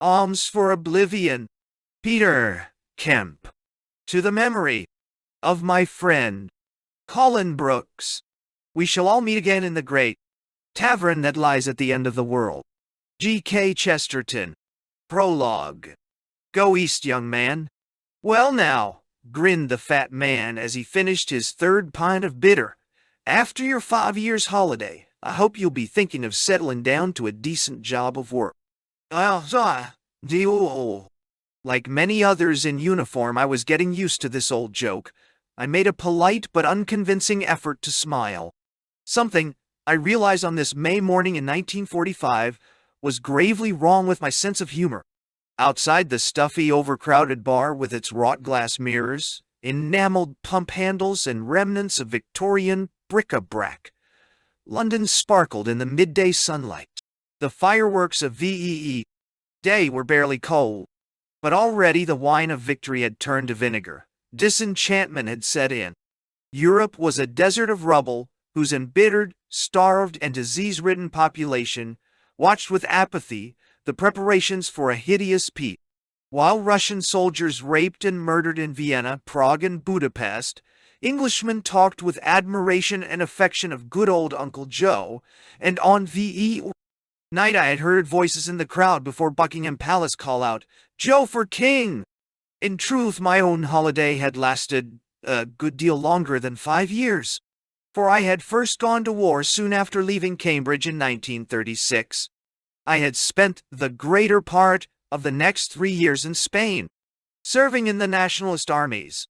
Alms for Oblivion. Peter, Kemp. To the memory of my friend, Colin Brooks. We shall all meet again in the great tavern that lies at the end of the world. G.K. Chesterton. Prologue. Go east, young man. Well now, grinned the fat man as he finished his third pint of bitter. After your 5 years holiday, I hope you'll be thinking of settling down to a decent job of work. Like many others in uniform, I was getting used to this old joke. I made a polite but unconvincing effort to smile. Something, I realized on this May morning in 1945, was gravely wrong with my sense of humor. Outside the stuffy, overcrowded bar with its wrought glass mirrors, enameled pump handles, and remnants of Victorian bric-a-brac, London sparkled in the midday sunlight. The fireworks of VEE Day were barely cold, but already the wine of victory had turned to vinegar. Disenchantment had set in. Europe was a desert of rubble whose embittered, starved, and disease-ridden population watched with apathy the preparations for a hideous peace. While Russian soldiers raped and murdered in Vienna, Prague, and Budapest, Englishmen talked with admiration and affection of good old Uncle Joe, and on VE night I had heard voices in the crowd before Buckingham Palace call out, "Joe for King!" In truth, my own holiday had lasted a good deal longer than 5 years, for I had first gone to war soon after leaving Cambridge in 1936. I had spent the greater part of the next 3 years in Spain, serving in the nationalist armies,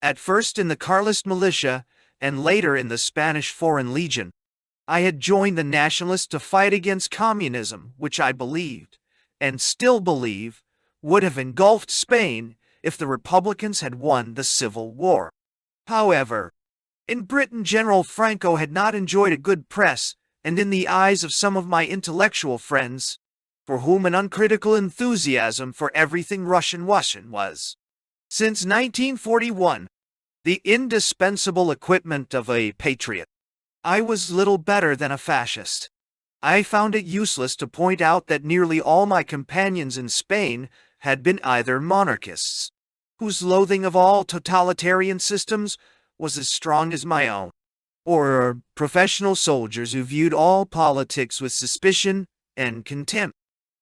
at first in the Carlist militia and later in the Spanish Foreign Legion. I had joined the nationalists to fight against communism, which I believed, and still believe, would have engulfed Spain if the Republicans had won the Civil War. However, in Britain, General Franco had not enjoyed a good press, and in the eyes of some of my intellectual friends, for whom an uncritical enthusiasm for everything Russian was, since 1941, the indispensable equipment of a patriot, I was little better than a fascist. I found it useless to point out that nearly all my companions in Spain had been either monarchists, whose loathing of all totalitarian systems was as strong as my own, or professional soldiers who viewed all politics with suspicion and contempt.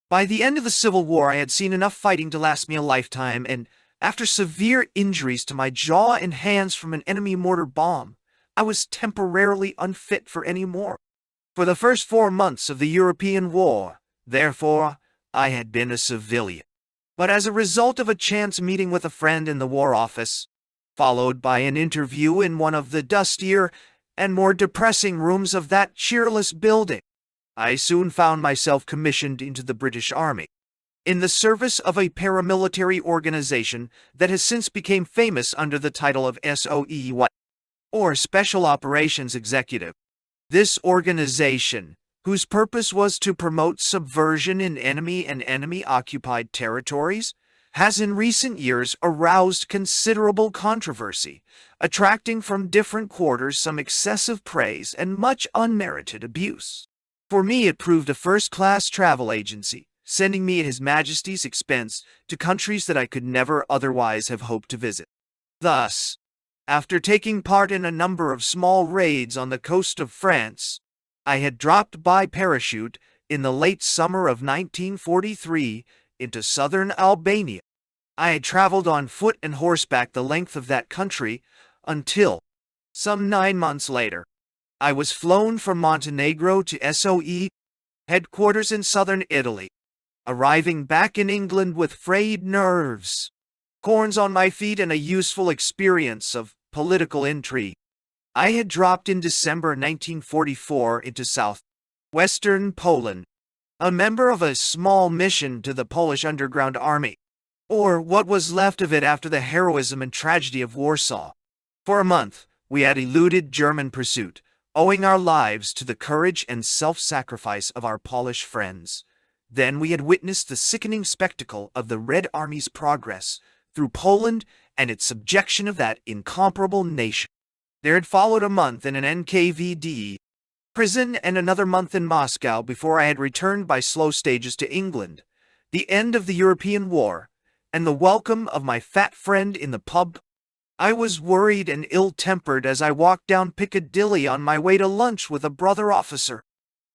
By the end of the Civil War, I had seen enough fighting to last me a lifetime, and after severe injuries to my jaw and hands from an enemy mortar bomb, I was temporarily unfit for any more. For the first 4 months of the European War, therefore, I had been a civilian. But as a result of a chance meeting with a friend in the War Office, followed by an interview in one of the dustier and more depressing rooms of that cheerless building, I soon found myself commissioned into the British Army, in the service of a paramilitary organization that has since become famous under the title of SOE, or Special Operations Executive. This organization, whose purpose was to promote subversion in enemy and enemy-occupied territories, has in recent years aroused considerable controversy, attracting from different quarters some excessive praise and much unmerited abuse. For me, it proved a first-class travel agency, sending me at His Majesty's expense to countries that I could never otherwise have hoped to visit. Thus, after taking part in a number of small raids on the coast of France, I had dropped by parachute in the late summer of 1943 into southern Albania. I had traveled on foot and horseback the length of that country until, some 9 months later, I was flown from Montenegro to SOE headquarters in southern Italy, arriving back in England with frayed nerves, corns on my feet, and a useful experience of political intrigue. I had dropped in December 1944 into southwestern Poland, a member of a small mission to the Polish Underground Army, or what was left of it after the heroism and tragedy of Warsaw. For a month, we had eluded German pursuit, owing our lives to the courage and self-sacrifice of our Polish friends. Then we had witnessed the sickening spectacle of the Red Army's progress through Poland and its subjection of that incomparable nation. There had followed a month in an NKVD prison and another month in Moscow before I had returned by slow stages to England, the end of the European War, and the welcome of my fat friend in the pub. I was worried and ill-tempered as I walked down Piccadilly on my way to lunch with a brother officer.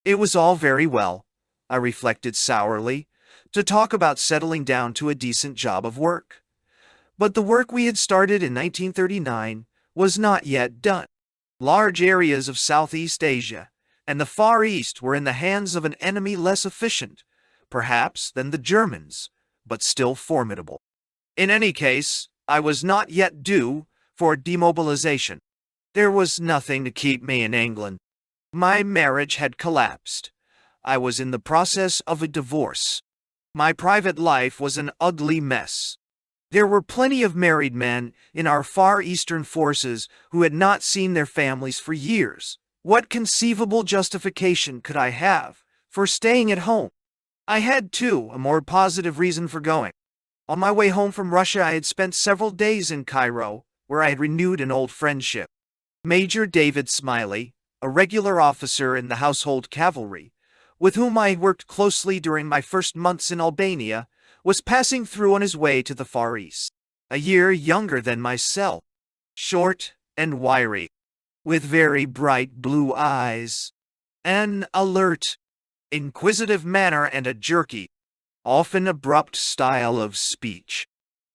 It was all very well, I reflected sourly, to talk about settling down to a decent job of work. But the work we had started in 1939 was not yet done. Large areas of Southeast Asia and the Far East were in the hands of an enemy less efficient, perhaps, than the Germans, but still formidable. In any case, I was not yet due for demobilization. There was nothing to keep me in England. My marriage had collapsed. I was in the process of a divorce. My private life was an ugly mess. There were plenty of married men in our Far Eastern forces who had not seen their families for years. What conceivable justification could I have for staying at home? I had, too, a more positive reason for going. On my way home from Russia, I had spent several days in Cairo, where I had renewed an old friendship. Major David Smiley, a regular officer in the Household Cavalry, with whom I worked closely during my first months in Albania, was passing through on his way to the Far East. A year younger than myself, short and wiry, with very bright blue eyes, an alert, inquisitive manner and a jerky, often abrupt style of speech.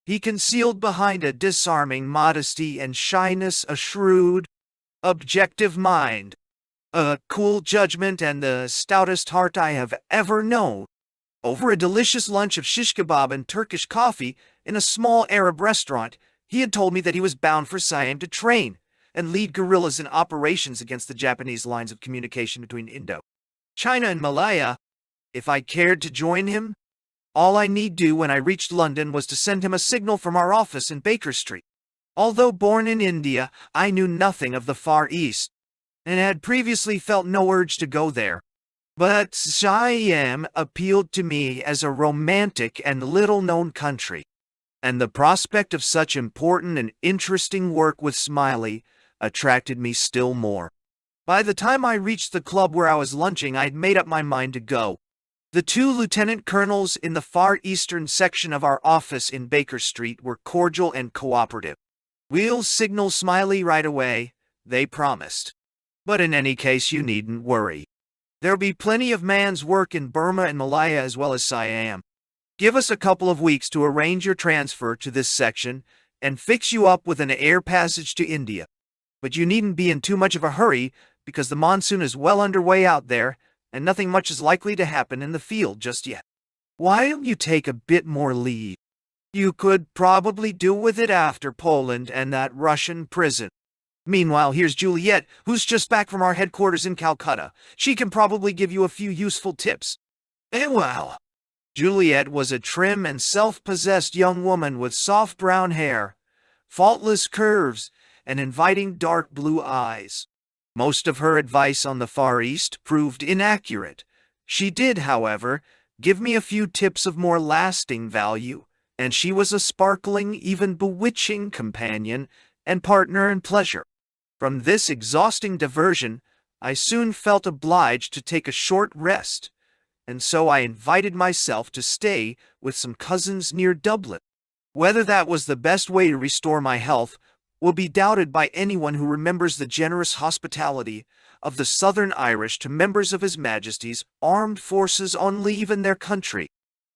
He concealed behind a disarming modesty and shyness a shrewd, objective mind, a cool judgment, and the stoutest heart I have ever known. Over a delicious lunch of shish kebab and Turkish coffee in a small Arab restaurant, he had told me that he was bound for Siam to train and lead guerrillas in operations against the Japanese lines of communication between China and Malaya. If I cared to join him, all I need do when I reached London was to send him a signal from our office in Baker Street. Although born in India, I knew nothing of the Far East, and had previously felt no urge to go there. But Siam appealed to me as a romantic and little-known country, and the prospect of such important and interesting work with Smiley attracted me still more. By the time I reached the club where I was lunching, I had made up my mind to go. The two lieutenant colonels in the Far Eastern section of our office in Baker Street were cordial and cooperative. "We'll signal Smiley right away," they promised. "But in any case, you needn't worry. There'll be plenty of man's work in Burma and Malaya as well as Siam. Give us a couple of weeks to arrange your transfer to this section and fix you up with an air passage to India. But you needn't be in too much of a hurry, because the monsoon is well underway out there, and nothing much is likely to happen in the field just yet. Why don't you take a bit more leave? You could probably do with it after Poland and that Russian prison. Meanwhile, here's Juliet, who's just back from our headquarters in Calcutta. She can probably give you a few useful tips." Well, Juliet was a trim and self-possessed young woman with soft brown hair, faultless curves, and inviting dark blue eyes. Most of her advice on the Far East proved inaccurate. She did, however, give me a few tips of more lasting value, and she was a sparkling, even bewitching companion and partner in pleasure. From this exhausting diversion, I soon felt obliged to take a short rest, and so I invited myself to stay with some cousins near Dublin. Whether that was the best way to restore my health will be doubted by anyone who remembers the generous hospitality of the Southern Irish to members of His Majesty's armed forces on leave in their country.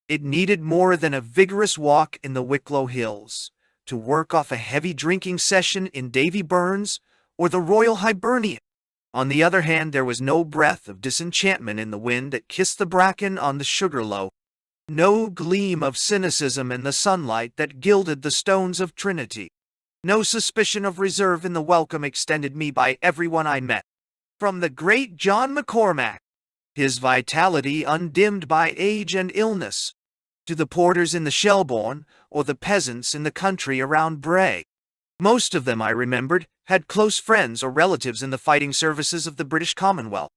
It needed more than a vigorous walk in the Wicklow Hills to work off a heavy drinking session in Davy Burns or the Royal Hibernian. On the other hand, there was no breath of disenchantment in the wind that kissed the bracken on the Sugarloaf, no gleam of cynicism in the sunlight that gilded the stones of Trinity, no suspicion of reserve in the welcome extended me by everyone I met. From the great John McCormack, his vitality undimmed by age and illness, to the porters in the Shelbourne or the peasants in the country around Bray. Most of them, I remembered, had close friends or relatives in the fighting services of the British Commonwealth.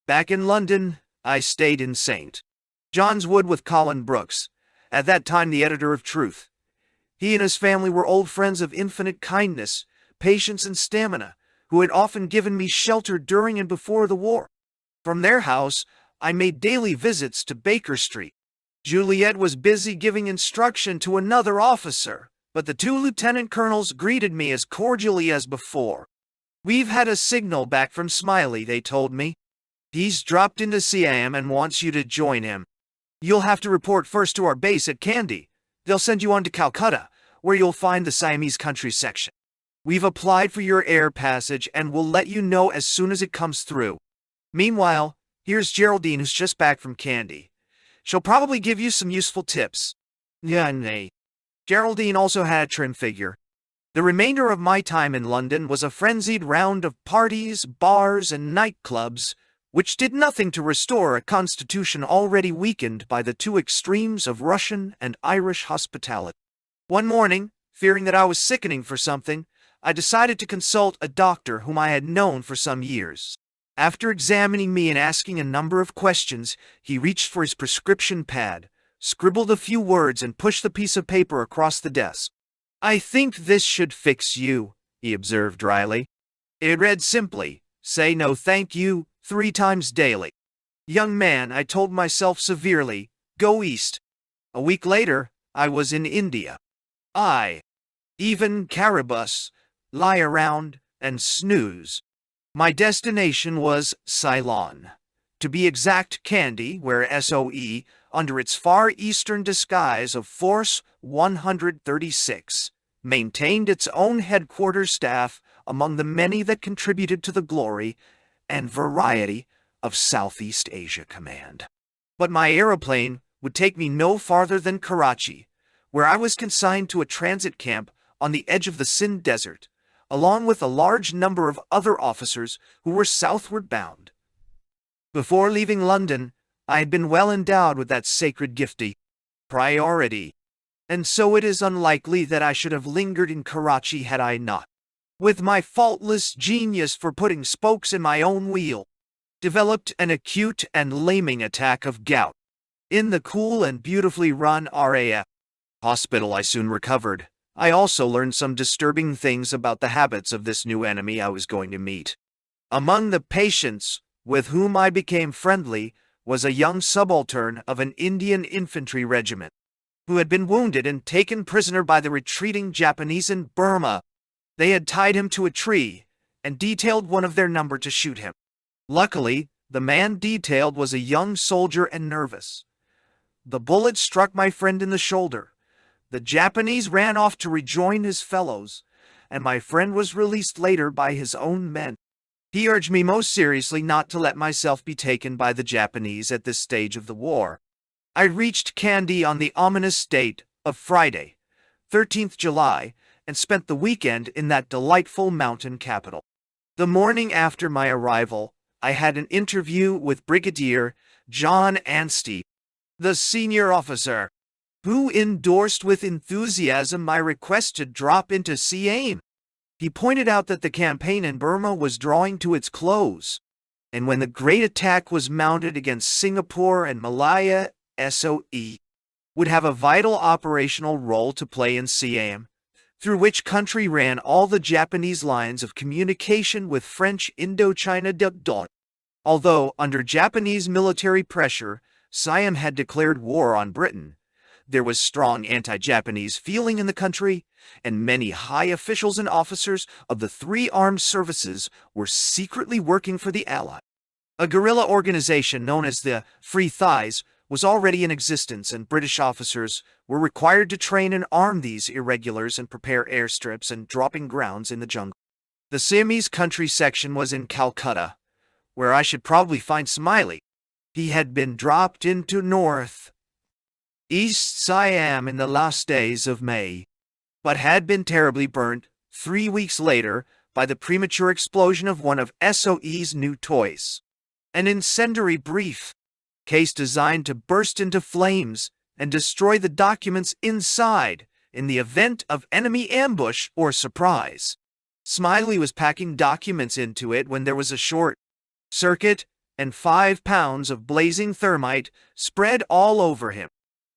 Back in London, I stayed in St. John's Wood with Colin Brooks, at that time the editor of Truth. He and his family were old friends of infinite kindness, patience, and stamina, who had often given me shelter during and before the war. From their house, I made daily visits to Baker Street, Juliet was busy giving instruction to another officer, but the two lieutenant colonels greeted me as cordially as before. "We've had a signal back from Smiley," they told me. "He's dropped into Siam and wants you to join him. You'll have to report first to our base at Kandy. They'll send you on to Calcutta, where you'll find the Siamese country section. We've applied for your air passage and we'll let you know as soon as it comes through. Meanwhile, here's Geraldine, who's just back from Kandy. She'll probably give you some useful tips." Yeah, nay. Geraldine also had a trim figure. The remainder of my time in London was a frenzied round of parties, bars, and nightclubs, which did nothing to restore a constitution already weakened by the two extremes of Russian and Irish hospitality. One morning, fearing that I was sickening for something, I decided to consult a doctor whom I had known for some years. After examining me and asking a number of questions, he reached for his prescription pad, scribbled a few words, and pushed the piece of paper across the desk. "I think this should fix you," he observed dryly. It read simply, "Say no thank you 3 times daily." "Young man," I told myself severely, "go east." A week later, I was in India. Even Caribus, lie around and snooze. My destination was Ceylon. To be exact, Kandy, where SOE, under its far eastern disguise of Force 136, maintained its own headquarters staff among the many that contributed to the glory and variety of Southeast Asia Command. But my aeroplane would take me no farther than Karachi, where I was consigned to a transit camp on the edge of the Sindh Desert, along with a large number of other officers who were southward bound. Before leaving London, I had been well endowed with that sacred gifty, priority, and so it is unlikely that I should have lingered in Karachi had I not, with my faultless genius for putting spokes in my own wheel, developed an acute and laming attack of gout. In the cool and beautifully run RAF hospital I soon recovered. I also learned some disturbing things about the habits of this new enemy I was going to meet. Among the patients with whom I became friendly was a young subaltern of an Indian infantry regiment, who had been wounded and taken prisoner by the retreating Japanese in Burma. They had tied him to a tree and detailed one of their number to shoot him. Luckily, the man detailed was a young soldier and nervous. The bullet struck my friend in the shoulder. The Japanese ran off to rejoin his fellows, and my friend was released later by his own men. He urged me most seriously not to let myself be taken by the Japanese at this stage of the war. I reached Kandy on the ominous date of Friday, 13th July, and spent the weekend in that delightful mountain capital. The morning after my arrival, I had an interview with Brigadier John Anstey, the senior officer, who endorsed with enthusiasm my request to drop into Siam. He pointed out that the campaign in Burma was drawing to its close, and when the great attack was mounted against Singapore and Malaya, SOE would have a vital operational role to play in Siam, through which country ran all the Japanese lines of communication with French Indochina. Although, under Japanese military pressure, Siam had declared war on Britain, there was strong anti-Japanese feeling in the country, and many high officials and officers of the 3 armed services were secretly working for the Allies. A guerrilla organization known as the Free Thighs was already in existence, and British officers were required to train and arm these irregulars and prepare airstrips and dropping grounds in the jungle. The Siamese country section was in Calcutta, where I should probably find Smiley. He had been dropped into North East Siam in the last days of May, but had been terribly burnt 3 weeks later by the premature explosion of one of SOE's new toys. An incendiary brief case designed to burst into flames and destroy the documents inside in the event of enemy ambush or surprise. Smiley was packing documents into it when there was a short circuit and 5 pounds of blazing thermite spread all over him.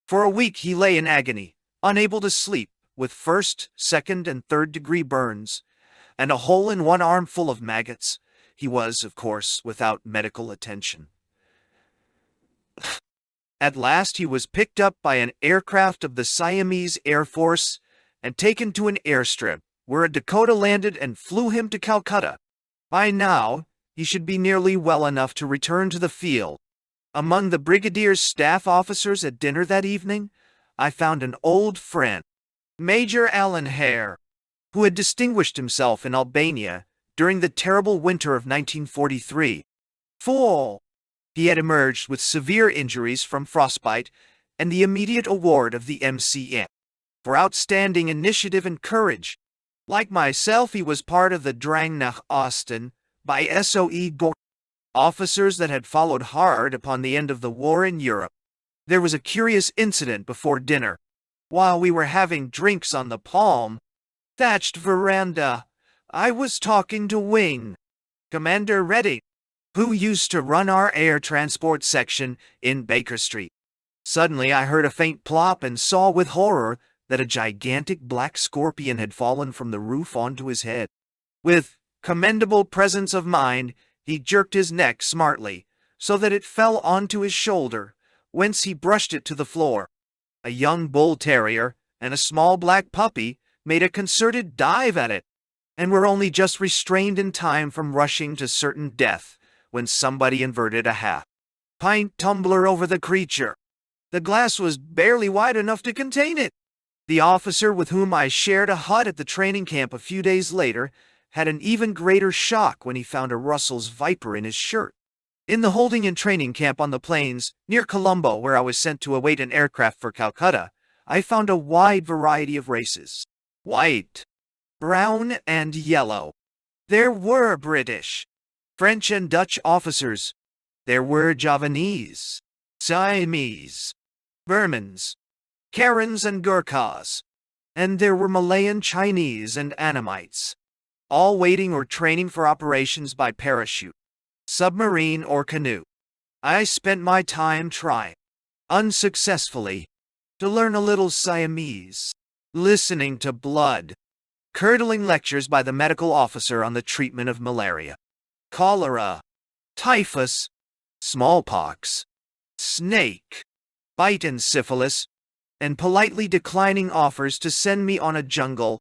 For a week he lay in agony, unable to sleep, with 1st, 2nd, and 3rd degree burns, and a hole in one arm full of maggots. He was, of course, without medical attention. At last he was picked up by an aircraft of the Siamese Air Force and taken to an airstrip, where a Dakota landed and flew him to Calcutta. By now, he should be nearly well enough to return to the field. Among the brigadier's staff officers at dinner that evening, I found an old friend, Major Alan Hare, who had distinguished himself in Albania during the terrible winter of 1943. He had emerged with severe injuries from frostbite and the immediate award of the MCN for outstanding initiative and courage. Like myself, he was part of the Drang nach Osten by SOE Gore, officers that had followed hard upon the end of the war in Europe. There was a curious incident before dinner. While we were having drinks on the palm-thatched veranda, I was talking to Wing, Commander Redding, who used to run our air transport section in Baker Street. Suddenly I heard a faint plop and saw with horror that a gigantic black scorpion had fallen from the roof onto his head. With commendable presence of mind, he jerked his neck smartly, so that it fell onto his shoulder, whence he brushed it to the floor. A young bull terrier and a small black puppy made a concerted dive at it, and were only just restrained in time from rushing to certain death when somebody inverted a half-pint tumbler over the creature. The glass was barely wide enough to contain it. The officer with whom I shared a hut at the training camp a few days later had an even greater shock when he found a Russell's viper in his shirt. In the holding and training camp on the plains near Colombo, where I was sent to await an aircraft for Calcutta, I found a wide variety of races: white, brown, and yellow. There were British, French, and Dutch officers. There were Javanese, Siamese, Burmans, Karens, and Gurkhas. And there were Malayan, Chinese, and Annamites, all waiting or training for operations by parachute, submarine, or canoe. I spent my time trying, unsuccessfully, to learn a little Siamese, listening to blood-curdling lectures by the medical officer on the treatment of malaria, cholera, typhus, smallpox, snake bite, and syphilis, and politely declining offers to send me on a jungle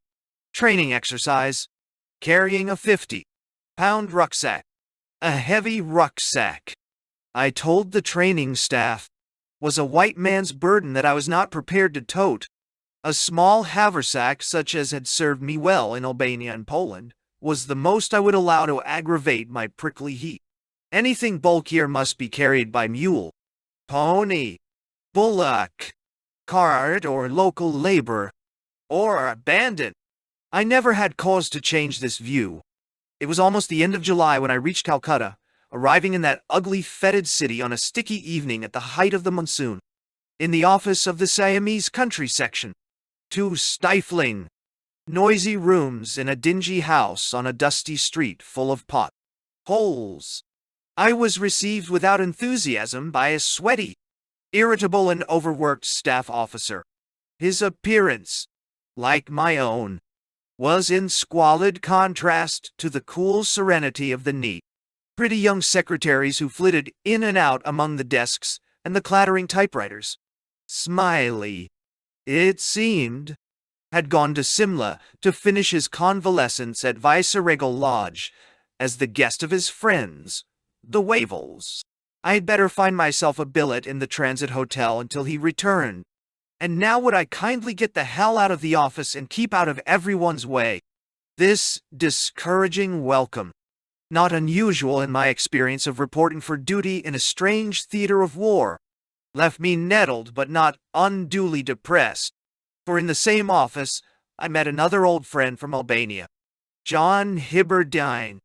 training exercise, carrying a 50-pound rucksack. A heavy rucksack, I told the training staff, was a white man's burden that I was not prepared to tote. A small haversack, such as had served me well in Albania and Poland, was the most I would allow to aggravate my prickly heat. Anything bulkier must be carried by mule, pony, bullock, cart, or local labor, or bandit. I never had cause to change this view. It was almost the end of July when I reached Calcutta, arriving in that ugly, fetid city on a sticky evening at the height of the monsoon. In the office of the Siamese country section, 2 stifling, noisy rooms in a dingy house on a dusty street full of potholes, I was received without enthusiasm by a sweaty, irritable, and overworked staff officer. His appearance, like my own, was in squalid contrast to the cool serenity of the neat, pretty young secretaries who flitted in and out among the desks and the clattering typewriters. Smiley, it seemed, had gone to Simla to finish his convalescence at Viceregal Lodge as the guest of his friends, the Wavels. I had better find myself a billet in the Transit Hotel until he returned. And now would I kindly get the hell out of the office and keep out of everyone's way. This discouraging welcome, not unusual in my experience of reporting for duty in a strange theater of war, left me nettled but not unduly depressed. For in the same office, I met another old friend from Albania, John Hibberdine,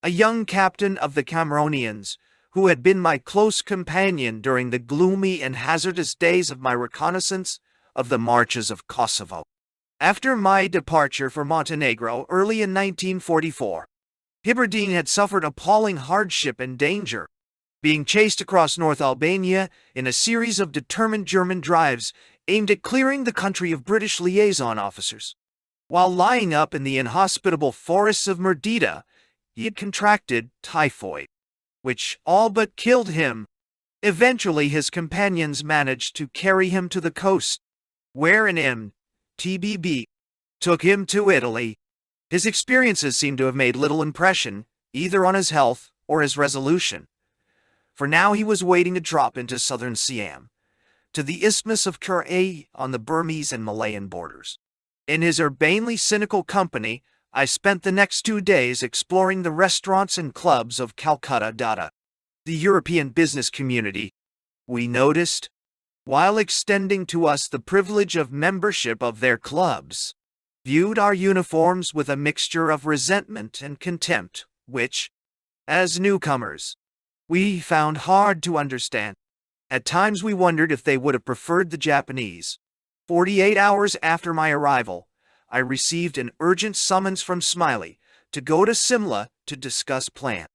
a young captain of the Cameronians, who had been my close companion during the gloomy and hazardous days of my reconnaissance of the marches of Kosovo. After my departure for Montenegro early in 1944, Hibberdine had suffered appalling hardship and danger, being chased across North Albania in a series of determined German drives aimed at clearing the country of British liaison officers. While lying up in the inhospitable forests of Merdita, he had contracted typhoid, which all but killed him. Eventually his companions managed to carry him to the coast, where an MTBB took him to Italy. His experiences seem to have made little impression, either on his health or his resolution. For now he was waiting to drop into southern Siam, to the Isthmus of Kure on the Burmese and Malayan borders. In his urbanely cynical company, I spent the next 2 days exploring the restaurants and clubs of Calcutta. The European business community, we noticed, while extending to us the privilege of membership of their clubs, viewed our uniforms with a mixture of resentment and contempt, which, as newcomers, we found hard to understand. At times we wondered if they would have preferred the Japanese. 48 hours after my arrival, I received an urgent summons from Smiley to go to Simla to discuss plans.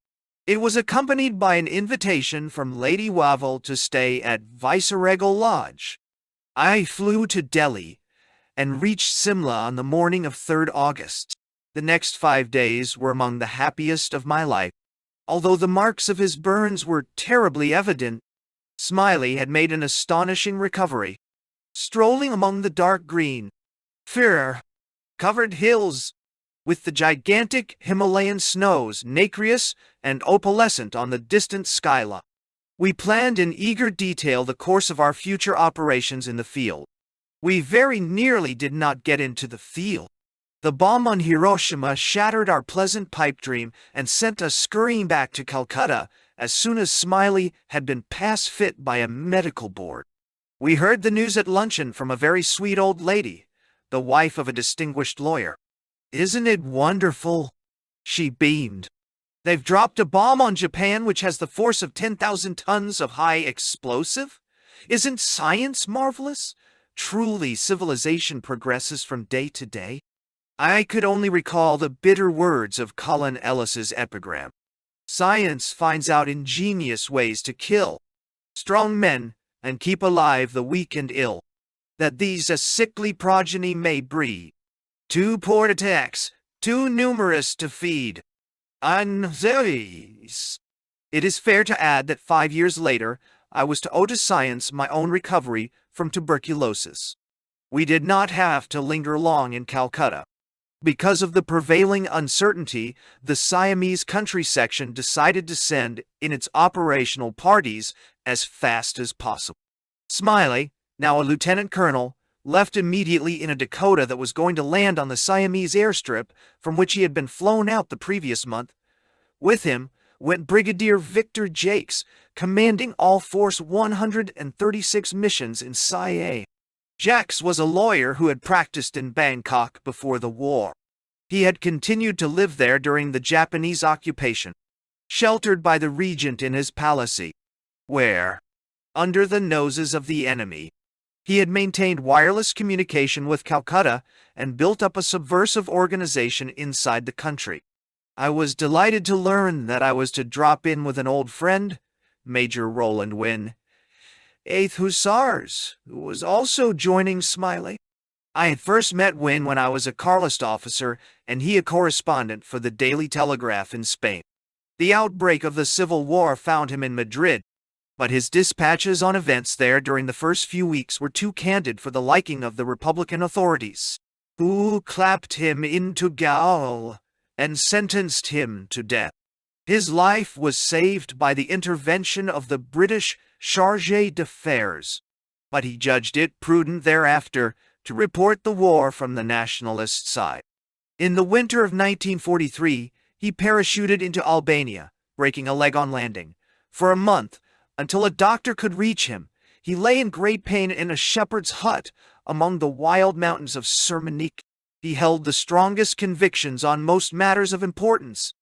It was accompanied by an invitation from Lady Wavell to stay at Viceregal Lodge. I flew to Delhi and reached Simla on the morning of 3rd August. The next 5 days were among the happiest of my life. Although the marks of his burns were terribly evident, Smiley had made an astonishing recovery. Strolling among the dark green, fir-covered hills, with the gigantic Himalayan snows nacreous and opalescent on the distant skyline, we planned in eager detail the course of our future operations in the field. We very nearly did not get into the field. The bomb on Hiroshima shattered our pleasant pipe dream and sent us scurrying back to Calcutta as soon as Smiley had been pass fit by a medical board. We heard the news at luncheon from a very sweet old lady, the wife of a distinguished lawyer. "Isn't it wonderful?" she beamed. "They've dropped a bomb on Japan which has the force of 10,000 tons of high explosive? Isn't science marvelous? Truly, civilization progresses from day to day." I could only recall the bitter words of Colin Ellis's epigram. "Science finds out ingenious ways to kill strong men and keep alive the weak and ill, that these a sickly progeny may breed. Too poor to tax, too numerous to feed. It is fair to add that 5 years later, I was to owe to science my own recovery from tuberculosis. We did not have to linger long in Calcutta. Because of the prevailing uncertainty, the Siamese country section decided to send in its operational parties as fast as possible. Smiley, now a lieutenant colonel, left immediately in a Dakota that was going to land on the Siamese airstrip from which he had been flown out the previous month. With him went Brigadier Victor Jakes, commanding all Force 136 missions in Siam. Jakes was a lawyer who had practiced in Bangkok before the war. He had continued to live there during the Japanese occupation, sheltered by the regent in his palace, where, under the noses of the enemy, he had maintained wireless communication with Calcutta and built up a subversive organization inside the country. I was delighted to learn that I was to drop in with an old friend, Major Roland Wynne, 8th Hussars, who was also joining Smiley. I had first met Wynne when I was a Carlist officer and he a correspondent for the Daily Telegraph in Spain. The outbreak of the Civil War found him in Madrid, but his dispatches on events there during the first few weeks were too candid for the liking of the Republican authorities, who clapped him into gaol and sentenced him to death. His life was saved by the intervention of the British Chargé d'Affaires, but he judged it prudent thereafter to report the war from the nationalist side. In the winter of 1943, he parachuted into Albania, breaking a leg on landing. For a month, until a doctor could reach him, he lay in great pain in a shepherd's hut among the wild mountains of Cermanik. He held the strongest convictions on most matters of importance,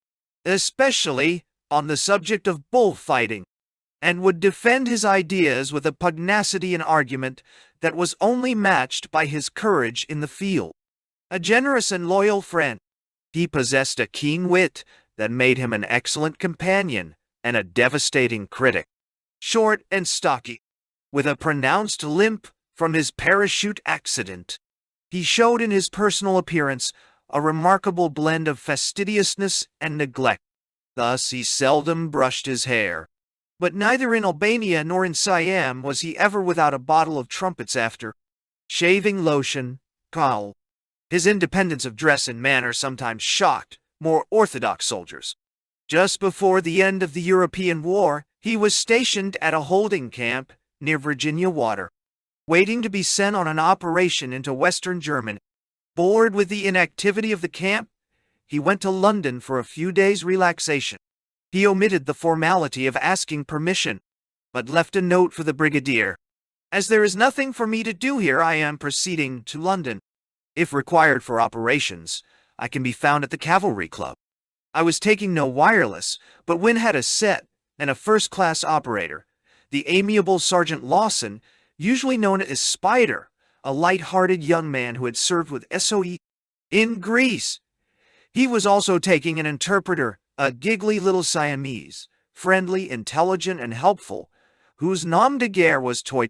especially on the subject of bullfighting, and would defend his ideas with a pugnacity and argument that was only matched by his courage in the field. A generous and loyal friend, he possessed a keen wit that made him an excellent companion and a devastating critic. Short and stocky, with a pronounced limp from his parachute accident, he showed in his personal appearance a remarkable blend of fastidiousness and neglect. Thus he seldom brushed his hair, But neither in Albania nor in Siam was he ever without a bottle of trumpets after shaving lotion, cowl. His independence of dress and manner sometimes shocked more orthodox soldiers. Just before the end of the European War, he was stationed at a holding camp near Virginia Water, waiting to be sent on an operation into Western Germany. Bored with the inactivity of the camp, he went to London for a few days' relaxation. He omitted the formality of asking permission, but left a note for the brigadier. As there is nothing for me to do here, I am proceeding to London. If required for operations, I can be found at the Cavalry Club. I was taking no wireless, but Wynne had a set and a first-class operator, the amiable Sergeant Lawson, usually known as Spider, a light-hearted young man who had served with SOE in Greece. He was also taking an interpreter, a giggly little Siamese, friendly, intelligent, and helpful, whose nom de guerre was Toy.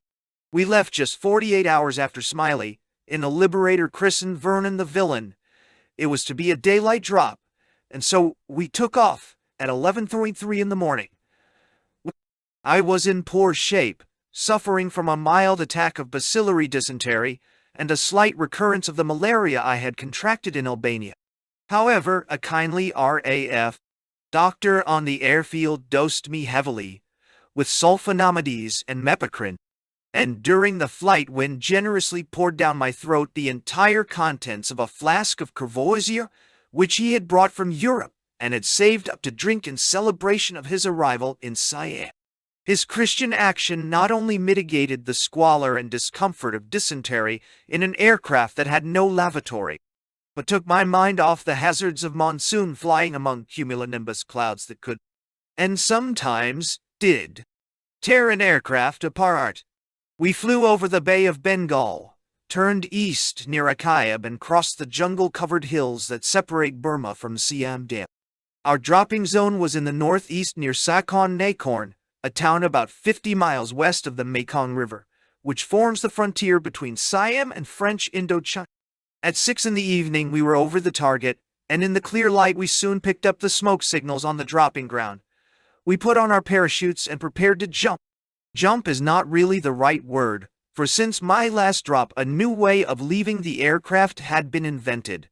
We left just 48 hours after Smiley, in a Liberator christened Vernon the Villain. It was to be a daylight drop, and so we took off at 11:33 in the morning. I was in poor shape, suffering from a mild attack of bacillary dysentery and a slight recurrence of the malaria I had contracted in Albania. However, a kindly RAF doctor on the airfield dosed me heavily with sulfonamides and mepacrin, and during the flight Wynne generously poured down my throat the entire contents of a flask of Courvoisier, which he had brought from Europe and had saved up to drink in celebration of his arrival in Siam. His Christian action not only mitigated the squalor and discomfort of dysentery in an aircraft that had no lavatory, but took my mind off the hazards of monsoon flying among cumulonimbus clouds that could, and sometimes did, tear an aircraft apart. We flew over the Bay of Bengal, turned east near Akayab, and crossed the jungle-covered hills that separate Burma from Siam Dam. Our dropping zone was in the northeast near Sakon Nakorn, a town about 50 miles west of the Mekong River, which forms the frontier between Siam and French Indochina. At 6 in the evening we were over the target, and in the clear light we soon picked up the smoke signals on the dropping ground. We put on our parachutes and prepared to jump. Jump is not really the right word, for since my last drop a new way of leaving the aircraft had been invented.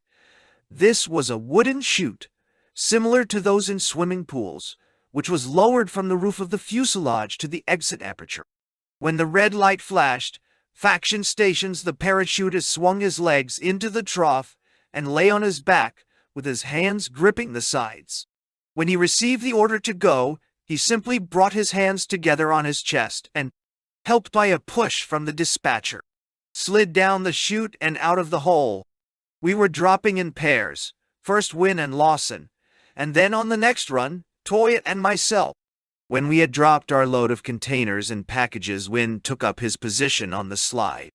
This was a wooden chute, similar to those in swimming pools, which was lowered from the roof of the fuselage to the exit aperture. When the red light flashed, faction stations, the parachutist swung his legs into the trough and lay on his back with his hands gripping the sides. When he received the order to go, he simply brought his hands together on his chest and, helped by a push from the dispatcher, slid down the chute and out of the hole. We were dropping in pairs, first Wynne and Lawson, and then on the next run, Toyot and myself. When we had dropped our load of containers and packages, Wynne took up his position on the slide.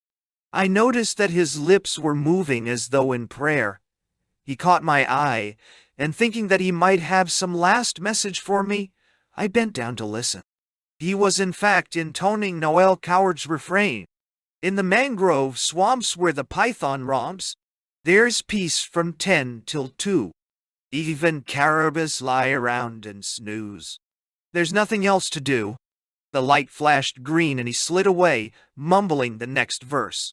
I noticed that his lips were moving as though in prayer. He caught my eye, and thinking that he might have some last message for me, I bent down to listen. He was in fact intoning Noel Coward's refrain. In the mangrove swamps where the python romps, there's peace from 10 till 2. Even caribous lie around and snooze. There's nothing else to do. The light flashed green and he slid away, mumbling the next verse.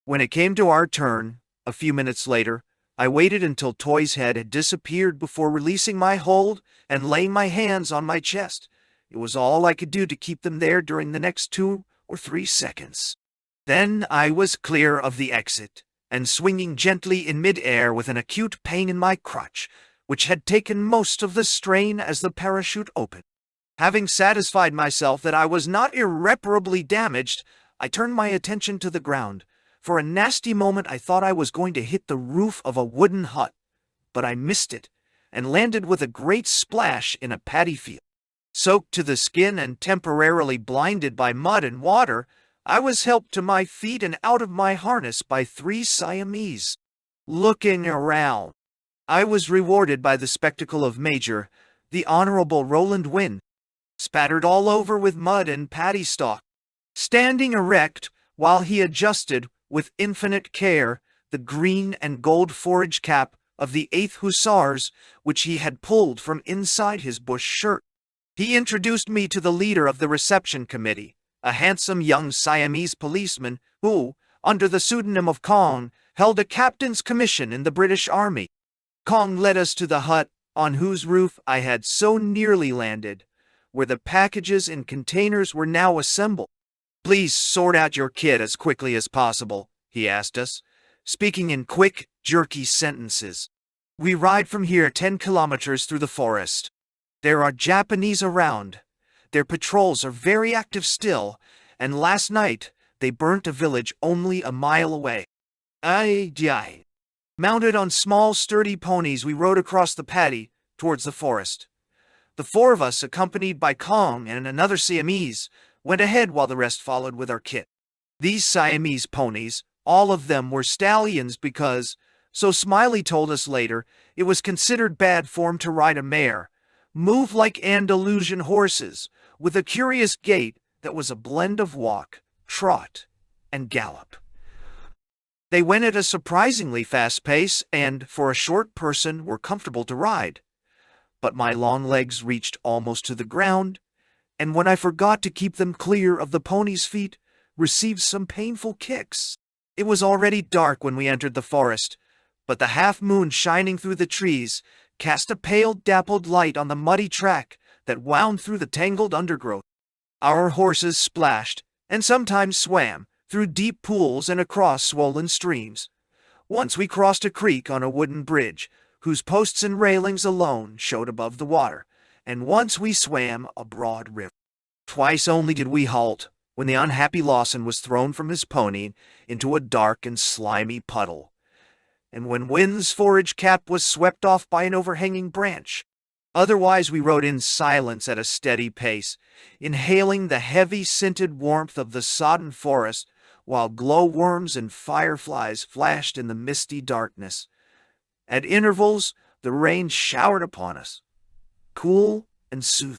When it came to our turn, a few minutes later, I waited until Toy's head had disappeared before releasing my hold and laying my hands on my chest. It was all I could do to keep them there during the next 2 or 3 seconds. Then I was clear of the exit, and swinging gently in mid-air with an acute pain in my crotch, which had taken most of the strain as the parachute opened. Having satisfied myself that I was not irreparably damaged, I turned my attention to the ground. For a nasty moment I thought I was going to hit the roof of a wooden hut, but I missed it, and landed with a great splash in a paddy field. Soaked to the skin and temporarily blinded by mud and water, I was helped to my feet and out of my harness by 3 Siamese. Looking around, I was rewarded by the spectacle of Major, the Honorable Roland Wynne, spattered all over with mud and paddy stalk, standing erect while he adjusted, with infinite care, the green and gold forage cap of the 8th Hussars, which he had pulled from inside his bush shirt. He introduced me to the leader of the reception committee, a handsome young Siamese policeman who, under the pseudonym of Kong, held a captain's commission in the British Army. Kong led us to the hut on whose roof I had so nearly landed, where the packages and containers were now assembled. "Please sort out your kit as quickly as possible," he asked us, speaking in quick, jerky sentences. "We ride from here 10 kilometers through the forest. There are Japanese around. Their patrols are very active still, and last night they burnt a village only a mile away." Ay. Mounted on small, sturdy ponies, we rode across the paddy towards the forest. The four of us, accompanied by Kong and another Siamese, went ahead while the rest followed with our kit. These Siamese ponies, all of them, were stallions because, so Smiley told us later, it was considered bad form to ride a mare, move like Andalusian horses, with a curious gait that was a blend of walk, trot, and gallop. They went at a surprisingly fast pace and, for a short person, were comfortable to ride. But my long legs reached almost to the ground, and when I forgot to keep them clear of the pony's feet, received some painful kicks. It was already dark when we entered the forest, but the half-moon shining through the trees cast a pale, dappled light on the muddy track that wound through the tangled undergrowth. Our horses splashed, and sometimes swam, through deep pools and across swollen streams. Once we crossed a creek on a wooden bridge, whose posts and railings alone showed above the water, and once we swam a broad river. Twice only did we halt, when the unhappy Lawson was thrown from his pony into a dark and slimy puddle, and when Wynn's forage cap was swept off by an overhanging branch. Otherwise we rode in silence at a steady pace, inhaling the heavy scented warmth of the sodden forest, while glowworms and fireflies flashed in the misty darkness. At intervals, the rain showered upon us, cool and soothing.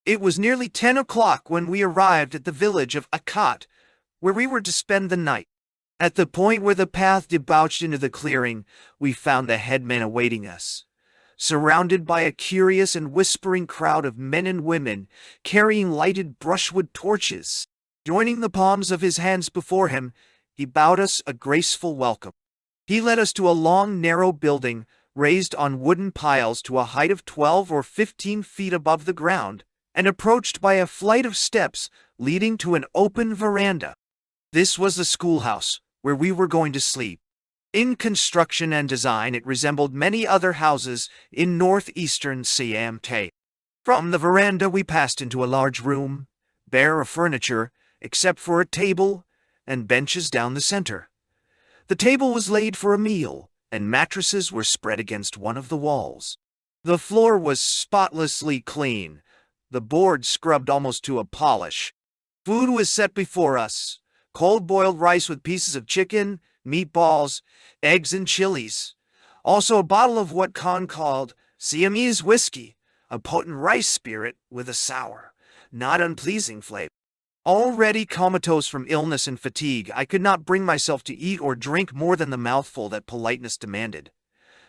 It was nearly 10 o'clock when we arrived at the village of Akat, where we were to spend the night. At the point where the path debouched into the clearing, we found the headman awaiting us, surrounded by a curious and whispering crowd of men and women carrying lighted brushwood torches. Joining the palms of his hands before him, he bowed us a graceful welcome. He led us to a long, narrow building raised on wooden piles to a height of 12 or 15 feet above the ground, and approached by a flight of steps leading to an open veranda. This was the schoolhouse, where we were going to sleep. In construction and design, it resembled many other houses in northeastern Siam. From the veranda, we passed into a large room, bare of furniture, except for a table and benches down the center. The table was laid for a meal, and mattresses were spread against one of the walls. The floor was spotlessly clean, the board scrubbed almost to a polish. Food was set before us: cold-boiled rice with pieces of chicken, meatballs, eggs, and chilies. Also a bottle of what Khan called Siamese whiskey, a potent rice spirit with a sour, not unpleasing flavor. Already comatose from illness and fatigue, I could not bring myself to eat or drink more than the mouthful that politeness demanded.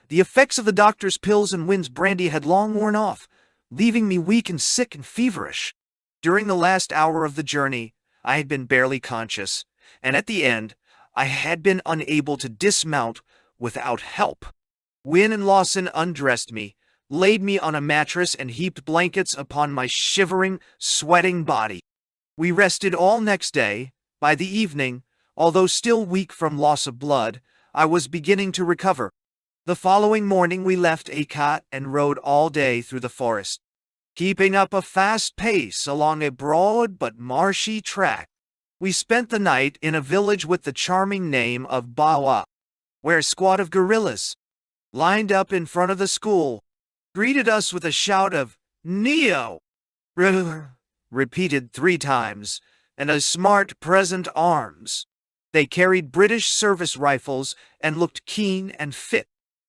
The effects of the doctor's pills and Wynn's brandy had long worn off, leaving me weak and sick and feverish. During the last hour of the journey, I had been barely conscious, and at the end, I had been unable to dismount without help. Wynn and Lawson undressed me, laid me on a mattress, and heaped blankets upon my shivering, sweating body. We rested all next day. By the evening, although still weak from loss of blood, I was beginning to recover. The following morning we left Akat and rode all day through the forest, keeping up a fast pace along a broad but marshy track. We spent the night in a village with the charming name of Bawa, where a squad of guerrillas, lined up in front of the school, greeted us with a shout of "Neo!" repeated 3 times, and a smart present arms. They carried British service rifles and looked keen and fit.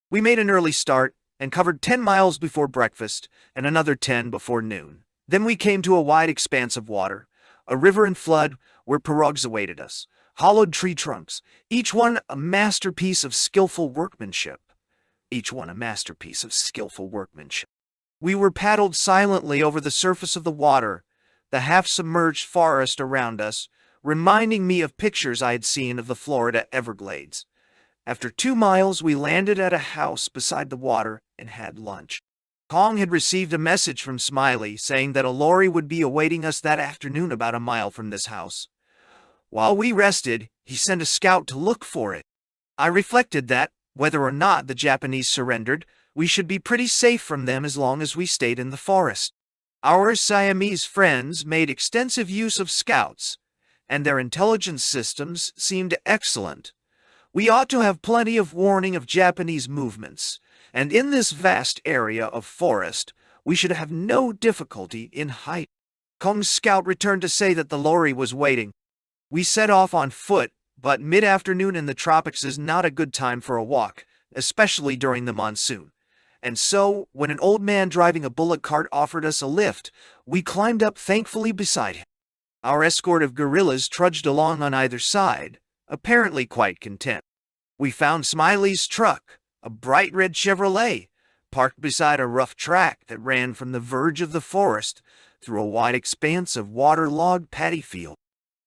We made an early start and covered 10 miles before breakfast and another 10 before noon. Then we came to a wide expanse of water, a river in flood, where pirogues awaited us, hollowed tree trunks, each one a masterpiece of skillful workmanship. We were paddled silently over the surface of the water, the half-submerged forest around us, reminding me of pictures I had seen of the Florida Everglades. After 2 miles, we landed at a house beside the water and had lunch. Kong had received a message from Smiley saying that a lorry would be awaiting us that afternoon about a mile from this house. While we rested, he sent a scout to look for it. I reflected that, whether or not the Japanese surrendered, we should be pretty safe from them as long as we stayed in the forest. Our Siamese friends made extensive use of scouts, and their intelligence systems seemed excellent. We ought to have plenty of warning of Japanese movements, and in this vast area of forest, we should have no difficulty in hiding. Kong's scout returned to say that the lorry was waiting. We set off on foot, but mid-afternoon in the tropics is not a good time for a walk, especially during the monsoon. And so, when an old man driving a bullock cart offered us a lift, we climbed up thankfully beside him. Our escort of guerrillas trudged along on either side, apparently quite content. We found Smiley's truck, a bright red Chevrolet, parked beside a rough track that ran from the verge of the forest through a wide expanse of waterlogged paddy field.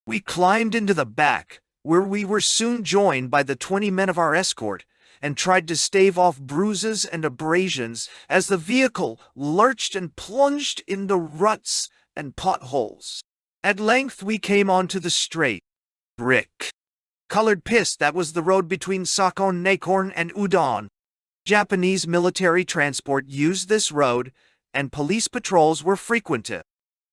We climbed into the back, where we were soon joined by the 20 men of our escort, and tried to stave off bruises and abrasions as the vehicle lurched and plunged into ruts and potholes. At length we came onto the straight, brick-colored piste that was the road between Sakon-Nakorn and Udon. Japanese military transport used this road, and police patrols were frequented.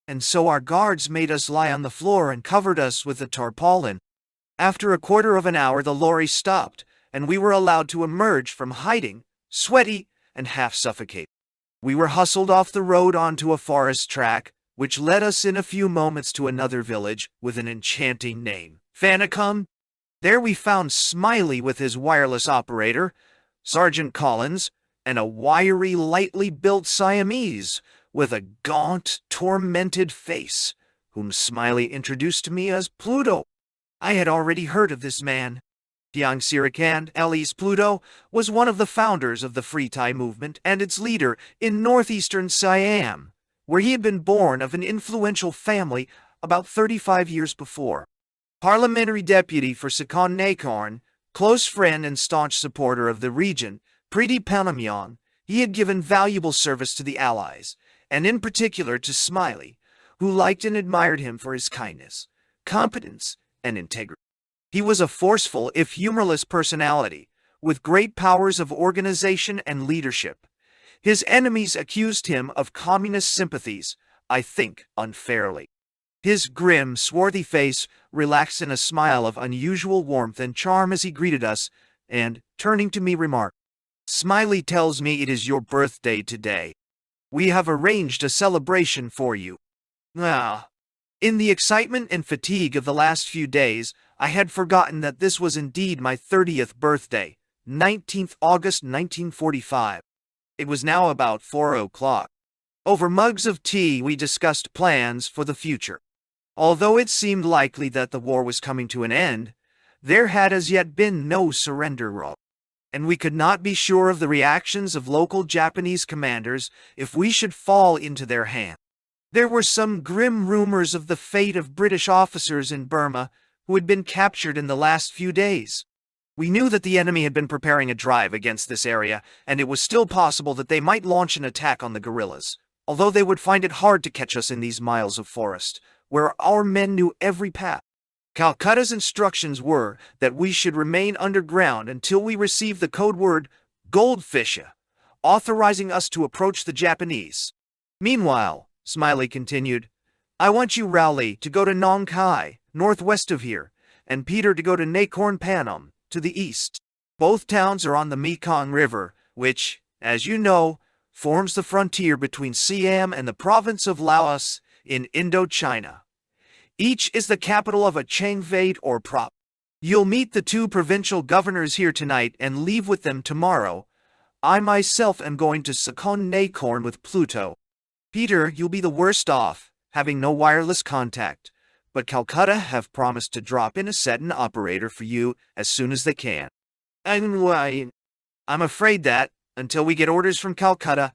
And so our guards made us lie on the floor and covered us with a tarpaulin. After a quarter of an hour the lorry stopped, and we were allowed to emerge from hiding, sweaty and half-suffocated. We were hustled off the road onto a forest track, which led us in a few moments to another village with an enchanting name, Fanicum. There we found Smiley with his wireless operator, Sergeant Collins, and a wiry, lightly built Siamese with a gaunt, tormented face, whom Smiley introduced to me as Pluto. I had already heard of this man. Tiang Sirikand, alias Pluto, was one of the founders of the Free Thai movement and its leader in northeastern Siam, where he had been born of an influential family about 35 years before. Parliamentary deputy for Sakon-Nakorn, close friend and staunch supporter of the region, Priti Panamyong, he had given valuable service to the Allies, and in particular to Smiley, who liked and admired him for his kindness, competence, and integrity. He was a forceful, if humorless personality, with great powers of organization and leadership. His enemies accused him of communist sympathies, I think unfairly. His grim, swarthy face relaxed in a smile of unusual warmth and charm as he greeted us, and, turning to me, remarked, "Smiley tells me it is your birthday today. We have arranged a celebration for you." In the excitement and fatigue of the last few days, I had forgotten that this was indeed my 30th birthday, 19th August 1945. It was now about 4 o'clock. Over mugs of tea we discussed plans for the future. Although it seemed likely that the war was coming to an end, there had as yet been no surrender, and we could not be sure of the reactions of local Japanese commanders if we should fall into their hands. There were some grim rumors of the fate of British officers in Burma who had been captured in the last few days. We knew that the enemy had been preparing a drive against this area, and it was still possible that they might launch an attack on the guerrillas, although they would find it hard to catch us in these miles of forest, where our men knew every path. Calcutta's instructions were that we should remain underground until we received the code word Goldfish, authorizing us to approach the Japanese. Meanwhile, Smiley continued, I want you, Rowley, to go to Nong Khai, northwest of here, and Peter to go to Nakorn Panam, to the east. Both towns are on the Mekong River, which, as you know, forms the frontier between Siam and the province of Laos in Indochina. Each is the capital of a Changvade or prop. You'll meet the two provincial governors here tonight and leave with them tomorrow. I myself am going to Sakon-Nakorn with Pluto. Peter, you'll be the worst off, having no wireless contact, but Calcutta have promised to drop in a set-in operator for you as soon as they can. I'm afraid that, until we get orders from Calcutta,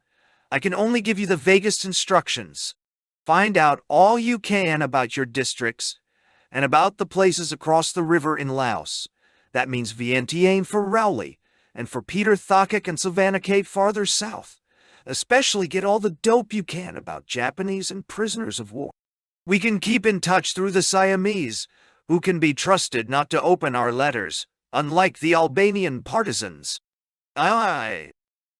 I can only give you the vaguest instructions. Find out all you can about your districts and about the places across the river in Laos. That means Vientiane for Rowley, and for Peter Thakik and Savannah Kate farther south. Especially get all the dope you can about Japanese and prisoners of war. We can keep in touch through the Siamese, who can be trusted not to open our letters, unlike the Albanian partisans. Aye.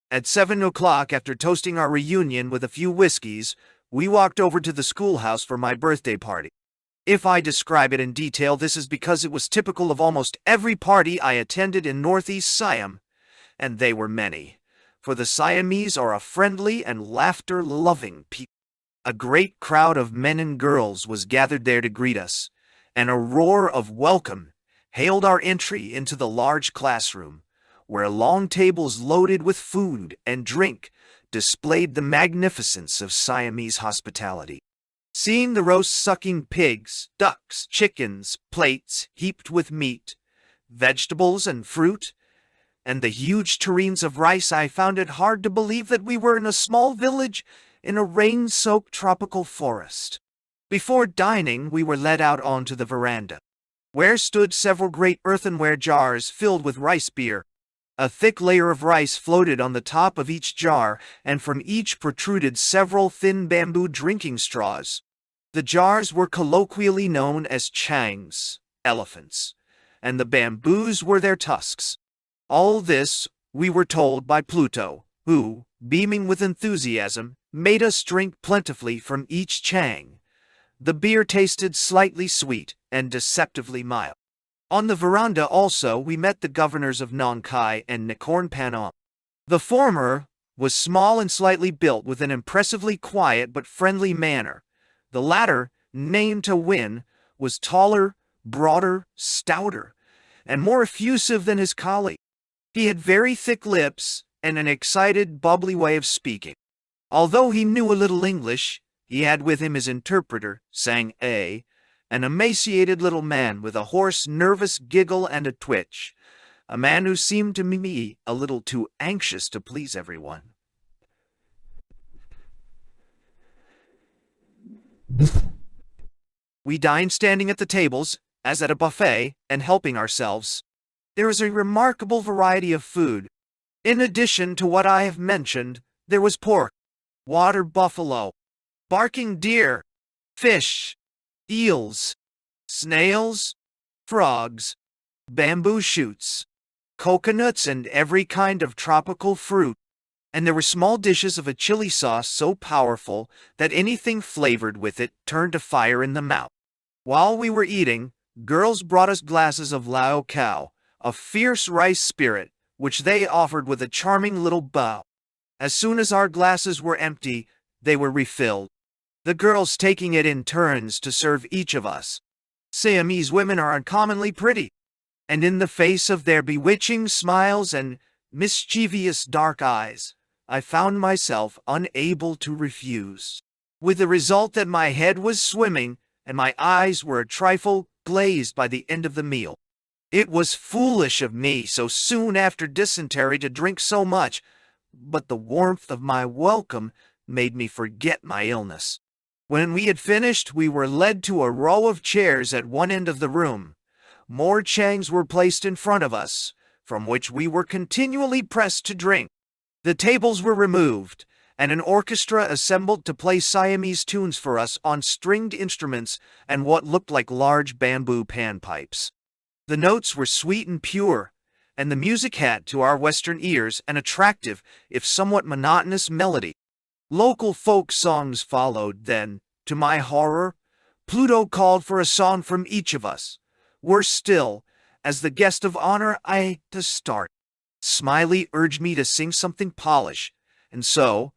At 7 o'clock, after toasting our reunion with a few whiskeys, we walked over to the schoolhouse for my birthday party. If I describe it in detail, this is because it was typical of almost every party I attended in Northeast Siam, and they were many, for the Siamese are a friendly and laughter-loving people. A great crowd of men and girls was gathered there to greet us, and a roar of welcome hailed our entry into the large classroom, where long tables loaded with food and drink displayed the magnificence of Siamese hospitality. Seeing the roast-sucking pigs, ducks, chickens, plates heaped with meat, vegetables, and fruit, and the huge tureens of rice, I found it hard to believe that we were in a small village in a rain-soaked tropical forest. Before dining, we were led out onto the veranda, where stood several great earthenware jars filled with rice beer. A thick layer of rice floated on the top of each jar, and from each protruded several thin bamboo drinking straws. The jars were colloquially known as changs, elephants, and the bamboos were their tusks. All this we were told by Pluto, who, beaming with enthusiasm, made us drink plentifully from each chang. The beer tasted slightly sweet and deceptively mild. On the veranda also we met the governors of Nong Khai and Nakhon Phanom. The former was small and slightly built with an impressively quiet but friendly manner. The latter, named to Win, was taller, broader, stouter, and more effusive than his colleague. He had very thick lips and an excited, bubbly way of speaking. Although he knew a little English, he had with him his interpreter, Sang A, an emaciated little man with a hoarse, nervous giggle and a twitch, a man who seemed to me a little too anxious to please everyone. We dined standing at the tables, as at a buffet, and helping ourselves. There was a remarkable variety of food. In addition to what I have mentioned, there was pork, water buffalo, barking deer, fish, eels, snails, frogs, bamboo shoots, coconuts, and every kind of tropical fruit. And there were small dishes of a chili sauce so powerful that anything flavored with it turned to fire in the mouth. While we were eating, girls brought us glasses of lao khao, a fierce rice spirit, which they offered with a charming little bow. As soon as our glasses were empty, they were refilled, the girls taking it in turns to serve each of us. Siamese women are uncommonly pretty, and in the face of their bewitching smiles and mischievous dark eyes, I found myself unable to refuse, with the result that my head was swimming and my eyes were a trifle glazed by the end of the meal. It was foolish of me so soon after dysentery to drink so much, but the warmth of my welcome made me forget my illness. When we had finished, we were led to a row of chairs at one end of the room. More changs were placed in front of us, from which we were continually pressed to drink. The tables were removed, and an orchestra assembled to play Siamese tunes for us on stringed instruments and what looked like large bamboo panpipes. The notes were sweet and pure, and the music had, to our Western ears, an attractive, if somewhat monotonous melody. Local folk songs followed, then, to my horror, Pluto called for a song from each of us. Worse still, as the guest of honor, I had to start. Smiley urged me to sing something polish, and so,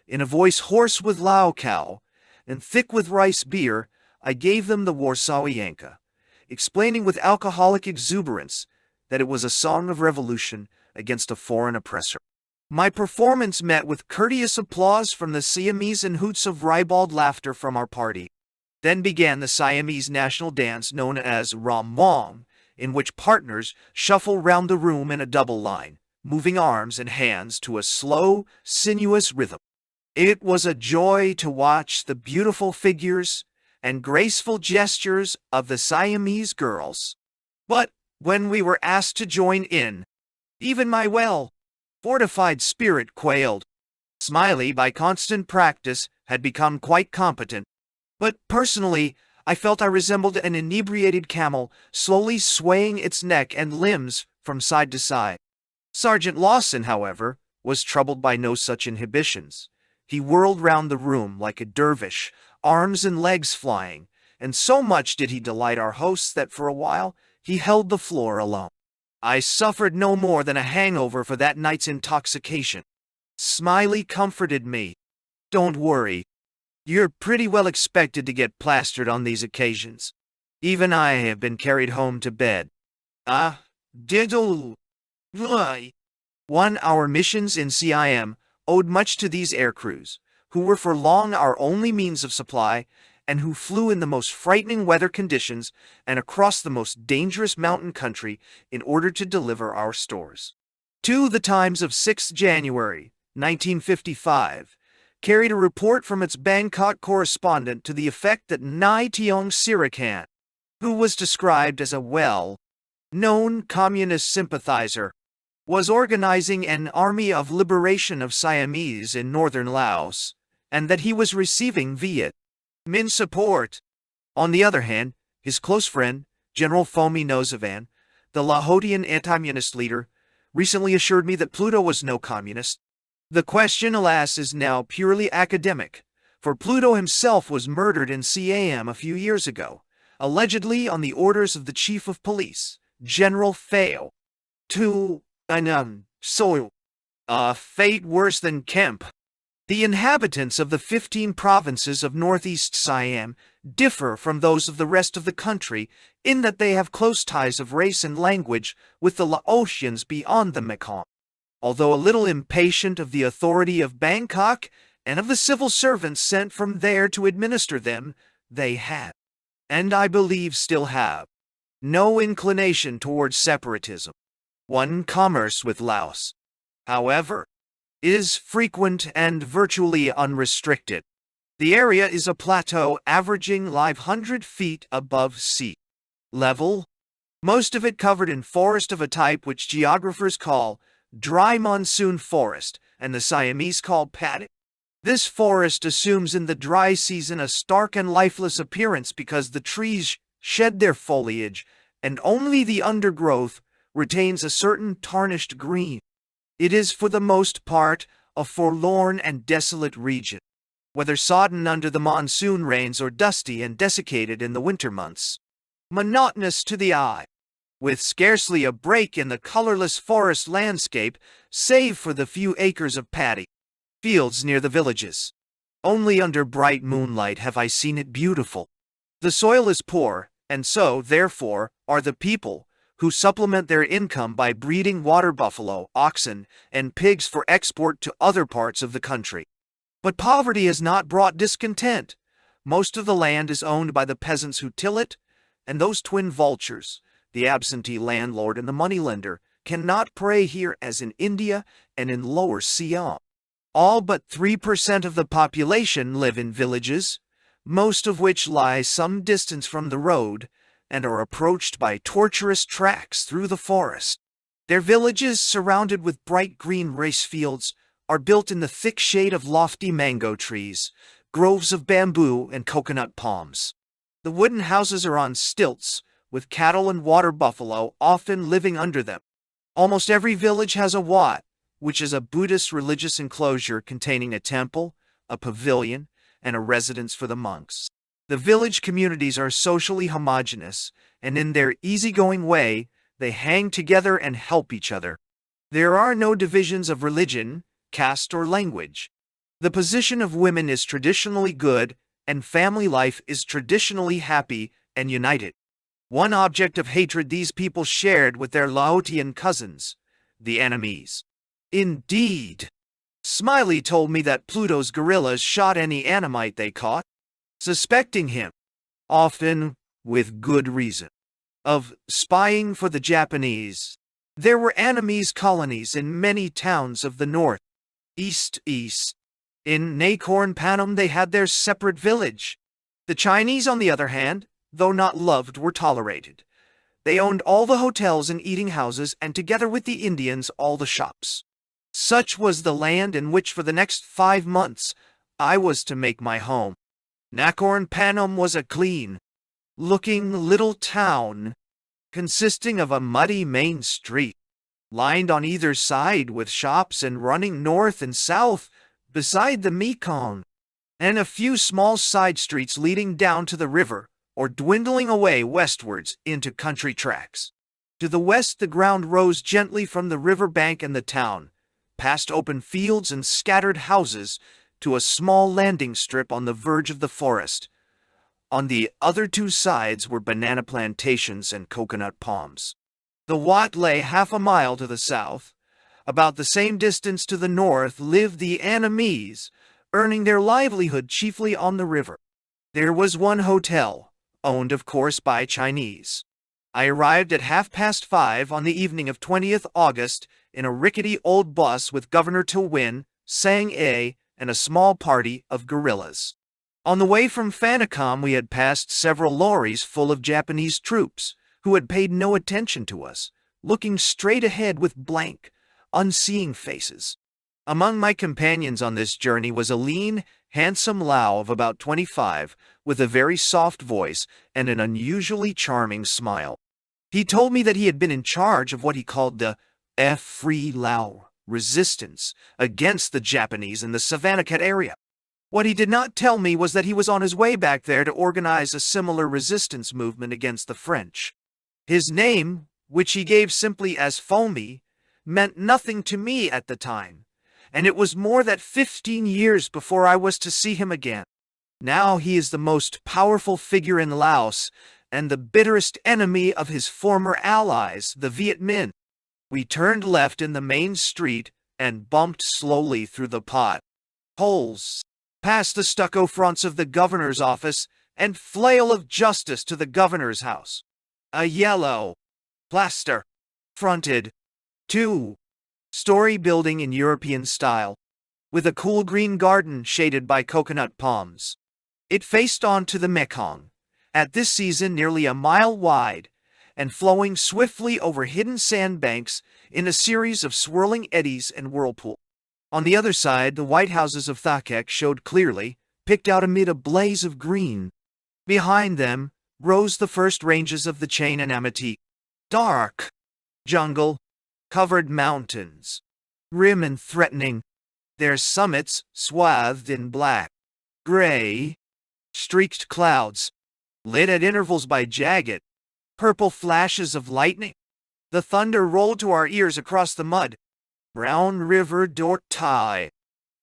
in a voice hoarse with lao khao and thick with rice beer, I gave them the Warsawianka, explaining with alcoholic exuberance that it was a song of revolution against a foreign oppressor. My performance met with courteous applause from the Siamese and hoots of ribald laughter from our party. Then began the Siamese national dance known as Ram Wong, in which partners shuffle round the room in a double line, moving arms and hands to a slow, sinuous rhythm. It was a joy to watch the beautiful figures and graceful gestures of the Siamese girls. But when we were asked to join in, even my fortified spirit quailed. Smiley, by constant practice, had become quite competent. But personally, I felt I resembled an inebriated camel, slowly swaying its neck and limbs from side to side. Sergeant Lawson, however, was troubled by no such inhibitions. He whirled round the room like a dervish, arms and legs flying, and so much did he delight our hosts that for a while he held the floor alone. I suffered no more than a hangover for that night's intoxication. Smiley comforted me. "Don't worry. You're pretty well expected to get plastered on these occasions. Even I have been carried home to bed." Ah, diddle. Why? Our missions in CIM owed much to these air crews, who were for long our only means of supply, and who flew in the most frightening weather conditions and across the most dangerous mountain country in order to deliver our stores. The Times of 6th January, 1955, carried a report from its Bangkok correspondent to the effect that Nai Tiong Sirakan, who was described as a well-known communist sympathizer, was organizing an army of liberation of Siamese in northern Laos, and that he was receiving Viet Minh support. On the other hand, his close friend, General Phomi Nozavan, the Laotian anti-communist leader, recently assured me that Pluto was no communist. The question, alas, is now purely academic, for Pluto himself was murdered in Siam a few years ago, allegedly on the orders of the chief of police, General Fao. A fate worse than Kemp. The inhabitants of the 15 provinces of northeast Siam differ from those of the rest of the country in that they have close ties of race and language with the Laotians beyond the Mekong. Although a little impatient of the authority of Bangkok and of the civil servants sent from there to administer them, they had, and I believe still have, no inclination towards separatism. Commerce with Laos, however, is frequent and virtually unrestricted. The area is a plateau averaging 500 feet above sea level, most of it covered in forest of a type which geographers call dry monsoon forest, and the Siamese call paddock. This forest assumes in the dry season a stark and lifeless appearance because the trees shed their foliage, and only the undergrowth retains a certain tarnished green. It is for the most part a forlorn and desolate region, whether sodden under the monsoon rains or dusty and desiccated in the winter months. Monotonous to the eye, with scarcely a break in the colorless forest landscape save for the few acres of paddy fields near the villages. Only under bright moonlight have I seen it beautiful. The soil is poor, and so, therefore, are the people, who supplement their income by breeding water buffalo, oxen, and pigs for export to other parts of the country. But poverty has not brought discontent. Most of the land is owned by the peasants who till it, and those twin vultures, the absentee landlord and the moneylender, cannot prey here as in India and in Lower Siam. All but 3% of the population live in villages, most of which lie some distance from the road, and are approached by tortuous tracks through the forest. Their villages, surrounded with bright green rice fields, are built in the thick shade of lofty mango trees, groves of bamboo and coconut palms. The wooden houses are on stilts, with cattle and water buffalo often living under them. Almost every village has a wat, which is a Buddhist religious enclosure containing a temple, a pavilion, and a residence for the monks. The village communities are socially homogeneous, and in their easygoing way, they hang together and help each other. There are no divisions of religion, caste, or language. The position of women is traditionally good, and family life is traditionally happy and united. One object of hatred these people shared with their Laotian cousins, the enemies. Indeed. Smiley told me that Pluto's guerrillas shot any Annamite they caught, suspecting him, often with good reason, of spying for the Japanese. There were Annamese colonies in many towns of the north, east, In Nakorn Panem they had their separate village. The Chinese, on the other hand, though not loved, were tolerated. They owned all the hotels and eating houses, and together with the Indians, all the shops. Such was the land in which for the next 5 months I was to make my home. Nakorn Panem was a clean-looking little town, consisting of a muddy main street, lined on either side with shops and running north and south beside the Mekong, and a few small side streets leading down to the river or dwindling away westwards into country tracks. To the west the ground rose gently from the river bank and the town, past open fields and scattered houses, to a small landing strip on the verge of the forest. On the other two sides were banana plantations and coconut palms. The Wat lay half a mile to the south. About the same distance to the north lived the Annamese, earning their livelihood chiefly on the river. There was one hotel, owned of course by Chinese. I arrived at 5:30 on the evening of 20th August in a rickety old bus with Governor Tilwyn, Sang-a, and a small party of guerrillas. On the way from Fanacom we had passed several lorries full of Japanese troops, who had paid no attention to us, looking straight ahead with blank, unseeing faces. Among my companions on this journey was a lean, handsome Lao of about 25, with a very soft voice and an unusually charming smile. He told me that he had been in charge of what he called the Free Lao resistance against the Japanese in the Savannakhet area. What he did not tell me was that he was on his way back there to organize a similar resistance movement against the French. His name, which he gave simply as Foamy, meant nothing to me at the time, and it was more than 15 years before I was to see him again. Now he is the most powerful figure in Laos and the bitterest enemy of his former allies, the Viet Minh. We turned left in the main street and bumped slowly through the pot holes, past the stucco fronts of the governor's office and flail of justice to the governor's house. A yellow, plaster-fronted, two-story building in European style, with a cool green garden shaded by coconut palms. It faced onto the Mekong, at this season nearly a mile wide, and flowing swiftly over hidden sandbanks in a series of swirling eddies and whirlpools. On the other side, the white houses of Thakek showed clearly, picked out amid a blaze of green. Behind them rose the first ranges of the Chain and Amity. Dark, jungle-covered mountains, grim and threatening, their summits swathed in black, gray, streaked clouds, lit at intervals by jagged, purple flashes of lightning. The thunder rolled to our ears across the mud. Brown River Dortai.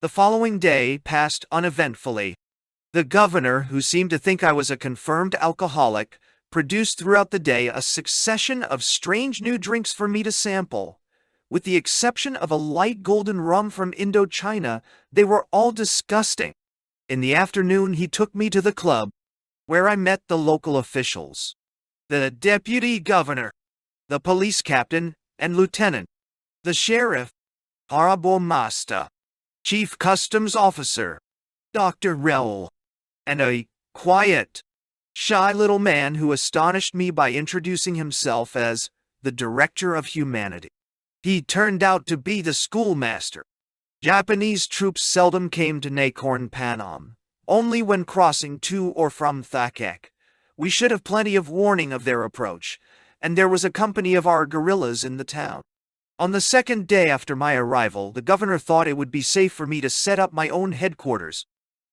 The following day passed uneventfully. The governor, who seemed to think I was a confirmed alcoholic, produced throughout the day a succession of strange new drinks for me to sample. With the exception of a light golden rum from Indochina, they were all disgusting. In the afternoon he took me to the club, where I met the local officials. The deputy governor, the police captain and lieutenant, the sheriff, Harabomasta, chief customs officer, Dr. Rell, and a quiet, shy little man who astonished me by introducing himself as the Director of Humanity. He turned out to be the schoolmaster. Japanese troops seldom came to Nakorn Panem, only when crossing to or from Thakek. We should have plenty of warning of their approach, and there was a company of our guerrillas in the town. On the second day after my arrival, the governor thought it would be safe for me to set up my own headquarters.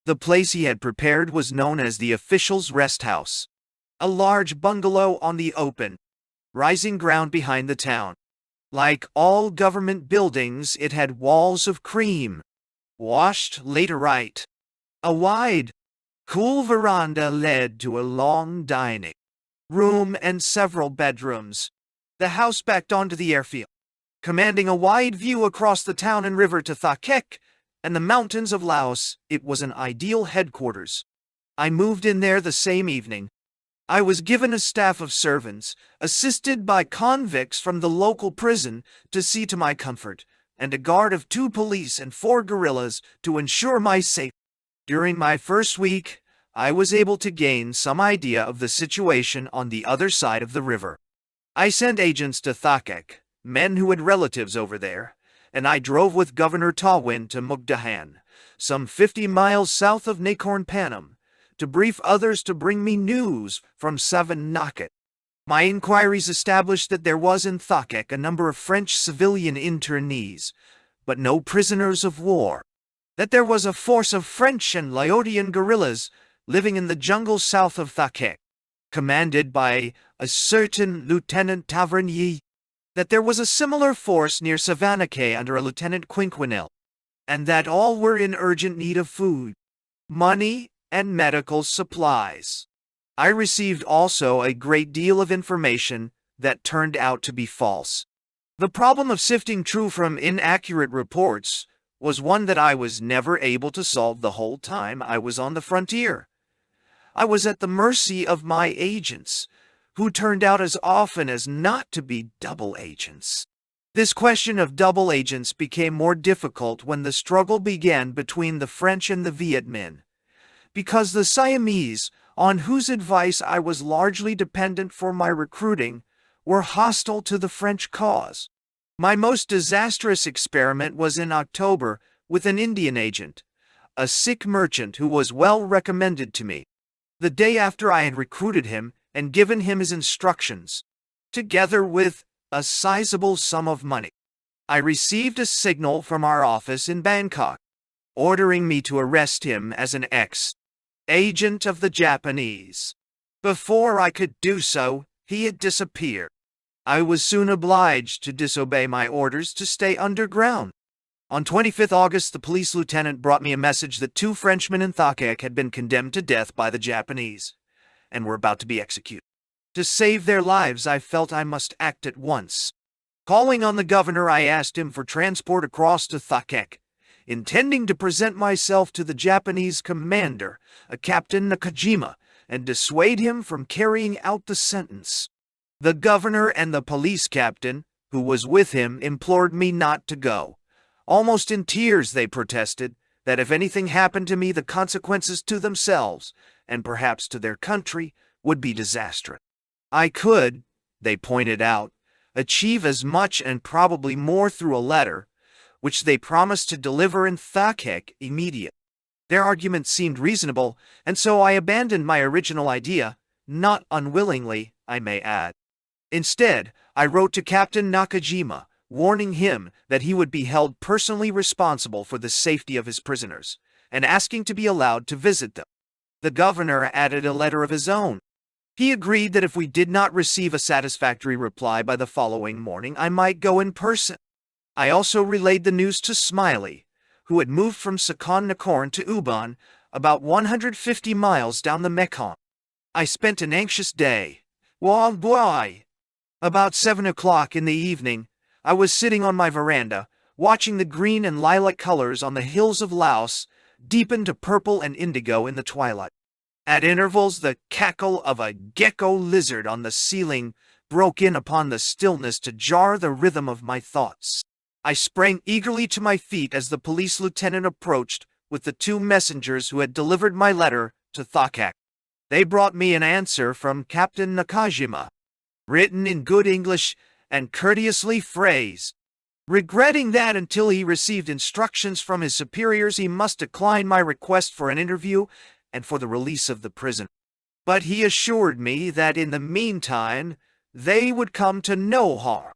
The place he had prepared was known as the Officials' Rest House, a large bungalow on the open, rising ground behind the town. Like all government buildings, it had walls of cream, washed laterite. A wide, cool veranda led to a long dining room and several bedrooms. The house backed onto the airfield, commanding a wide view across the town and river to Thakek and the mountains of Laos. It was an ideal headquarters. I moved in there the same evening. I was given a staff of servants, assisted by convicts from the local prison, to see to my comfort, and a guard of 2 police and 4 guerrillas to ensure my safety. During my first week, I was able to gain some idea of the situation on the other side of the river. I sent agents to Thakek, men who had relatives over there, and I drove with Governor Tawin to Mugdahan, some 50 miles south of Nakorn Panem, to brief others to bring me news from Savan Nakat. My inquiries established that there was in Thakek a number of French civilian internees, but no prisoners of war. That there was a force of French and Laodian guerrillas living in the jungle south of Thakek, commanded by a certain Lieutenant Tavernier. That there was a similar force near Savannakay under a Lieutenant Quinquinel, and that all were in urgent need of food, money, and medical supplies. I received also a great deal of information that turned out to be false. The problem of sifting true from inaccurate reports was one that I was never able to solve the whole time I was on the frontier. I was at the mercy of my agents, who turned out as often as not to be double agents. This question of double agents became more difficult when the struggle began between the French and the Viet Minh, because the Siamese, on whose advice I was largely dependent for my recruiting, were hostile to the French cause. My most disastrous experiment was in October with an Indian agent, a Sikh merchant who was well recommended to me. The day after I had recruited him and given him his instructions, together with a sizable sum of money, I received a signal from our office in Bangkok, ordering me to arrest him as an ex-agent of the Japanese. Before I could do so, he had disappeared. I was soon obliged to disobey my orders to stay underground. On 25th August, the police lieutenant brought me a message that 2 Frenchmen in Thakek had been condemned to death by the Japanese, and were about to be executed. To save their lives, I felt I must act at once. Calling on the governor, I asked him for transport across to Thakek, intending to present myself to the Japanese commander, a Captain Nakajima, and dissuade him from carrying out the sentence. The governor and the police captain, who was with him, implored me not to go. Almost in tears they protested that if anything happened to me, the consequences to themselves, and perhaps to their country, would be disastrous. I could, they pointed out, achieve as much and probably more through a letter, which they promised to deliver in Thakek immediately. Their argument seemed reasonable, and so I abandoned my original idea, not unwillingly, I may add. Instead, I wrote to Captain Nakajima, warning him that he would be held personally responsible for the safety of his prisoners, and asking to be allowed to visit them. The governor added a letter of his own. He agreed that if we did not receive a satisfactory reply by the following morning, I might go in person. I also relayed the news to Smiley, who had moved from Sakon Nakorn to Ubon, about 150 miles down the Mekong. I spent an anxious day. About 7 o'clock in the evening, I was sitting on my veranda, watching the green and lilac colors on the hills of Laos deepen to purple and indigo in the twilight. At intervals, the cackle of a gecko lizard on the ceiling broke in upon the stillness to jar the rhythm of my thoughts. I sprang eagerly to my feet as the police lieutenant approached with the 2 messengers who had delivered my letter to Thakek. They brought me an answer from Captain Nakajima, written in good English and courteously phrased, regretting that until he received instructions from his superiors he must decline my request for an interview and for the release of the prisoner. But he assured me that in the meantime they would come to no harm.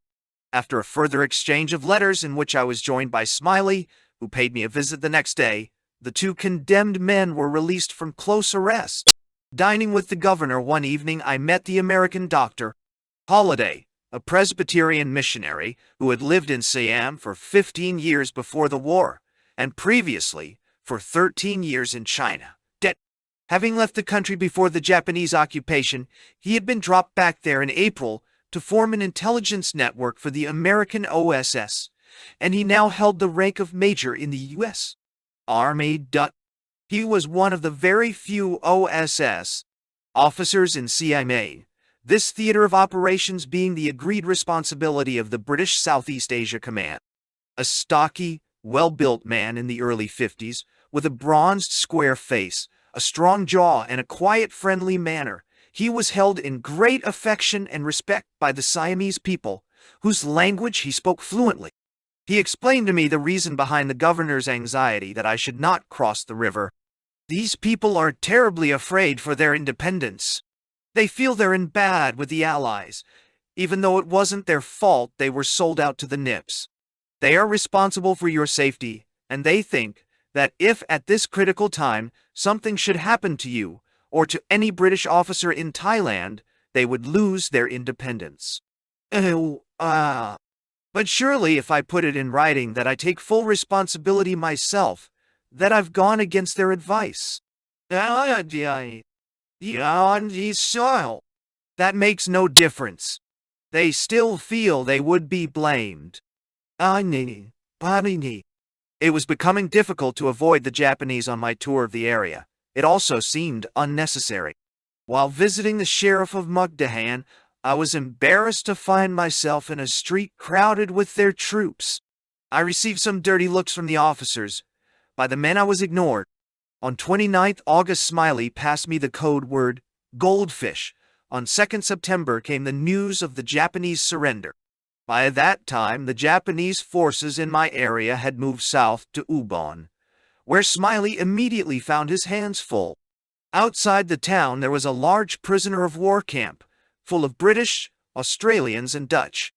After a further exchange of letters in which I was joined by Smiley, who paid me a visit the next day, the 2 condemned men were released from close arrest. Dining with the governor one evening, I met the American doctor, Holiday, a Presbyterian missionary who had lived in Siam for 15 years before the war, and previously for 13 years in China. Having left the country before the Japanese occupation, he had been dropped back there in April to form an intelligence network for the American OSS, and he now held the rank of major in the U.S. Army. He was one of the very few OSS officers in Siam, this theater of operations being the agreed responsibility of the British Southeast Asia Command. a stocky, well-built man in the early 50s, with a bronzed, square face, a strong jaw, and a quiet, friendly manner. He was held in great affection and respect by the Siamese people, whose language he spoke fluently. He explained to me the reason behind the governor's anxiety that I should not cross the river. These people are terribly afraid for their independence. They feel they're in bad with the Allies. Even though it wasn't their fault they were sold out to the Nips. They are responsible for your safety, and they think that if at this critical time something should happen to you or to any British officer in Thailand, they would lose their independence. But surely if I put it in writing that I take full responsibility myself, that I've gone against their advice. That makes no difference. They still feel they would be blamed. It was becoming difficult to avoid the Japanese on my tour of the area. It also seemed unnecessary. While visiting the sheriff of Mukdahan, I was embarrassed to find myself in a street crowded with their troops. I received some dirty looks from the officers. By the men I was ignored. On 29th August, Smiley passed me the code word, goldfish. On 2nd September came the news of the Japanese surrender. By that time, the Japanese forces in my area had moved south to Ubon, where Smiley immediately found his hands full. Outside the town there was a large prisoner of war camp, full of British, Australians, and Dutch.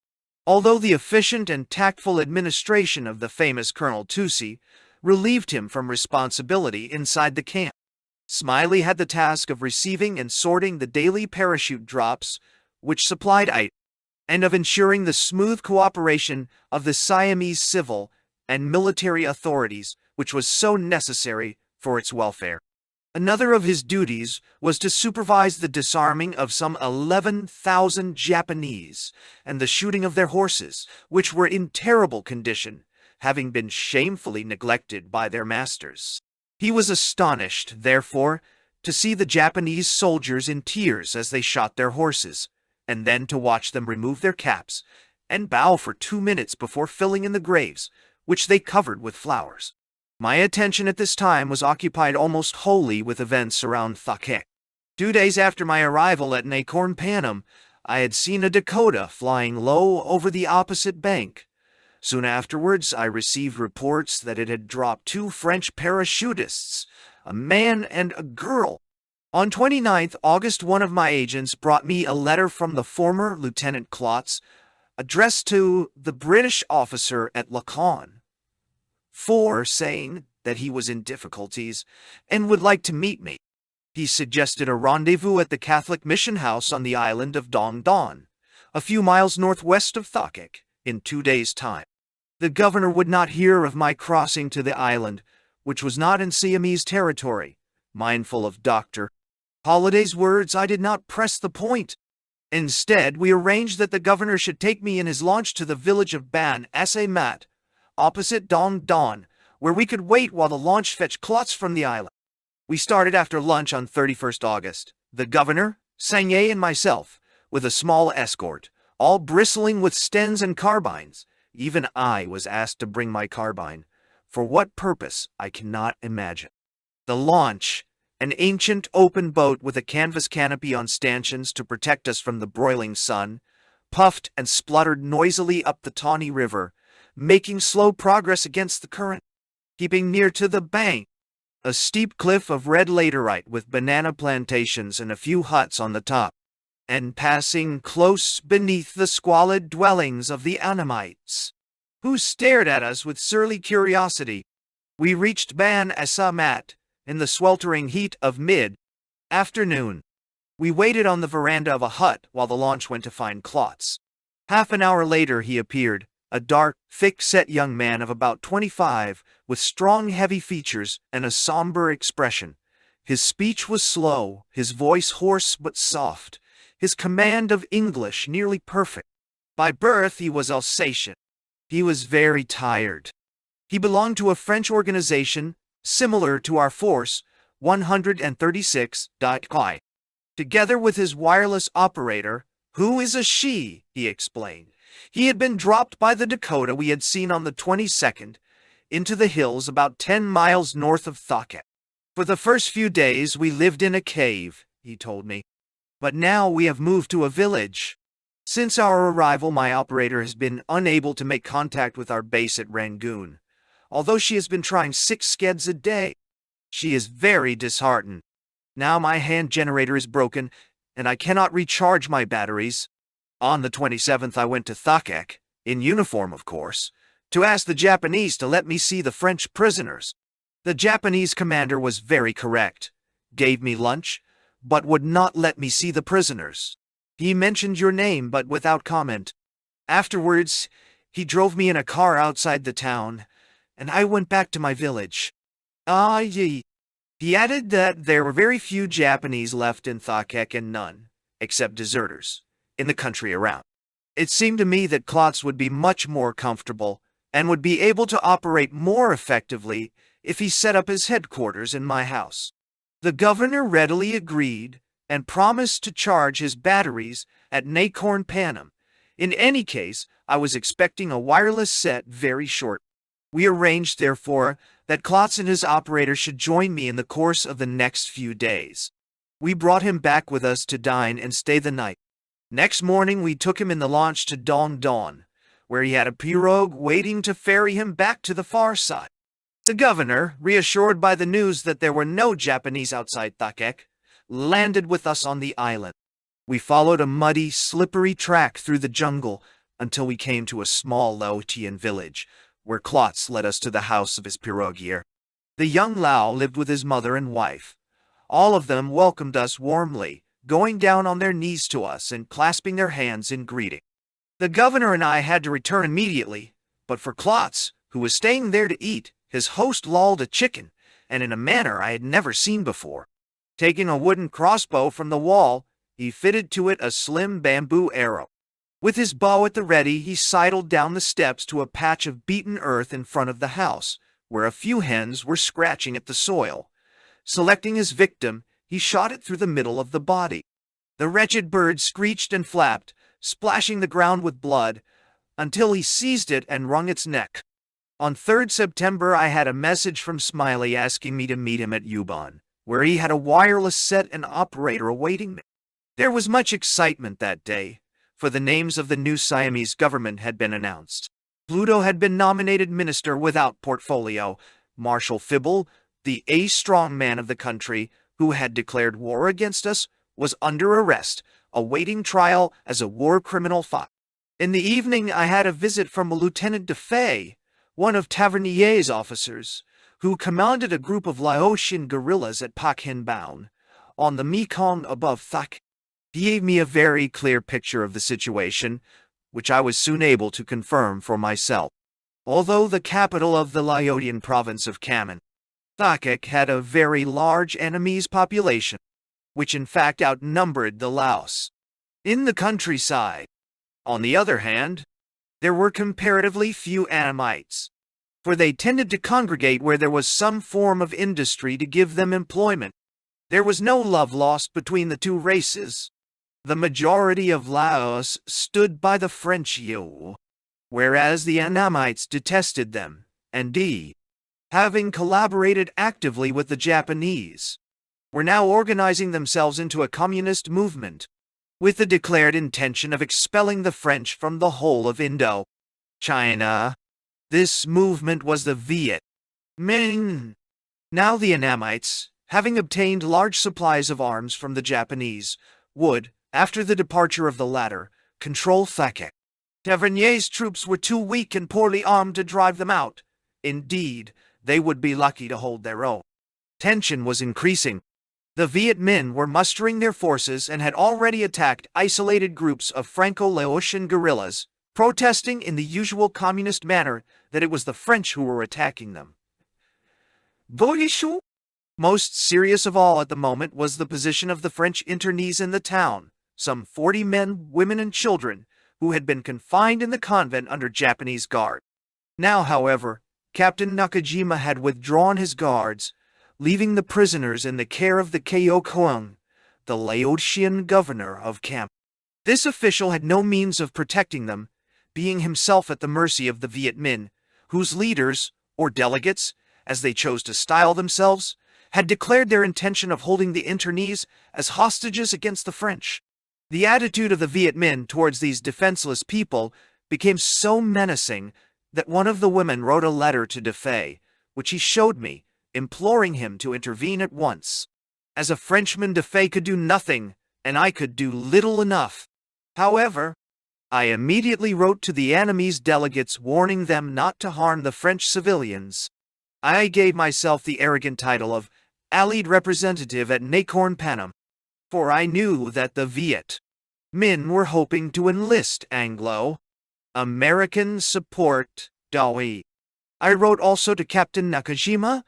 Although the efficient and tactful administration of the famous Colonel Tusi relieved him from responsibility inside the camp, Smiley had the task of receiving and sorting the daily parachute drops which supplied items, and of ensuring the smooth cooperation of the Siamese civil and military authorities, which was so necessary for its welfare. Another of his duties was to supervise the disarming of some 11,000 Japanese and the shooting of their horses, which were in terrible condition, having been shamefully neglected by their masters. He was astonished, therefore, to see the Japanese soldiers in tears as they shot their horses, and then to watch them remove their caps and bow for 2 minutes before filling in the graves, which they covered with flowers. My attention at this time was occupied almost wholly with events around Thakek. 2 days after my arrival at Nakorn Panam, I had seen a Dakota flying low over the opposite bank. Soon afterwards, I received reports that it had dropped 2 French parachutists, a man and a girl. On 29th August, one of my agents brought me a letter from the former Lieutenant Klotz, addressed to the British officer at Lacan, saying that he was in difficulties and would like to meet me. He suggested a rendezvous at the Catholic mission house on the island of Dong Don, a few miles northwest of Thakek, in 2 days' time. The governor would not hear of my crossing to the island, which was not in Siamese territory. Mindful of Dr. Holliday's words, I did not press the point. Instead, we arranged that the governor should take me in his launch to the village of Ban Ase Mat, opposite Dong Don, where we could wait while the launch fetched Klotz from the island. We started after lunch on 31st August, the governor, Sangye, and myself, with a small escort, all bristling with stens and carbines. Even I was asked to bring my carbine. For what purpose, I cannot imagine. The launch, an ancient open boat with a canvas canopy on stanchions to protect us from the broiling sun, puffed and spluttered noisily up the tawny river, making slow progress against the current. Keeping near to the bank, a steep cliff of red laterite with banana plantations and a few huts on the top, and passing close beneath the squalid dwellings of the Anamites, who stared at us with surly curiosity. We reached Ban Asamat in the sweltering heat of mid-afternoon. We waited on the veranda of a hut while the launch went to find Klotz. Half an hour later he appeared, a dark, thick-set young man of about 25, with strong, heavy features and a somber expression. His speech was slow, his voice hoarse but soft, his command of English nearly perfect. By birth he was Alsatian. He was very tired. He belonged to a French organization, similar to our force, 136. Together with his wireless operator, who is a she, he explained. He had been dropped by the Dakota we had seen on the 22nd into the hills about 10 miles north of Thakek. For the first few days we lived in a cave, he told me. But now we have moved to a village. Since our arrival, my operator has been unable to make contact with our base at Rangoon, although she has been trying 6 skeds a day. She is very disheartened. Now my hand generator is broken, and I cannot recharge my batteries. On the 27th I went to Thakek, in uniform of course, to ask the Japanese to let me see the French prisoners. The Japanese commander was very correct, gave me lunch, but would not let me see the prisoners. He mentioned your name, but without comment. Afterwards, he drove me in a car outside the town, and I went back to my village. He added that there were very few Japanese left in Thakek and none, except deserters, in the country around. It seemed to me that Klotz would be much more comfortable and would be able to operate more effectively if he set up his headquarters in my house. The governor readily agreed and promised to charge his batteries at Nakorn Panem. In any case, I was expecting a wireless set very short. We arranged, therefore, that Klotz and his operator should join me in the course of the next few days. We brought him back with us to dine and stay the night. Next morning we took him in the launch to Dong, where he had a pirogue waiting to ferry him back to the far side. The governor, reassured by the news that there were no Japanese outside Thakek, landed with us on the island. We followed a muddy, slippery track through the jungle until we came to a small Laotian village, where Klotz led us to the house of his piroguier. The young Lao lived with his mother and wife. All of them welcomed us warmly, going down on their knees to us and clasping their hands in greeting. The governor and I had to return immediately, but for Klotz, who was staying there to eat, his host lulled a chicken, and in a manner I had never seen before. Taking a wooden crossbow from the wall, he fitted to it a slim bamboo arrow. With his bow at the ready, he sidled down the steps to a patch of beaten earth in front of the house, where a few hens were scratching at the soil. Selecting his victim, he shot it through the middle of the body. The wretched bird screeched and flapped, splashing the ground with blood, until he seized it and wrung its neck. On 3rd September, I had a message from Smiley asking me to meet him at Ubon, where he had a wireless set and operator awaiting me. There was much excitement that day, for the names of the new Siamese government had been announced. Pluto had been nominated minister without portfolio. Marshal Fibble, the strong man of the country, who had declared war against us, was under arrest, awaiting trial as a war criminal. In the evening I had a visit from a Lieutenant de Fay, one of Tavernier's officers, who commanded a group of Laotian guerrillas at Pakhinbaon, on the Mekong above Thak. He gave me a very clear picture of the situation, which I was soon able to confirm for myself. Although the capital of the Laotian province of Kamen, Thakek had a very large enemy's population, which in fact outnumbered the Laos. In the countryside, on the other hand, there were comparatively few Annamites, for they tended to congregate where there was some form of industry to give them employment. There was no love lost between the two races. The majority of Laos stood by the French whereas the Annamites detested them, and having collaborated actively with the Japanese, were now organizing themselves into a communist movement, with the declared intention of expelling the French from the whole of Indo-China. This movement was the Viet Minh. Now the Annamites, having obtained large supplies of arms from the Japanese, would, after the departure of the latter, control Thakek. Tavernier's troops were too weak and poorly armed to drive them out. Indeed, they would be lucky to hold their own. Tension was increasing. The Viet Minh were mustering their forces and had already attacked isolated groups of Franco-Laotian guerrillas, protesting in the usual communist manner that it was the French who were attacking them. Most serious of all at the moment was the position of the French internees in the town, some 40 men, women, and children, who had been confined in the convent under Japanese guard. Now, however, Captain Nakajima had withdrawn his guards, leaving the prisoners in the care of the Kyokuang, the Laotian governor of Kemp. This official had no means of protecting them, being himself at the mercy of the Viet Minh, whose leaders, or delegates, as they chose to style themselves, had declared their intention of holding the internees as hostages against the French. The attitude of the Viet Minh towards these defenseless people became so menacing that one of the women wrote a letter to Defay, which he showed me, imploring him to intervene at once. As a Frenchman, Defay could do nothing, and I could do little enough. However, I immediately wrote to the enemy's delegates warning them not to harm the French civilians. I gave myself the arrogant title of Allied representative at Nacorn Panam, for I knew that the Viet Minh were hoping to enlist Anglo-American support. I wrote also to Captain Nakajima,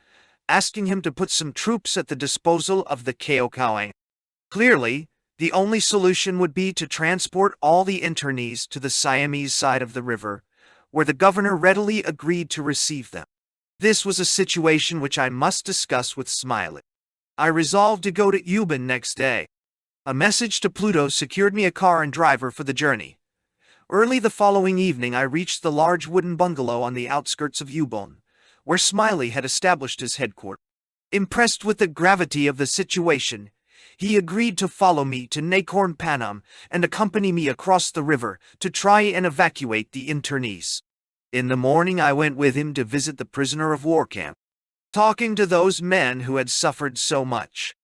asking him to put some troops at the disposal of the Kyokawa. Clearly, the only solution would be to transport all the internees to the Siamese side of the river, where the governor readily agreed to receive them. This was a situation which I must discuss with Smiley. I resolved to go to Ubon next day. A message to Pluto secured me a car and driver for the journey. Early the following evening I reached the large wooden bungalow on the outskirts of Ubon, where Smiley had established his headquarters. Impressed with the gravity of the situation, he agreed to follow me to Nacorn Panam and accompany me across the river to try and evacuate the internees. In the morning I went with him to visit the prisoner of war camp. Talking to those men who had suffered so much,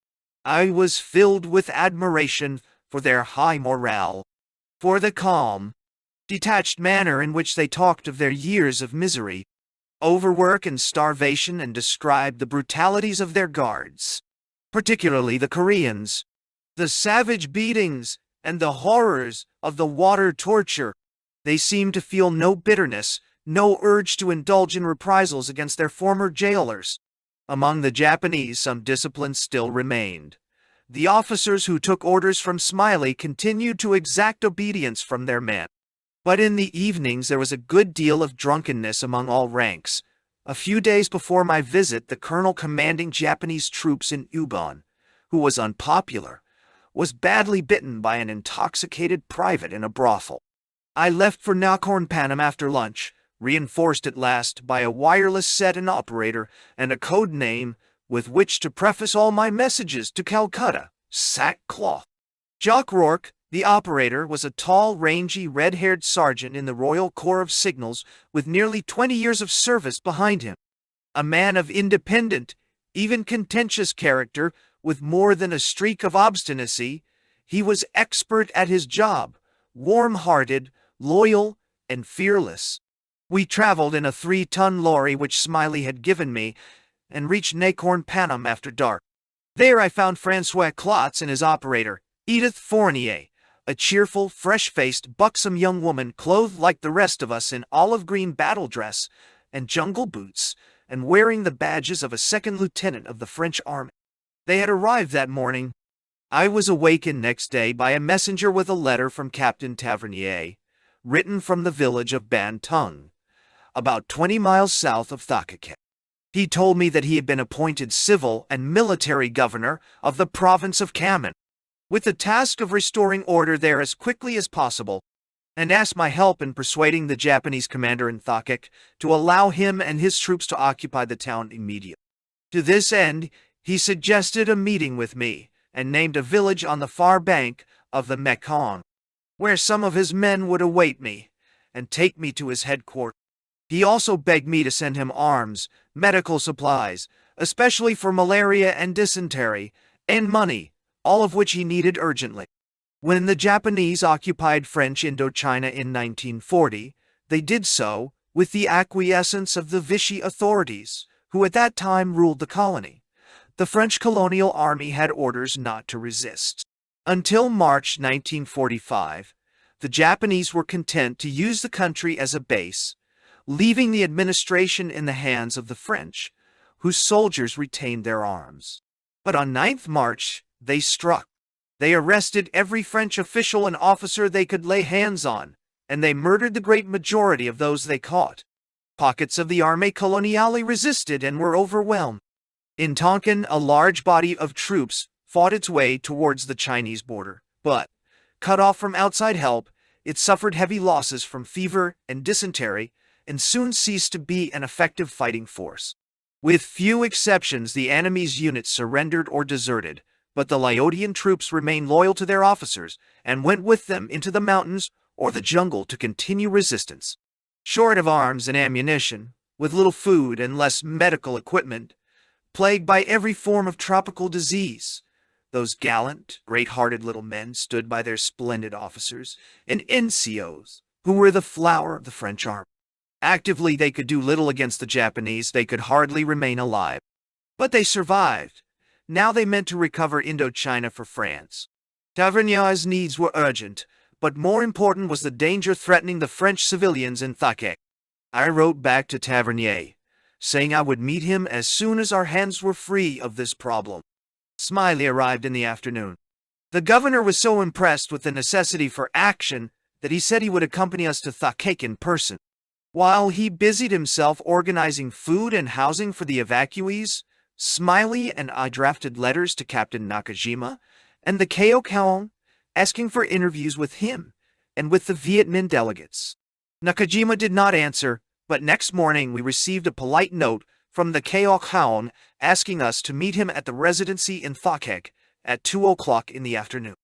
I was filled with admiration for their high morale, for the calm, detached manner in which they talked of their years of misery, overwork and starvation, and described the brutalities of their guards, particularly the Koreans, the savage beatings, and the horrors of the water torture. They seemed to feel no bitterness, no urge to indulge in reprisals against their former jailers. Among the Japanese, some discipline still remained. The officers who took orders from Smiley continued to exact obedience from their men. But in the evenings there was a good deal of drunkenness among all ranks. A few days before my visit, the colonel commanding Japanese troops in Ubon, who was unpopular, was badly bitten by an intoxicated private in a brothel. I left for Nacorn Panam after lunch, reinforced at last by a wireless set and operator and a code name with which to preface all my messages to Calcutta, sackcloth. Jock Rourke, the operator, was a tall, rangy, red-haired sergeant in the Royal Corps of Signals with nearly 20 years of service behind him. A man of independent, even contentious character, with more than a streak of obstinacy, he was expert at his job, warm-hearted, loyal, and fearless. We traveled in a 3-ton lorry which Smiley had given me, and reached Nacorn Panam after dark. There I found Francois Klotz and his operator, Edith Fournier, a cheerful, fresh-faced, buxom young woman clothed like the rest of us in olive-green battle dress and jungle boots, and wearing the badges of a second lieutenant of the French army. They had arrived that morning. I was awakened next day by a messenger with a letter from Captain Tavernier, written from the village of Ban Tung, about 20 miles south of Thakake. He told me that he had been appointed civil and military governor of the province of Kamen, with the task of restoring order there as quickly as possible, and asked my help in persuading the Japanese commander in Thakake to allow him and his troops to occupy the town immediately. To this end, he suggested a meeting with me, and named a village on the far bank of the Mekong, where some of his men would await me, and take me to his headquarters. He also begged me to send him arms, medical supplies, especially for malaria and dysentery, and money, all of which he needed urgently. When the Japanese occupied French Indochina in 1940, they did so with the acquiescence of the Vichy authorities, who at that time ruled the colony. The French colonial army had orders not to resist. Until March 1945, the Japanese were content to use the country as a base, leaving the administration in the hands of the French, whose soldiers retained their arms. But on 9th March, they struck. They arrested every French official and officer they could lay hands on, and they murdered the great majority of those they caught. Pockets of the Armée Coloniale resisted and were overwhelmed. In Tonkin, a large body of troops fought its way towards the Chinese border, but, cut off from outside help, it suffered heavy losses from fever and dysentery and soon ceased to be an effective fighting force. With few exceptions, the enemy's units surrendered or deserted, but the Laodian troops remained loyal to their officers and went with them into the mountains or the jungle to continue resistance. Short of arms and ammunition, with little food and less medical equipment, plagued by every form of tropical disease, those gallant, great-hearted little men stood by their splendid officers and NCOs, who were the flower of the French army. Actively, they could do little against the Japanese. They could hardly remain alive. But they survived. Now they meant to recover Indochina for France. Tavernier's needs were urgent, but more important was the danger threatening the French civilians in Thake. I wrote back to Tavernier, saying I would meet him as soon as our hands were free of this problem. Smiley arrived in the afternoon. The governor was so impressed with the necessity for action that he said he would accompany us to Thake in person. While he busied himself organizing food and housing for the evacuees, Smiley and I drafted letters to Captain Nakajima and the Keokhaon, asking for interviews with him and with the Viet Minh delegates. Nakajima did not answer, but next morning we received a polite note from the Keokhaon asking us to meet him at the residency in Thake at 2 o'clock in the afternoon.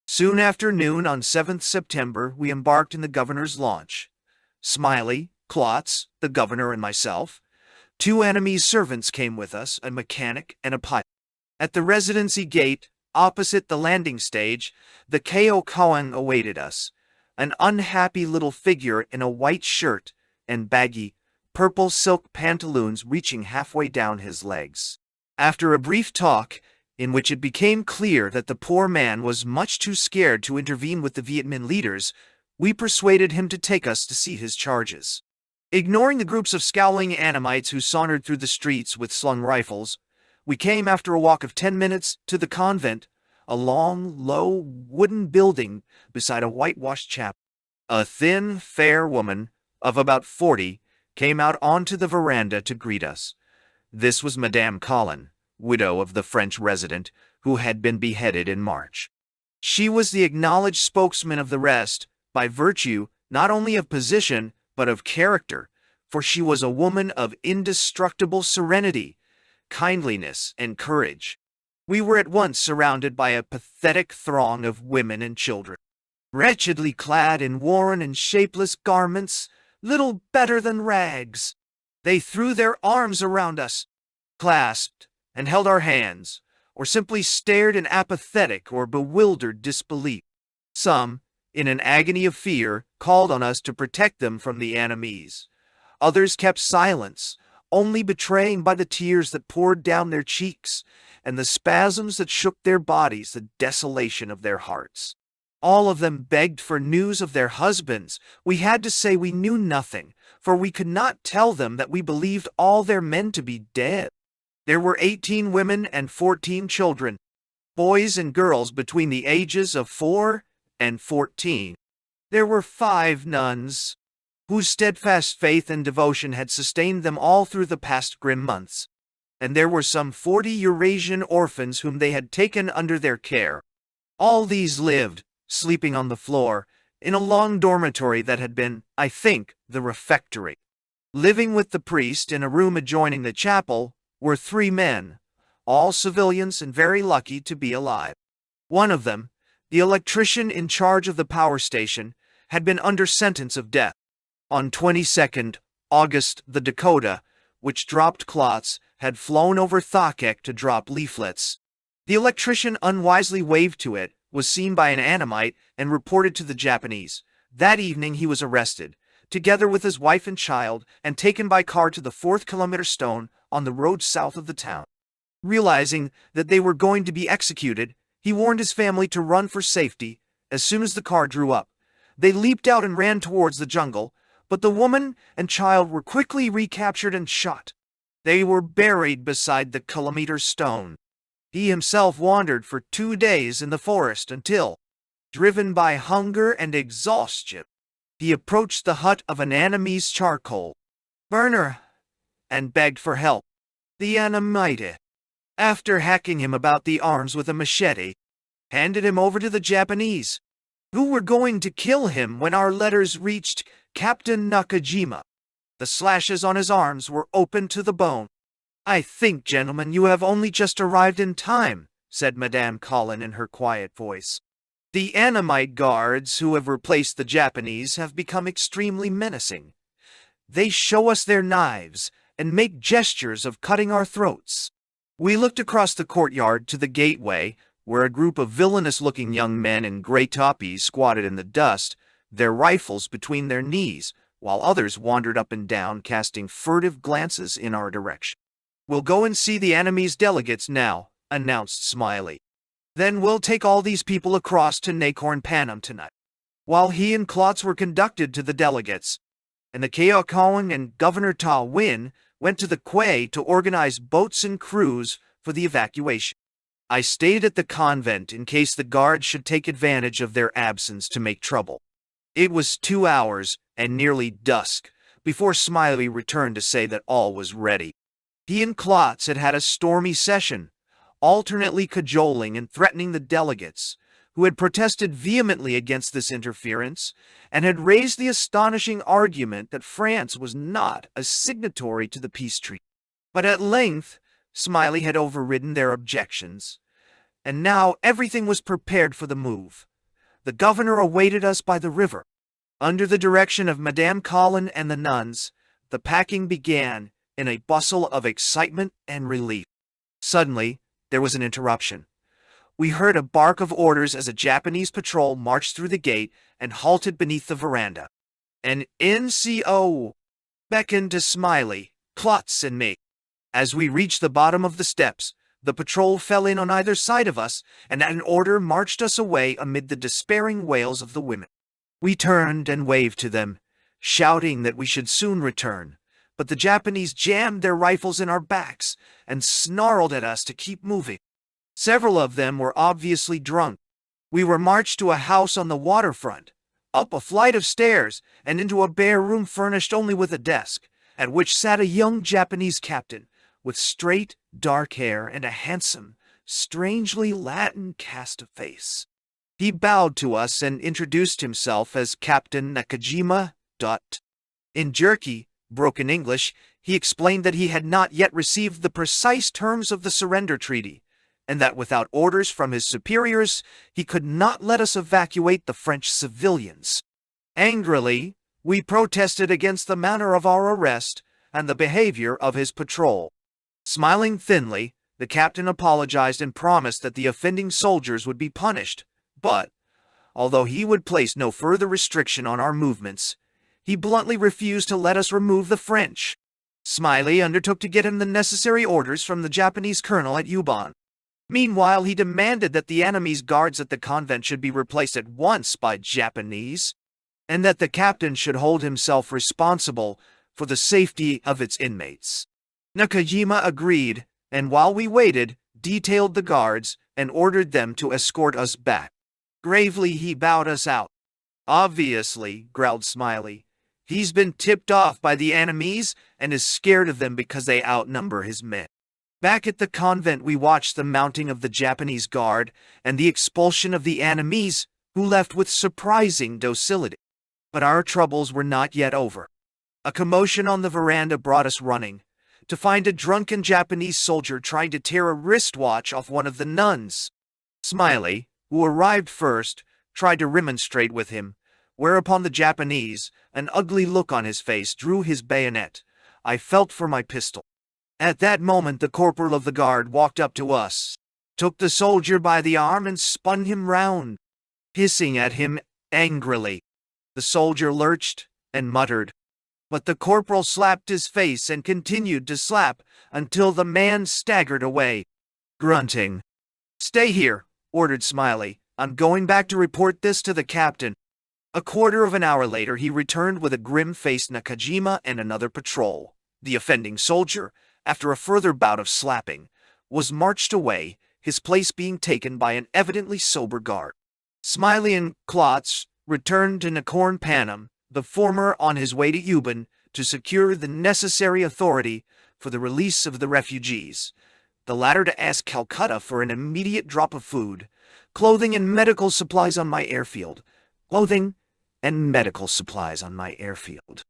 Soon after noon on 7th September, we embarked in the governor's launch. Smiley, Klotz, the governor, and myself. 2 enemy's servants came with us, a mechanic and a pilot. At the residency gate, opposite the landing stage, the Keokhaon awaited us, an unhappy little figure in a white shirt and baggy, purple silk pantaloons reaching halfway down his legs. After a brief talk, in which it became clear that the poor man was much too scared to intervene with the Viet Minh leaders, we persuaded him to take us to see his charges. Ignoring the groups of scowling Annamites who sauntered through the streets with slung rifles, we came after a walk of 10 minutes to the convent, a long, low, wooden building beside a whitewashed chapel. A thin, fair woman of about 40 came out onto the veranda to greet us. This was Madame Collin, widow of the French resident who had been beheaded in March. She was the acknowledged spokesman of the rest, by virtue not only of position, but of character, for she was a woman of indestructible serenity, kindliness, and courage. We were at once surrounded by a pathetic throng of women and children, wretchedly clad in worn and shapeless garments, little better than rags. They threw their arms around us, clasped and held our hands, or simply stared in apathetic or bewildered disbelief. Some, in an agony of fear, called on us to protect them from the enemies. Others kept silence, only betraying by the tears that poured down their cheeks and the spasms that shook their bodies the desolation of their hearts. All of them begged for news of their husbands. We had to say we knew nothing, for we could not tell them that we believed all their men to be dead. There were 18 women and 14 children, boys and girls between the ages of 4 and 14. There were 5 nuns, whose steadfast faith and devotion had sustained them all through the past grim months, and there were some 40 Eurasian orphans whom they had taken under their care. All these lived, sleeping on the floor, in a long dormitory that had been, I think, the refectory. Living with the priest in a room adjoining the chapel were 3 men, all civilians and very lucky to be alive. One of them, the electrician in charge of the power station, had been under sentence of death. On 22nd August, the Dakota, which dropped Klotz, had flown over Thake to drop leaflets. The electrician unwisely waved to it, was seen by an Annamite, and reported to the Japanese. That evening he was arrested, together with his wife and child, and taken by car to the 4th kilometer stone on the road south of the town. Realizing that they were going to be executed, he warned his family to run for safety. As soon as the car drew up, they leaped out and ran towards the jungle, but the woman and child were quickly recaptured and shot. They were buried beside the kilometer stone. He himself wandered for 2 days in the forest until, driven by hunger and exhaustion, he approached the hut of an Annamese charcoal burner and begged for help. The Annamite, after hacking him about the arms with a machete, handed him over to the Japanese. who were going to kill him when our letters reached Captain Nakajima. The slashes on his arms were open to the bone. "I think, gentlemen, you have only just arrived in time," said Madame Colin in her quiet voice. "The Annamite guards who have replaced the Japanese have become extremely menacing. They show us their knives and make gestures of cutting our throats." We looked across the courtyard to the gateway, where a group of villainous-looking young men in grey toppies squatted in the dust, their rifles between their knees, while others wandered up and down, casting furtive glances in our direction. "We'll go and see the enemy's delegates now," announced Smiley. "Then we'll take all these people across to Nakorn Panam tonight." While he and Klotz were conducted to the delegates, and the Keokawang and Governor Ta Win went to the quay to organize boats and crews for the evacuation. I stayed at the convent in case the guards should take advantage of their absence to make trouble. It was 2 hours and nearly dusk before Smiley returned to say that all was ready. He and Klotz had had a stormy session, alternately cajoling and threatening the delegates, who had protested vehemently against this interference, and had raised the astonishing argument that France was not a signatory to the peace treaty. But at length, Smiley had overridden their objections, and now everything was prepared for the move. The governor awaited us by the river. Under the direction of Madame Colin and the nuns, the packing began in a bustle of excitement and relief. Suddenly, there was an interruption. We heard a bark of orders as a Japanese patrol marched through the gate and halted beneath the veranda. An NCO beckoned to Smiley, Klotz, and me. As we reached the bottom of the steps, the patrol fell in on either side of us, and at an order marched us away amid the despairing wails of the women. We turned and waved to them, shouting that we should soon return, but the Japanese jammed their rifles in our backs and snarled at us to keep moving. Several of them were obviously drunk. We were marched to a house on the waterfront, up a flight of stairs, and into a bare room furnished only with a desk, at which sat a young Japanese captain, with straight, dark hair and a handsome, strangely Latin cast of face. He bowed to us and introduced himself as Captain Nakajima. In jerky, broken English, he explained that he had not yet received the precise terms of the surrender treaty, and that without orders from his superiors, he could not let us evacuate the French civilians. Angrily, we protested against the manner of our arrest and the behavior of his patrol. Smiling thinly, the captain apologized and promised that the offending soldiers would be punished, but, although he would place no further restriction on our movements, he bluntly refused to let us remove the French. Smiley undertook to get him the necessary orders from the Japanese colonel at Yuban. Meanwhile, he demanded that the enemy's guards at the convent should be replaced at once by Japanese, and that the captain should hold himself responsible for the safety of its inmates. Nakajima agreed, and while we waited, detailed the guards and ordered them to escort us back. Gravely, he bowed us out. "Obviously," growled Smiley, "he's been tipped off by the enemies and is scared of them because they outnumber his men." Back at the convent, we watched the mounting of the Japanese guard and the expulsion of the enemies, who left with surprising docility. But our troubles were not yet over. A commotion on the veranda brought us running, to find a drunken Japanese soldier trying to tear a wristwatch off one of the nuns. Smiley, who arrived first, tried to remonstrate with him, whereupon the Japanese, an ugly look on his face, drew his bayonet. I felt for my pistol. At that moment the corporal of the guard walked up to us, took the soldier by the arm and spun him round, hissing at him angrily. The soldier lurched and muttered, but the corporal slapped his face and continued to slap until the man staggered away, grunting. "Stay here," ordered Smiley. "I'm going back to report this to the captain." A quarter of an hour later he returned with a grim-faced Nakajima and another patrol. The offending soldier, after a further bout of slapping, was marched away, his place being taken by an evidently sober guard. Smiley and Klotz returned to Nakorn Panam, the former on his way to Yuban to secure the necessary authority for the release of the refugees, the latter to ask Calcutta for an immediate drop of food, clothing and medical supplies on my airfield, clothing, and medical supplies on my airfield.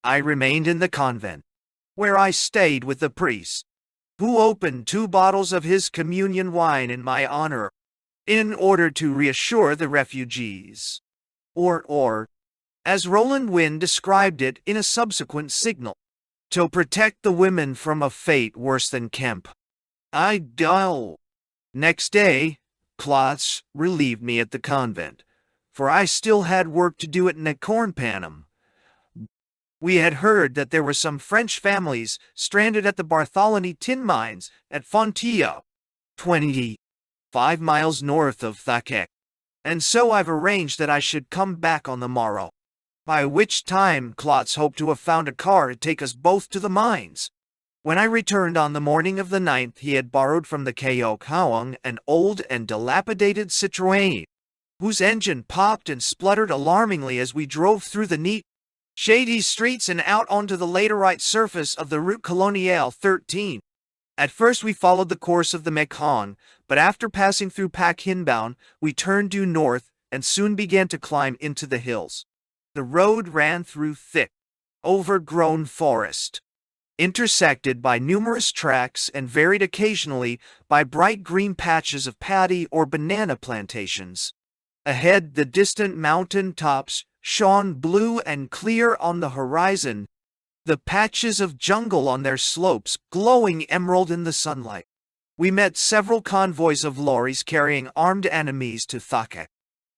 I remained in the convent, where I stayed with the priest, who opened 2 bottles of his communion wine in my honor, in order to reassure the refugees. Or, as Roland Wynne described it in a subsequent signal, to protect the women from a fate worse than Kemp. I dull. Next day, Klotz relieved me at the convent, for I still had work to do at Necornpanum. We had heard that there were some French families stranded at the Bartholomew tin mines at Fontio, 25 miles north of Thakek, and so I've arranged that I should come back on the morrow, by which time Klotz hoped to have found a car to take us both to the mines. When I returned on the morning of the 9th, he had borrowed from the Keokawang an old and dilapidated Citroën, whose engine popped and spluttered alarmingly as we drove through the neat, shady streets and out onto the laterite surface of the Route Coloniale 13. At first we followed the course of the Mekong, but after passing through Pak Hinbaun, we turned due north and soon began to climb into the hills. The road ran through thick, overgrown forest, intersected by numerous tracks and varied occasionally by bright green patches of paddy or banana plantations. Ahead, the distant mountain tops shone blue and clear on the horizon, the patches of jungle on their slopes glowing emerald in the sunlight. We met several convoys of lorries carrying armed enemies to Thakek.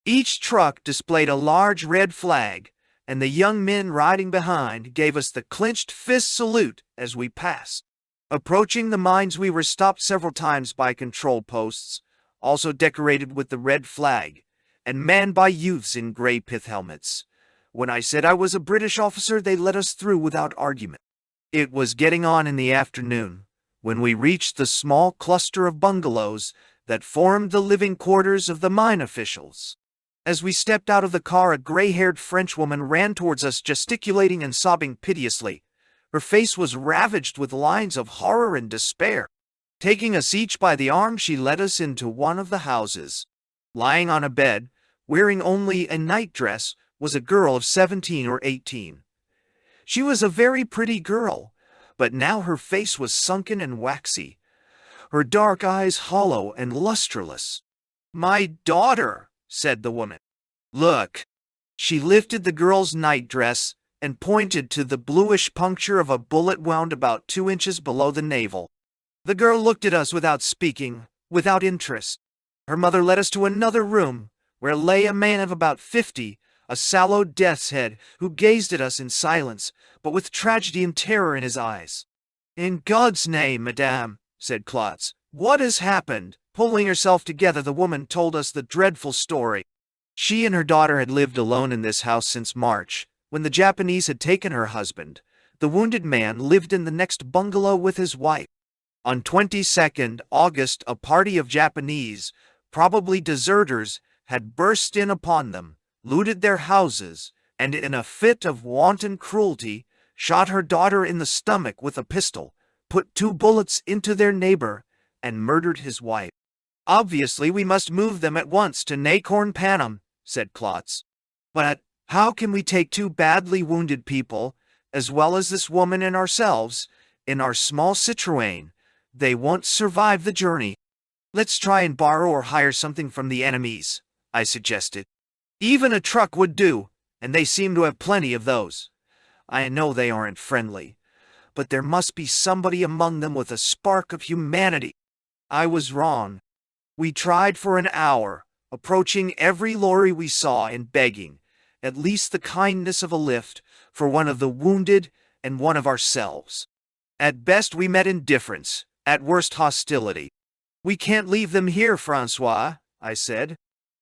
Each truck displayed a large red flag, and the young men riding behind gave us the clenched fist salute as we passed. Approaching the mines, we were stopped several times by control posts, also decorated with the red flag, and manned by youths in gray pith helmets. When I said I was a British officer, they let us through without argument. It was getting on in the afternoon when we reached the small cluster of bungalows that formed the living quarters of the mine officials. As we stepped out of the car, a gray-haired Frenchwoman ran towards us, gesticulating and sobbing piteously. Her face was ravaged with lines of horror and despair. Taking us each by the arm, she led us into one of the houses. Lying on a bed, wearing only a nightdress, was a girl of 17 or 18. She was a very pretty girl, but now her face was sunken and waxy, her dark eyes hollow and lustreless. "My daughter," said the woman. "Look." She lifted the girl's nightdress and pointed to the bluish puncture of a bullet wound about 2 inches below the navel. The girl looked at us without speaking, without interest. Her mother led us to another room, where lay a man of about 50, a sallow death's head, who gazed at us in silence, but with tragedy and terror in his eyes. "In God's name, madame," said Klotz, "what has happened?" Pulling herself together, the woman told us the dreadful story. She and her daughter had lived alone in this house since March, when the Japanese had taken her husband. The wounded man lived in the next bungalow with his wife. On 22nd August, a party of Japanese, probably deserters, had burst in upon them, looted their houses, and in a fit of wanton cruelty, shot her daughter in the stomach with a pistol, put 2 bullets into their neighbor, and murdered his wife. "Obviously, we must move them at once to Necornpanum," said Klotz. "But how can we take 2 badly wounded people, as well as this woman and ourselves, in our small Citroën? They won't survive the journey." "Let's try and borrow or hire something from the enemies," I suggested. "Even a truck would do, and they seem to have plenty of those. I know they aren't friendly, but there must be somebody among them with a spark of humanity." I was wrong. We tried for an hour, approaching every lorry we saw and begging, at least the kindness of a lift, for one of the wounded and one of ourselves. At best we met indifference, at worst hostility. "We can't leave them here, Francois," I said.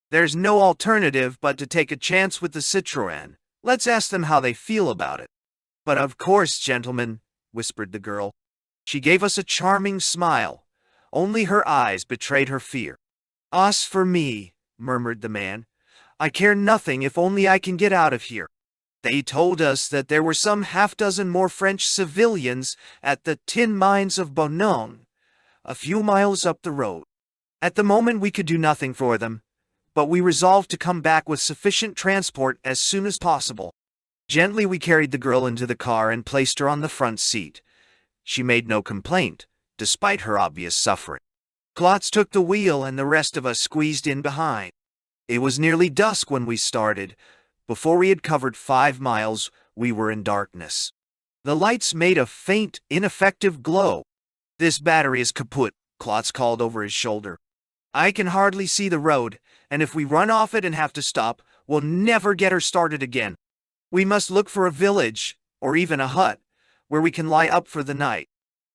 "There's no alternative but to take a chance with the Citroën. Let's ask them how they feel about it." "But of course, gentlemen," whispered the girl. She gave us a charming smile. Only her eyes betrayed her fear. "As for me," murmured the man, "I care nothing if only I can get out of here." They told us that there were some half-dozen more French civilians at the tin mines of Bonon, a few miles up the road. At the moment we could do nothing for them, but we resolved to come back with sufficient transport as soon as possible. Gently we carried the girl into the car and placed her on the front seat. She made no complaint, despite her obvious suffering. Klotz took the wheel and the rest of us squeezed in behind. It was nearly dusk when we started. Before we had covered 5 miles, we were in darkness. The lights made a faint, ineffective glow. "This battery is kaput," Klotz called over his shoulder. "I can hardly see the road, and if we run off it and have to stop, we'll never get her started again. We must look for a village, or even a hut, where we can lie up for the night.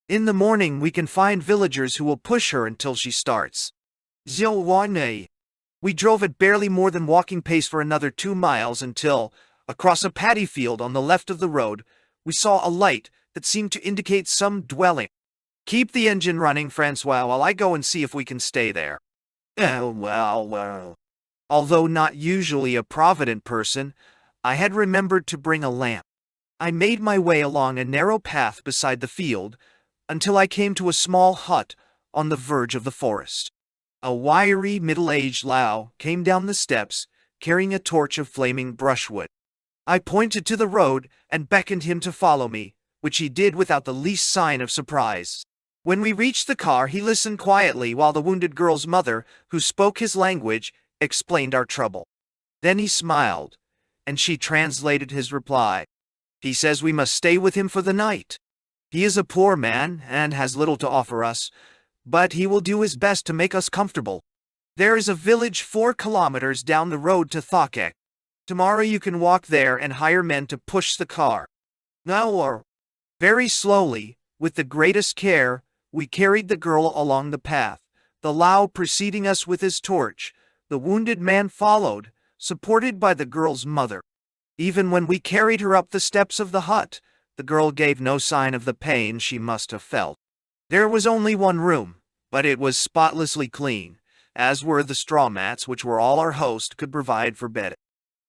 In the morning we can find villagers who will push her until she starts." Zilwane. We drove at barely more than walking pace for another 2 miles until, across a paddy field on the left of the road, we saw a light that seemed to indicate some dwelling. "Keep the engine running, Francois, while I go and see if we can stay there." Well. Although not usually a provident person, I had remembered to bring a lamp. I made my way along a narrow path beside the field until I came to a small hut on the verge of the forest. A wiry, middle-aged Lao came down the steps, carrying a torch of flaming brushwood. I pointed to the road and beckoned him to follow me, which he did without the least sign of surprise. When we reached the car, he listened quietly while the wounded girl's mother, who spoke his language, explained our trouble. Then he smiled, and she translated his reply. "He says we must stay with him for the night. He is a poor man and has little to offer us, but he will do his best to make us comfortable. There is a village 4 kilometers down the road to Thakek. Tomorrow you can walk there and hire men to push the car." Very slowly, with the greatest care, we carried the girl along the path, the Lao preceding us with his torch. The wounded man followed, supported by the girl's mother. Even when we carried her up the steps of the hut, the girl gave no sign of the pain she must have felt. There was only one room, but it was spotlessly clean, as were the straw mats which were all our host could provide for bedding.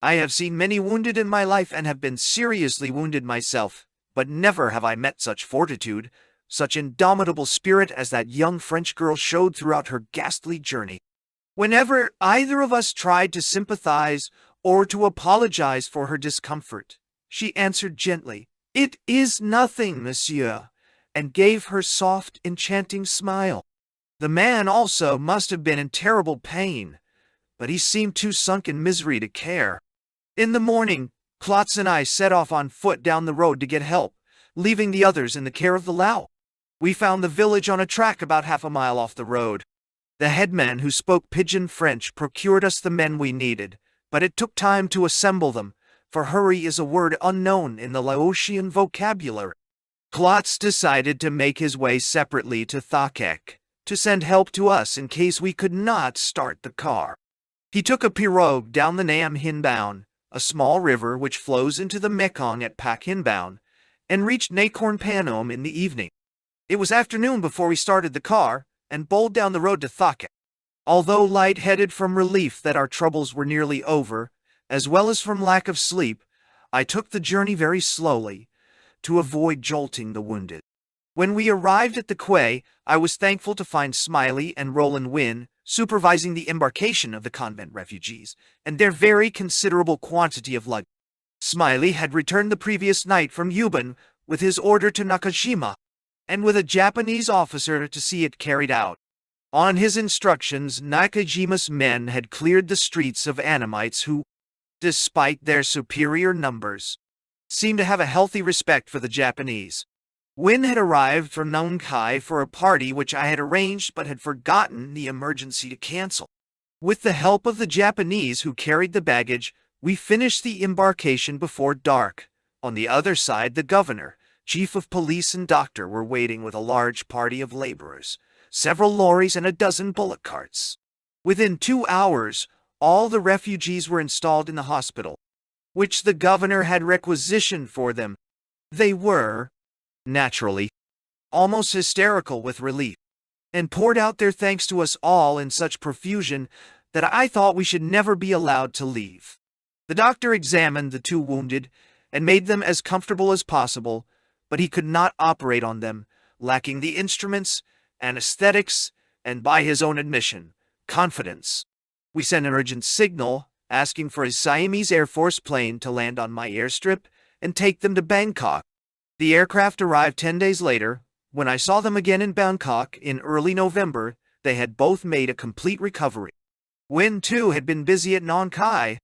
I have seen many wounded in my life and have been seriously wounded myself, but never have I met such fortitude, such indomitable spirit as that young French girl showed throughout her ghastly journey. Whenever either of us tried to sympathize or to apologize for her discomfort, she answered gently, "It is nothing, monsieur," and gave her soft, enchanting smile. The man also must have been in terrible pain, but he seemed too sunk in misery to care. In the morning, Klotz and I set off on foot down the road to get help, leaving the others in the care of the Lao. We found the village on a track about half a mile off the road. The headman, who spoke pidgin French, procured us the men we needed, but it took time to assemble them, for hurry is a word unknown in the Laotian vocabulary. Klotz decided to make his way separately to Thakek, to send help to us in case we could not start the car. He took a pirogue down the Nam Hinbound, a small river which flows into the Mekong at Pak Hinbound, and reached Nakorn Panom in the evening. It was afternoon before we started the car and bowled down the road to Thakek. Although light-headed from relief that our troubles were nearly over, as well as from lack of sleep, I took the journey very slowly, to avoid jolting the wounded. When we arrived at the quay, I was thankful to find Smiley and Roland Wynne supervising the embarkation of the convent refugees, and their very considerable quantity of luggage. Smiley had returned the previous night from Yuban with his order to Nakajima, and with a Japanese officer to see it carried out. On his instructions, Nakajima's men had cleared the streets of Annamites who, despite their superior numbers, seemed to have a healthy respect for the Japanese. Wynne had arrived from Nonkai for a party which I had arranged but had forgotten the emergency to cancel. With the help of the Japanese who carried the baggage, we finished the embarkation before dark. On the other side, the governor, chief of police and doctor were waiting with a large party of laborers, several lorries and a dozen bullock carts. Within 2 hours, all the refugees were installed in the hospital, which the governor had requisitioned for them. They were, naturally, almost hysterical with relief, and poured out their thanks to us all in such profusion that I thought we should never be allowed to leave. The doctor examined the 2 wounded and made them as comfortable as possible, but he could not operate on them, lacking the instruments, anesthetics, and by his own admission, confidence. We sent an urgent signal asking for a Siamese Air Force plane to land on my airstrip and take them to Bangkok. The aircraft arrived 10 days later. When I saw them again in Bangkok in early November, they had both made a complete recovery. Win, too, had been busy at Nong Khai.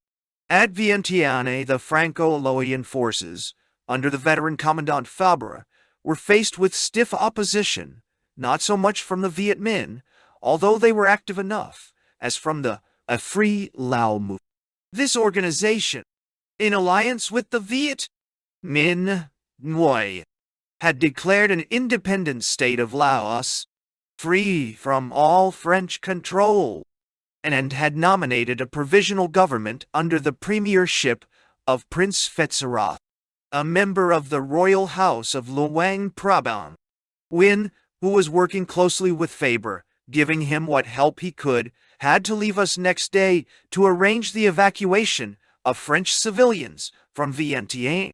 At Vientiane, the Franco-Aloyan forces, under the veteran Commandant Fabre, were faced with stiff opposition, not so much from the Viet Minh, although they were active enough, as from the Free Lao movement. This organization, in alliance with the Viet Minh Nguyen, had declared an independent state of Laos, free from all French control, and had nominated a provisional government under the premiership of Prince Phetsarath, a member of the royal house of Luang Prabang. Win, who was working closely with Fabre, giving him what help he could, had to leave us next day to arrange the evacuation of French civilians from Vientiane.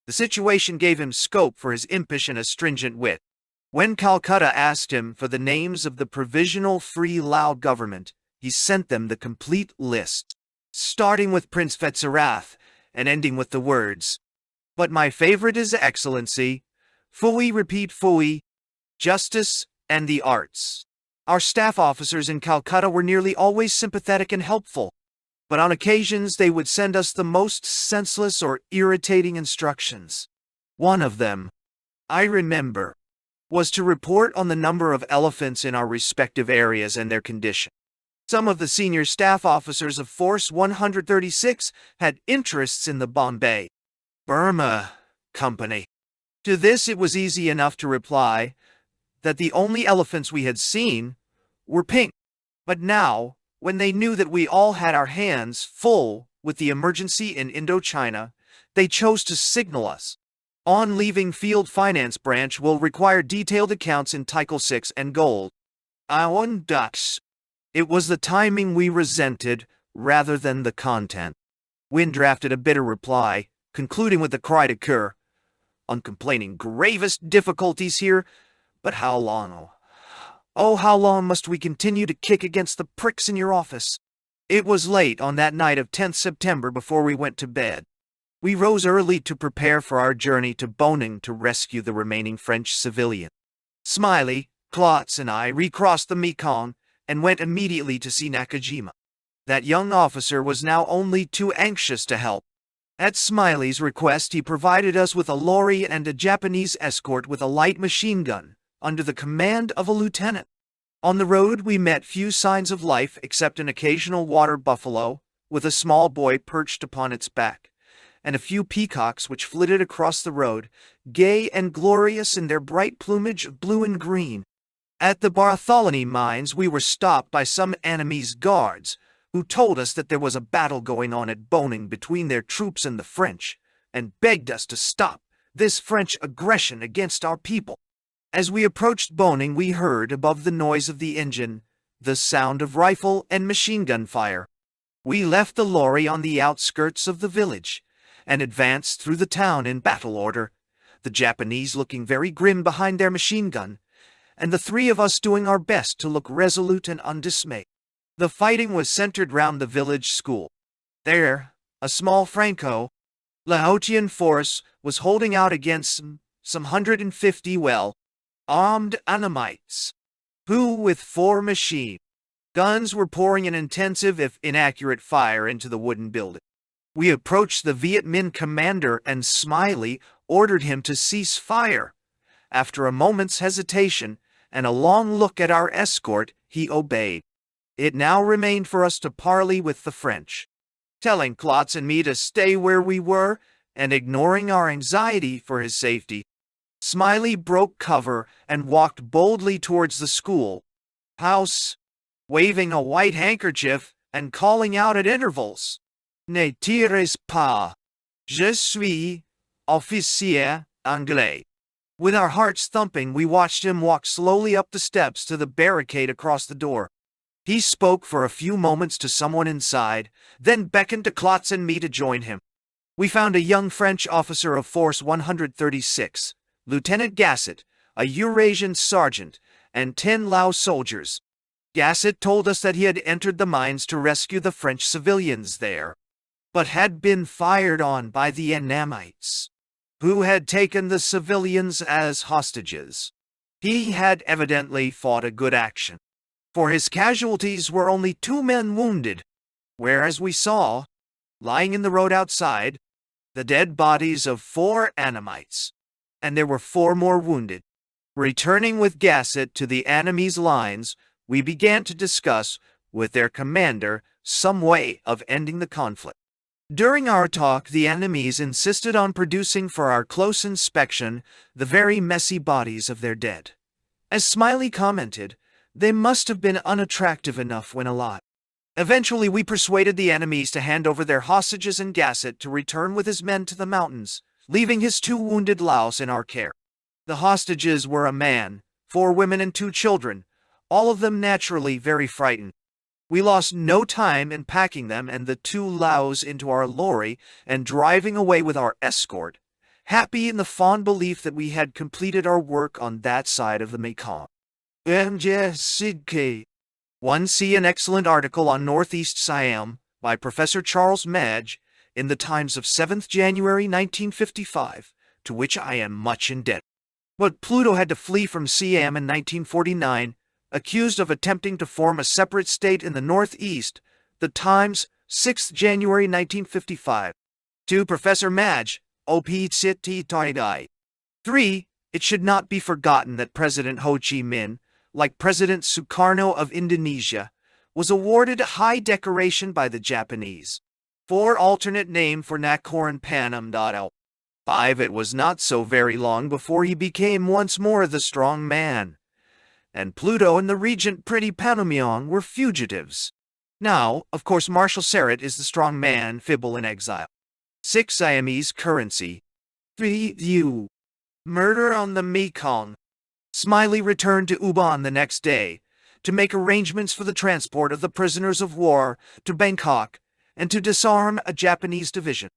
The situation gave him scope for his impish and astringent wit. When Calcutta asked him for the names of the Provisional Free Lao government, he sent them the complete list, starting with Prince Phetsarath and ending with the words, "But my favorite is Excellency. Fui, repeat fui, justice and the arts." Our staff officers in Calcutta were nearly always sympathetic and helpful, but on occasions they would send us the most senseless or irritating instructions. One of them, I remember, was to report on the number of elephants in our respective areas and their condition. Some of the senior staff officers of Force 136 had interests in the Bombay, Burma Company. To this it was easy enough to reply that the only elephants we had seen were pink. But now, when they knew that we all had our hands full with the emergency in Indochina, they chose to signal us. On leaving Field Finance Branch will require detailed accounts in Title 6 and gold. Iwan ducks. It was the timing we resented rather than the content. Wynne drafted a bitter reply, concluding with the cry to cure. Uncomplaining gravest difficulties here, but how long? Oh, how long must we continue to kick against the pricks in your office? It was late on that night of 10th September before we went to bed. We rose early to prepare for our journey to Boning to rescue the remaining French civilian. Smiley, Klotz, and I recrossed the Mekong and went immediately to see Nakajima. That young officer was now only too anxious to help. At Smiley's request, he provided us with a lorry and a Japanese escort with a light machine gun, under the command of a lieutenant. On the road we met few signs of life except an occasional water buffalo, with a small boy perched upon its back, and a few peacocks which flitted across the road, gay and glorious in their bright plumage of blue and green. At the Bartholomew mines we were stopped by some enemy's guards, who told us that there was a battle going on at Boning between their troops and the French, and begged us to stop this French aggression against our people. As we approached Boning, we heard, above the noise of the engine, the sound of rifle and machine gun fire. We left the lorry on the outskirts of the village, and advanced through the town in battle order, the Japanese looking very grim behind their machine gun, and the three of us doing our best to look resolute and undismayed. The fighting was centered round the village school. There, a small Franco-Laotian force was holding out against some 150 well-armed Annamites, who, with 4 machine guns, were pouring an intensive if inaccurate fire into the wooden building. We approached the Viet Minh commander, and Smiley ordered him to cease fire. After a moment's hesitation and a long look at our escort, he obeyed. It now remained for us to parley with the French. Telling Klotz and me to stay where we were, and ignoring our anxiety for his safety, Smiley broke cover and walked boldly towards the school house, waving a white handkerchief and calling out at intervals, "Ne tires pas, je suis officier anglais." With our hearts thumping, we watched him walk slowly up the steps to the barricade across the door. He spoke for a few moments to someone inside, then beckoned to Klotz and me to join him. We found a young French officer of Force 136, Lieutenant Gasset, a Eurasian sergeant, and 10 Lao soldiers. Gasset told us that he had entered the mines to rescue the French civilians there, but had been fired on by the Annamites, who had taken the civilians as hostages. He had evidently fought a good action, for his casualties were only 2 men wounded, whereas we saw, lying in the road outside, the dead bodies of 4 Annamites, and there were 4 more wounded. Returning with Gasset to the enemy's lines, we began to discuss, with their commander, some way of ending the conflict. During our talk, the enemies insisted on producing for our close inspection the very messy bodies of their dead. As Smiley commented, they must have been unattractive enough when alive. Eventually, we persuaded the enemies to hand over their hostages and Gasset to return with his men to the mountains, leaving his 2 wounded Laos in our care. The hostages were a man, 4 women and 2 children, all of them naturally very frightened. We lost no time in packing them and the 2 Laos into our lorry and driving away with our escort, happy in the fond belief that we had completed our work on that side of the Mekong. One see an excellent article on Northeast Siam by Professor Charles Madge in the Times of 7th January 1955, to which I am much indebted. But Pluto had to flee from Siam in 1949, accused of attempting to form a separate state in the Northeast, the Times, 6th January 1955. To Professor Madge, O.P. City Taidai. 3. It should not be forgotten that President Ho Chi Minh, like President Sukarno of Indonesia, was awarded a high decoration by the Japanese. 4. Alternate name for Nakoran Panam. 5. It was not so very long before he became once more the strong man, and Pluto and the regent Pretty Panamyong were fugitives. Now, of course, Marshal Serret is the strong man, Fibble in exile. 6. Siamese currency. 3. View. Murder on the Mekong. Smiley returned to Ubon the next day to make arrangements for the transport of the prisoners of war to Bangkok and to disarm a Japanese division.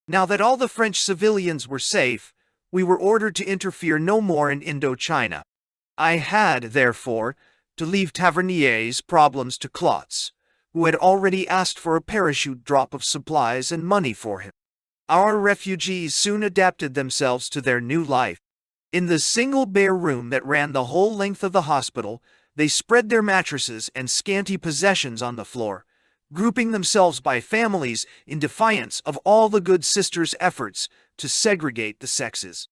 Now that all the French civilians were safe, we were ordered to interfere no more in Indochina. I had, therefore, to leave Tavernier's problems to Klotz, who had already asked for a parachute drop of supplies and money for him. Our refugees soon adapted themselves to their new life. In the single bare room that ran the whole length of the hospital, they spread their mattresses and scanty possessions on the floor, grouping themselves by families in defiance of all the good sisters' efforts to segregate the sexes.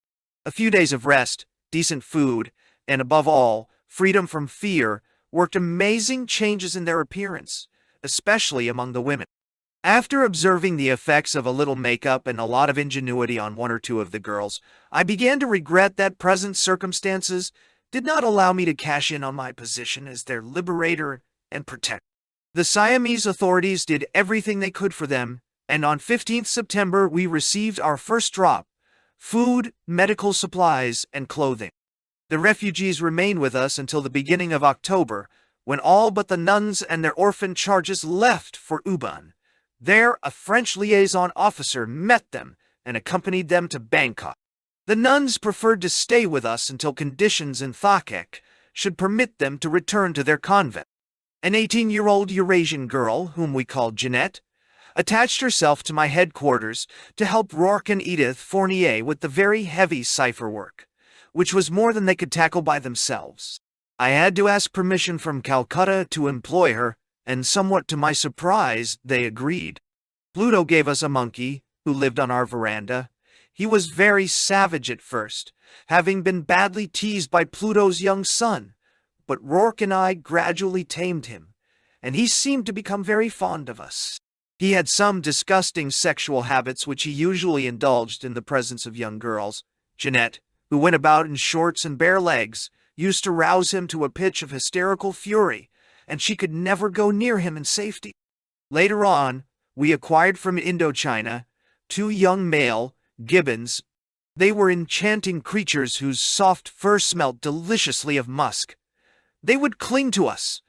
A few days of rest, decent food, and above all, freedom from fear, worked amazing changes in their appearance, especially among the women. After observing the effects of a little makeup and a lot of ingenuity on 1 or 2 of the girls, I began to regret that present circumstances did not allow me to cash in on my position as their liberator and protector. The Siamese authorities did everything they could for them, and on 15th September we received our first drop: food, medical supplies, and clothing. The refugees remained with us until the beginning of October, when all but the nuns and their orphan charges left for Ubon. There, a French liaison officer met them and accompanied them to Bangkok. The nuns preferred to stay with us until conditions in Thakek should permit them to return to their convent. An 18-year-old Eurasian girl, whom we called Jeanette, attached herself to my headquarters to help Rourke and Edith Fournier with the very heavy cipher work, which was more than they could tackle by themselves. I had to ask permission from Calcutta to employ her, and somewhat to my surprise, they agreed. Pluto gave us a monkey, who lived on our veranda. He was very savage at first, having been badly teased by Pluto's young son, but Rourke and I gradually tamed him, and he seemed to become very fond of us. He had some disgusting sexual habits which he usually indulged in the presence of young girls. Jeanette, who went about in shorts and bare legs, used to rouse him to a pitch of hysterical fury, and she could never go near him in safety. Later on, we acquired from Indochina 2 young male gibbons. They were enchanting creatures whose soft fur smelt deliciously of musk. They would cling to us,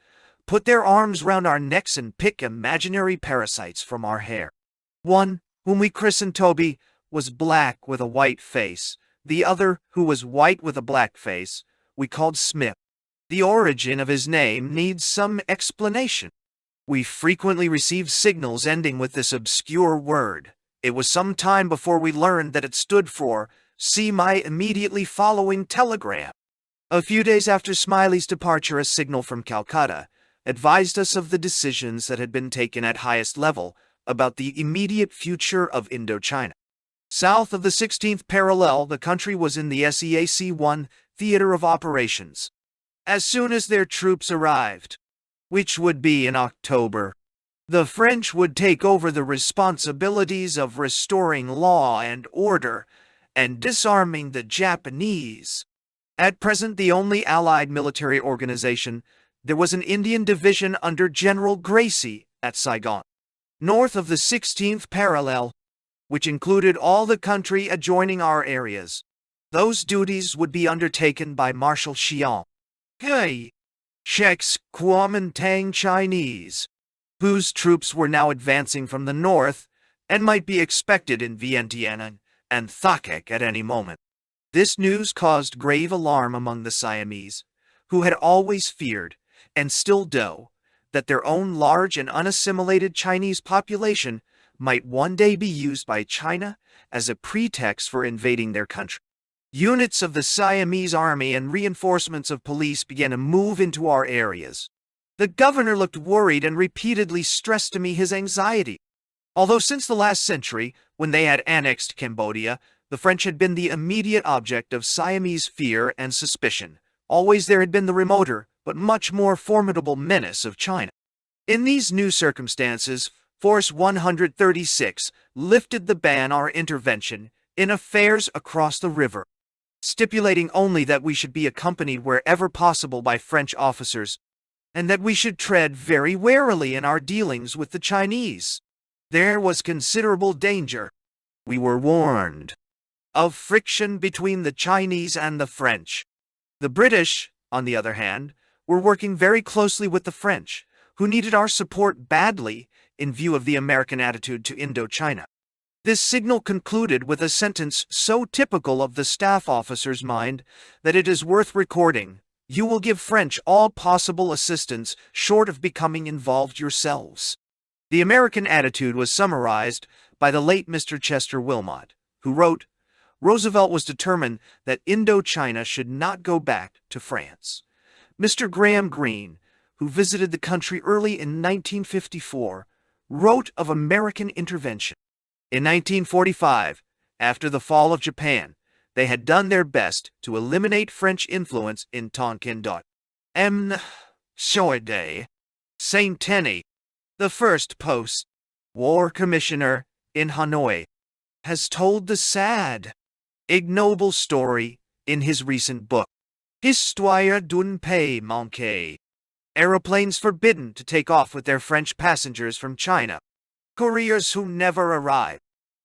put their arms round our necks and pick imaginary parasites from our hair. One, whom we christened Toby, was black with a white face. The other, who was white with a black face, we called Smith. The origin of his name needs some explanation. We frequently received signals ending with this obscure word. It was some time before we learned that it stood for, "See my immediately following telegram." A few days after Smiley's departure, a signal from Calcutta advised us of the decisions that had been taken at highest level about the immediate future of Indochina. South of the 16th parallel, the country was in the SEAC-1 theater of operations. As soon as their troops arrived, which would be in October, the French would take over the responsibilities of restoring law and order and disarming the Japanese. At present, the only Allied military organization, there was an Indian division under General Gracie at Saigon, north of the 16th parallel, which included all the country adjoining our areas. Those duties would be undertaken by Marshal Xiang. Czechs, Kuomintang Chinese, whose troops were now advancing from the north and might be expected in Vientiane and Thakek at any moment. This news caused grave alarm among the Siamese, who had always feared, and still do, that their own large and unassimilated Chinese population might one day be used by China as a pretext for invading their country. Units of the Siamese army and reinforcements of police began to move into our areas. The governor looked worried and repeatedly stressed to me his anxiety. Although since the last century, when they had annexed Cambodia, the French had been the immediate object of Siamese fear and suspicion, always there had been the remoter, but much more formidable menace of China. In these new circumstances, Force 136 lifted the ban on our intervention in affairs across the river, stipulating only that we should be accompanied wherever possible by French officers, and that we should tread very warily in our dealings with the Chinese. There was considerable danger, we were warned, of friction between the Chinese and the French. The British, on the other hand, were working very closely with the French, who needed our support badly in view of the American attitude to Indochina. This signal concluded with a sentence so typical of the staff officer's mind that it is worth recording: "You will give French all possible assistance short of becoming involved yourselves." The American attitude was summarized by the late Mr. Chester Wilmot, who wrote, "Roosevelt was determined that Indochina should not go back to France." Mr. Graham Greene, who visited the country early in 1954, wrote of American intervention. In 1945, after the fall of Japan, they had done their best to eliminate French influence in Tonkin. M. Soide Saint-Denis, the first post-war commissioner in Hanoi, has told the sad, ignoble story in his recent book, Histoire d'un pays manqué. Aeroplanes forbidden to take off with their French passengers from China. Couriers who never arrived.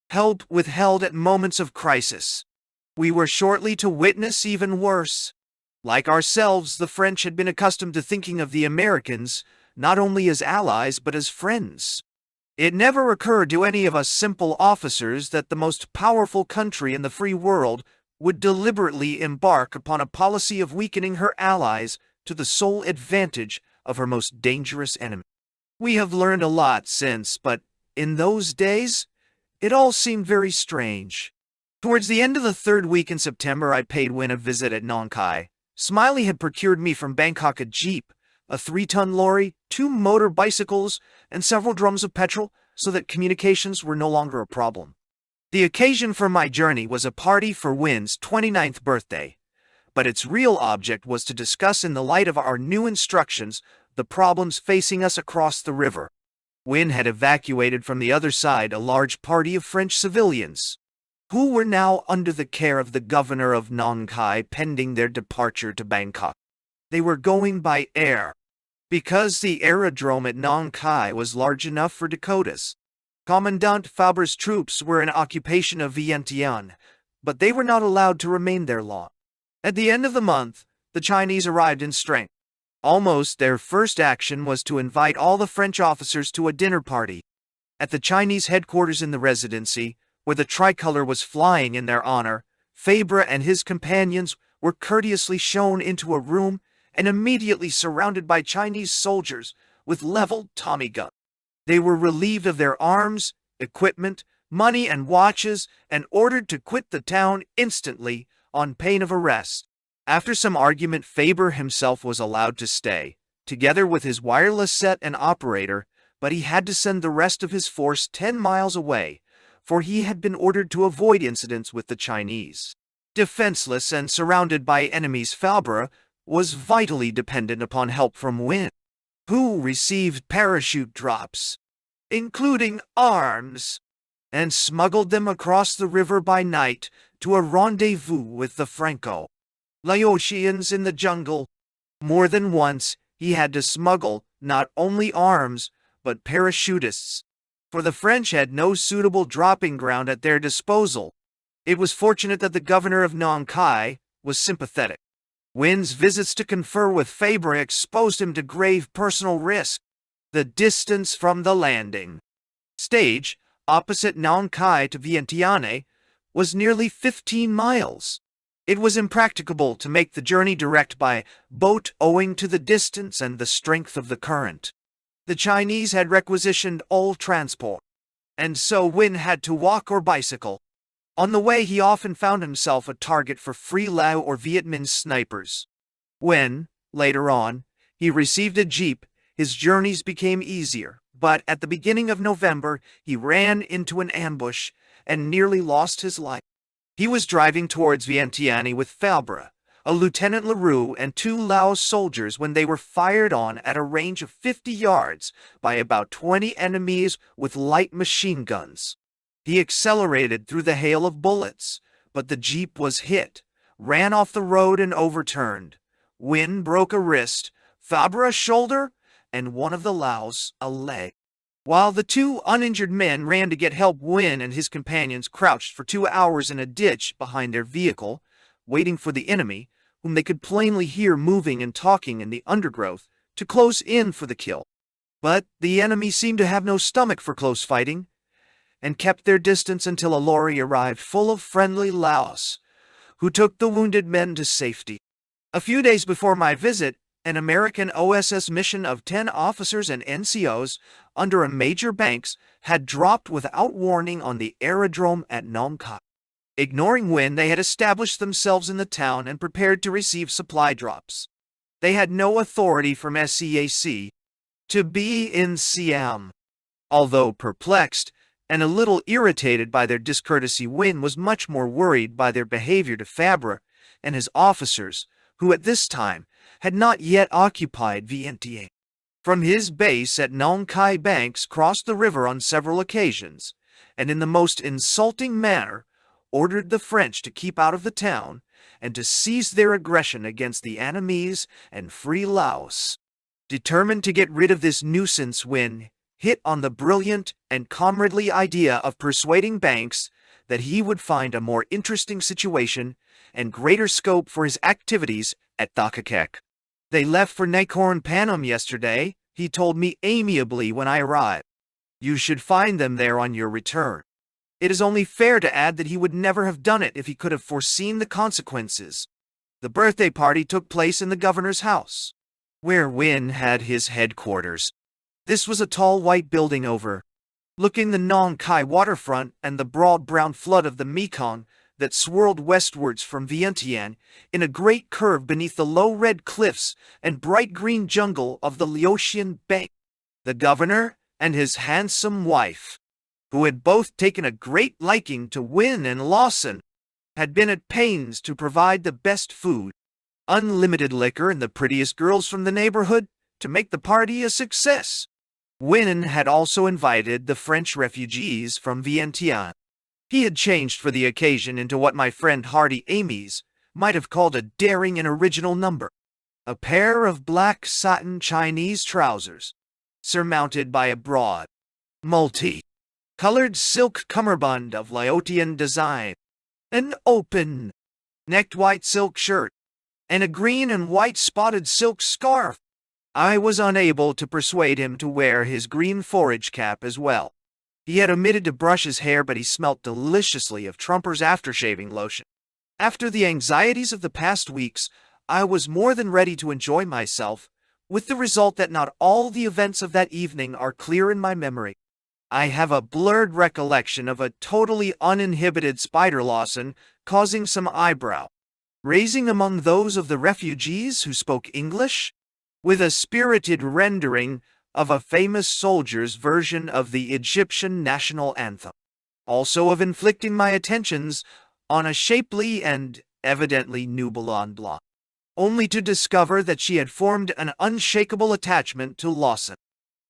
Help withheld at moments of crisis. We were shortly to witness even worse. Like ourselves, the French had been accustomed to thinking of the Americans not only as allies but as friends. It never occurred to any of us simple officers that the most powerful country in the free world would deliberately embark upon a policy of weakening her allies to the sole advantage of her most dangerous enemy. We have learned a lot since, but in those days, it all seemed very strange. Towards the end of the third week in September, I paid Wynne a visit at Nong Khai. Smiley had procured me from Bangkok a jeep, a 3-ton lorry, 2 motor bicycles, and several drums of petrol, so that communications were no longer a problem. The occasion for my journey was a party for Wynne's 29th birthday, but its real object was to discuss in the light of our new instructions the problems facing us across the river. Wynne had evacuated from the other side a large party of French civilians, who were now under the care of the governor of Nong Khai pending their departure to Bangkok. They were going by air, because the aerodrome at Nong Khai was large enough for Dakotas. Commandant Faber's troops were in occupation of Vientiane, but they were not allowed to remain there long. At the end of the month, the Chinese arrived in strength. Almost their first action was to invite all the French officers to a dinner party. At the Chinese headquarters in the Residency, where the tricolor was flying in their honor, Fabre and his companions were courteously shown into a room and immediately surrounded by Chinese soldiers with leveled Tommy guns. They were relieved of their arms, equipment, money, and watches, and ordered to quit the town instantly on pain of arrest. After some argument, Faber himself was allowed to stay, together with his wireless set and operator, but he had to send the rest of his force 10 miles away, for he had been ordered to avoid incidents with the Chinese. Defenseless and surrounded by enemies, Faber was vitally dependent upon help from Wynne, who received parachute drops, including arms, and smuggled them across the river by night to a rendezvous with the Franco-Laotians in the jungle. More than once, he had to smuggle not only arms, but parachutists, for the French had no suitable dropping ground at their disposal. It was fortunate that the governor of Nong Khai was sympathetic. Wynne's visits to confer with Faber exposed him to grave personal risk. The distance from the landing stage, opposite Nong Khai to Vientiane, was nearly 15 miles. It was impracticable to make the journey direct by boat owing to the distance and the strength of the current. The Chinese had requisitioned all transport, and so Wynne had to walk or bicycle. On the way, he often found himself a target for Free Lao or Viet Minh snipers. When, later on, he received a jeep, his journeys became easier, but at the beginning of November, he ran into an ambush and nearly lost his life. He was driving towards Vientiane with Fabre, a Lieutenant Leroux, and 2 Lao soldiers when they were fired on at a range of 50 yards by about 20 enemies with light machine guns. He accelerated through the hail of bullets, but the jeep was hit, ran off the road and overturned. Wynne broke a wrist, Fabre a shoulder, and one of the Laos a leg. While the 2 uninjured men ran to get help, Wynne and his companions crouched for 2 hours in a ditch behind their vehicle, waiting for the enemy, whom they could plainly hear moving and talking in the undergrowth, to close in for the kill. But the enemy seemed to have no stomach for close fighting, and kept their distance until a lorry arrived full of friendly Laos, who took the wounded men to safety. A few days before my visit, an American OSS mission of 10 officers and NCOs under a Major Banks had dropped without warning on the aerodrome at Nong Khai. Ignoring Wynne, they had established themselves in the town and prepared to receive supply drops. They had no authority from SEAC to be in Siam. Although perplexed and a little irritated by their discourtesy, Wynne was much more worried by their behavior to Fabre and his officers, who at this time had not yet occupied Vientiane. From his base at Nong Khai, Banks crossed the river on several occasions, and in the most insulting manner ordered the French to keep out of the town and to cease their aggression against the Annamese and Free Laos. Determined to get rid of this nuisance, Wynne hit on the brilliant and comradely idea of persuading Banks that he would find a more interesting situation and greater scope for his activities at Thakakek. They left for Nakhon Panom yesterday, he told me amiably when I arrived. You should find them there on your return. It is only fair to add that he would never have done it if he could have foreseen the consequences. The birthday party took place in the governor's house, where Wynne had his headquarters. This was a tall white building overlooking the Nong Khai waterfront and the broad brown flood of the Mekong that swirled westwards from Vientiane in a great curve beneath the low red cliffs and bright green jungle of the Laotian Bank. The governor and his handsome wife, who had both taken a great liking to Wynne and Lawson, had been at pains to provide the best food, unlimited liquor, and the prettiest girls from the neighborhood to make the party a success. Wynne had also invited the French refugees from Vientiane. He had changed for the occasion into what my friend Hardy Amies might have called a daring and original number: a pair of black satin Chinese trousers, surmounted by a broad, multi-colored silk cummerbund of Laotian design, an open-necked white silk shirt, and a green and white spotted silk scarf. I was unable to persuade him to wear his green forage cap as well. He had omitted to brush his hair, but he smelt deliciously of Trumper's aftershaving lotion. After the anxieties of the past weeks, I was more than ready to enjoy myself, with the result that not all the events of that evening are clear in my memory. I have a blurred recollection of a totally uninhibited Spider Lawson causing some eyebrow raising among those of the refugees who spoke English, with a spirited rendering of a famous soldier's version of the Egyptian national anthem. Also of inflicting my attentions on a shapely and evidently nubile blonde, only to discover that she had formed an unshakable attachment to Lawson.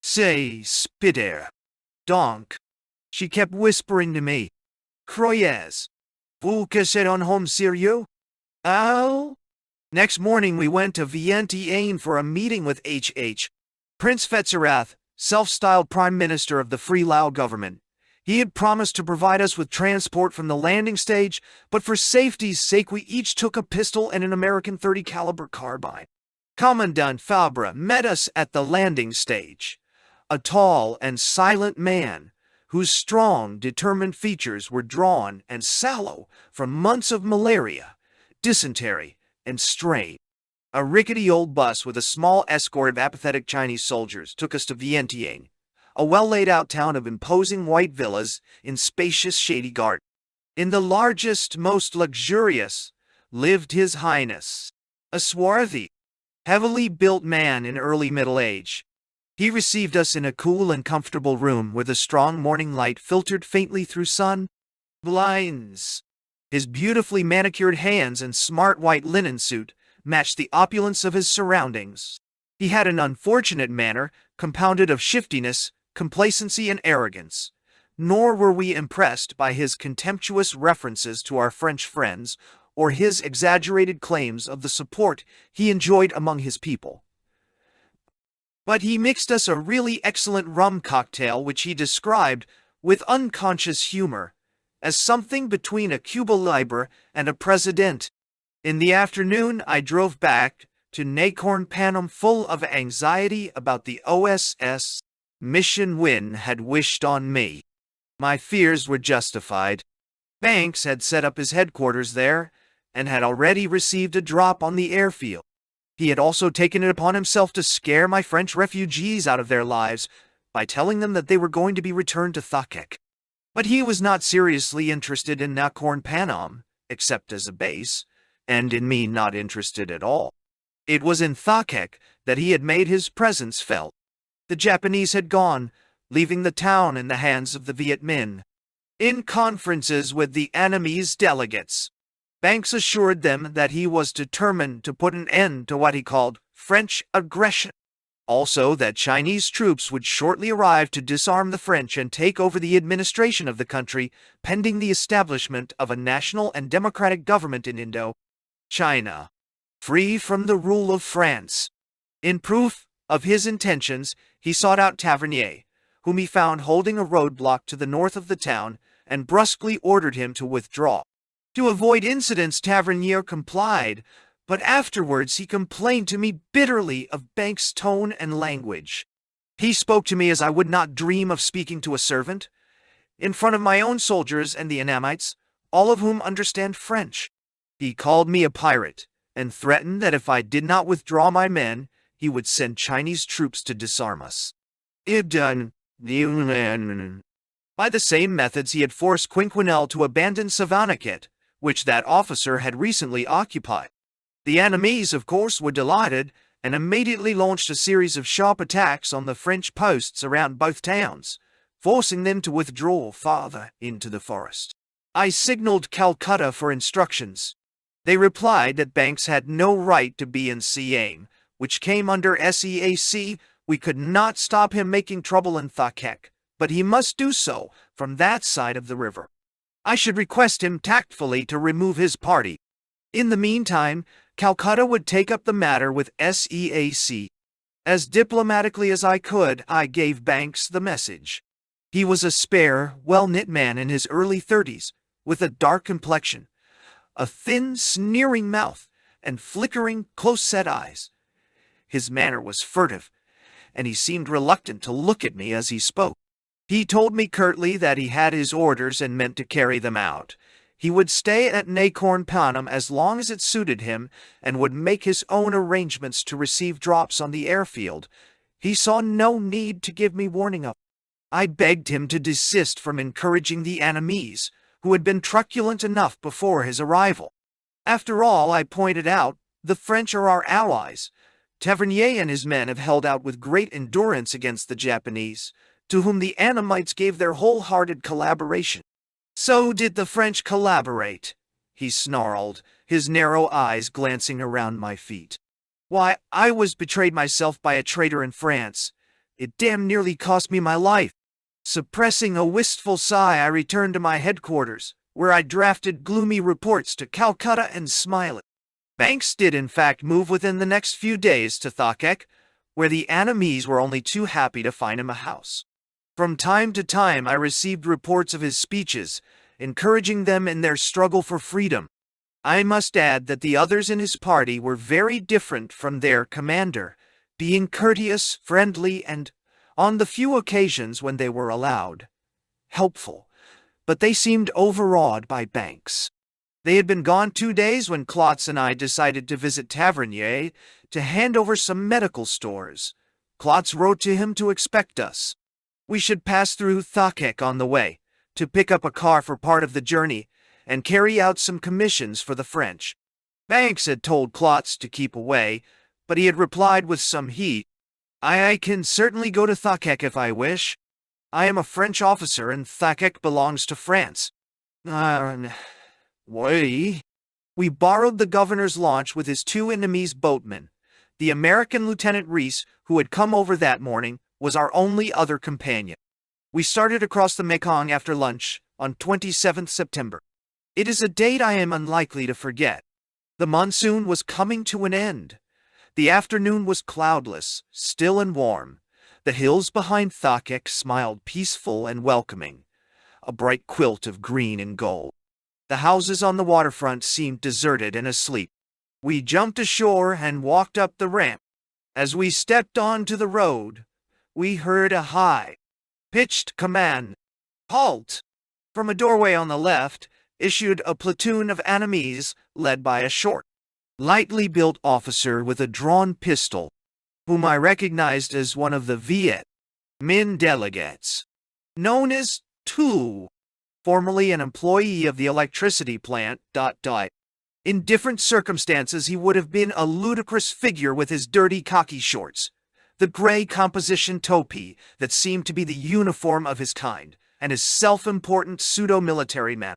Say, Spider. Donc. She kept whispering to me. Croyez. Vous que c'est un homme sérieux? Oh? Next morning we went to Vientiane for a meeting with H.H. Prince Fetzerath, self-styled Prime Minister of the Free Lao government. He had promised to provide us with transport from the landing stage, but for safety's sake we each took a pistol and an American .30 caliber carbine. Commandant Fabre met us at the landing stage, a tall and silent man whose strong, determined features were drawn and sallow from months of malaria, dysentery, and strain. A rickety old bus with a small escort of apathetic Chinese soldiers took us to Vientiane, a well-laid-out town of imposing white villas in spacious shady gardens. In the largest, most luxurious, lived His Highness, a swarthy, heavily built man in early middle age. He received us in a cool and comfortable room where the strong morning light filtered faintly through sun blinds. His beautifully manicured hands and smart white linen suit matched the opulence of his surroundings. He had an unfortunate manner compounded of shiftiness, complacency, and arrogance. Nor were we impressed by his contemptuous references to our French friends or his exaggerated claims of the support he enjoyed among his people. But he mixed us a really excellent rum cocktail which he described, with unconscious humor, as something between a Cuba Libre and a president. In the afternoon I drove back to Nacorn Panam full of anxiety about the OSS mission Wynne had wished on me. My fears were justified. Banks had set up his headquarters there, and had already received a drop on the airfield. He had also taken it upon himself to scare my French refugees out of their lives by telling them that they were going to be returned to Thakek. But he was not seriously interested in Nacorn Panam, except as a base, and in me not interested at all. It was in Thakek that he had made his presence felt. The Japanese had gone, leaving the town in the hands of the Viet Minh. In conferences with the enemy's delegates, Banks assured them that he was determined to put an end to what he called French aggression. Also that Chinese troops would shortly arrive to disarm the French and take over the administration of the country, pending the establishment of a national and democratic government in Indo-China, free from the rule of France. In proof of his intentions, he sought out Tavernier, whom he found holding a roadblock to the north of the town, and brusquely ordered him to withdraw. To avoid incidents, Tavernier complied, but afterwards he complained to me bitterly of Banks' tone and language. He spoke to me as I would not dream of speaking to a servant, in front of my own soldiers and the Annamites, all of whom understand French. He called me a pirate, and threatened that if I did not withdraw my men, he would send Chinese troops to disarm us. By the same methods he had forced Quinquenel to abandon Savannakhet, which that officer had recently occupied. The enemies, of course, were delighted, and immediately launched a series of sharp attacks on the French posts around both towns, forcing them to withdraw farther into the forest. I signaled Calcutta for instructions. They replied that Banks had no right to be in Siam, which came under SEAC. We could not stop him making trouble in Thakek, but he must do so from that side of the river. I should request him tactfully to remove his party. In the meantime, Calcutta would take up the matter with SEAC. As diplomatically as I could, I gave Banks the message. He was a spare, well-knit man in his early 30s, with a dark complexion, a thin, sneering mouth, and flickering, close-set eyes. His manner was furtive, and he seemed reluctant to look at me as he spoke. He told me curtly that he had his orders and meant to carry them out. He would stay at Nacorn Panem as long as it suited him and would make his own arrangements to receive drops on the airfield. He saw no need to give me warning of. I begged him to desist from encouraging the enemies, who had been truculent enough before his arrival. After all, I pointed out, the French are our allies. Tavernier and his men have held out with great endurance against the Japanese, to whom the Annamites gave their wholehearted collaboration. So did the French collaborate, he snarled, his narrow eyes glancing around my feet. Why, I was betrayed myself by a traitor in France. It damn nearly cost me my life. Suppressing a wistful sigh, I returned to my headquarters, where I drafted gloomy reports to Calcutta and Smiley. Banks did in fact move within the next few days to Thakek, where the enemies were only too happy to find him a house. From time to time I received reports of his speeches, encouraging them in their struggle for freedom. I must add that the others in his party were very different from their commander, being courteous, friendly, and, on the few occasions when they were allowed, helpful, but they seemed overawed by Banks. They had been gone 2 days when Klotz and I decided to visit Tavernier to hand over some medical stores. Klotz wrote to him to expect us. We should pass through Thakek on the way, to pick up a car for part of the journey, and carry out some commissions for the French. Banks had told Klotz to keep away, but he had replied with some heat, I can certainly go to Thakek if I wish. I am a French officer, and Thakek belongs to France. We borrowed the governor's launch with his 2 enemy's boatmen. The American Lieutenant Reese, who had come over that morning, was our only other companion. We started across the Mekong after lunch on 27th September. It is a date I am unlikely to forget. The monsoon was coming to an end. The afternoon was cloudless, still and warm. The hills behind Thakek smiled peaceful and welcoming, a bright quilt of green and gold. The houses on the waterfront seemed deserted and asleep. We jumped ashore and walked up the ramp. As we stepped onto the road, we heard a high-pitched command. Halt! From a doorway on the left issued a platoon of enemies led by a short, lightly built officer with a drawn pistol, whom I recognized as one of the Viet Minh delegates, known as Tu, formerly an employee of the electricity plant. In different circumstances he would have been a ludicrous figure with his dirty khaki shorts, the gray composition topi that seemed to be the uniform of his kind, and his self-important pseudo-military manner.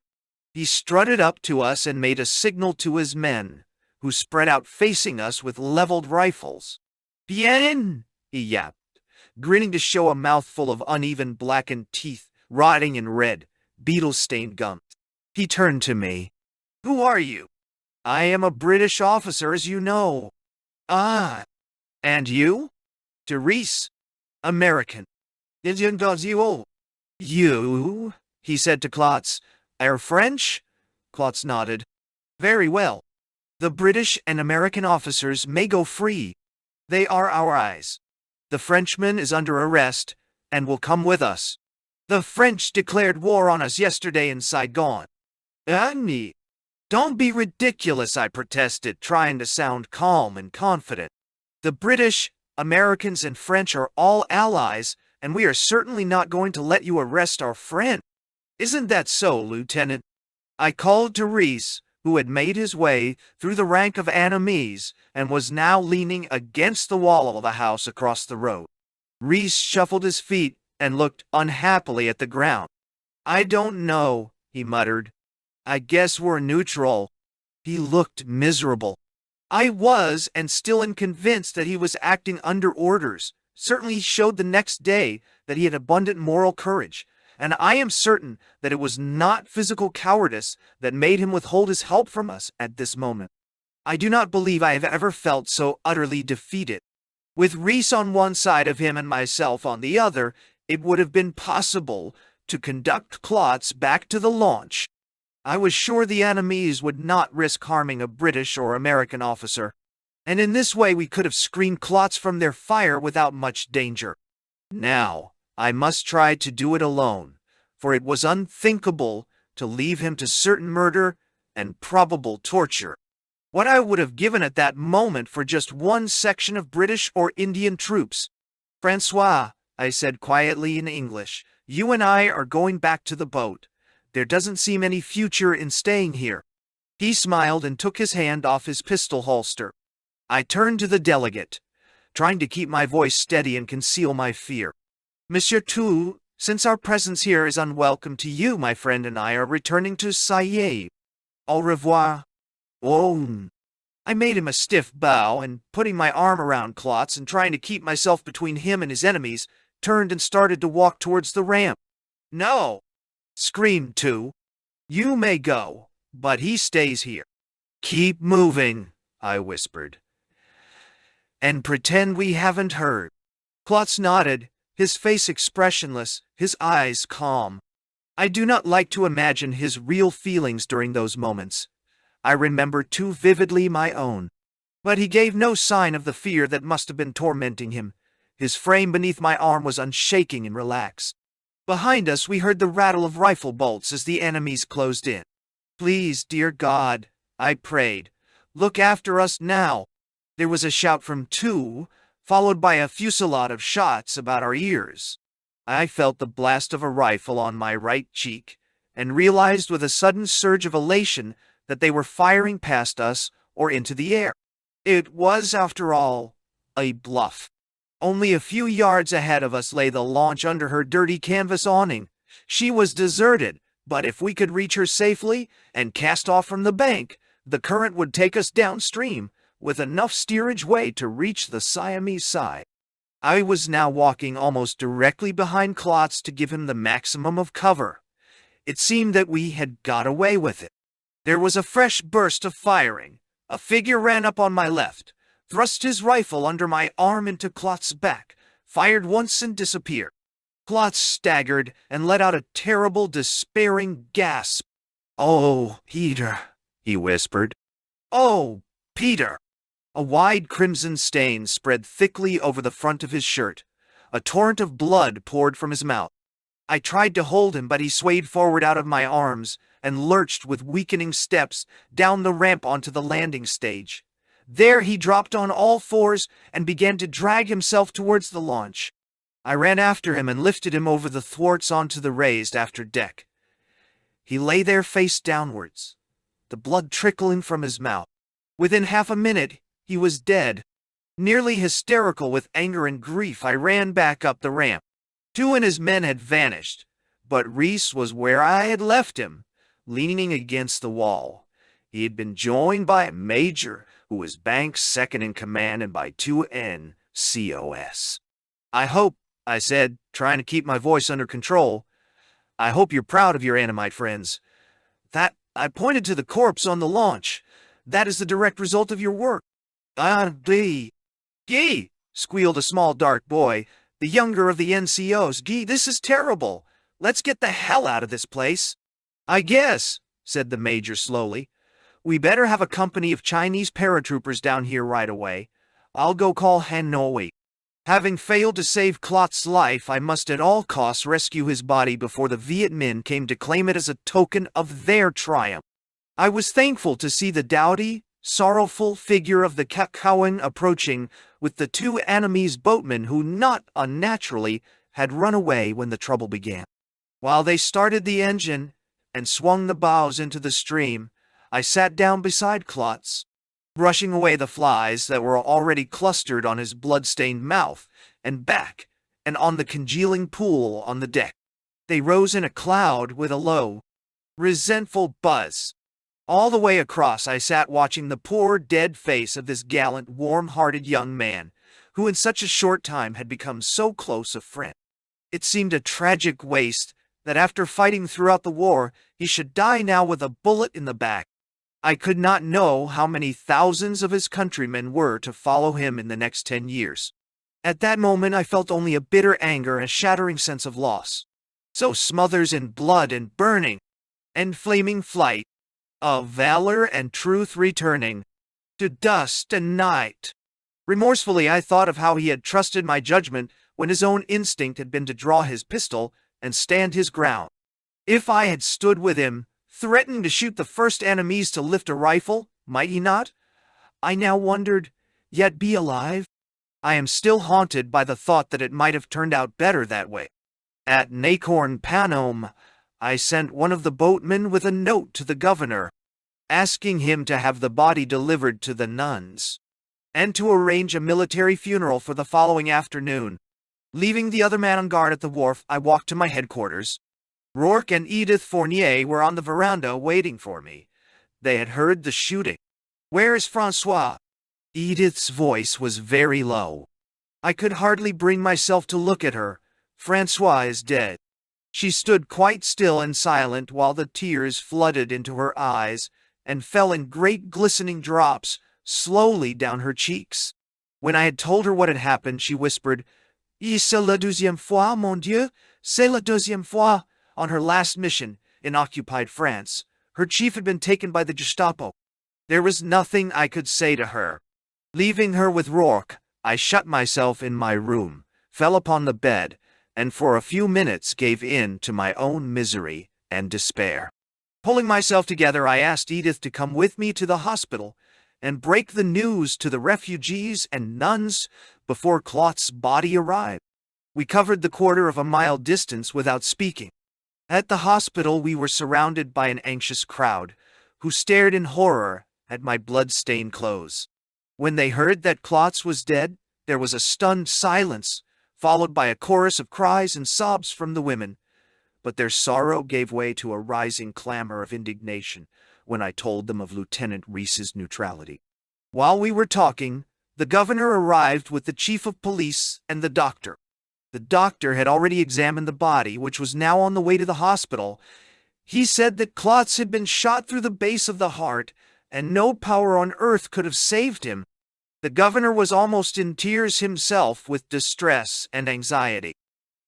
He strutted up to us and made a signal to his men, who spread out facing us with leveled rifles. Bien, he yapped, grinning to show a mouthful of uneven blackened teeth, rotting in red, beetle-stained gums. He turned to me. Who are you? I am a British officer, as you know. Ah, and you? To Reese. American. You? He said to Klotz. Are French? Klotz nodded. Very well. The British and American officers may go free. They are our eyes. The Frenchman is under arrest and will come with us. The French declared war on us yesterday in Saigon. Annie, don't be ridiculous, I protested, trying to sound calm and confident. The British, Americans, and French are all allies, and we are certainly not going to let you arrest our friend. Isn't that so, Lieutenant? I called to Reese, who had made his way through the rank of enemies and was now leaning against the wall of the house across the road. Reese shuffled his feet and looked unhappily at the ground. I don't know, he muttered. I guess we're neutral. He looked miserable. I was and still am convinced that he was acting under orders. Certainly he showed the next day that he had abundant moral courage, and I am certain that it was not physical cowardice that made him withhold his help from us at this moment. I do not believe I have ever felt so utterly defeated. With Reese on one side of him and myself on the other, it would have been possible to conduct Klotz back to the launch. I was sure the enemies would not risk harming a British or American officer, and in this way we could have screened Klotz from their fire without much danger. Now, I must try to do it alone, for it was unthinkable to leave him to certain murder and probable torture. What I would have given at that moment for just one section of British or Indian troops. "Francois," I said quietly in English, "you and I are going back to the boat. There doesn't seem any future in staying here." He smiled and took his hand off his pistol holster. I turned to the delegate, trying to keep my voice steady and conceal my fear. "Monsieur Tu, since our presence here is unwelcome to you, my friend and I are returning to Saye. Au revoir." "Oh." I made him a stiff bow, and putting my arm around Klotz and trying to keep myself between him and his enemies, turned and started to walk towards the ramp. "No!" screamed Tu. "You may go, but he stays here." "Keep moving," I whispered, "and pretend we haven't heard." Klotz nodded, his face expressionless, his eyes calm. I do not like to imagine his real feelings during those moments. I remember too vividly my own. But he gave no sign of the fear that must have been tormenting him. His frame beneath my arm was unshaking and relaxed. Behind us we heard the rattle of rifle bolts as the enemies closed in. "Please, dear God," I prayed, "look after us now." There was a shout from Tu, followed by a fusillade of shots about our ears. I felt the blast of a rifle on my right cheek, and realized with a sudden surge of elation that they were firing past us or into the air. It was, after all, a bluff. Only a few yards ahead of us lay the launch under her dirty canvas awning. She was deserted, but if we could reach her safely and cast off from the bank, the current would take us downstream, with enough steerage way to reach the Siamese side. I was now walking almost directly behind Klotz to give him the maximum of cover. It seemed that we had got away with it. There was a fresh burst of firing. A figure ran up on my left, thrust his rifle under my arm into Klotz's back, fired once and disappeared. Klotz staggered and let out a terrible, despairing gasp. "Oh, Peter," he whispered. "Oh, Peter." A wide crimson stain spread thickly over the front of his shirt. A torrent of blood poured from his mouth. I tried to hold him, but he swayed forward out of my arms and lurched with weakening steps down the ramp onto the landing stage. There he dropped on all fours and began to drag himself towards the launch. I ran after him and lifted him over the thwarts onto the raised after deck. He lay there face downwards, the blood trickling from his mouth. Within half a minute, he was dead. Nearly hysterical with anger and grief, I ran back up the ramp. Tu and his men had vanished, but Reese was where I had left him, leaning against the wall. He had been joined by a major, who was Banks' second in command, and by two NCOs. "I hope," I said, trying to keep my voice under control, "I hope you're proud of your Annamite friends. That," I pointed to the corpse on the launch, "that is the direct result of your work." Gee," squealed a small dark boy, the younger of the NCOs. "Gee, this is terrible. Let's get the hell out of this place." "I guess," said the major slowly. "We better have a company of Chinese paratroopers down here right away. I'll go call Hanoi. Having failed to save Klotz's life, I must at all costs rescue his body before the Viet Minh came to claim it as a token of their triumph." I was thankful to see the dowdy, sorrowful figure of the Kakowin approaching with the two Annamese boatmen who, not unnaturally, had run away when the trouble began. While they started the engine and swung the bows into the stream, I sat down beside Klotz, brushing away the flies that were already clustered on his blood-stained mouth and back and on the congealing pool on the deck. They rose in a cloud with a low, resentful buzz. All the way across I sat watching the poor dead face of this gallant, warm-hearted young man, who in such a short time had become so close a friend. It seemed a tragic waste that after fighting throughout the war, he should die now with a bullet in the back. I could not know how many thousands of his countrymen were to follow him in the next 10 years. At that moment I felt only a bitter anger and a shattering sense of loss. So smothers in blood and burning, and flaming flight, of valor and truth returning to dust and night. Remorsefully I thought of how he had trusted my judgment when his own instinct had been to draw his pistol and stand his ground. If I had stood with him, threatening to shoot the first enemies to lift a rifle, might he not? I now wondered, yet be alive? I am still haunted by the thought that it might have turned out better that way. At Nacorn Panom, I sent one of the boatmen with a note to the governor, asking him to have the body delivered to the nuns, and to arrange a military funeral for the following afternoon. Leaving the other man on guard at the wharf, I walked to my headquarters. Rourke and Edith Fournier were on the veranda waiting for me. They had heard the shooting. "Where is Francois?" Edith's voice was very low. I could hardly bring myself to look at her. "Francois is dead." She stood quite still and silent while the tears flooded into her eyes and fell in great glistening drops slowly down her cheeks. When I had told her what had happened, she whispered, "C'est la deuxième fois, mon Dieu, c'est la deuxième fois." On her last mission in occupied France, her chief had been taken by the Gestapo. There was nothing I could say to her. Leaving her with Rourke, I shut myself in my room, fell upon the bed, and for a few minutes gave in to my own misery and despair. Pulling myself together, I asked Edith to come with me to the hospital and break the news to the refugees and nuns before Clot's body arrived. We covered the quarter of a mile distance without speaking. At the hospital, we were surrounded by an anxious crowd, who stared in horror at my blood-stained clothes. When they heard that Clots was dead, there was a stunned silence, followed by a chorus of cries and sobs from the women. But their sorrow gave way to a rising clamor of indignation when I told them of Lieutenant Reese's neutrality. While we were talking, the governor arrived with the chief of police and the doctor. The doctor had already examined the body, which was now on the way to the hospital. He said that Clots had been shot through the base of the heart, and no power on earth could have saved him. The governor was almost in tears himself with distress and anxiety.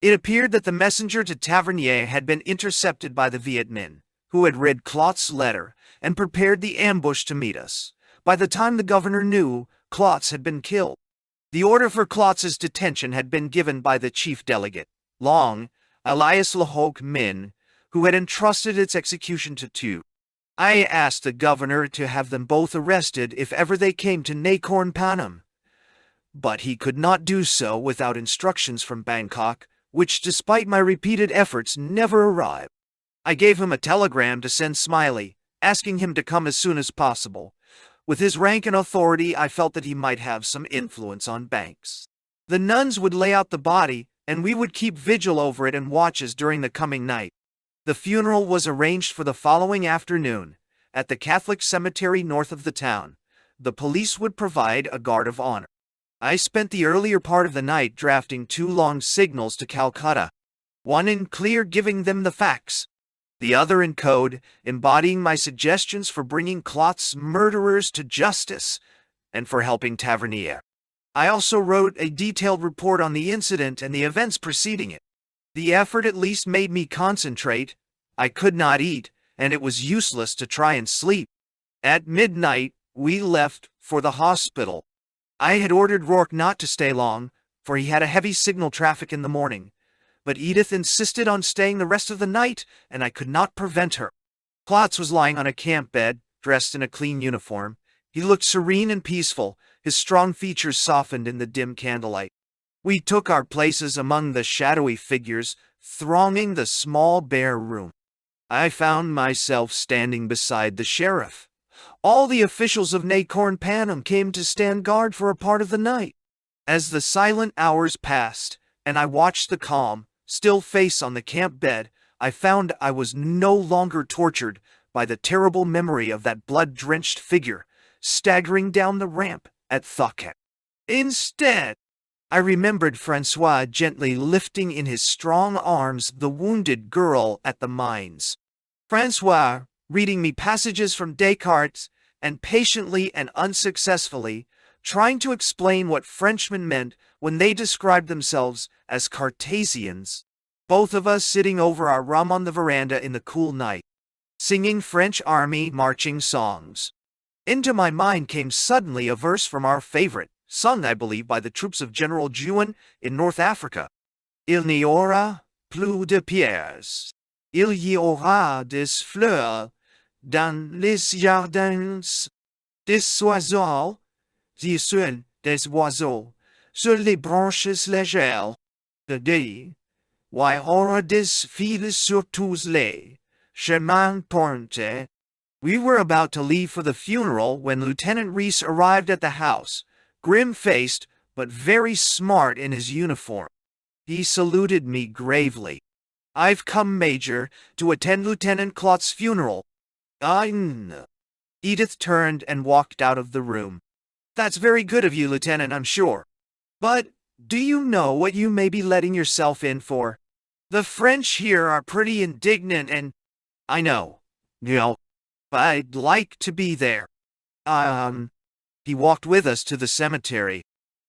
It appeared that the messenger to Tavernier had been intercepted by the Viet Minh, who had read Clot's letter and prepared the ambush to meet us. By the time the governor knew, Clots had been killed. The order for Clots's detention had been given by the chief delegate, Long, alias Lehoc Min, who had entrusted its execution to Tu. I asked the governor to have them both arrested if ever they came to Nacorn Panom, but he could not do so without instructions from Bangkok, which, despite my repeated efforts, never arrived. I gave him a telegram to send Smiley, asking him to come as soon as possible. With his rank and authority, I felt that he might have some influence on Banks. The nuns would lay out the body, and we would keep vigil over it and watches during the coming night. The funeral was arranged for the following afternoon, at the Catholic cemetery north of the town. The police would provide a guard of honor. I spent the earlier part of the night drafting 2 long signals to Calcutta, one in clear giving them the facts, the other in code, embodying my suggestions for bringing Clot's murderers to justice and for helping Tavernier. I also wrote a detailed report on the incident and the events preceding it. The effort at least made me concentrate. I could not eat, and it was useless to try and sleep. At midnight, we left for the hospital. I had ordered Rourke not to stay long, for he had a heavy signal traffic in the morning. But Edith insisted on staying the rest of the night, and I could not prevent her. Clots was lying on a camp bed, dressed in a clean uniform. He looked serene and peaceful, his strong features softened in the dim candlelight. We took our places among the shadowy figures thronging the small bare room. I found myself standing beside the sheriff. All the officials of Nacorn Panom came to stand guard for a part of the night. As the silent hours passed, and I watched the calm, still face on the camp bed, I found I was no longer tortured by the terrible memory of that blood-drenched figure staggering down the ramp at Thoket. Instead, I remembered Francois gently lifting in his strong arms the wounded girl at the mines. Francois, reading me passages from Descartes, and patiently and unsuccessfully trying to explain what Frenchmen meant when they described themselves as Cartesians, both of us sitting over our rum on the veranda in the cool night, singing French army marching songs. Into my mind came suddenly a verse from our favorite, sung, I believe, by the troops of General Juin in North Africa. Il n'y aura plus de pierres. Il y aura des fleurs dans les jardins des oiseaux, the seul des oiseaux, sur les branches légères. The day, why aura des fils sur tous les chemins pointés. We were about to leave for the funeral when Lieutenant Reese arrived at the house, grim-faced but very smart in his uniform. He saluted me gravely. I've come, Major, to attend Lieutenant Clot's funeral. I know. Edith turned and walked out of the room. That's very good of you, Lieutenant, I'm sure. But do you know what you may be letting yourself in for? The French here are pretty indignant and... I know. I'd like to be there. He walked with us to the cemetery.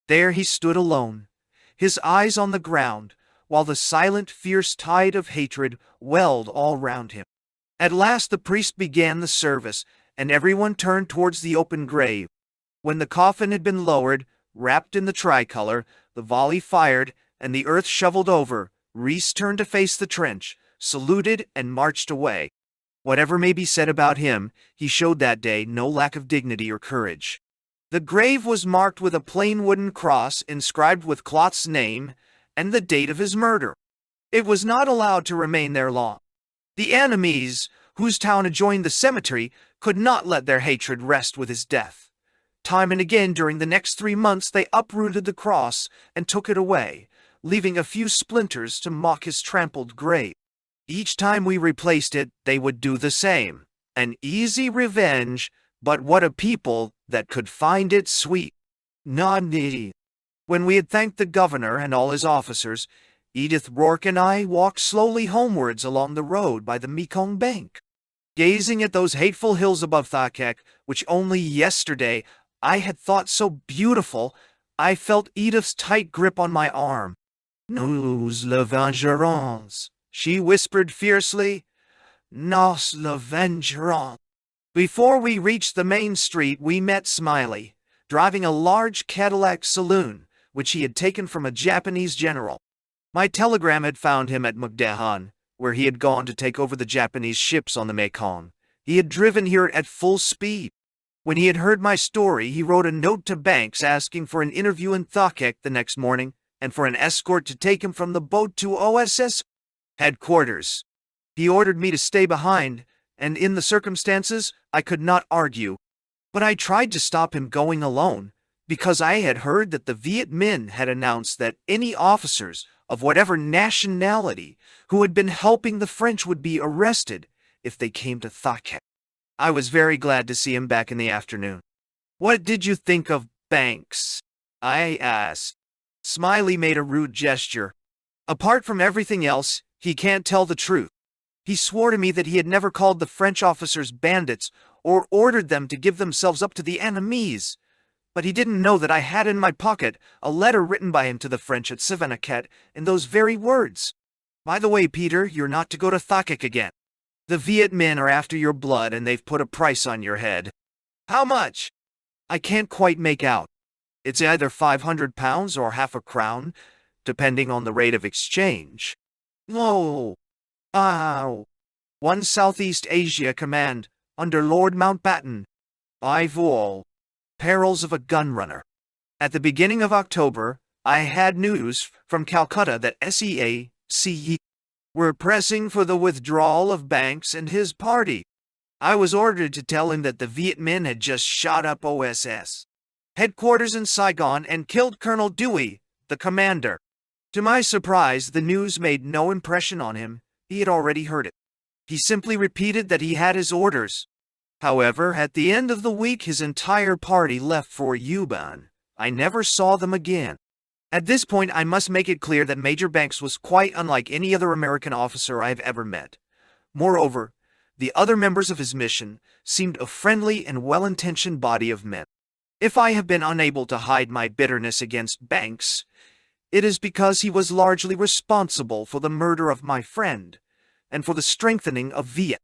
There he stood alone, his eyes on the ground, while the silent, fierce tide of hatred welled all round him. At last the priest began the service, and everyone turned towards the open grave. When the coffin had been lowered, wrapped in the tricolor, the volley fired, and the earth shoveled over, Reese turned to face the trench, saluted, and marched away. Whatever may be said about him, he showed that day no lack of dignity or courage. The grave was marked with a plain wooden cross inscribed with Clot's name and the date of his murder. It was not allowed to remain there long. The enemies, whose town adjoined the cemetery, could not let their hatred rest with his death. Time and again during the next 3 months they uprooted the cross and took it away, leaving a few splinters to mock his trampled grave. Each time we replaced it, they would do the same. An easy revenge, but what a people that could find it sweet. Noddy. When we had thanked the governor and all his officers, Edith Rourke and I walked slowly homewards along the road by the Mekong bank. Gazing at those hateful hills above Thakek, which only yesterday I had thought so beautiful, I felt Edith's tight grip on my arm. Nous le vengerons, she whispered fiercely. Nous le vengerons. Before we reached the main street, we met Smiley, driving a large Cadillac saloon, which he had taken from a Japanese general. My telegram had found him at Mukdahan, where he had gone to take over the Japanese ships on the Mekong. He had driven here at full speed. When he had heard my story, he wrote a note to Banks asking for an interview in Thakek the next morning and for an escort to take him from the boat to OSS headquarters. He ordered me to stay behind, and in the circumstances, I could not argue. But I tried to stop him going alone, because I had heard that the Viet Minh had announced that any officers of whatever nationality who had been helping the French would be arrested if they came to Thakek. I was very glad to see him back in the afternoon. What did you think of Banks? I asked. Smiley made a rude gesture. Apart from everything else, he can't tell the truth. He swore to me that he had never called the French officers bandits or ordered them to give themselves up to the enemies. But he didn't know that I had in my pocket a letter written by him to the French at Savannakhet in those very words. By the way, Peter, you're not to go to Thakek again. The Viet Minh are after your blood and they've put a price on your head. How much? I can't quite make out. It's either £500 or half a crown, depending on the rate of exchange. Oh. Ow. One Southeast Asia Command, under Lord Mountbatten. Ivor. Perils of a gunrunner. At the beginning of October, I had news from Calcutta that SEAC were pressing for the withdrawal of Banks and his party. I was ordered to tell him that the Viet Minh had just shot up OSS headquarters in Saigon and killed Colonel Dewey, the commander. To my surprise, the news made no impression on him. He had already heard it. He simply repeated that he had his orders. However, at the end of the week, his entire party left for Yuban. I never saw them again. At this point, I must make it clear that Major Banks was quite unlike any other American officer I have ever met. Moreover, the other members of his mission seemed a friendly and well-intentioned body of men. If I have been unable to hide my bitterness against Banks, it is because he was largely responsible for the murder of my friend, and for the strengthening of Viet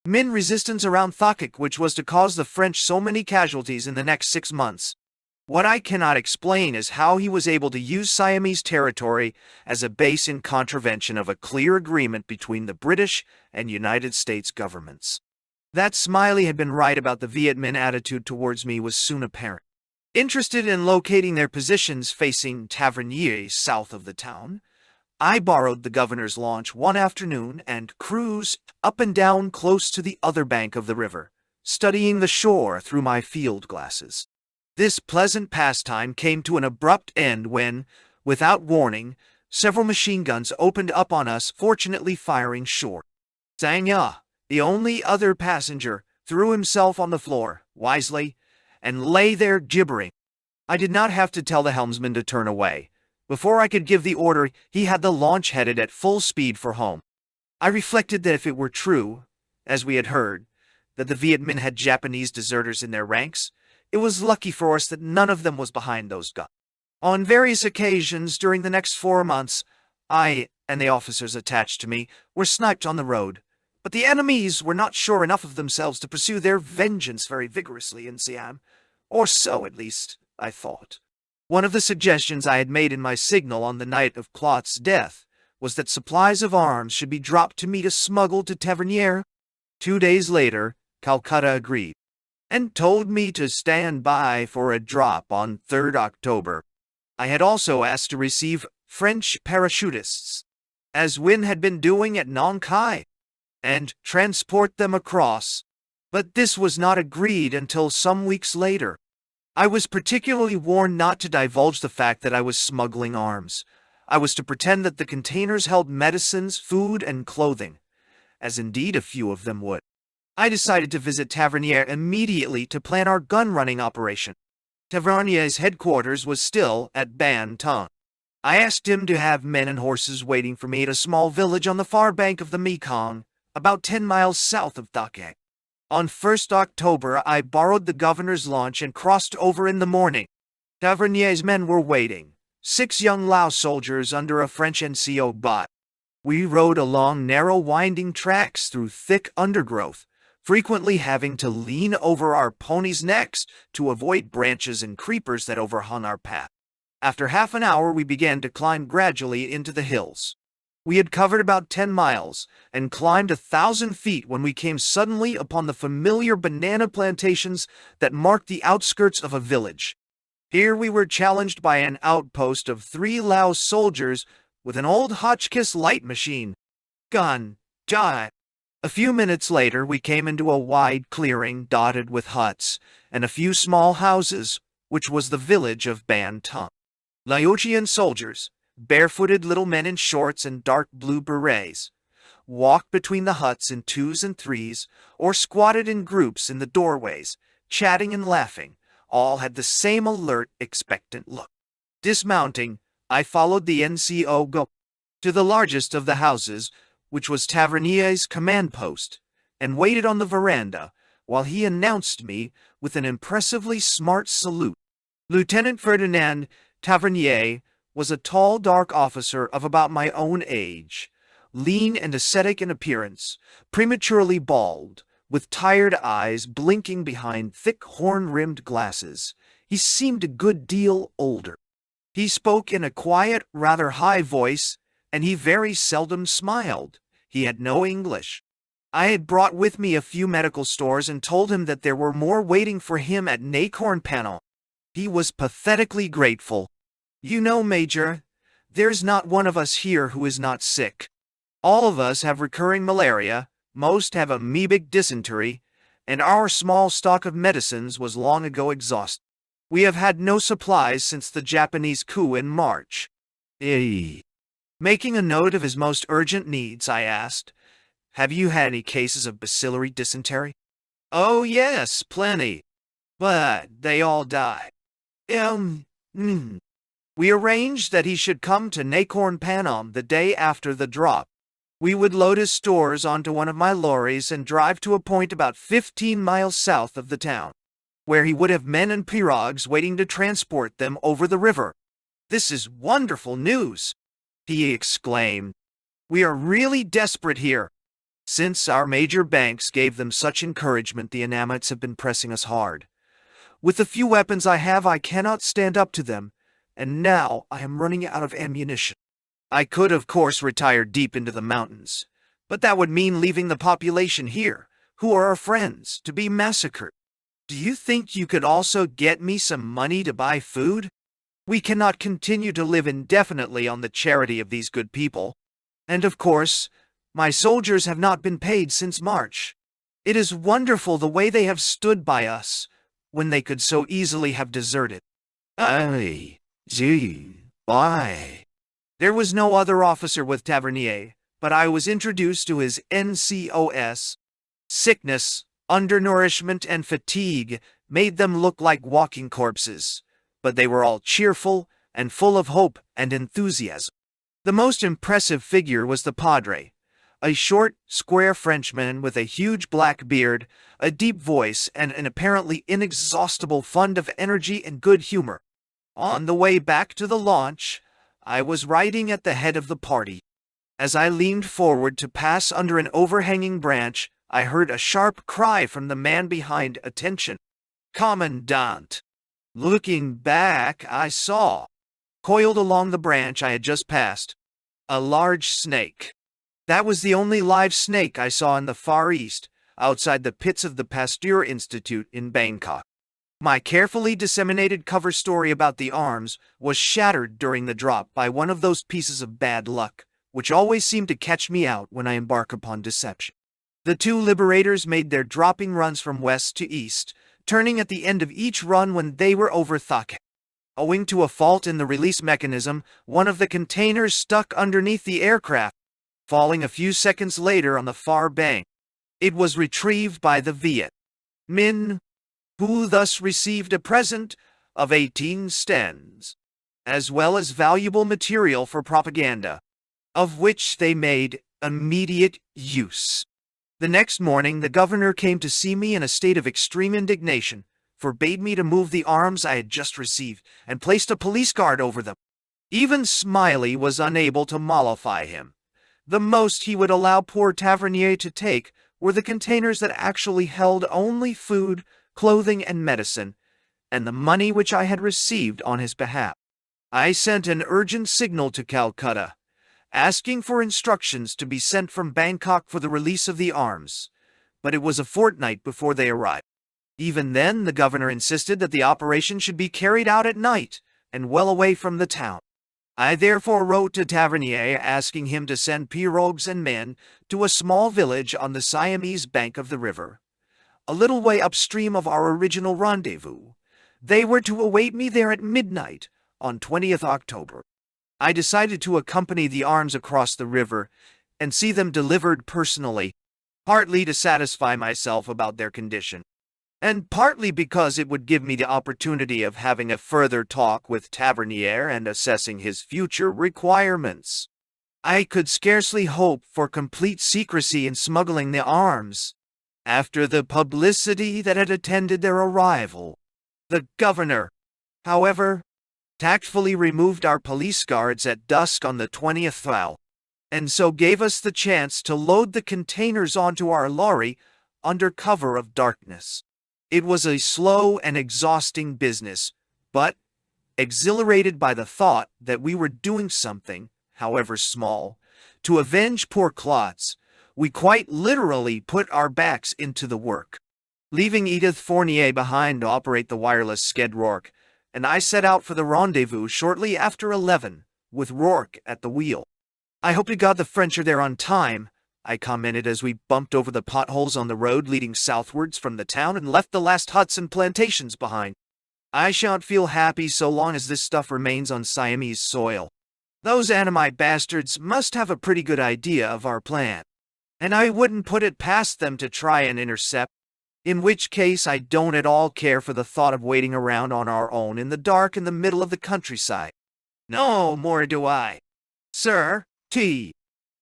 Minh resistance around Thakek, which was to cause the French so many casualties in the next 6 months. What I cannot explain is how he was able to use Siamese territory as a base in contravention of a clear agreement between the British and United States governments. That Smiley had been right about the Viet Minh attitude towards me was soon apparent. Interested in locating their positions facing Tavernier south of the town, I borrowed the governor's launch one afternoon and cruised up and down close to the other bank of the river, studying the shore through my field glasses. This pleasant pastime came to an abrupt end when, without warning, several machine guns opened up on us, fortunately firing short. Zhang Ya, the only other passenger, threw himself on the floor, wisely, and lay there gibbering. I did not have to tell the helmsman to turn away. Before I could give the order, he had the launch headed at full speed for home. I reflected that if it were true, as we had heard, that the Viet Minh had Japanese deserters in their ranks, it was lucky for us that none of them was behind those guns. On various occasions during the next 4 months, I and the officers attached to me were sniped on the road, but the enemies were not sure enough of themselves to pursue their vengeance very vigorously in Siam, or so at least I thought. One of the suggestions I had made in my signal on the night of Clot's death was that supplies of arms should be dropped to meet a smuggle to Tavernier. 2 days later, Calcutta agreed, and told me to stand by for a drop on 3rd October. I had also asked to receive French parachutists, as Win had been doing at Nong Khai, and transport them across, but this was not agreed until some weeks later. I was particularly warned not to divulge the fact that I was smuggling arms. I was to pretend that the containers held medicines, food, and clothing, as indeed a few of them would. I decided to visit Tavernier immediately to plan our gun-running operation. Tavernier's headquarters was still at Ban Tung. I asked him to have men and horses waiting for me at a small village on the far bank of the Mekong, about 10 miles south of Tha Kek. On 1st October, I borrowed the governor's launch and crossed over in the morning. Tavernier's men were waiting, 6 young Lao soldiers under a French NCO bot. We rode along narrow winding tracks through thick undergrowth, frequently having to lean over our ponies' necks to avoid branches and creepers that overhung our path. After half an hour, we began to climb gradually into the hills. We had covered about 10 miles and climbed 1,000 feet when we came suddenly upon the familiar banana plantations that marked the outskirts of a village. Here we were challenged by an outpost of 3 Lao soldiers with an old Hotchkiss light machine gun. Jai. A few minutes later, we came into a wide clearing dotted with huts and a few small houses, which was the village of Ban Tung. Laotian soldiers, barefooted little men in shorts and dark blue berets, walked between the huts in 2s and 3s, or squatted in groups in the doorways, chatting and laughing. All had the same alert, expectant look. Dismounting, I followed the NCO go to the largest of the houses, which was Tavernier's command post, and waited on the veranda while he announced me with an impressively smart salute. Lieutenant Ferdinand Tavernier was a tall, dark officer of about my own age, lean and ascetic in appearance, prematurely bald, with tired eyes blinking behind thick horn-rimmed glasses. He seemed a good deal older. He spoke in a quiet, rather high voice, and he very seldom smiled. He had no English. I had brought with me a few medical stores and told him that there were more waiting for him at Nakorn Panel. He was pathetically grateful. "You know, Major, there's not one of us here who is not sick. All of us have recurring malaria, most have amoebic dysentery, and our small stock of medicines was long ago exhausted. We have had no supplies since the Japanese coup in March." Making a note of his most urgent needs, I asked, "Have you had any cases of bacillary dysentery?" "Oh yes, plenty. But they all died." We arranged that he should come to Nakorn Panam the day after the drop. We would load his stores onto one of my lorries and drive to a point about 15 miles south of the town, where he would have men and pirogues waiting to transport them over the river. "This is wonderful news," he exclaimed. "We are really desperate here. Since our major banks gave them such encouragement, the Anamites have been pressing us hard. With the few weapons I have, I cannot stand up to them, and now I am running out of ammunition. I could, of course, retire deep into the mountains, but that would mean leaving the population here, who are our friends, to be massacred. Do you think you could also get me some money to buy food? We cannot continue to live indefinitely on the charity of these good people. And of course, my soldiers have not been paid since March. It is wonderful the way they have stood by us, when they could so easily have deserted. Aye, gee, why? There was no other officer with Tavernier, but I was introduced to his NCOS. Sickness, undernourishment, and fatigue made them look like walking corpses, but they were all cheerful and full of hope and enthusiasm. The most impressive figure was the Padre, a short, square Frenchman with a huge black beard, a deep voice, and an apparently inexhaustible fund of energy and good humor. On the way back to the launch, I was riding at the head of the party. As I leaned forward to pass under an overhanging branch, I heard a sharp cry from the man behind. Attention, Commandant! Looking back, I saw, coiled along the branch I had just passed, a large snake. That was the only live snake I saw in the Far East, outside the pits of the Pasteur Institute in Bangkok. My carefully disseminated cover story about the arms was shattered during the drop by one of those pieces of bad luck, which always seem to catch me out when I embark upon deception. The two liberators made their dropping runs from west to east, turning at the end of each run when they were over Thake. Owing to a fault in the release mechanism, one of the containers stuck underneath the aircraft, falling a few seconds later on the far bank. It was retrieved by the Viet Minh, who thus received a present of 18 stens, as well as valuable material for propaganda, of which they made immediate use. The next morning, the governor came to see me in a state of extreme indignation, forbade me to move the arms I had just received, and placed a police guard over them. Even Smiley was unable to mollify him. The most he would allow poor Tavernier to take were the containers that actually held only food, clothing, and medicine, and the money which I had received on his behalf. I sent an urgent signal to Calcutta, asking for instructions to be sent from Bangkok for the release of the arms, but it was a fortnight before they arrived. Even then, the governor insisted that the operation should be carried out at night and well away from the town. I therefore wrote to Tavernier asking him to send pirogues and men to a small village on the Siamese bank of the river, a little way upstream of our original rendezvous. They were to await me there at midnight on 20th October. I decided to accompany the arms across the river and see them delivered personally, partly to satisfy myself about their condition, and partly because it would give me the opportunity of having a further talk with Tavernier and assessing his future requirements. I could scarcely hope for complete secrecy in smuggling the arms. After the publicity that had attended their arrival, the governor, however, tactfully removed our police guards at dusk on the 20th Thou, and so gave us the chance to load the containers onto our lorry under cover of darkness. It was a slow and exhausting business, but, exhilarated by the thought that we were doing something, however small, to avenge poor Klotz, we quite literally put our backs into the work. Leaving Edith Fournier behind to operate the wireless Sked Rourke, and I set out for the rendezvous shortly after 11, with Rourke at the wheel. "I hope to God the French are there on time," I commented as we bumped over the potholes on the road leading southwards from the town and left the last huts and plantations behind. "I shan't feel happy so long as this stuff remains on Siamese soil. Those Annamite bastards must have a pretty good idea of our plan, and I wouldn't put it past them to try and intercept, in which case I don't at all care for the thought of waiting around on our own in the dark in the middle of the countryside. No more do I. Sir, do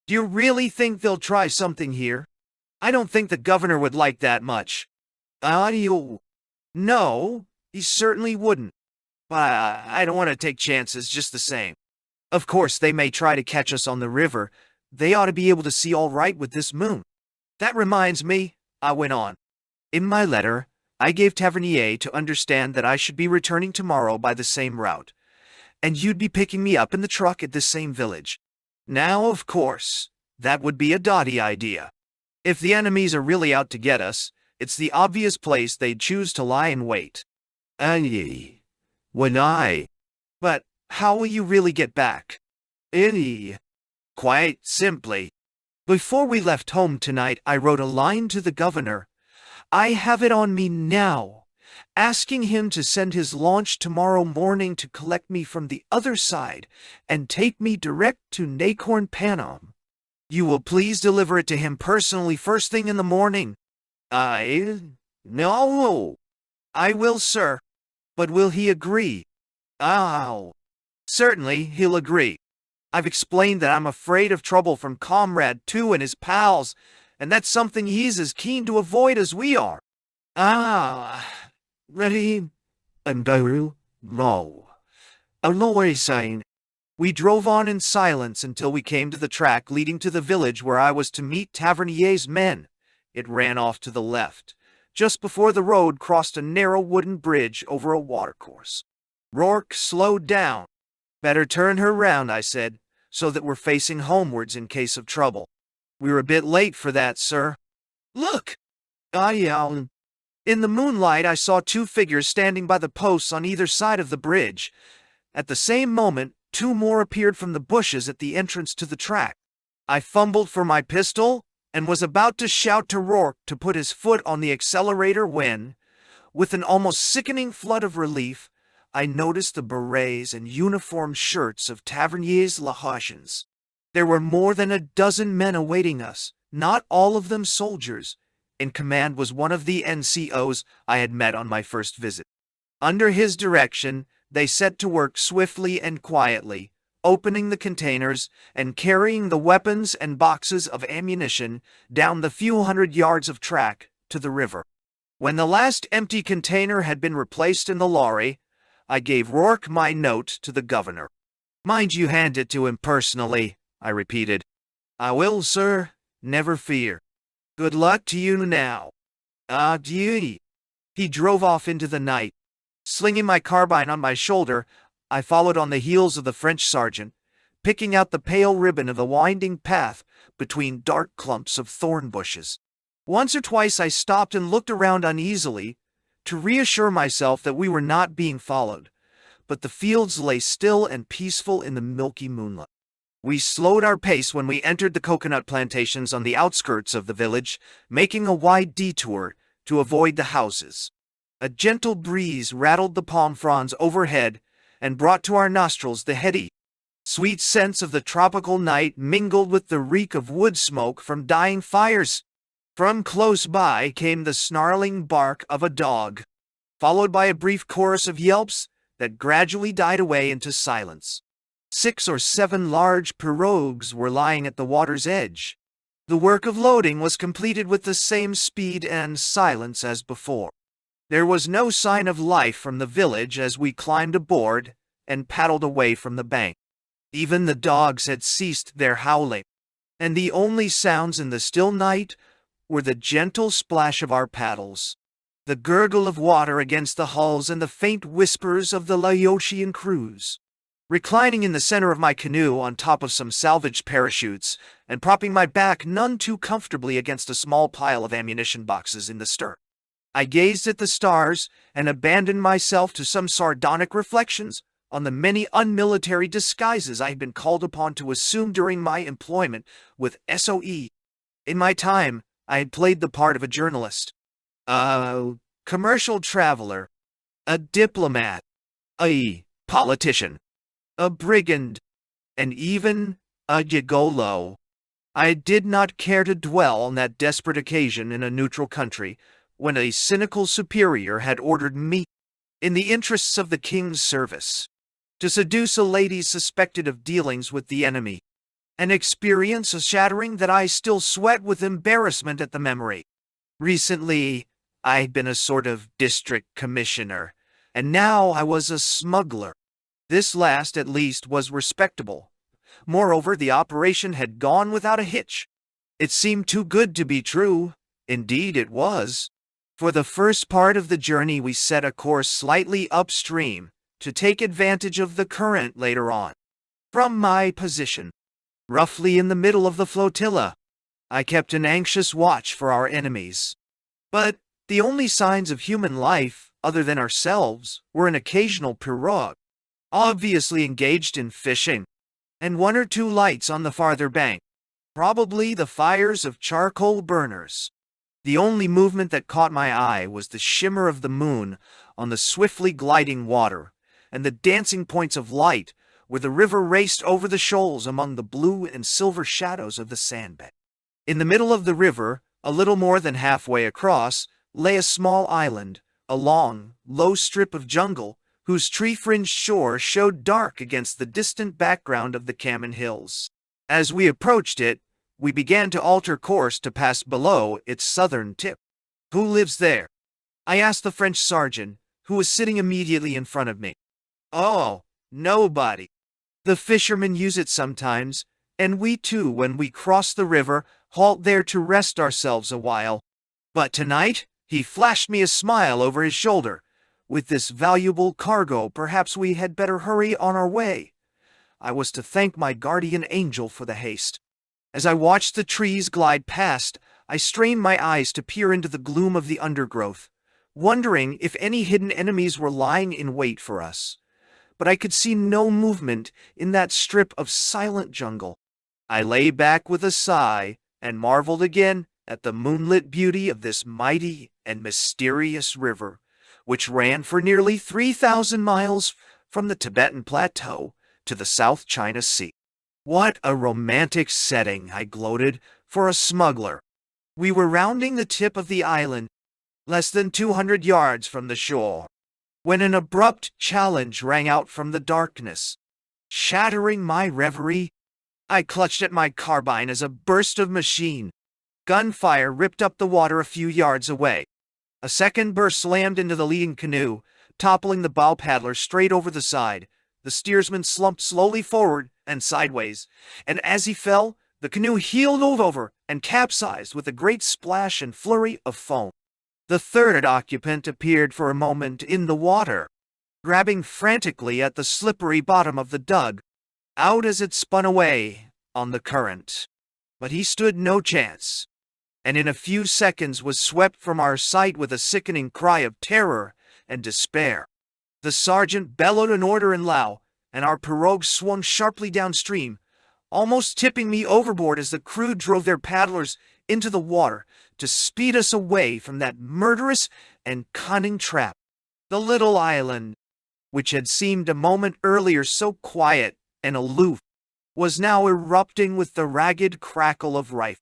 you really think they'll try something here? I don't think the governor would like that much." No, he certainly wouldn't. But I don't want to take chances just the same. Of course, they may try to catch us on the river. They ought to be able to see all right with this moon. That reminds me," I went on. "In my letter, I gave Tavernier to understand that I should be returning tomorrow by the same route, and you'd be picking me up in the truck at this same village. Now, of course, that would be a dotty idea. If the enemies are really out to get us, it's the obvious place they'd choose to lie in wait. Aye. When I. But how will you really get back? Quite simply. Before we left home tonight, I wrote a line to the governor. I have it on me now, asking him to send his launch tomorrow morning to collect me from the other side and take me direct to Nacorn Panam. You will please deliver it to him personally first thing in the morning. No. I will, sir. But will he agree? Certainly, he'll agree. I've explained that I'm afraid of trouble from Comrade 2 and his pals, and that's something he's as keen to avoid as we are. Ready? And no. A sign. We drove on in silence until we came to the track leading to the village where I was to meet Tavernier's men. It ran off to the left, just before the road crossed a narrow wooden bridge over a watercourse. Rourke slowed down. Better turn her round, I said, so that we're facing homewards in case of trouble. We're a bit late for that, sir. Look! In the moonlight I saw two figures standing by the posts on either side of the bridge. At the same moment, two more appeared from the bushes at the entrance to the track. I fumbled for my pistol and was about to shout to Rourke to put his foot on the accelerator when, with an almost sickening flood of relief, I noticed the berets and uniform shirts of Tavernier's Lahosians. There were more than a dozen men awaiting us, not all of them soldiers. In command was one of the NCOs I had met on my first visit. Under his direction, they set to work swiftly and quietly, opening the containers and carrying the weapons and boxes of ammunition down the few hundred yards of track to the river. When the last empty container had been replaced in the lorry, I gave Rourke my note to the governor. Mind you hand it to him personally, I repeated. I will, sir, never fear. Good luck to you now. Adieu. He drove off into the night. Slinging my carbine on my shoulder, I followed on the heels of the French sergeant, picking out the pale ribbon of the winding path between dark clumps of thorn bushes. Once or twice I stopped and looked around uneasily to reassure myself that we were not being followed, but the fields lay still and peaceful in the milky moonlight. We slowed our pace when we entered the coconut plantations on the outskirts of the village, making a wide detour to avoid the houses. A gentle breeze rattled the palm fronds overhead and brought to our nostrils the heady, sweet scents of the tropical night mingled with the reek of wood smoke from dying fires. From close by came the snarling bark of a dog, followed by a brief chorus of yelps that gradually died away into silence. 6 or 7 large pirogues were lying at the water's edge. The work of loading was completed with the same speed and silence as before. There was no sign of life from the village as we climbed aboard and paddled away from the bank. Even the dogs had ceased their howling, and the only sounds in the still night were the gentle splash of our paddles, the gurgle of water against the hulls, and the faint whispers of the Laotian crews. Reclining in the center of my canoe on top of some salvaged parachutes and propping my back none too comfortably against a small pile of ammunition boxes in the stern, I gazed at the stars and abandoned myself to some sardonic reflections on the many unmilitary disguises I had been called upon to assume during my employment with SOE. In my time, I had played the part of a journalist, a commercial traveler, a diplomat, a politician, a brigand, and even a gigolo. I did not care to dwell on that desperate occasion in a neutral country when a cynical superior had ordered me, in the interests of the king's service, to seduce a lady suspected of dealings with the enemy, an experience so shattering that I still sweat with embarrassment at the memory. Recently, I'd been a sort of district commissioner, and now I was a smuggler. This last, at least, was respectable. Moreover, the operation had gone without a hitch. It seemed too good to be true. Indeed, it was. For the first part of the journey, we set a course slightly upstream to take advantage of the current later on. From my position, roughly in the middle of the flotilla, I kept an anxious watch for our enemies. But the only signs of human life, other than ourselves, were an occasional pirogue, obviously engaged in fishing, and one or two lights on the farther bank, probably the fires of charcoal burners. The only movement that caught my eye was the shimmer of the moon on the swiftly gliding water, and the dancing points of light where the river raced over the shoals among the blue and silver shadows of the sandbank. In the middle of the river, a little more than halfway across, lay a small island, a long, low strip of jungle, whose tree-fringed shore showed dark against the distant background of the Kamen Hills. As we approached it, we began to alter course to pass below its southern tip. "Who lives there?" I asked the French sergeant, who was sitting immediately in front of me. "Oh, nobody. The fishermen use it sometimes, and we too, when we cross the river, halt there to rest ourselves a while. But tonight," he flashed me a smile over his shoulder, "with this valuable cargo, perhaps we had better hurry on our way." I was to thank my guardian angel for the haste. As I watched the trees glide past, I strained my eyes to peer into the gloom of the undergrowth, wondering if any hidden enemies were lying in wait for us. But I could see no movement in that strip of silent jungle. I lay back with a sigh and marveled again at the moonlit beauty of this mighty and mysterious river, which ran for nearly 3,000 miles from the Tibetan Plateau to the South China Sea. What a romantic setting, I gloated, for a smuggler. We were rounding the tip of the island, less than 200 yards from the shore, when an abrupt challenge rang out from the darkness, shattering my reverie. I clutched at my carbine as a burst of machine gunfire ripped up the water a few yards away. A second burst slammed into the leading canoe, toppling the bow paddler straight over the side. The steersman slumped slowly forward and sideways, and as he fell, the canoe heeled over and capsized with a great splash and flurry of foam. The third occupant appeared for a moment in the water, grabbing frantically at the slippery bottom of the dug, out as it spun away on the current. But he stood no chance, and in a few seconds was swept from our sight with a sickening cry of terror and despair. The sergeant bellowed an order in Lao, and our pirogue swung sharply downstream, almost tipping me overboard as the crew drove their paddlers into the water to speed us away from that murderous and cunning trap. The little island, which had seemed a moment earlier so quiet and aloof, was now erupting with the ragged crackle of rifle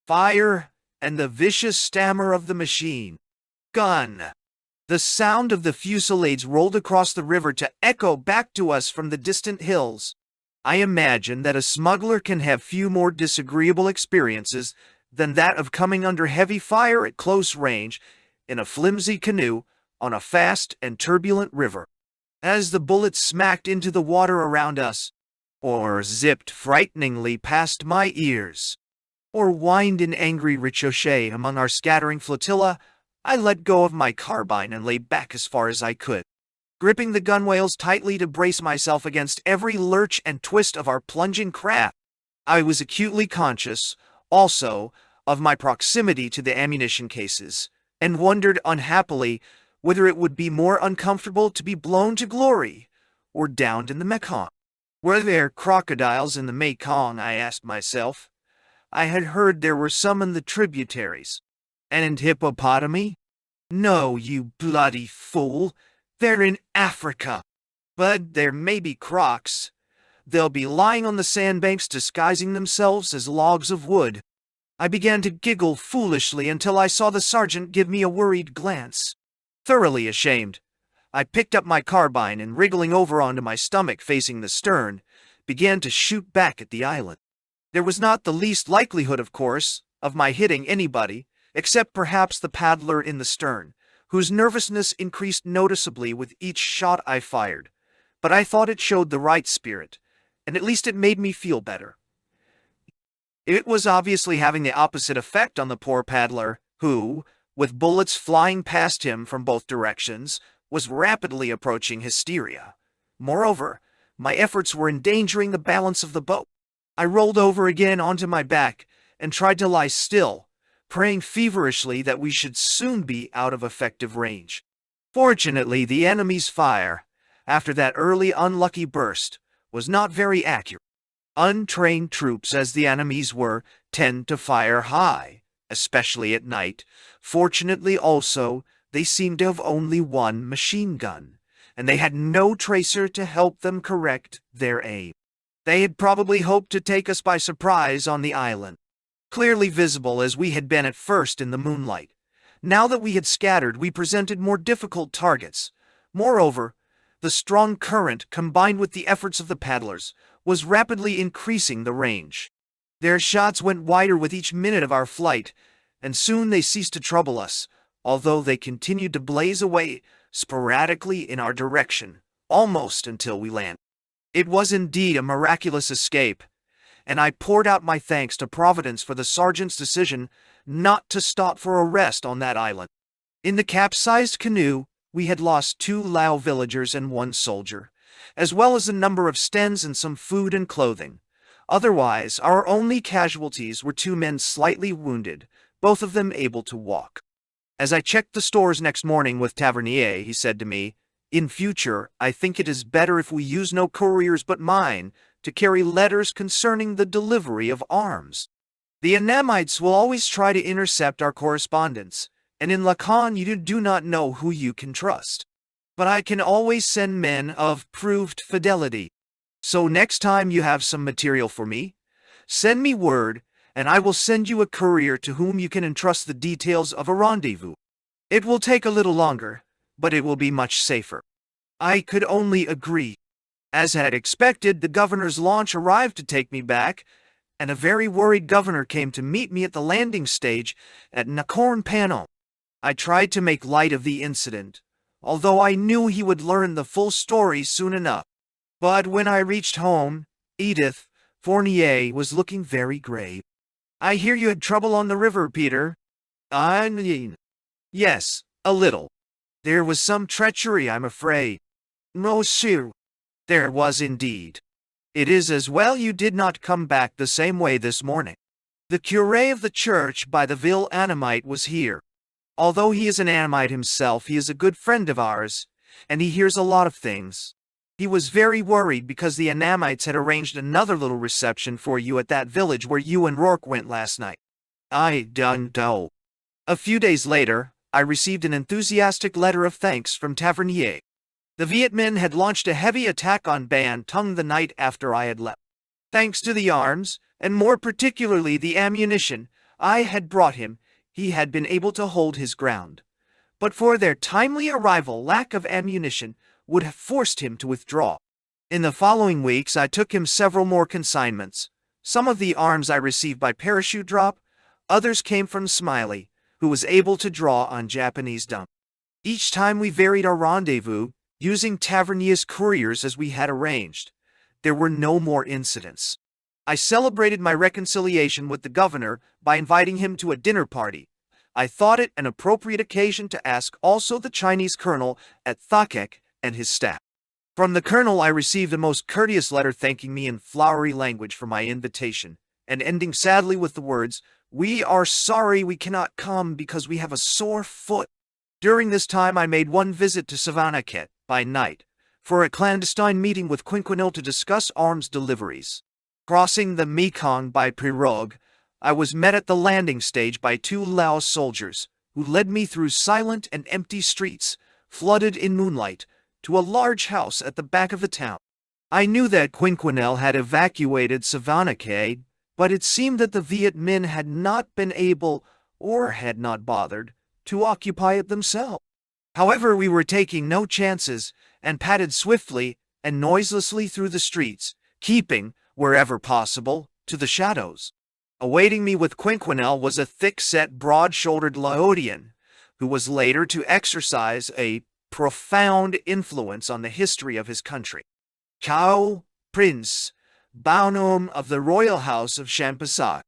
fire and the vicious stammer of the machine gun. The sound of the fusillades rolled across the river to echo back to us from the distant hills. I imagine that a smuggler can have few more disagreeable experiences than that of coming under heavy fire at close range in a flimsy canoe on a fast and turbulent river. As the bullets smacked into the water around us, or zipped frighteningly past my ears, or whined in angry ricochet among our scattering flotilla, I let go of my carbine and lay back as far as I could, gripping the gunwales tightly to brace myself against every lurch and twist of our plunging craft. I was acutely conscious, also, of my proximity to the ammunition cases, and wondered unhappily whether it would be more uncomfortable to be blown to glory or drowned in the Mekong. Were there crocodiles in the Mekong, I asked myself. I had heard there were some in the tributaries. And hippopotami? No, you bloody fool. They're in Africa. But there may be crocs. They'll be lying on the sandbanks disguising themselves as logs of wood. I began to giggle foolishly until I saw the sergeant give me a worried glance. Thoroughly ashamed, I picked up my carbine and, wriggling over onto my stomach facing the stern, began to shoot back at the island. There was not the least likelihood, of course, of my hitting anybody, except perhaps the paddler in the stern, whose nervousness increased noticeably with each shot I fired. But I thought it showed the right spirit, and at least it made me feel better. It was obviously having the opposite effect on the poor paddler, who, with bullets flying past him from both directions, was rapidly approaching hysteria. Moreover, my efforts were endangering the balance of the boat. I rolled over again onto my back and tried to lie still, praying feverishly that we should soon be out of effective range. Fortunately, the enemy's fire, after that early unlucky burst, was not very accurate. Untrained troops, as the enemies were, tend to fire high, especially at night. Fortunately also, they seemed to have only one machine gun, and they had no tracer to help them correct their aim. They had probably hoped to take us by surprise on the island, clearly visible as we had been at first in the moonlight. Now that we had scattered, we presented more difficult targets. Moreover, the strong current, combined with the efforts of the paddlers, was rapidly increasing the range. Their shots went wider with each minute of our flight, and soon they ceased to trouble us, although they continued to blaze away sporadically in our direction, almost until we landed. It was indeed a miraculous escape, and I poured out my thanks to Providence for the sergeant's decision not to stop for a rest on that island. In the capsized canoe, we had lost 2 Lao villagers and 1 soldier, as well as a number of stens and some food and clothing. Otherwise, our only casualties were 2 men slightly wounded, both of them able to walk. As I checked the stores next morning with Tavernier, he said to me, "In future, I think it is better if we use no couriers but mine to carry letters concerning the delivery of arms. The Anamites will always try to intercept our correspondence, and in Lacan you do not know who you can trust. But I can always send men of proved fidelity. So next time you have some material for me, send me word, and I will send you a courier to whom you can entrust the details of a rendezvous. It will take a little longer, but it will be much safer." I could only agree. As I had expected, the governor's launch arrived to take me back, and a very worried governor came to meet me at the landing stage at Nakorn Pano. I tried to make light of the incident, although I knew he would learn the full story soon enough. But when I reached home, Edith Fournier was looking very grave. "I hear you had trouble on the river, Peter." "I mean, yes, a little. There was some treachery, I'm afraid." "Monsieur." "There was indeed. It is as well you did not come back the same way this morning. The curé of the church by the Ville Anamite was here. Although he is an Anamite himself, he is a good friend of ours, and he hears a lot of things. He was very worried because the Anamites had arranged another little reception for you at that village where you and Rourke went last night." "I don't know." A few days later, I received an enthusiastic letter of thanks from Tavernier. The Viet Minh had launched a heavy attack on Ban Tung the night after I had left. Thanks to the arms, and more particularly the ammunition, I had brought him, he had been able to hold his ground. But for their timely arrival, lack of ammunition would have forced him to withdraw. In the following weeks, I took him several more consignments. Some of the arms I received by parachute drop, others came from Smiley, who was able to draw on Japanese dump. Each time we varied our rendezvous, using Tavernier's couriers as we had arranged. There were no more incidents. I celebrated my reconciliation with the governor by inviting him to a dinner party. I thought it an appropriate occasion to ask also the Chinese colonel at Thakek and his staff. From the colonel I received a most courteous letter thanking me in flowery language for my invitation, and ending sadly with the words, "We are sorry we cannot come because we have a sore foot." During this time I made one visit to Savanaket, by night, for a clandestine meeting with Quinquenil to discuss arms deliveries. Crossing the Mekong by pirogue, I was met at the landing stage by 2 Lao soldiers, who led me through silent and empty streets, flooded in moonlight, to a large house at the back of the town. I knew that Quinquenil had evacuated Savanaket, but it seemed that the Viet Minh had not been able, or had not bothered, to occupy it themselves. However, we were taking no chances, and padded swiftly and noiselessly through the streets, keeping, wherever possible, to the shadows. Awaiting me with Quinquenil was a thick-set, broad-shouldered Laodian, who was later to exercise a profound influence on the history of his country. Chao, Prince, Bonhomme of the royal house of Champassac.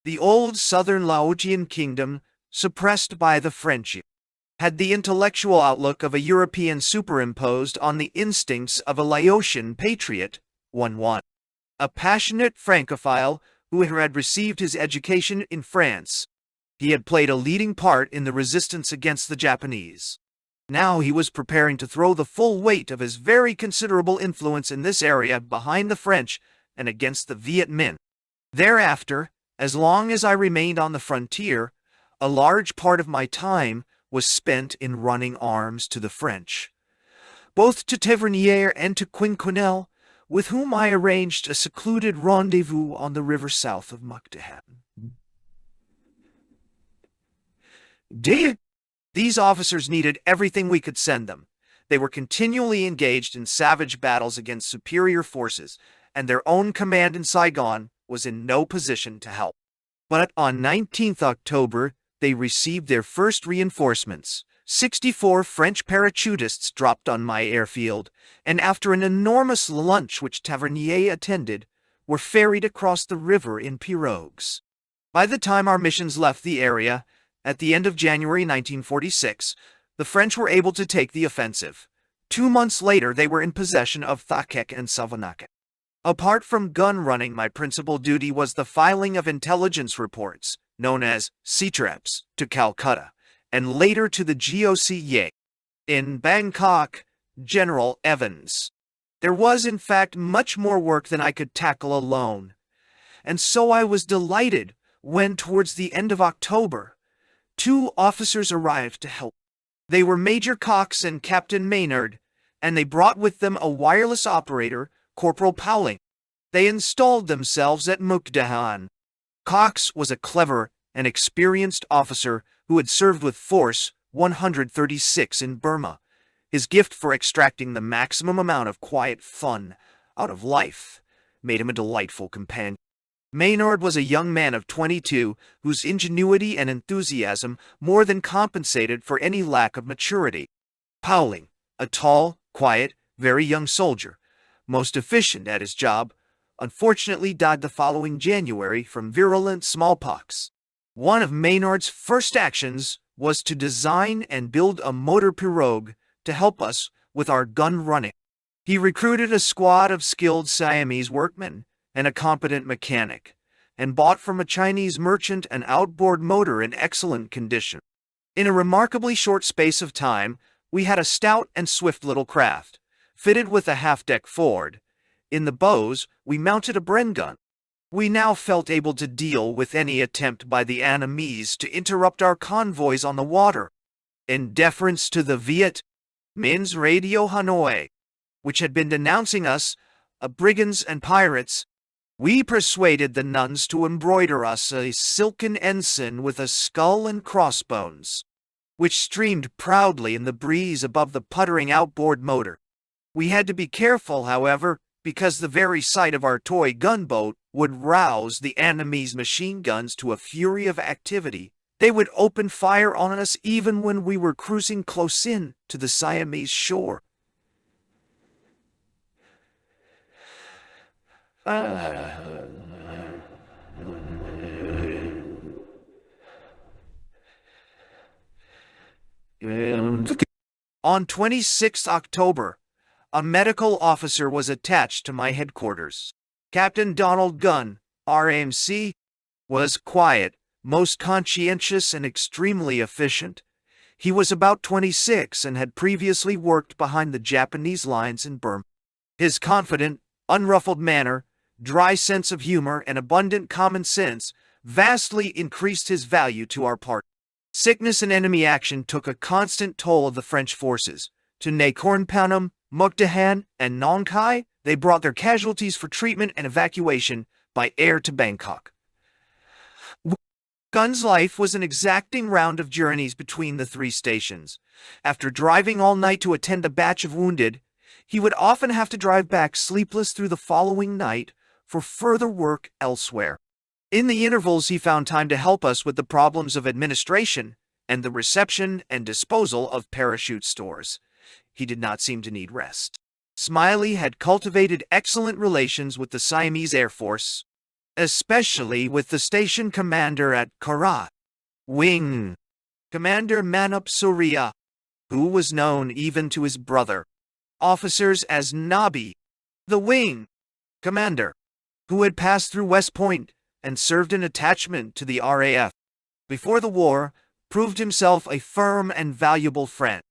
The old southern Laotian kingdom suppressed by the French, had the intellectual outlook of a European superimposed on the instincts of a Laotian patriot, 1-1. A passionate Francophile who had received his education in France. He had played a leading part in the resistance against the Japanese. Now he was preparing to throw the full weight of his very considerable influence in this area behind the French and against the Viet Minh. Thereafter, as long as I remained on the frontier, a large part of my time was spent in running arms to the French, both to Tavernier and to Quinquenel, with whom I arranged a secluded rendezvous on the river south of Mukdahan. These officers needed everything we could send them. They were continually engaged in savage battles against superior forces, and their own command in Saigon was in no position to help. But on 19th October, they received their first reinforcements. 64 French parachutists dropped on my airfield, and after an enormous lunch which Tavernier attended, were ferried across the river in pirogues. By the time our missions left the area, at the end of January 1946, the French were able to take the offensive. 2 months later, they were in possession of Thakek and Savanaket. Apart from gun running, my principal duty was the filing of intelligence reports, known as CTREPs, to Calcutta, and later to the GOCA. In Bangkok, General Evans. There was, in fact, much more work than I could tackle alone, and so I was delighted when, towards the end of October, 2 officers arrived to help. They were Major Cox and Captain Maynard, and they brought with them a wireless operator, Corporal Powling. They installed themselves at Mukdahan. Cox was a clever and experienced officer who had served with Force 136 in Burma. His gift for extracting the maximum amount of quiet fun out of life made him a delightful companion. Maynard was a young man of 22 whose ingenuity and enthusiasm more than compensated for any lack of maturity. Powling, a tall, quiet, very young soldier, most efficient at his job, unfortunately died the following January from virulent smallpox. One of Maynard's first actions was to design and build a motor pirogue to help us with our gun running. He recruited a squad of skilled Siamese workmen and a competent mechanic, and bought from a Chinese merchant an outboard motor in excellent condition. In a remarkably short space of time, we had a stout and swift little craft, fitted with a half-deck forward. In the bows, we mounted a Bren gun. We now felt able to deal with any attempt by the enemies to interrupt our convoys on the water. In deference to the Viet Minh's Radio Hanoi, which had been denouncing us, brigands and pirates, we persuaded the nuns to embroider us a silken ensign with a skull and crossbones, which streamed proudly in the breeze above the puttering outboard motor. We had to be careful, however, because the very sight of our toy gunboat would rouse the enemy's machine guns to a fury of activity. They would open fire on us even when we were cruising close in to the Siamese shore. On 26 October, a medical officer was attached to my headquarters. Captain Donald Gunn, RAMC, was quiet, most conscientious, and extremely efficient. He was about 26 and had previously worked behind the Japanese lines in Burma. His confident, unruffled manner, dry sense of humor, and abundant common sense vastly increased his value to our party. Sickness and enemy action took a constant toll of the French forces. To Nakornpanam, Mukdahan, and Nong Khai, they brought their casualties for treatment and evacuation by air to Bangkok. Gunn's life was an exacting round of journeys between the 3 stations. After driving all night to attend a batch of wounded, he would often have to drive back sleepless through the following night for further work elsewhere. In the intervals, he found time to help us with the problems of administration and the reception and disposal of parachute stores. He did not seem to need rest. Smiley had cultivated excellent relations with the Siamese Air Force, especially with the station commander at Korat. Wing Commander Manup Surya, who was known even to his brother officers as Nabi, the Wing Commander, who had passed through West Point and served an attachment to the RAF before the war, proved himself a firm and valuable friend.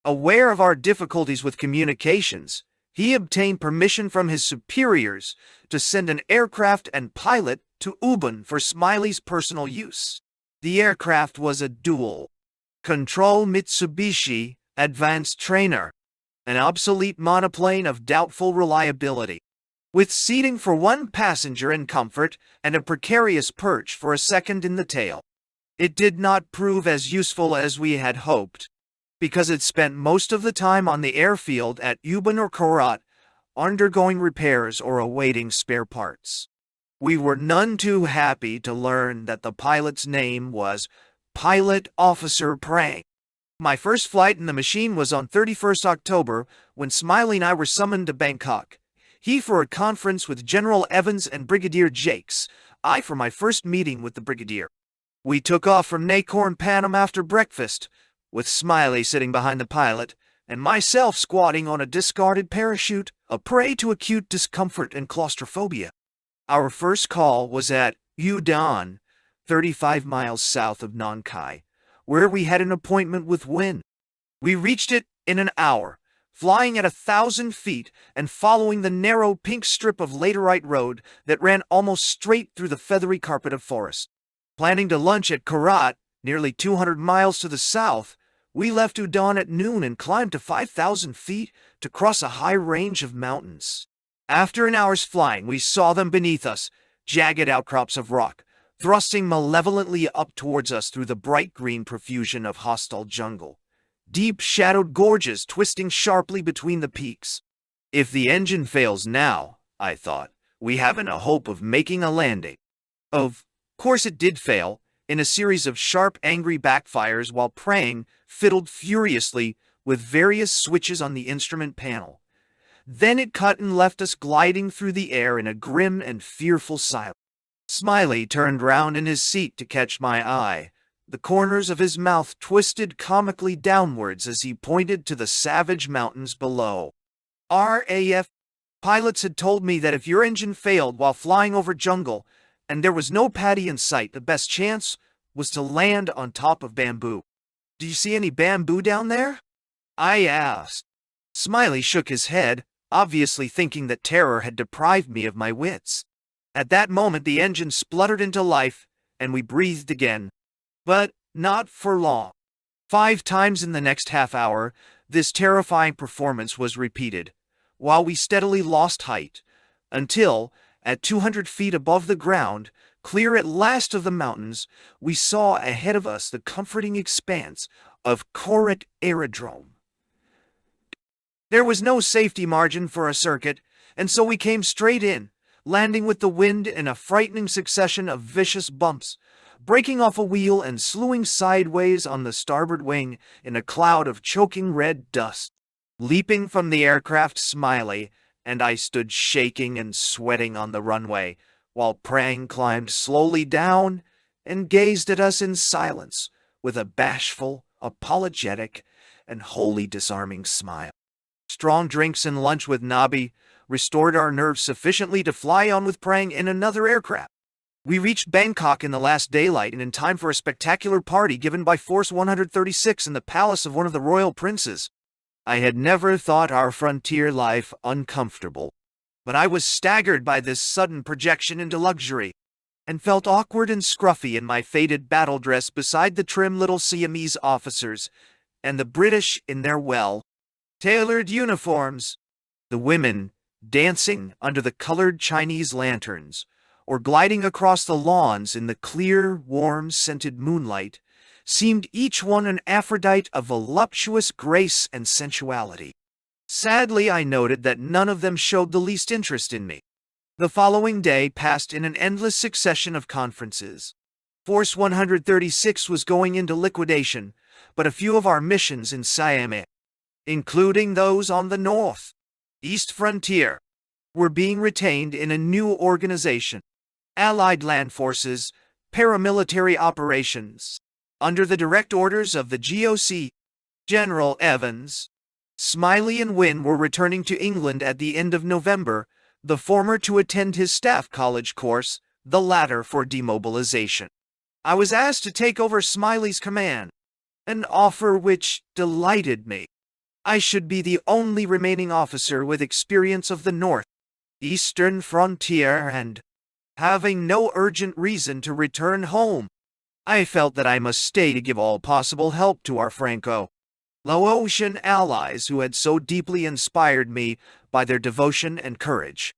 Aware of our difficulties with communications, he obtained permission from his superiors to send an aircraft and pilot to Ubon for Smiley's personal use. The aircraft was a dual-control Mitsubishi Advanced Trainer, an obsolete monoplane of doubtful reliability, with seating for one passenger in comfort and a precarious perch for a second in the tail. It did not prove as useful as we had hoped, because it spent most of the time on the airfield at Ubon or Korat, undergoing repairs or awaiting spare parts. We were none too happy to learn that the pilot's name was Pilot Officer Prang. My first flight in the machine was on 31st October when Smiley and I were summoned to Bangkok. He for a conference with General Evans and Brigadier Jakes, I for my first meeting with the Brigadier. We took off from Nakorn Panam after breakfast, with Smiley sitting behind the pilot, and myself squatting on a discarded parachute, a prey to acute discomfort and claustrophobia. Our first call was at Udon, 35 miles south of Nong Khai, where we had an appointment with Win. We reached it in an hour, flying at 1,000 feet and following the narrow pink strip of laterite road that ran almost straight through the feathery carpet of forest. Planning to lunch at Korat, nearly 200 miles to the south, we left Udon at noon and climbed to 5,000 feet to cross a high range of mountains. After an hour's flying, we saw them beneath us, jagged outcrops of rock, thrusting malevolently up towards us through the bright green profusion of hostile jungle. Deep shadowed gorges twisting sharply between the peaks. If the engine fails now, I thought, we haven't a hope of making a landing. Of course it did fail, in a series of sharp, angry backfires while Prang fiddled furiously with various switches on the instrument panel. Then it cut and left us gliding through the air in a grim and fearful silence. Smiley turned round in his seat to catch my eye. The corners of his mouth twisted comically downwards as he pointed to the savage mountains below. RAF pilots had told me that if your engine failed while flying over jungle, and there was no paddy in sight, the best chance was to land on top of bamboo. Do you see any bamboo down there? I asked. Smiley shook his head, obviously thinking that terror had deprived me of my wits. At that moment the engine spluttered into life, and we breathed again. But not for long. 5 times in the next half hour, this terrifying performance was repeated, while we steadily lost height, until, at 200 feet above the ground, clear at last of the mountains, we saw ahead of us the comforting expanse of Korat Aerodrome. There was no safety margin for a circuit, and so we came straight in, landing with the wind in a frightening succession of vicious bumps, breaking off a wheel and slewing sideways on the starboard wing in a cloud of choking red dust. Leaping from the aircraft, Smiley and I stood shaking and sweating on the runway, while Prang climbed slowly down and gazed at us in silence with a bashful, apologetic, and wholly disarming smile. Strong drinks and lunch with Nabi restored our nerves sufficiently to fly on with Prang in another aircraft. We reached Bangkok in the last daylight and in time for a spectacular party given by Force 136 in the palace of one of the royal princes. I had never thought our frontier life uncomfortable, but I was staggered by this sudden projection into luxury, and felt awkward and scruffy in my faded battle dress beside the trim little Siamese officers, and the British in their well-tailored uniforms, the women dancing under the colored Chinese lanterns, or gliding across the lawns in the clear, warm, scented moonlight, seemed each one an Aphrodite of voluptuous grace and sensuality. Sadly, I noted that none of them showed the least interest in me. The following day passed in an endless succession of conferences. Force 136 was going into liquidation, but a few of our missions in Siam, including those on the north-east frontier, were being retained in a new organization, Allied Land Forces, Paramilitary Operations. Under the direct orders of the GOC, General Evans, Smiley and Wynne were returning to England at the end of November, the former to attend his staff college course, the latter for demobilization. I was asked to take over Smiley's command, an offer which delighted me. I should be the only remaining officer with experience of the north-eastern frontier and, having no urgent reason to return home, I felt that I must stay to give all possible help to our Franco-Laotian allies who had so deeply inspired me by their devotion and courage.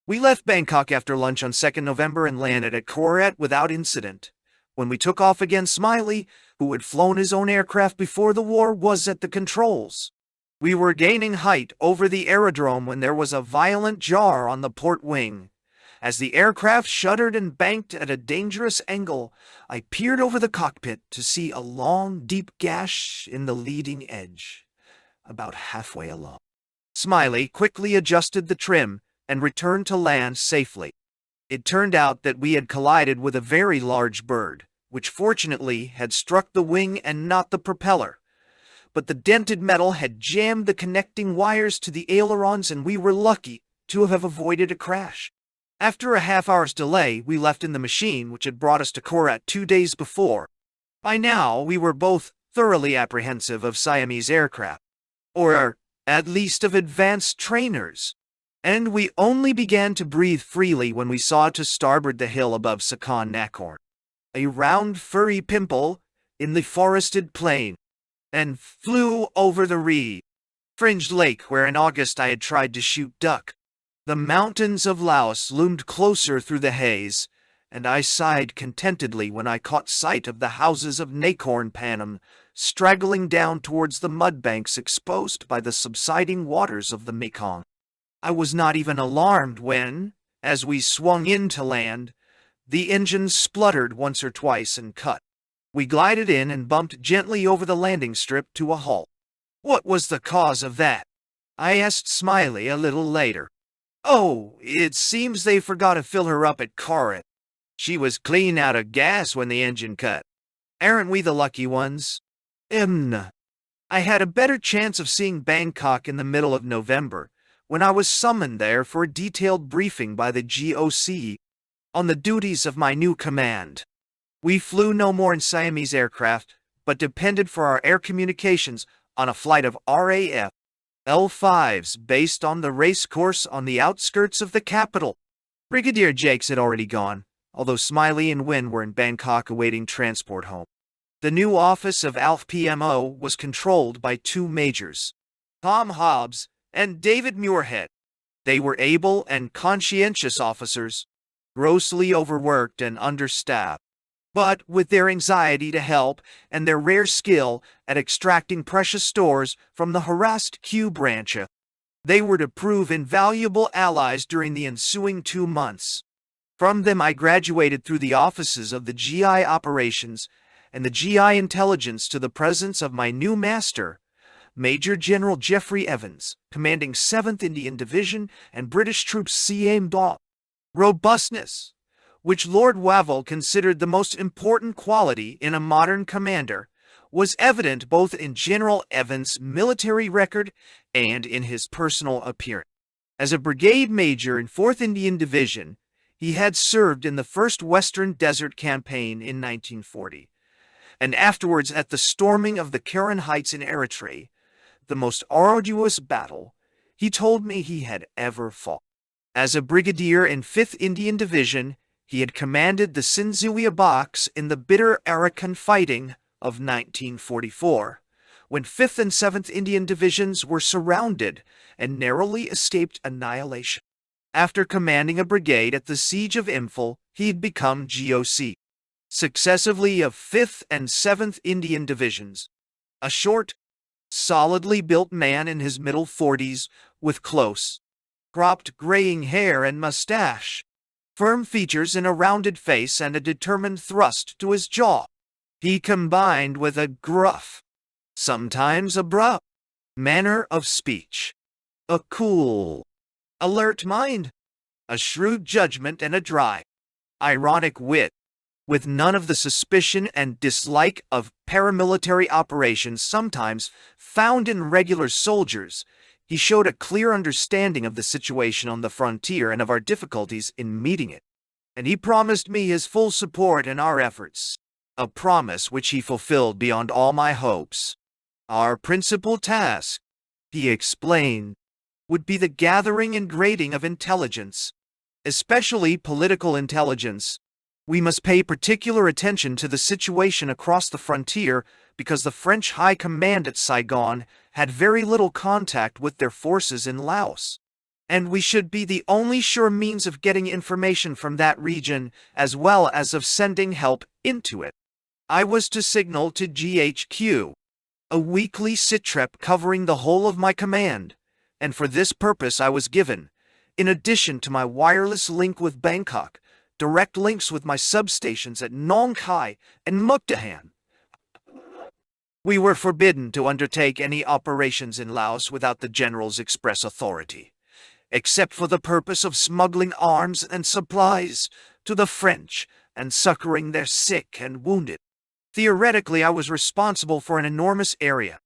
We left Bangkok after lunch on 2nd November and landed at Korat without incident. When we took off again, Smiley, who had flown his own aircraft before the war, was at the controls. We were gaining height over the aerodrome when there was a violent jar on the port wing. As the aircraft shuddered and banked at a dangerous angle, I peered over the cockpit to see a long, deep gash in the leading edge, about halfway along. Smiley quickly adjusted the trim and returned to land safely. It turned out that we had collided with a very large bird, which fortunately had struck the wing and not the propeller. But the dented metal had jammed the connecting wires to the ailerons, and we were lucky to have avoided a crash. After a half-hour's delay, we left in the machine which had brought us to Korat 2 days before. By now, we were both thoroughly apprehensive of Siamese aircraft, or at least of advanced trainers, and we only began to breathe freely when we saw to starboard the hill above Sakon Nakhon, a round furry pimple in the forested plain, and flew over the reed-fringed lake where in August I had tried to shoot duck. The mountains of Laos loomed closer through the haze, and I sighed contentedly when I caught sight of the houses of Nakhon Panem straggling down towards the mudbanks exposed by the subsiding waters of the Mekong. I was not even alarmed when, as we swung in to land, the engine spluttered once or twice and cut. We glided in and bumped gently over the landing strip to a halt. What was the cause of that? I asked Smiley a little later. Oh, it seems they forgot to fill her up at Korat. She was clean out of gas when the engine cut. Aren't we the lucky ones? I had a better chance of seeing Bangkok in the middle of November, when I was summoned there for a detailed briefing by the GOC on the duties of my new command. We flew no more in Siamese aircraft, but depended for our air communications on a flight of RAF L5s based on the race course on the outskirts of the capital. Brigadier Jakes had already gone, although Smiley and Wynne were in Bangkok awaiting transport home. The new office of ALF PMO was controlled by 2 majors, Tom Hobbs and David Muirhead. They were able and conscientious officers, grossly overworked and understaffed. But with their anxiety to help and their rare skill at extracting precious stores from the harassed Q branch, they were to prove invaluable allies during the ensuing 2 months. From them I graduated through the offices of the GI Operations and the GI Intelligence to the presence of my new master, Major General Geoffrey Evans, commanding 7th Indian Division and British troops. Robustness, which Lord Wavell considered the most important quality in a modern commander, was evident both in General Evans' military record and in his personal appearance. As a brigade major in 4th Indian Division, he had served in the First Western Desert Campaign in 1940, and afterwards at the storming of the Karen Heights in Eritrea, the most arduous battle, he told me, he had ever fought. As a brigadier in 5th Indian Division, he had commanded the Sinzuia Box in the bitter Arakan fighting of 1944, when 5th and 7th Indian Divisions were surrounded and narrowly escaped annihilation. After commanding a brigade at the Siege of Imphal, he had become GOC, successively of 5th and 7th Indian Divisions. A short, solidly built man in his middle 40s, with close, cropped graying hair and mustache, firm features in a rounded face and a determined thrust to his jaw. He combined with a gruff, sometimes abrupt, manner of speech, a cool, alert mind, a shrewd judgment and a dry, ironic wit. with none of the suspicion and dislike of paramilitary operations sometimes found in regular soldiers. He showed a clear understanding of the situation on the frontier and of our difficulties in meeting it, and he promised me his full support in our efforts, a promise which he fulfilled beyond all my hopes. Our principal task, he explained, would be the gathering and grading of intelligence, especially political intelligence. We must pay particular attention to the situation across the frontier because the French High Command at Saigon had very little contact with their forces in Laos, and we should be the only sure means of getting information from that region as well as of sending help into it. I was to signal to GHQ, a weekly sitrep covering the whole of my command, and for this purpose I was given, in addition to my wireless link with Bangkok, direct links with my substations at Nong Khai and Mukdahan. We were forbidden to undertake any operations in Laos without the general's express authority, except for the purpose of smuggling arms and supplies to the French and succoring their sick and wounded. Theoretically, I was responsible for an enormous area,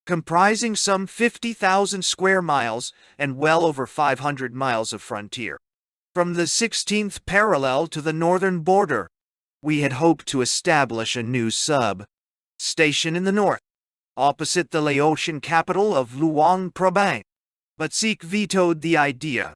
comprising some 50,000 square miles and well over 500 miles of frontier. From the 16th parallel to the northern border, we had hoped to establish a new station in the north, opposite the Laotian capital of Luang Prabang, but Sikh vetoed the idea,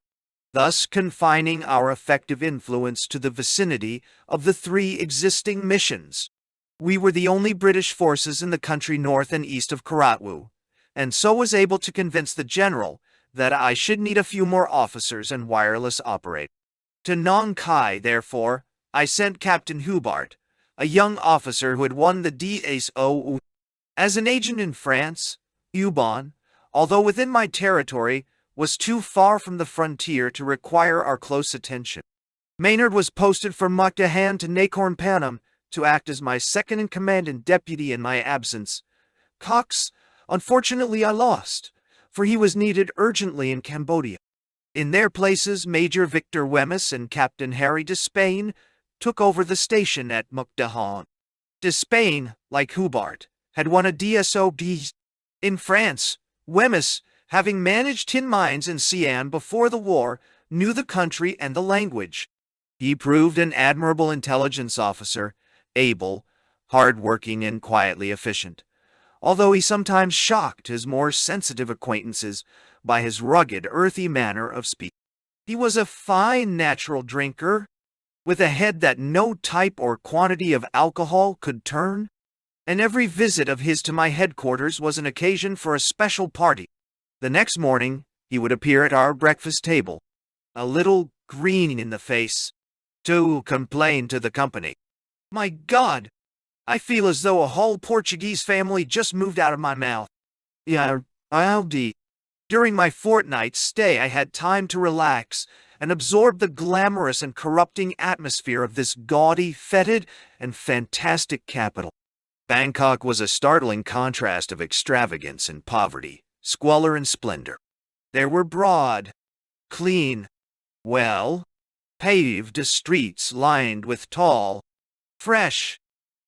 thus confining our effective influence to the vicinity of the 3 existing missions. We were the only British forces in the country north and east of Karatwu, and so was able to convince the general that I should need a few more officers and wireless operators. To Nong Khai, therefore, I sent Captain Hubart, a young officer who had won the DSO. As an agent in France, Ubon, although within my territory, was too far from the frontier to require our close attention. Maynard was posted from Mukdahan to Nakorn Panam to act as my second-in-command and deputy in my absence. Cox, unfortunately, I lost, for he was needed urgently in Cambodia. In their places, Major Victor Wemyss and Captain Harry Despain took over the station at Mukdahan. Despain, like Hubart, had won a DSOB. In France, Wemyss, having managed tin mines in Siam before the war, knew the country and the language. He proved an admirable intelligence officer, able, hard-working, and quietly efficient, although he sometimes shocked his more sensitive acquaintances by his rugged, earthy manner of speech. He was a fine natural drinker, with a head that no type or quantity of alcohol could turn, and every visit of his to my headquarters was an occasion for a special party. The next morning he would appear at our breakfast table, a little green in the face, to complain to the company. My God, I feel as though a whole Portuguese family just moved out of my mouth. Yeah, I'll be. During my fortnight's stay, I had time to relax and absorb the glamorous and corrupting atmosphere of this gaudy, fetid, and fantastic capital. Bangkok was a startling contrast of extravagance and poverty, squalor and splendor. There were broad, clean, well-paved streets lined with tall, fresh,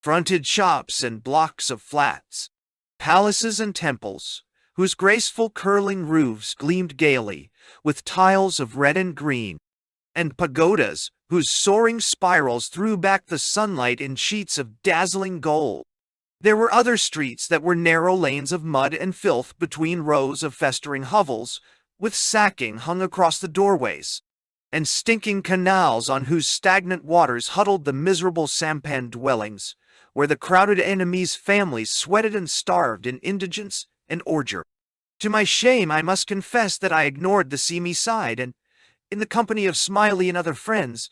fronted shops and blocks of flats, palaces and temples, whose graceful curling roofs gleamed gaily with tiles of red and green, and pagodas whose soaring spirals threw back the sunlight in sheets of dazzling gold. There were other streets that were narrow lanes of mud and filth between rows of festering hovels, with sacking hung across the doorways, and stinking canals on whose stagnant waters huddled the miserable sampan dwellings, where the crowded enemy's families sweated and starved in indigence and ordure. To my shame, I must confess that I ignored the seamy side and, in the company of Smiley and other friends,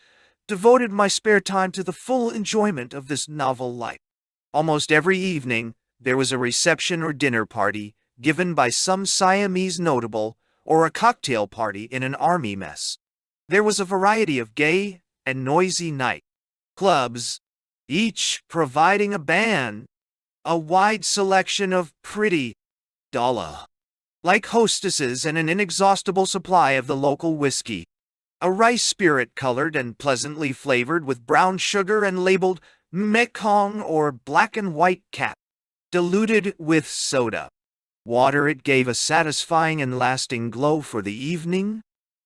devoted my spare time to the full enjoyment of this novel life. Almost every evening, there was a reception or dinner party given by some Siamese notable or a cocktail party in an army mess. There was a variety of gay and noisy night clubs, each providing a band, a wide selection of pretty, doll-like hostesses, and an inexhaustible supply of the local whiskey, a rice spirit colored and pleasantly flavored with brown sugar and labeled Mekong or black and white cat, diluted with soda. Water. It gave a satisfying and lasting glow for the evening,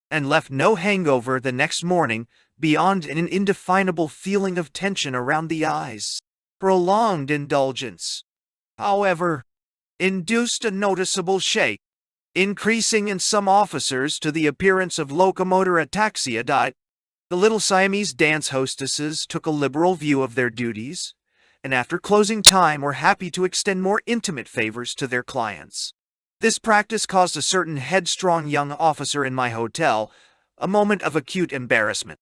and left no hangover the next morning beyond an indefinable feeling of tension around the eyes. Prolonged indulgence, however, induced a noticeable shake, increasing in some officers to the appearance of locomotor ataxia. The little Siamese dance hostesses took a liberal view of their duties, and after closing time were happy to extend more intimate favors to their clients. This practice caused a certain headstrong young officer in my hotel a moment of acute embarrassment.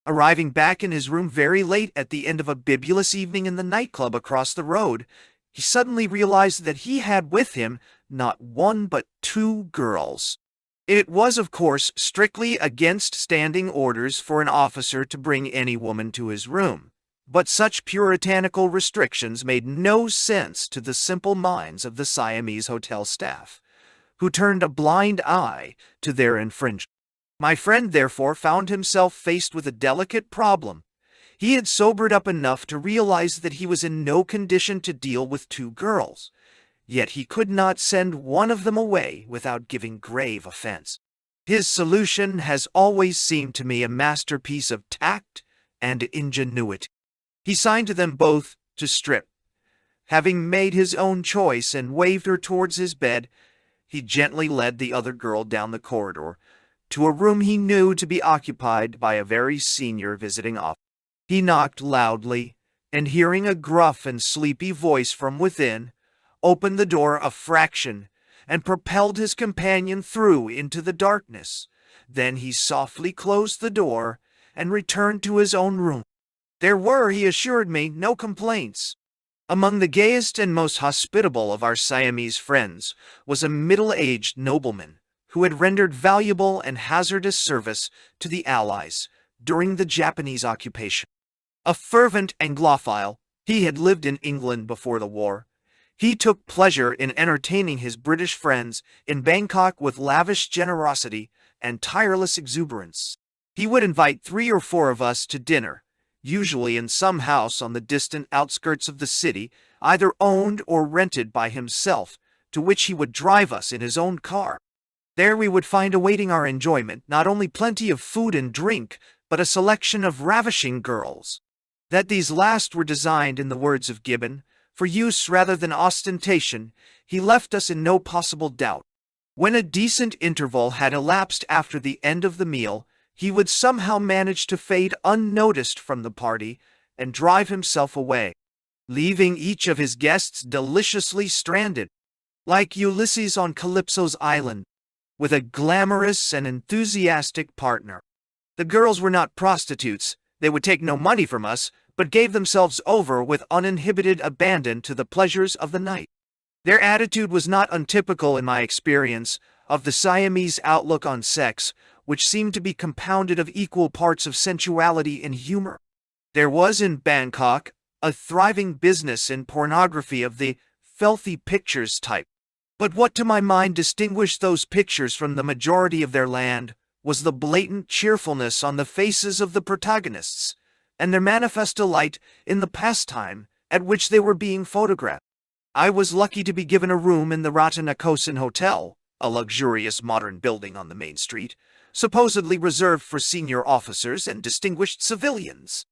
Arriving back in his room very late at the end of a bibulous evening in the nightclub across the road, he suddenly realized that he had with him not one but two girls. It was, of course, strictly against standing orders for an officer to bring any woman to his room, but such puritanical restrictions made no sense to the simple minds of the Siamese hotel staff, who turned a blind eye to their infringement. My friend therefore found himself faced with a delicate problem. He had sobered up enough to realize that he was in no condition to deal with two girls, yet he could not send one of them away without giving grave offense. His solution has always seemed to me a masterpiece of tact and ingenuity. He signed to them both to strip. Having made his own choice and waved her towards his bed, he gently led the other girl down the corridor to a room he knew to be occupied by a very senior visiting officer. He knocked loudly, and hearing a gruff and sleepy voice from within, opened the door a fraction and propelled his companion through into the darkness. Then he softly closed the door and returned to his own room. There were, he assured me, no complaints. Among the gayest and most hospitable of our Siamese friends was a middle-aged nobleman who had rendered valuable and hazardous service to the Allies during the Japanese occupation. A fervent Anglophile, he had lived in England before the war. He took pleasure in entertaining his British friends in Bangkok with lavish generosity and tireless exuberance. He would invite 3 or 4 of us to dinner, usually in some house on the distant outskirts of the city, either owned or rented by himself, to which he would drive us in his own car. There we would find awaiting our enjoyment not only plenty of food and drink, but a selection of ravishing girls. That these last were designed, in the words of Gibbon, for use rather than ostentation, he left us in no possible doubt. When a decent interval had elapsed after the end of the meal, he would somehow manage to fade unnoticed from the party and drive himself away, leaving each of his guests deliciously stranded, like Ulysses on Calypso's island, with a glamorous and enthusiastic partner. The girls were not prostitutes. They would take no money from us, but gave themselves over with uninhibited abandon to the pleasures of the night. Their attitude was not untypical in my experience of the Siamese outlook on sex, which seemed to be compounded of equal parts of sensuality and humor. There was in Bangkok a thriving business in pornography of the filthy pictures type. But what to my mind distinguished those pictures from the majority of their land was the blatant cheerfulness on the faces of the protagonists, and their manifest delight in the pastime at which they were being photographed. I was lucky to be given a room in the Ratanakosin Hotel, a luxurious modern building on the main street, supposedly reserved for senior officers and distinguished civilians.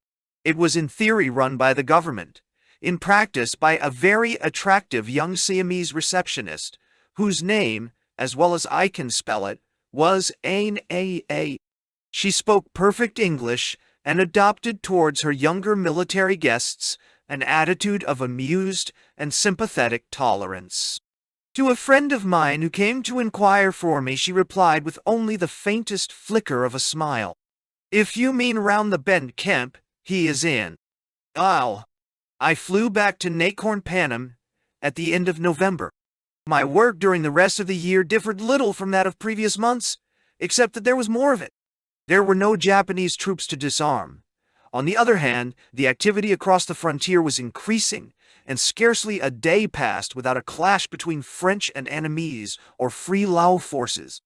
It was in theory run by the government, in practice by a very attractive young Siamese receptionist, whose name, as well as I can spell it, was Ain A. She spoke perfect English and adopted towards her younger military guests an attitude of amused and sympathetic tolerance. To a friend of mine who came to inquire for me, she replied with only the faintest flicker of a smile, "If you mean round the bend, Kemp, he is in." I flew back to Nakorn Panem at the end of November. My work during the rest of the year differed little from that of previous months, except that there was more of it. There were no Japanese troops to disarm. On the other hand, the activity across the frontier was increasing, and scarcely a day passed without a clash between French and Annamese or Free Lao forces.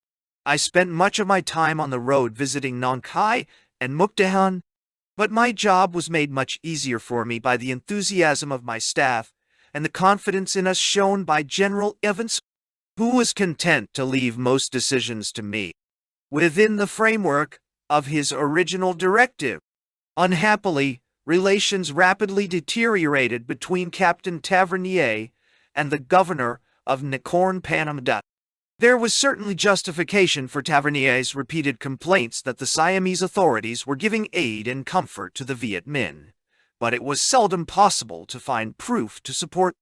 I spent much of my time on the road visiting Nong Khai and Mukdahan. But my job was made much easier for me by the enthusiasm of my staff and the confidence in us shown by General Evans, who was content to leave most decisions to me, within the framework of his original directive. Unhappily, relations rapidly deteriorated between Captain Tavernier and the governor of Nakhon Panom. There was certainly justification for Tavernier's repeated complaints that the Siamese authorities were giving aid and comfort to the Viet Minh, but it was seldom possible to find proof to support.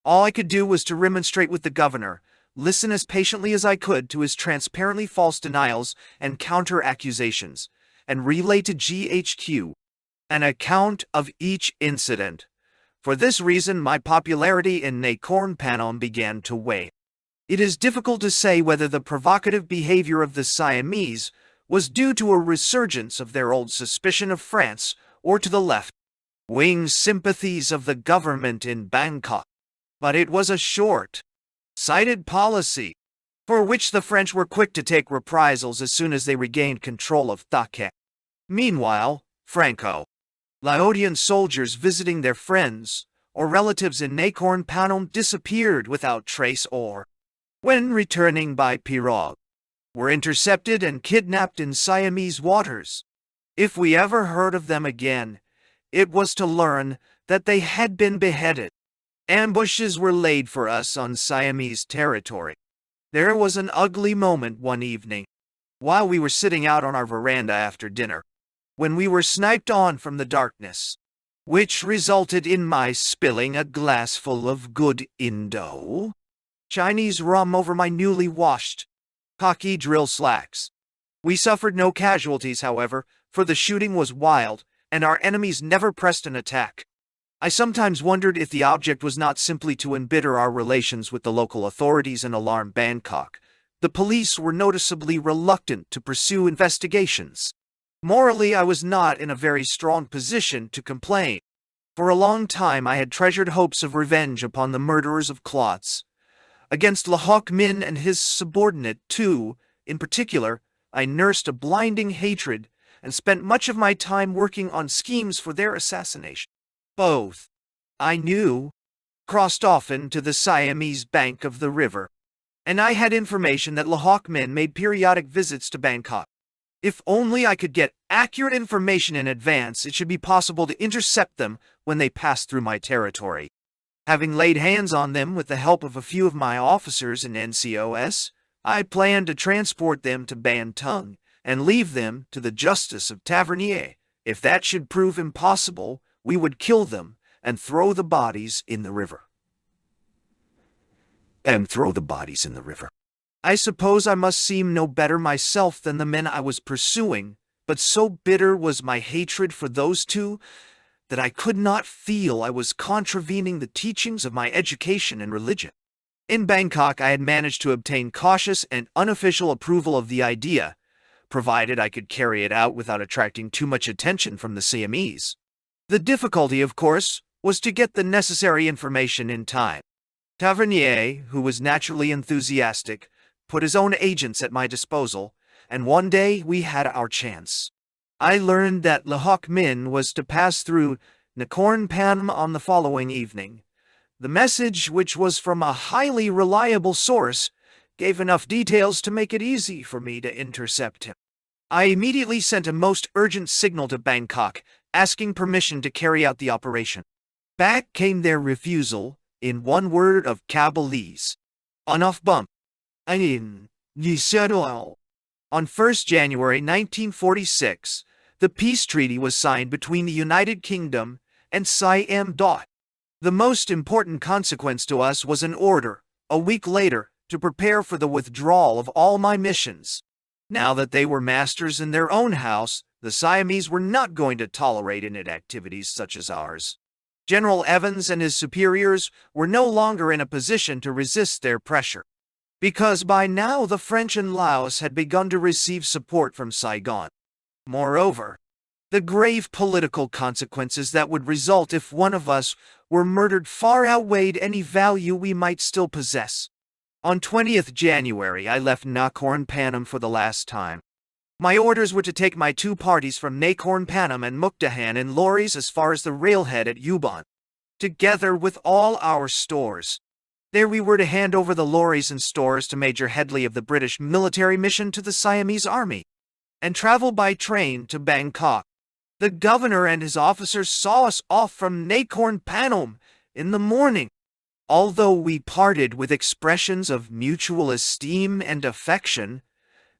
All I could do was to remonstrate with the governor, listen as patiently as I could to his transparently false denials and counter-accusations, and relay to GHQ an account of each incident. For this reason, my popularity in Nakhon Panom began to wane. It is difficult to say whether the provocative behavior of the Siamese was due to a resurgence of their old suspicion of France or to the left-wing sympathies of the government in Bangkok. But it was a short-sighted policy, for which the French were quick to take reprisals as soon as they regained control of Tha. Meanwhile, Franco-Laodian soldiers visiting their friends or relatives in Nakhon Panom disappeared without trace or, when returning by pirogue, were intercepted and kidnapped in Siamese waters. If we ever heard of them again, it was to learn that they had been beheaded. Ambushes were laid for us on Siamese territory. There was an ugly moment one evening, while we were sitting out on our veranda after dinner, when we were sniped on from the darkness, which resulted in my spilling a glassful of good Indo-Chinese rum over my newly washed khaki drill slacks. We suffered no casualties, however, for the shooting was wild, and our enemies never pressed an attack. I sometimes wondered if the object was not simply to embitter our relations with the local authorities and alarm Bangkok. The police were noticeably reluctant to pursue investigations. Morally, I was not in a very strong position to complain. For a long time I had treasured hopes of revenge upon the murderers of Klotz. Against Le Hoc Min and his subordinate, too, in particular, I nursed a blinding hatred and spent much of my time working on schemes for their assassination. Both, I knew, crossed often to the Siamese bank of the river, and I had information that Le Hoc Min made periodic visits to Bangkok. If only I could get accurate information in advance, it should be possible to intercept them when they passed through my territory. Having laid hands on them with the help of a few of my officers in NCOS, I planned to transport them to Ban Tung and leave them to the justice of Tavernier. If that should prove impossible, we would kill them and throw the bodies in the river. I suppose I must seem no better myself than the men I was pursuing, but so bitter was my hatred for those two that I could not feel I was contravening the teachings of my education and religion. In Bangkok, I had managed to obtain cautious and unofficial approval of the idea, provided I could carry it out without attracting too much attention from the Siamese. The difficulty, of course, was to get the necessary information in time. Tavernier, who was naturally enthusiastic, put his own agents at my disposal, and one day we had our chance. I learned that Le Hoc Min was to pass through Nakhon Panom on the following evening. The message, which was from a highly reliable source, gave enough details to make it easy for me to intercept him. I immediately sent a most urgent signal to Bangkok, asking permission to carry out the operation. Back came their refusal, in one word of Kabbalese. Enough bump. On 1st January 1946, the peace treaty was signed between the United Kingdom and Siam. The most important consequence to us was an order, a week later, to prepare for the withdrawal of all my missions. Now that they were masters in their own house, the Siamese were not going to tolerate inactivities such as ours. General Evans and his superiors were no longer in a position to resist their pressure, because by now the French and Laos had begun to receive support from Saigon. Moreover, the grave political consequences that would result if one of us were murdered far outweighed any value we might still possess. On 20th January, I left Nakhon Panom for the last time. My orders were to take my two parties from Nakorn Panem and Mukdahan in lorries as far as the railhead at Ubon, together with all our stores. There we were to hand over the lorries and stores to Major Headley of the British military mission to the Siamese army, and travel by train to Bangkok. The governor and his officers saw us off from Nakorn Panem in the morning. Although we parted with expressions of mutual esteem and affection,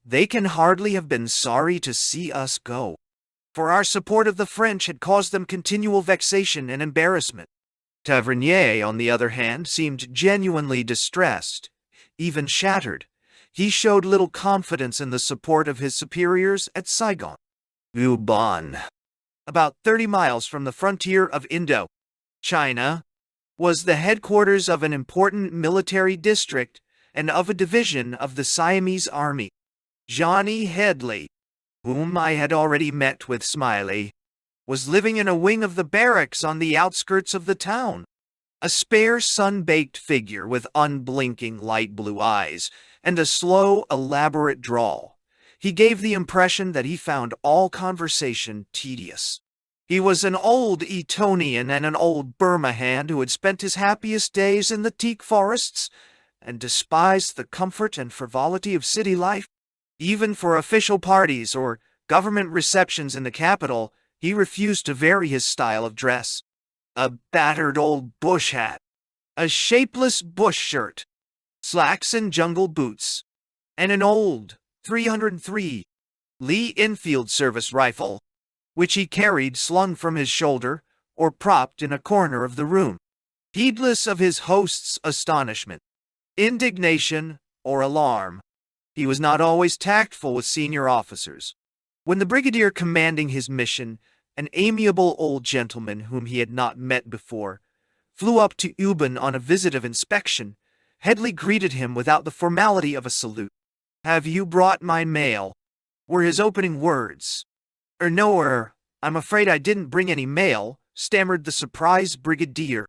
they can hardly have been sorry to see us go, for our support of the French had caused them continual vexation and embarrassment. Tavernier, on the other hand, seemed genuinely distressed, even shattered. He showed little confidence in the support of his superiors at Saigon. Ubon, about 30 miles from the frontier of Indo-China, was the headquarters of an important military district and of a division of the Siamese army. Johnny Headley, whom I had already met with Smiley, was living in a wing of the barracks on the outskirts of the town. A spare, sun-baked figure with unblinking light blue eyes and a slow, elaborate drawl. He gave the impression that he found all conversation tedious. He was an old Etonian and an old Burma hand who had spent his happiest days in the teak forests and despised the comfort and frivolity of city life. Even for official parties or government receptions in the capital, he refused to vary his style of dress. A battered old bush hat, a shapeless bush shirt, slacks and jungle boots, and an old 303 Lee Enfield service rifle, which he carried slung from his shoulder or propped in a corner of the room. Heedless of his host's astonishment, indignation, or alarm, he was not always tactful with senior officers. When the brigadier commanding his mission, an amiable old gentleman whom he had not met before, flew up to Ubon on a visit of inspection, Headley greeted him without the formality of a salute. "Have you brought my mail?" were his opening words. No, I'm afraid I didn't bring any mail," stammered the surprised brigadier.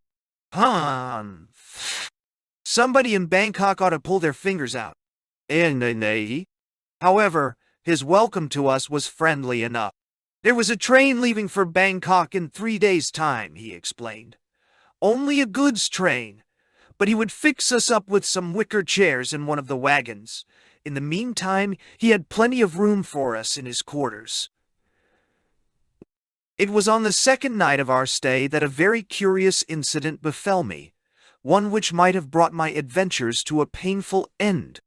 Somebody in Bangkok ought to pull their fingers out. However, his welcome to us was friendly enough. There was a train leaving for Bangkok in 3 days' time, he explained. Only a goods train, but he would fix us up with some wicker chairs in one of the wagons. In the meantime, he had plenty of room for us in his quarters. It was on the second night of our stay that a very curious incident befell me, one which might have brought my adventures to a painful end.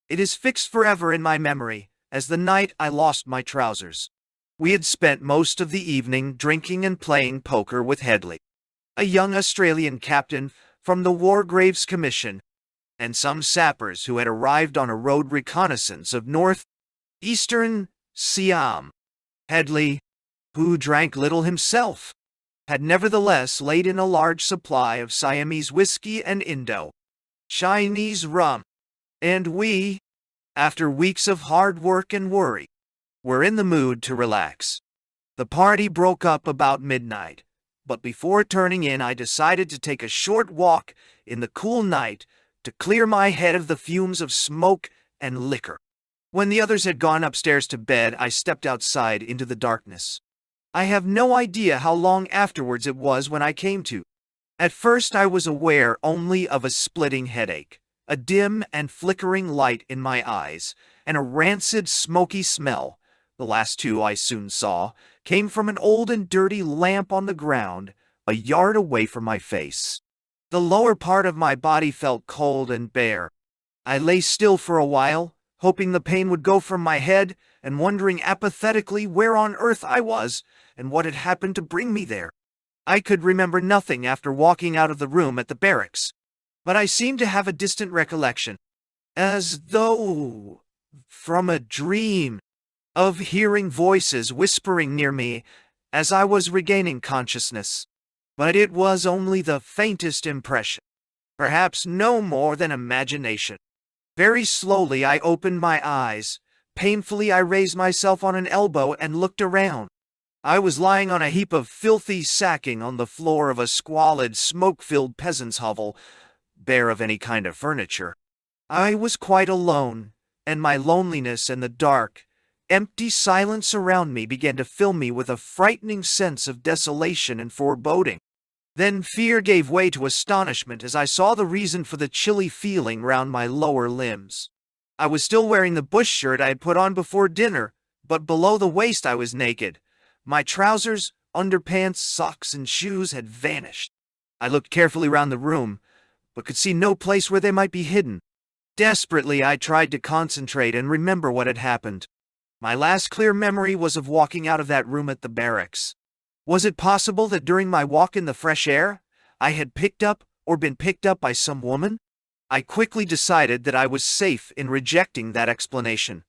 It is fixed forever in my memory as the night I lost my trousers. We had spent most of the evening drinking and playing poker with Headley, a young Australian captain from the Wargraves Commission, and some sappers who had arrived on a road reconnaissance of north-eastern Siam. Headley, who drank little himself, had nevertheless laid in a large supply of Siamese whiskey and Indo-Chinese rum, and we, after weeks of hard work and worry, were in the mood to relax. The party broke up about midnight, but before turning in I decided to take a short walk in the cool night to clear my head of the fumes of smoke and liquor. When the others had gone upstairs to bed, I stepped outside into the darkness. I have no idea how long afterwards it was when I came to. At first I was aware only of a splitting headache, a dim and flickering light in my eyes, and a rancid, smoky smell. The last two, I soon saw, came from an old and dirty lamp on the ground, a yard away from my face. The lower part of my body felt cold and bare. I lay still for a while, hoping the pain would go from my head, and wondering apathetically where on earth I was, and what had happened to bring me there. I could remember nothing after walking out of the room at the barracks, but I seemed to have a distant recollection, as though from a dream, of hearing voices whispering near me as I was regaining consciousness. But it was only the faintest impression, perhaps no more than imagination. Very slowly I opened my eyes. Painfully I raised myself on an elbow and looked around. I was lying on a heap of filthy sacking on the floor of a squalid, smoke-filled peasant's hovel, bare of any kind of furniture. I was quite alone, and my loneliness and the dark empty silence around me began to fill me with a frightening sense of desolation and foreboding. Then fear gave way to astonishment as I saw the reason for the chilly feeling round my lower limbs. I was still wearing the bush shirt I had put on before dinner, but below the waist I was naked. My trousers, underpants, socks, and shoes had vanished. I looked carefully round the room, but could see no place where they might be hidden. Desperately, I tried to concentrate and remember what had happened. My last clear memory was of walking out of that room at the barracks. Was it possible that during my walk in the fresh air, I had picked up or been picked up by some woman? I quickly decided that I was safe in rejecting that explanation.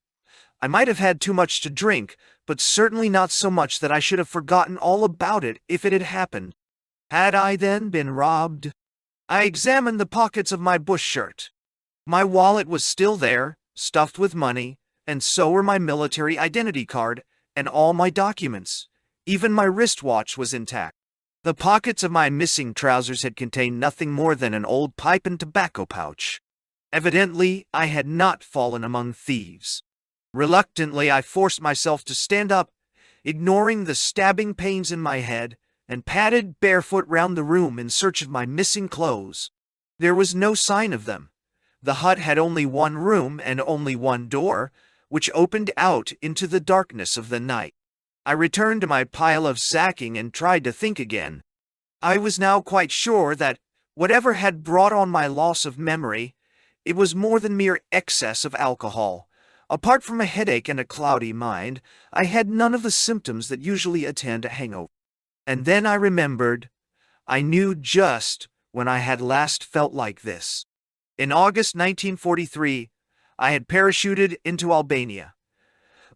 I might have had too much to drink, but certainly not so much that I should have forgotten all about it if it had happened. Had I then been robbed? I examined the pockets of my bush shirt. My wallet was still there, stuffed with money, and so were my military identity card and all my documents. Even my wristwatch was intact. The pockets of my missing trousers had contained nothing more than an old pipe and tobacco pouch. Evidently, I had not fallen among thieves. Reluctantly, I forced myself to stand up, ignoring the stabbing pains in my head, and padded barefoot round the room in search of my missing clothes. There was no sign of them. The hut had only one room and only one door, which opened out into the darkness of the night. I returned to my pile of sacking and tried to think again. I was now quite sure that, whatever had brought on my loss of memory, it was more than mere excess of alcohol. Apart from a headache and a cloudy mind, I had none of the symptoms that usually attend a hangover. And then I remembered. I knew just when I had last felt like this. In August 1943, I had parachuted into Albania.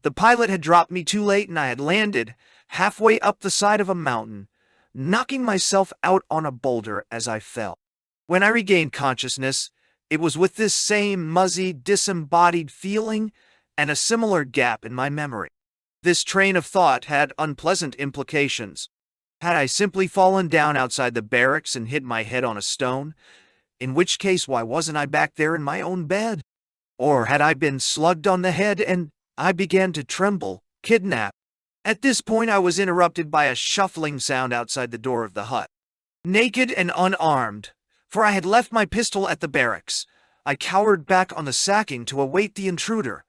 The pilot had dropped me too late and I had landed halfway up the side of a mountain, knocking myself out on a boulder as I fell. When I regained consciousness, it was with this same muzzy, disembodied feeling and a similar gap in my memory. This train of thought had unpleasant implications. Had I simply fallen down outside the barracks and hit my head on a stone? In which case, why wasn't I back there in my own bed? Or had I been slugged on the head and I began to tremble, kidnapped? At this point, I was interrupted by a shuffling sound outside the door of the hut. Naked and unarmed, for I had left my pistol at the barracks, I cowered back on the sacking to await the intruder.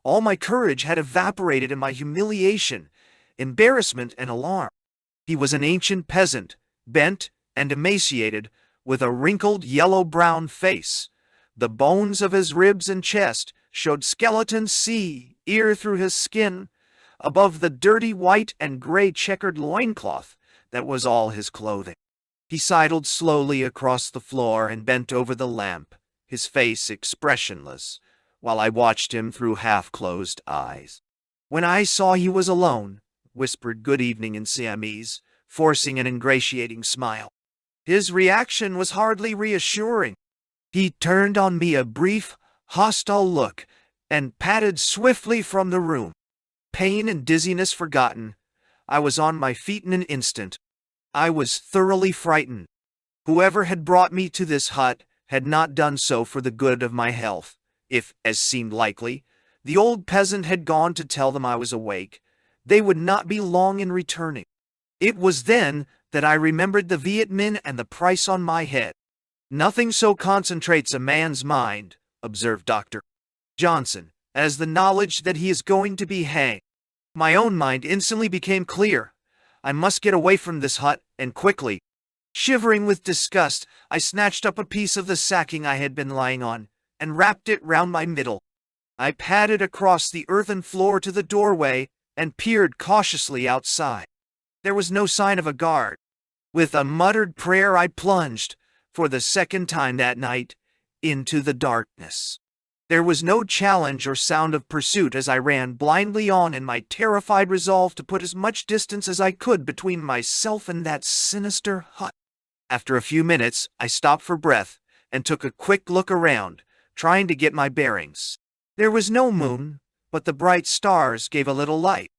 All my courage had evaporated in my humiliation, embarrassment, and alarm. He was an ancient peasant, bent and emaciated, with a wrinkled yellow-brown face. The bones of his ribs and chest showed skeletons ear through his skin. Above the dirty white and gray checkered loincloth, that was all his clothing. He sidled slowly across the floor and bent over the lamp, his face expressionless, while I watched him through half-closed eyes. When I saw he was alone, whispered good evening in Siamese, forcing an ingratiating smile. His reaction was hardly reassuring. He turned on me a brief, hostile look and padded swiftly from the room. Pain and dizziness forgotten, I was on my feet in an instant. I was thoroughly frightened. Whoever had brought me to this hut had not done so for the good of my health. If, as seemed likely, the old peasant had gone to tell them I was awake, they would not be long in returning. It was then that I remembered the Viet Minh and the price on my head. Nothing so concentrates a man's mind, observed Dr. Johnson, as the knowledge that he is going to be hanged. My own mind instantly became clear. I must get away from this hut, and quickly. Shivering with disgust, I snatched up a piece of the sacking I had been lying on, and wrapped it round my middle. I padded across the earthen floor to the doorway, and peered cautiously outside. There was no sign of a guard. With a muttered prayer I plunged, for the second time that night, into the darkness. There was no challenge or sound of pursuit as I ran blindly on in my terrified resolve to put as much distance as I could between myself and that sinister hut. After a few minutes, I stopped for breath and took a quick look around, trying to get my bearings. There was no moon, but the bright stars gave a little light.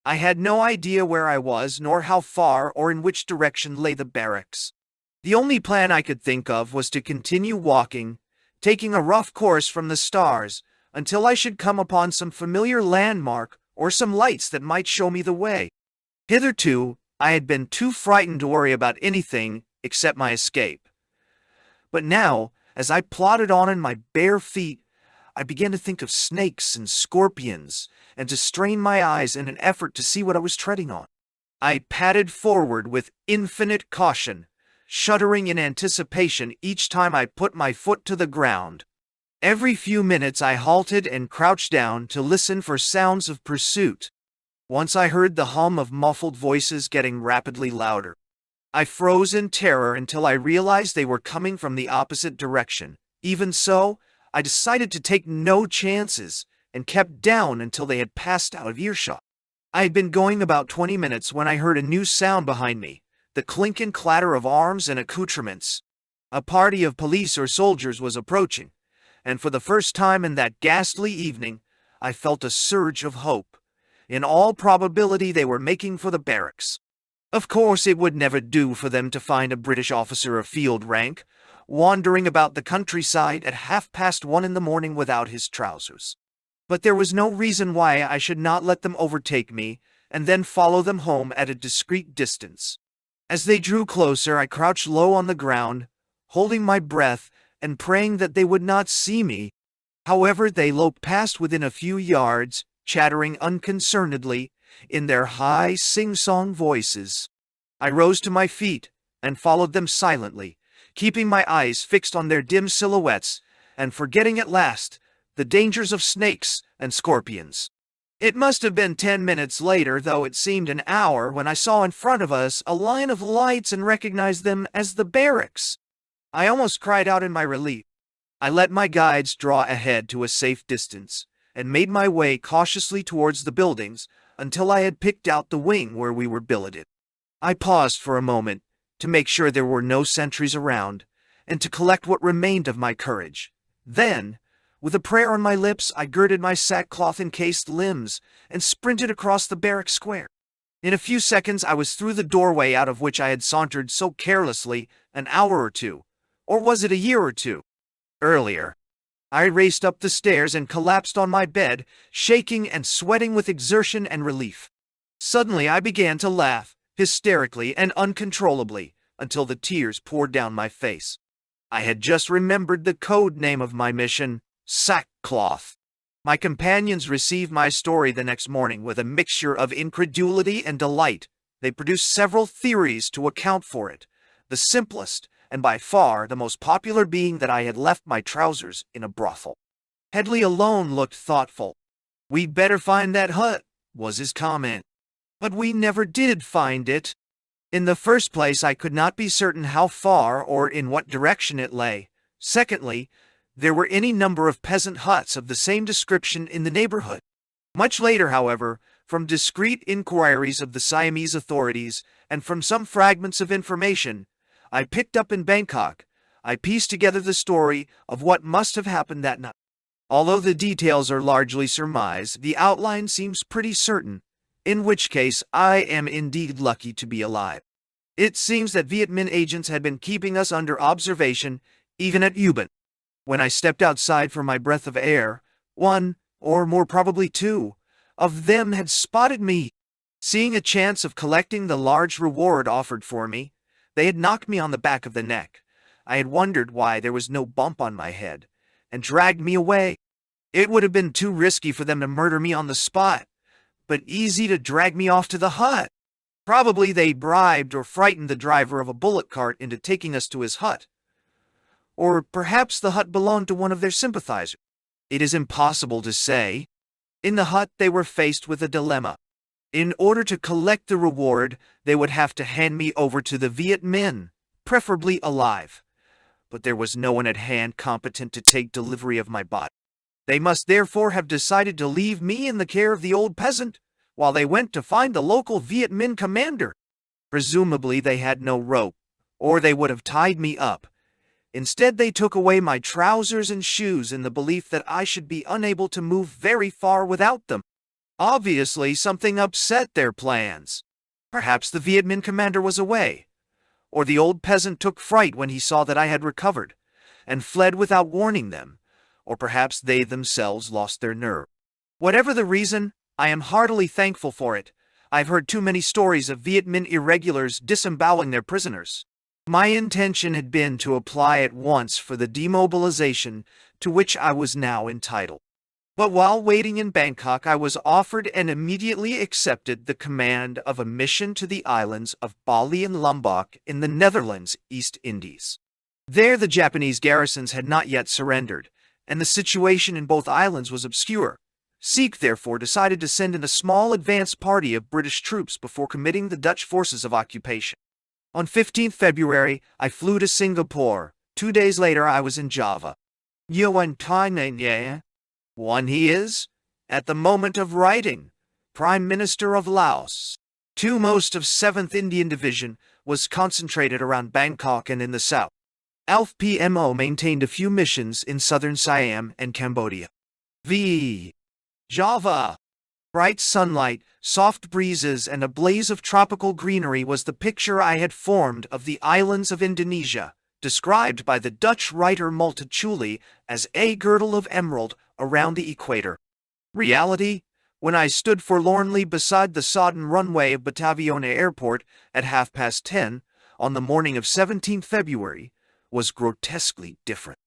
I had no idea where I was, nor how far or in which direction lay the barracks. The only plan I could think of was to continue walking, taking a rough course from the stars, until I should come upon some familiar landmark or some lights that might show me the way. Hitherto, I had been too frightened to worry about anything except my escape. But now, as I plodded on in my bare feet, I began to think of snakes and scorpions, and to strain my eyes in an effort to see what I was treading on. I padded forward with infinite caution, shuddering in anticipation each time I put my foot to the ground. Every few minutes I halted and crouched down to listen for sounds of pursuit. Once I heard the hum of muffled voices getting rapidly louder. I froze in terror until I realized they were coming from the opposite direction. Even so, I decided to take no chances and kept down until they had passed out of earshot. I had been going about 20 minutes when I heard a new sound behind me, the clink and clatter of arms and accoutrements. A party of police or soldiers was approaching, and for the first time in that ghastly evening, I felt a surge of hope. In all probability, they were making for the barracks. Of course, it would never do for them to find a British officer of field rank wandering about the countryside at 1:30 in the morning without his trousers. But there was no reason why I should not let them overtake me and then follow them home at a discreet distance. As they drew closer, I crouched low on the ground, holding my breath and praying that they would not see me. However, they loped past within a few yards, chattering unconcernedly in their high, sing-song voices. I rose to my feet and followed them silently, keeping my eyes fixed on their dim silhouettes and forgetting at last the dangers of snakes and scorpions. It must have been 10 minutes later, though it seemed an hour, when I saw in front of us a line of lights and recognized them as the barracks. I almost cried out in my relief. I let my guides draw ahead to a safe distance and made my way cautiously towards the buildings until I had picked out the wing where we were billeted. I paused for a moment to make sure there were no sentries around and to collect what remained of my courage. Then, with a prayer on my lips, I girded my sackcloth-encased limbs and sprinted across the barrack square. In a few seconds I was through the doorway out of which I had sauntered so carelessly an hour or two, or was it a year or two, earlier. I raced up the stairs and collapsed on my bed, shaking and sweating with exertion and relief. Suddenly I began to laugh, hysterically and uncontrollably, until the tears poured down my face. I had just remembered the code name of my mission, sackcloth. My companions received my story the next morning with a mixture of incredulity and delight. They produced several theories to account for it, the simplest and by far the most popular being that I had left my trousers in a brothel. Headley alone looked thoughtful. "We'd better find that hut," was his comment. But we never did find it. In the first place, I could not be certain how far or in what direction it lay. Secondly, there were any number of peasant huts of the same description in the neighborhood. Much later, however, from discreet inquiries of the Siamese authorities and from some fragments of information I picked up in Bangkok, I pieced together the story of what must have happened that night. Although the details are largely surmised, the outline seems pretty certain, in which case I am indeed lucky to be alive. It seems that Viet Minh agents had been keeping us under observation, even at Ubin. When I stepped outside for my breath of air, one, or more probably two, of them had spotted me. Seeing a chance of collecting the large reward offered for me, they had knocked me on the back of the neck. I had wondered why there was no bump on my head, and dragged me away. It would have been too risky for them to murder me on the spot, but easy to drag me off to the hut. Probably they bribed or frightened the driver of a bullock cart into taking us to his hut. Or perhaps the hut belonged to one of their sympathizers. It is impossible to say. In the hut they were faced with a dilemma. In order to collect the reward, they would have to hand me over to the Viet Minh, preferably alive. But there was no one at hand competent to take delivery of my body. They must therefore have decided to leave me in the care of the old peasant, while they went to find the local Viet Minh commander. Presumably they had no rope, or they would have tied me up. Instead, they took away my trousers and shoes in the belief that I should be unable to move very far without them. Obviously, something upset their plans. Perhaps the Viet Minh commander was away, or the old peasant took fright when he saw that I had recovered, and fled without warning them, or perhaps they themselves lost their nerve. Whatever the reason, I am heartily thankful for it. I've heard too many stories of Viet Minh irregulars disemboweling their prisoners. My intention had been to apply at once for the demobilization to which I was now entitled. But while waiting in Bangkok, I was offered and immediately accepted the command of a mission to the islands of Bali and Lombok in the Netherlands, East Indies. There the Japanese garrisons had not yet surrendered, and the situation in both islands was obscure. Sikh therefore decided to send in a small advance party of British troops before committing the Dutch forces of occupation. On 15th February, I flew to Singapore. 2 days later, I was in Java. One he is, at the moment of writing, Prime Minister of Laos. Most of 7th Indian Division was concentrated around Bangkok and in the south. ALF PMO maintained a few missions in southern Siam and Cambodia. Java. Bright sunlight, soft breezes, and a blaze of tropical greenery was the picture I had formed of the islands of Indonesia, described by the Dutch writer Multatuli as a girdle of emerald around the equator. Reality, when I stood forlornly beside the sodden runway of Bataviona Airport at 10:30 on the morning of 17th February, was grotesquely different.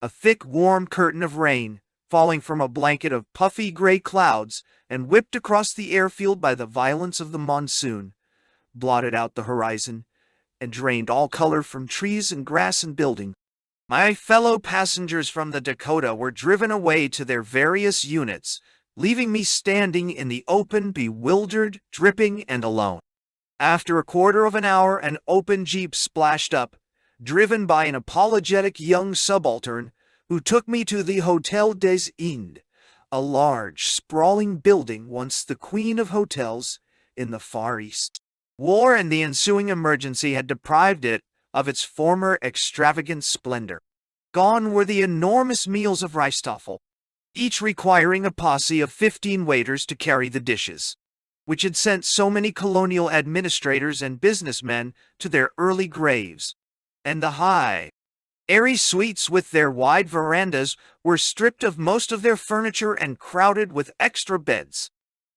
A thick, warm curtain of rain, falling from a blanket of puffy gray clouds and whipped across the airfield by the violence of the monsoon, blotted out the horizon and drained all color from trees and grass and building. My fellow passengers from the Dakota were driven away to their various units, leaving me standing in the open, bewildered, dripping, and alone. After a quarter of an hour, an open jeep splashed up, driven by an apologetic young subaltern who took me to the Hotel des Indes, a large, sprawling building once the queen of hotels in the Far East. War and the ensuing emergency had deprived it of its former extravagant splendor. Gone were the enormous meals of Reistoffel, each requiring a posse of 15 waiters to carry the dishes, which had sent so many colonial administrators and businessmen to their early graves. And the high, airy suites with their wide verandas were stripped of most of their furniture and crowded with extra beds.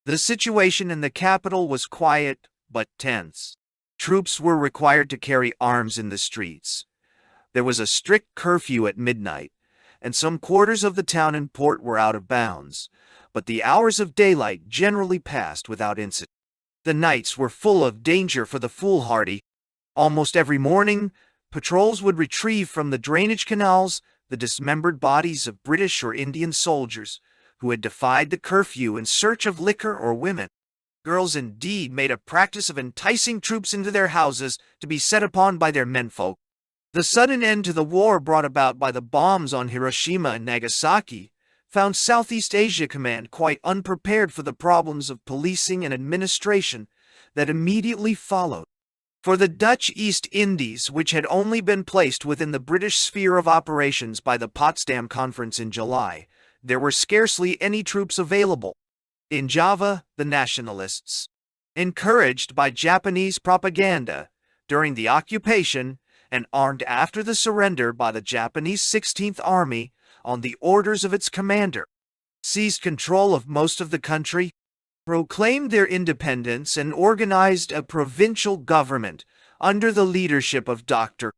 The situation in the capital was quiet but tense. Troops were required to carry arms in the streets. There was a strict curfew at midnight, and some quarters of the town and port were out of bounds, but the hours of daylight generally passed without incident. The nights were full of danger for the foolhardy. Almost every morning, patrols would retrieve from the drainage canals the dismembered bodies of British or Indian soldiers who had defied the curfew in search of liquor or women. Girls indeed made a practice of enticing troops into their houses to be set upon by their menfolk. The sudden end to the war brought about by the bombs on Hiroshima and Nagasaki found Southeast Asia Command quite unprepared for the problems of policing and administration that immediately followed. For the Dutch East Indies, which had only been placed within the British sphere of operations by the Potsdam Conference in July, there were scarcely any troops available. In Java, the nationalists, encouraged by Japanese propaganda during the occupation and armed after the surrender by the Japanese 16th Army on the orders of its commander, seized control of most of the country, proclaimed their independence, and organized a provincial government under the leadership of Dr.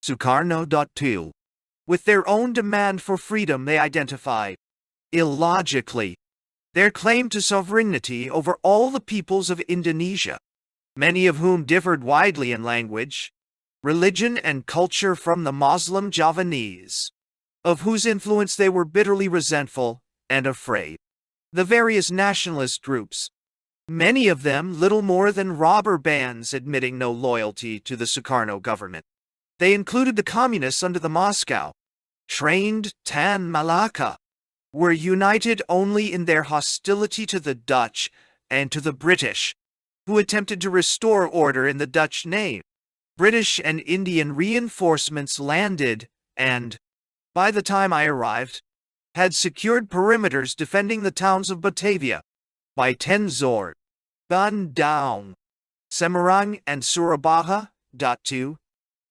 Sukarno. With their own demand for freedom, they identified, illogically, their claim to sovereignty over all the peoples of Indonesia, many of whom differed widely in language, religion, and culture from the Muslim Javanese, of whose influence they were bitterly resentful and afraid. The various nationalist groups, many of them little more than robber bands admitting no loyalty to the Sukarno government. They included the communists under the Moscow trained Tan Malaka, were united only in their hostility to the Dutch and to the British, who attempted to restore order in the Dutch name. British and Indian reinforcements landed and, by the time I arrived, had secured perimeters defending the towns of Batavia, Baitenzorg, Bandung, Semarang, and Surabaya.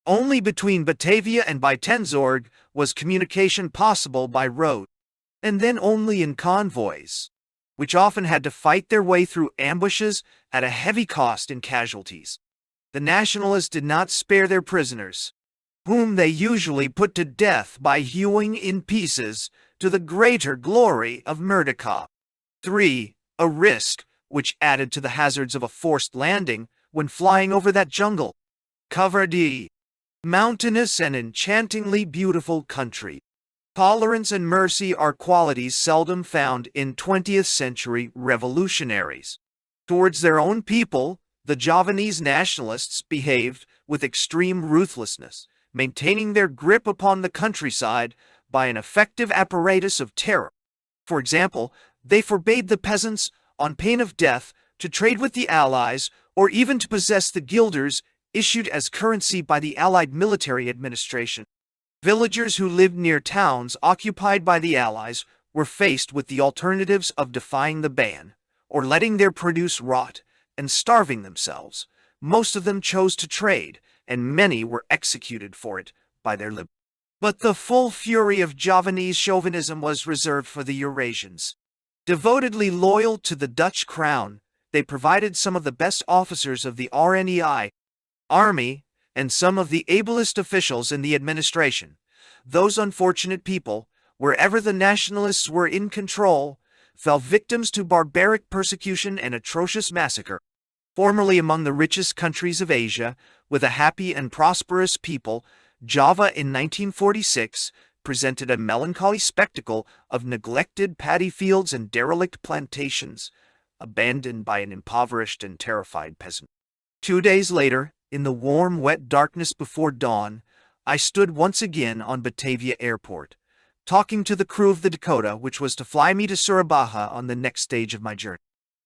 Only between Batavia and Baitenzorg was communication possible by road, and then only in convoys. which often had to fight their way through ambushes at a heavy cost in casualties. The Nationalists did not spare their prisoners, whom they usually put to death by hewing in pieces to the greater glory of Merdeka. 3. A risk, which added to the hazards of a forced landing when flying over that jungle. Cover D. Mountainous and enchantingly beautiful country. Tolerance and mercy are qualities seldom found in 20th century revolutionaries. Towards their own people, the Javanese nationalists behaved with extreme ruthlessness, maintaining their grip upon the countryside by an effective apparatus of terror. For example, they forbade the peasants, on pain of death, to trade with the Allies or even to possess the guilders issued as currency by the Allied military administration. Villagers who lived near towns occupied by the Allies were faced with the alternatives of defying the ban, or letting their produce rot and starving themselves. Most of them chose to trade, and many were executed for it by their liberals. But the full fury of Javanese chauvinism was reserved for the Eurasians. Devotedly loyal to the Dutch crown, they provided some of the best officers of the RNEI army and some of the ablest officials in the administration. Those unfortunate people, wherever the nationalists were in control, fell victims to barbaric persecution and atrocious massacre. Formerly among the richest countries of Asia, with a happy and prosperous people, Java in 1946 presented a melancholy spectacle of neglected paddy fields and derelict plantations, abandoned by an impoverished and terrified peasant. 2 days later, in the warm, wet darkness before dawn, I stood once again on Batavia Airport, talking to the crew of the Dakota, which was to fly me to Surabaya on the next stage of my journey.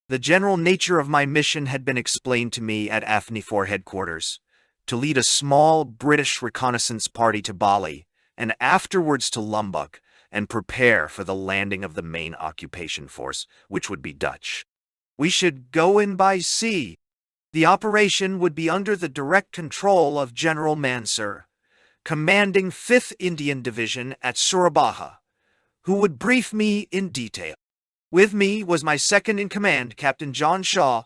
The general nature of my mission had been explained to me at AFNI-4 headquarters, to lead a small British reconnaissance party to Bali, and afterwards to Lombok, and prepare for the landing of the main occupation force, which would be Dutch. We should go in by sea. The operation would be under the direct control of General Mansur, commanding 5th Indian Division at Surabaya, who would brief me in detail. With me was my second-in-command, Captain John Shaw,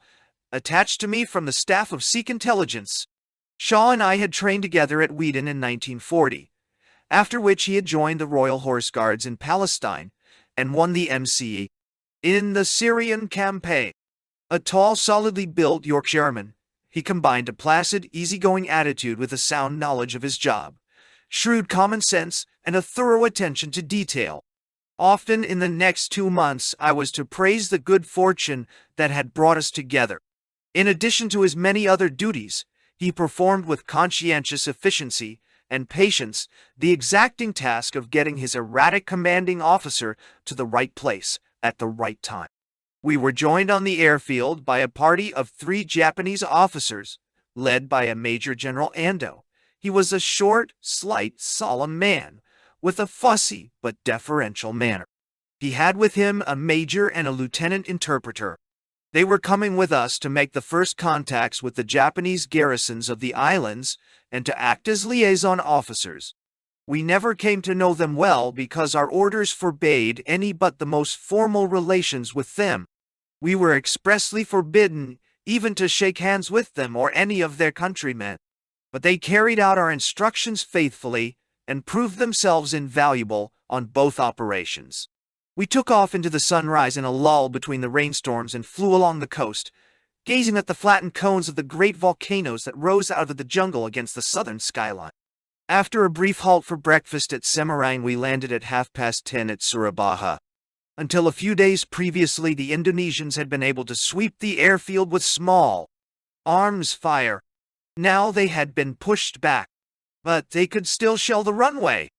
attached to me from the staff of Sikh intelligence. Shaw and I had trained together at Weedon in 1940, after which he had joined the Royal Horse Guards in Palestine and won the MCE in the Syrian campaign. A tall, solidly built Yorkshireman, he combined a placid, easygoing attitude with a sound knowledge of his job, shrewd common sense, and a thorough attention to detail. Often in the next 2 months I was to praise the good fortune that had brought us together. In addition to his many other duties, he performed with conscientious efficiency and patience the exacting task of getting his erratic commanding officer to the right place at the right time. We were joined on the airfield by a party of 3 Japanese officers, led by a Major General Ando. He was a short, slight, solemn man, with a fussy but deferential manner. He had with him a major and a lieutenant interpreter. They were coming with us to make the first contacts with the Japanese garrisons of the islands and to act as liaison officers. We never came to know them well because our orders forbade any but the most formal relations with them. We were expressly forbidden even to shake hands with them or any of their countrymen. But they carried out our instructions faithfully and proved themselves invaluable on both operations. We took off into the sunrise in a lull between the rainstorms and flew along the coast, gazing at the flattened cones of the great volcanoes that rose out of the jungle against the southern skyline. After a brief halt for breakfast at Semarang, we landed at 10:30 at Surabaya. Until a few days previously, the Indonesians had been able to sweep the airfield with small arms fire. Now they had been pushed back, but they could still shell the runway.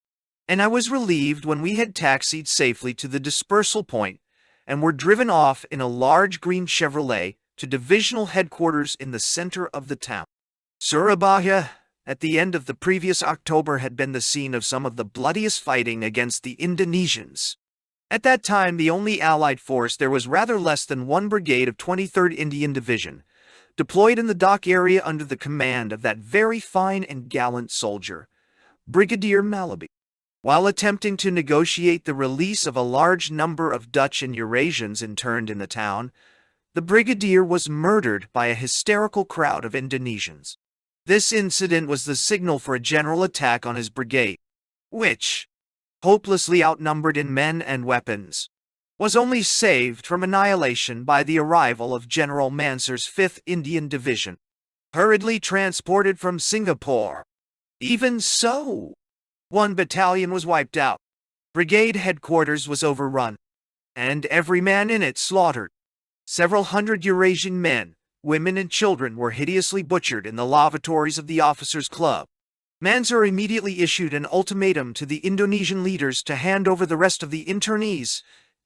And I was relieved when we had taxied safely to the dispersal point and were driven off in a large green Chevrolet to divisional headquarters in the center of the town. Surabaya, at the end of the previous October, had been the scene of some of the bloodiest fighting against the Indonesians. At that time, the only Allied force there was rather less than 1 brigade of 23rd Indian Division, deployed in the dock area under the command of that very fine and gallant soldier, Brigadier Malaby. While attempting to negotiate the release of a large number of Dutch and Eurasians interned in the town, the brigadier was murdered by a hysterical crowd of Indonesians. This incident was the signal for a general attack on his brigade, which, hopelessly outnumbered in men and weapons, was only saved from annihilation by the arrival of General Mansur's 5th Indian Division, hurriedly transported from Singapore. Even so, one battalion was wiped out, brigade headquarters was overrun, and every man in it slaughtered. Several hundred Eurasian men, women and children were hideously butchered in the lavatories of the officers' club. Mansur immediately issued an ultimatum to the Indonesian leaders to hand over the rest of the internees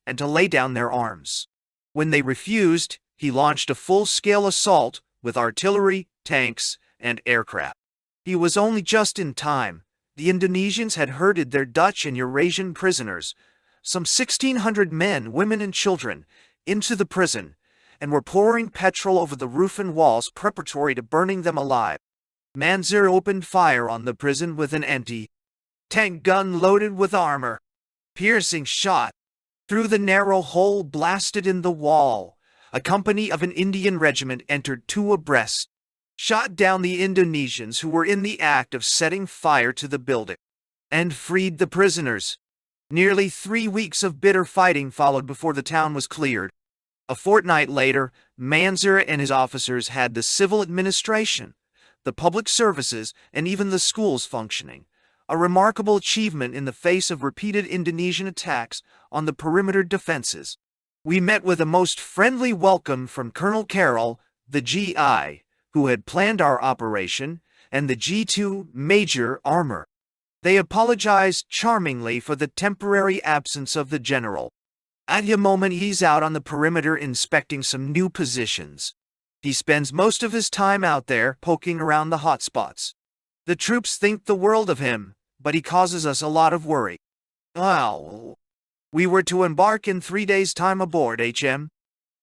and to lay down their arms. When they refused, he launched a full-scale assault with artillery, tanks, and aircraft. He was only just in time. The Indonesians had herded their Dutch and Eurasian prisoners, some 1,600 men, women, and children, into the prison, and were pouring petrol over the roof and walls preparatory to burning them alive. Mansur opened fire on the prison with an anti-tank gun loaded with armor. Piercing shot through the narrow hole blasted in the wall. A company of an Indian regiment entered 2 abreast, shot down the Indonesians who were in the act of setting fire to the building, and freed the prisoners. Nearly 3 weeks of bitter fighting followed before the town was cleared. A fortnight later, Mansur and his officers had the civil administration, the public services, and even the schools functioning, a remarkable achievement in the face of repeated Indonesian attacks on the perimeter defenses. We met with a most friendly welcome from Colonel Carroll, the GI, who had planned our operation, and the G2 Major Armour. They apologized charmingly for the temporary absence of the general. At the moment he's out on the perimeter inspecting some new positions. He spends most of his time out there poking around the hot spots. The troops think the world of him, but he causes us a lot of worry. Well, we were to embark in 3 days' time aboard HM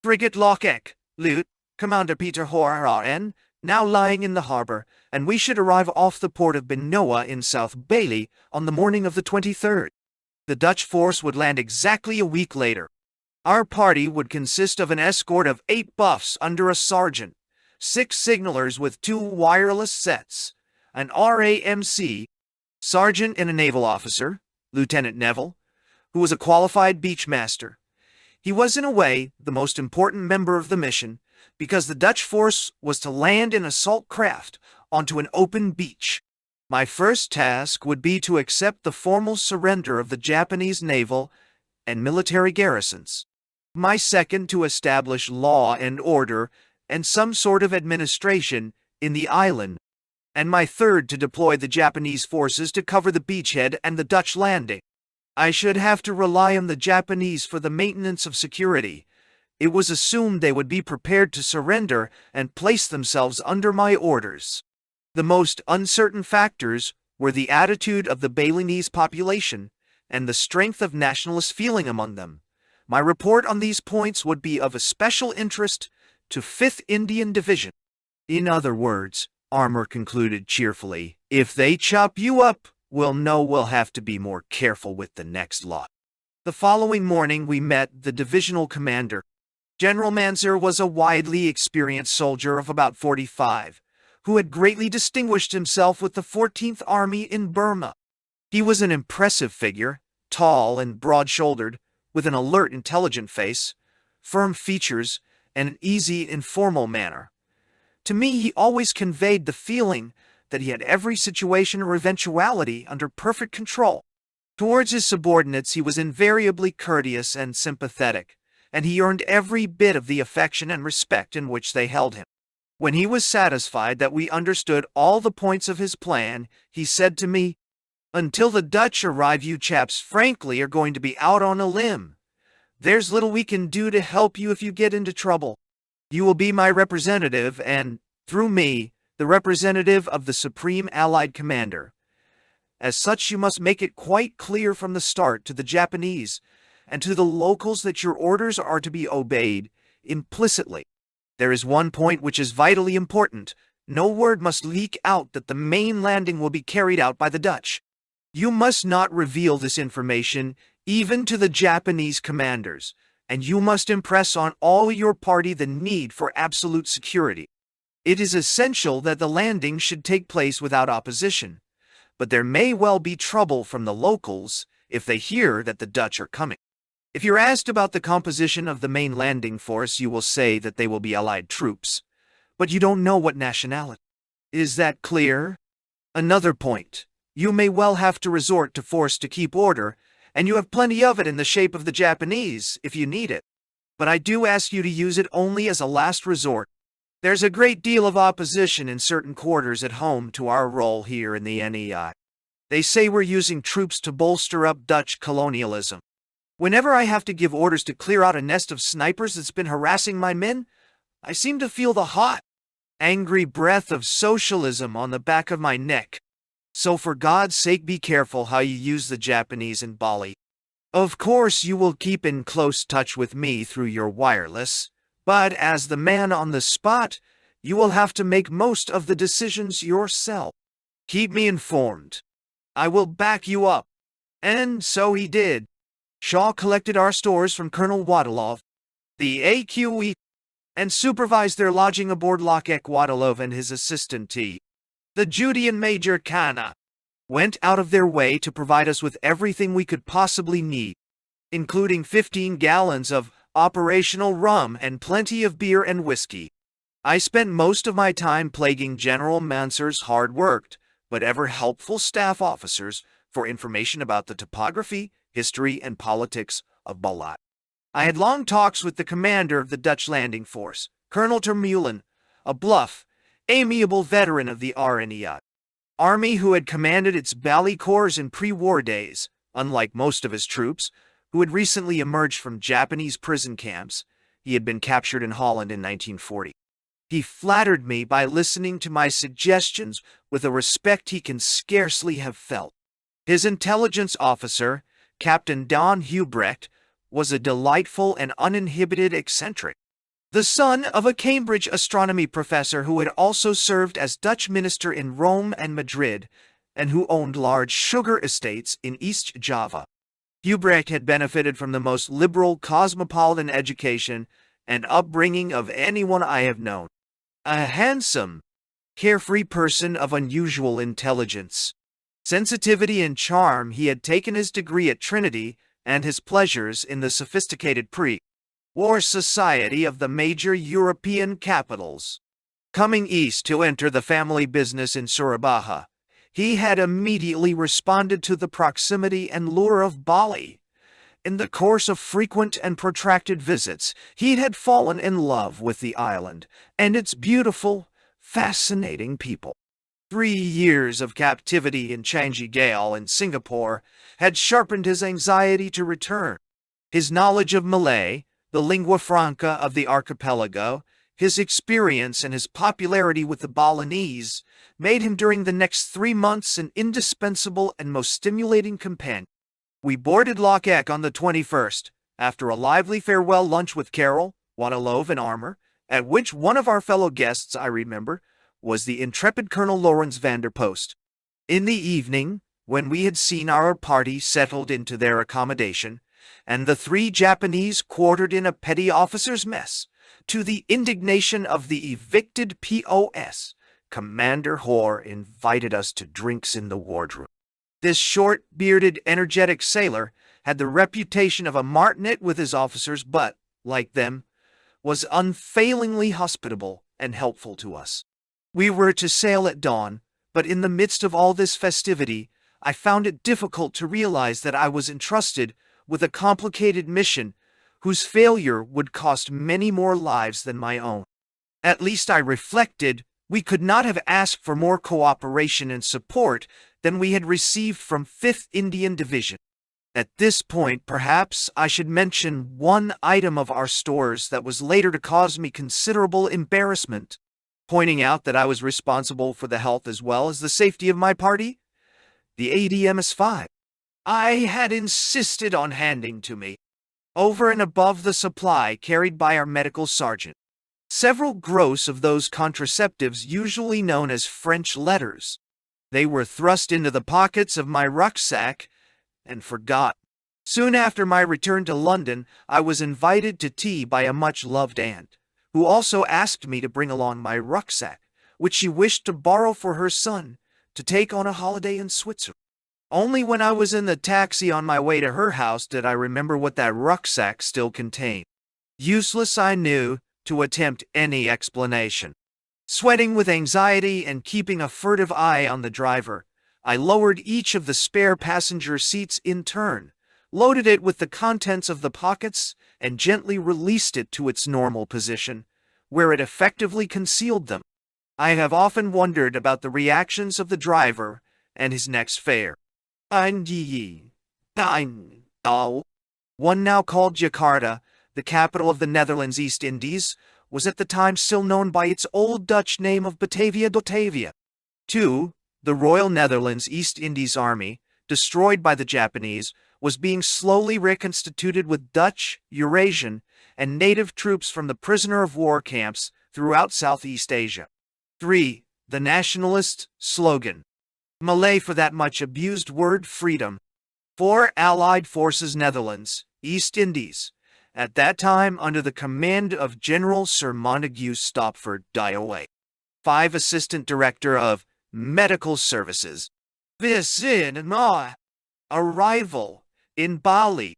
frigate Loch Eck, Lut, Commander Peter Horan, now lying in the harbor, and we should arrive off the port of Benoa in South Bailey on the morning of the 23rd. The Dutch force would land exactly a week later. Our party would consist of an escort of 8 buffs under a sergeant, 6 signalers with 2 wireless sets, an RAMC, sergeant and a naval officer, Lieutenant Neville, who was a qualified beachmaster. He was, in a way, the most important member of the mission, because the Dutch force was to land in assault craft onto an open beach. My first task would be to accept the formal surrender of the Japanese naval and military garrisons. My second to establish law and order and some sort of administration in the island. And my third to deploy the Japanese forces to cover the beachhead and the Dutch landing. I should have to rely on the Japanese for the maintenance of security. It was assumed they would be prepared to surrender and place themselves under my orders. The most uncertain factors were the attitude of the Balinese population and the strength of nationalist feeling among them. My report on these points would be of especial interest to 5th Indian Division. In other words, Armour concluded cheerfully, if they chop you up, we'll know we'll have to be more careful with the next lot. The following morning we met the divisional commander. General Mansur was a widely experienced soldier of about 45, who had greatly distinguished himself with the 14th Army in Burma. He was an impressive figure, tall and broad-shouldered, with an alert, intelligent face, firm features, and an easy, informal manner. To me, he always conveyed the feeling that he had every situation or eventuality under perfect control. Towards his subordinates, he was invariably courteous and sympathetic, and he earned every bit of the affection and respect in which they held him. When he was satisfied that we understood all the points of his plan, he said to me, "Until the Dutch arrive, you chaps frankly are going to be out on a limb. There's little we can do to help you if you get into trouble. You will be my representative and, through me, the representative of the Supreme Allied Commander. As such, you must make it quite clear from the start to the Japanese and to the locals that your orders are to be obeyed implicitly. There is one point which is vitally important. No word must leak out that the main landing will be carried out by the Dutch. You must not reveal this information even to the Japanese commanders, and you must impress on all your party the need for absolute security. It is essential that the landing should take place without opposition, but there may well be trouble from the locals if they hear that the Dutch are coming. If you're asked about the composition of the main landing force, you will say that they will be Allied troops, but you don't know what nationality. Is that clear? Another point. You may well have to resort to force to keep order, and you have plenty of it in the shape of the Japanese if you need it. But I do ask you to use it only as a last resort. There's a great deal of opposition in certain quarters at home to our role here in the NEI. They say we're using troops to bolster up Dutch colonialism. Whenever I have to give orders to clear out a nest of snipers that's been harassing my men, I seem to feel the hot, angry breath of socialism on the back of my neck. So for God's sake, be careful how you use the Japanese in Bali. Of course, you will keep in close touch with me through your wireless, but as the man on the spot, you will have to make most of the decisions yourself. Keep me informed. I will back you up. And so he did. Shaw collected our stores from Colonel Wadilov, the AQE, and supervised their lodging aboard Lochek Wadilov and his assistant T. The Judean Major Kana went out of their way to provide us with everything we could possibly need, including 15 gallons of operational rum and plenty of beer and whiskey. I spent most of my time plaguing General Mansur's hard-worked, but ever-helpful staff officers for information about the topography, history, and politics of Balat. I had long talks with the commander of the Dutch landing force, Colonel Termeulen, a bluff, amiable veteran of the RNEI Army who had commanded its Bali Corps in pre-war days, unlike most of his troops, who had recently emerged from Japanese prison camps. He had been captured in Holland in 1940. He flattered me by listening to my suggestions with a respect he can scarcely have felt. His intelligence officer, Captain Don Hubrecht, was a delightful and uninhibited eccentric, the son of a Cambridge astronomy professor who had also served as Dutch minister in Rome and Madrid, and who owned large sugar estates in East Java. Hubrecht had benefited from the most liberal cosmopolitan education and upbringing of anyone I have known. A handsome, carefree person of unusual intelligence, sensitivity, and charm, he had taken his degree at Trinity and his pleasures in the sophisticated pre-war society of the major European capitals. Coming east to enter the family business in Surabaya, he had immediately responded to the proximity and lure of Bali. In the course of frequent and protracted visits, he had fallen in love with the island and its beautiful, fascinating people. 3 years of captivity in Changi Gaol in Singapore had sharpened his anxiety to return. His knowledge of Malay, the lingua franca of the archipelago, his experience and his popularity with the Balinese made him during the next 3 months an indispensable and most stimulating companion. We boarded Lochek on the 21st, after a lively farewell lunch with Carroll, Wadilov, and Armour, at which one of our fellow guests, I remember, was the intrepid Colonel Lawrence van der Post. In the evening, when we had seen our party settled into their accommodation, and the 3 Japanese quartered in a petty officer's mess, to the indignation of the evicted POS, Commander Hoare invited us to drinks in the wardroom. This short-bearded, energetic sailor had the reputation of a martinet with his officers, but, like them, was unfailingly hospitable and helpful to us. We were to sail at dawn, but in the midst of all this festivity, I found it difficult to realize that I was entrusted with a complicated mission whose failure would cost many more lives than my own. At least, I reflected, we could not have asked for more cooperation and support than we had received from 5th Indian Division. At this point, perhaps I should mention one item of our stores that was later to cause me considerable embarrassment, pointing out that I was responsible for the health as well as the safety of my party. The ADMS-5 I had insisted on handing to me, over and above the supply carried by our medical sergeant. Several gross of those contraceptives usually known as French letters. They were thrust into the pockets of my rucksack and forgot. Soon after my return to London, I was invited to tea by a much-loved aunt, who also asked me to bring along my rucksack, which she wished to borrow for her son to take on a holiday in Switzerland. Only when I was in the taxi on my way to her house did I remember what that rucksack still contained. Useless, I knew, to attempt any explanation. Sweating with anxiety and keeping a furtive eye on the driver, I lowered each of the spare passenger seats in turn, loaded it with the contents of the pockets, and gently released it to its normal position, where it effectively concealed them. I have often wondered about the reactions of the driver and his next fare. One now called Jakarta, the capital of the Netherlands East Indies, was at the time still known by its old Dutch name of Batavia. 2. The Royal Netherlands East Indies Army, destroyed by the Japanese, was being slowly reconstituted with Dutch, Eurasian, and native troops from the prisoner of war camps throughout Southeast Asia. 3. The nationalist slogan. Malay for that much abused word freedom. 4. Allied Forces Netherlands, East Indies, at that time under the command of General Sir Montague Stopford Dioe. 5. Assistant Director of Medical Services. Arrival in Bali.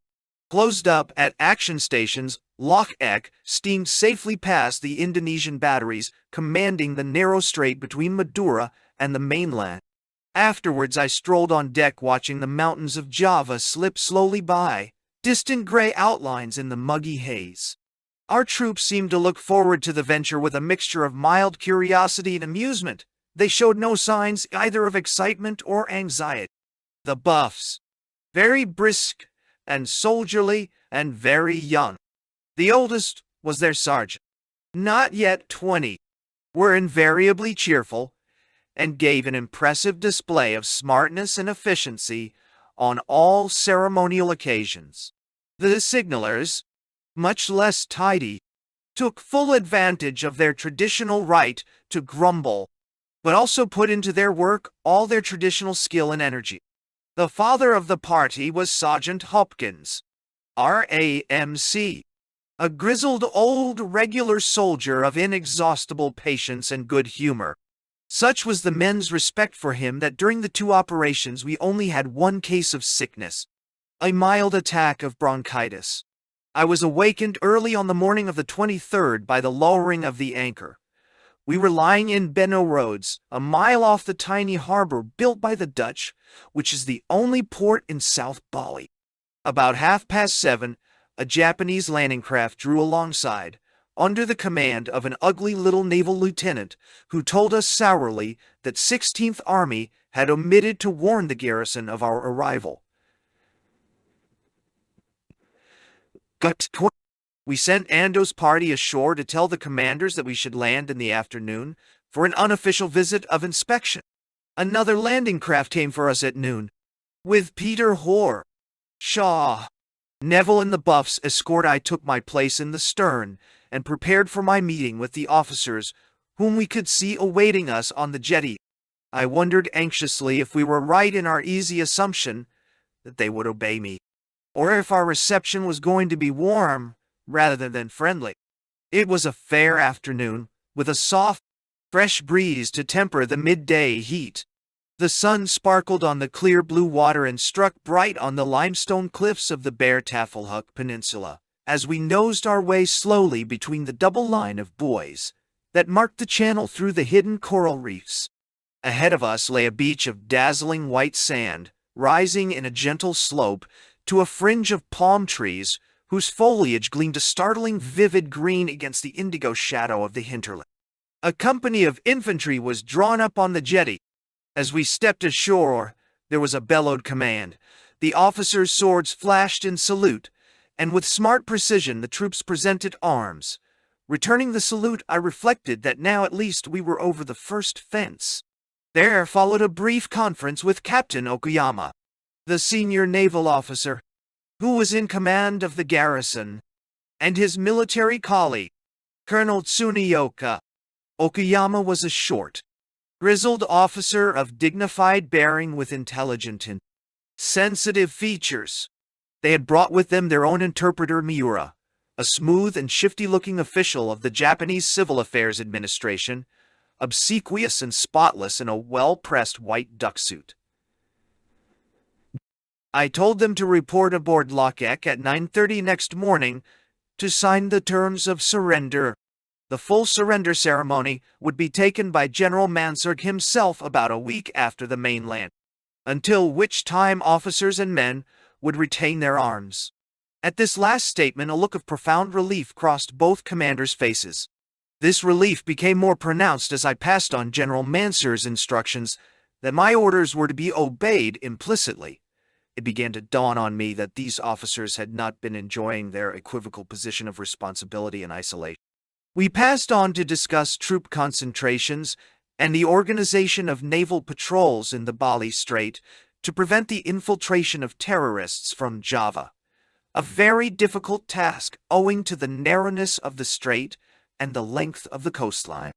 Closed up at action stations, Loch Ek steamed safely past the Indonesian batteries commanding the narrow strait between Madura and the mainland. Afterwards I strolled on deck watching the mountains of Java slip slowly by, distant gray outlines in the muggy haze. Our troops seemed to look forward to the venture with a mixture of mild curiosity and amusement. They showed no signs either of excitement or anxiety. The Buffs, very brisk and soldierly and very young. The oldest was their sergeant, not yet 20, were invariably cheerful, and gave an impressive display of smartness and efficiency on all ceremonial occasions. The signalers, much less tidy, took full advantage of their traditional right to grumble, but also put into their work all their traditional skill and energy. The father of the party was Sergeant Hopkins, RAMC, a grizzled old regular soldier of inexhaustible patience and good humor. Such was the men's respect for him that during the 2 operations we only had 1 case of sickness, a mild attack of bronchitis. I was awakened early on the morning of the 23rd by the lowering of the anchor. We were lying in Benno Roads, a mile off the tiny harbor built by the Dutch, which is the only port in South Bali. About 7:30, a Japanese landing craft drew alongside, under the command of an ugly little naval lieutenant who told us sourly that 16th Army had omitted to warn the garrison of our arrival. We sent Ando's party ashore to tell the commanders that we should land in the afternoon for an unofficial visit of inspection. Another landing craft came for us at noon, with Peter Hoare, Shaw, Neville and the Buffs escort. I took my place in the stern and prepared for my meeting with the officers whom we could see awaiting us on the jetty. I wondered anxiously if we were right in our easy assumption that they would obey me, or if our reception was going to be warm rather than friendly. It was a fair afternoon, with a soft, fresh breeze to temper the midday heat. The sun sparkled on the clear blue water and struck bright on the limestone cliffs of the bare Tafelhoek Peninsula, as we nosed our way slowly between the double line of buoys that marked the channel through the hidden coral reefs. Ahead of us lay a beach of dazzling white sand, rising in a gentle slope to a fringe of palm trees whose foliage gleamed a startling vivid green against the indigo shadow of the hinterland. A company of infantry was drawn up on the jetty. As we stepped ashore, there was a bellowed command. The officers' swords flashed in salute, and with smart precision the troops presented arms. Returning the salute, I reflected that now at least we were over the first fence. There followed a brief conference with Captain Okuyama, the senior naval officer, who was in command of the garrison, and his military colleague, Colonel Tsunioka. Okuyama was a short, grizzled officer of dignified bearing with intelligent and sensitive features. They had brought with them their own interpreter Miura, a smooth and shifty-looking official of the Japanese Civil Affairs Administration, obsequious and spotless in a well-pressed white duck suit. I told them to report aboard Lockheck at 9:30 next morning to sign the terms of surrender. The full surrender ceremony would be taken by General Mansard himself about a week after the mainland, until which time officers and men would retain their arms. At this last statement, a look of profound relief crossed both commanders' faces. This relief became more pronounced as I passed on General Mansard's instructions that my orders were to be obeyed implicitly. It began to dawn on me that these officers had not been enjoying their equivocal position of responsibility and isolation. We passed on to discuss troop concentrations and the organization of naval patrols in the Bali Strait to prevent the infiltration of terrorists from Java. A very difficult task owing to the narrowness of the strait and the length of the coastline.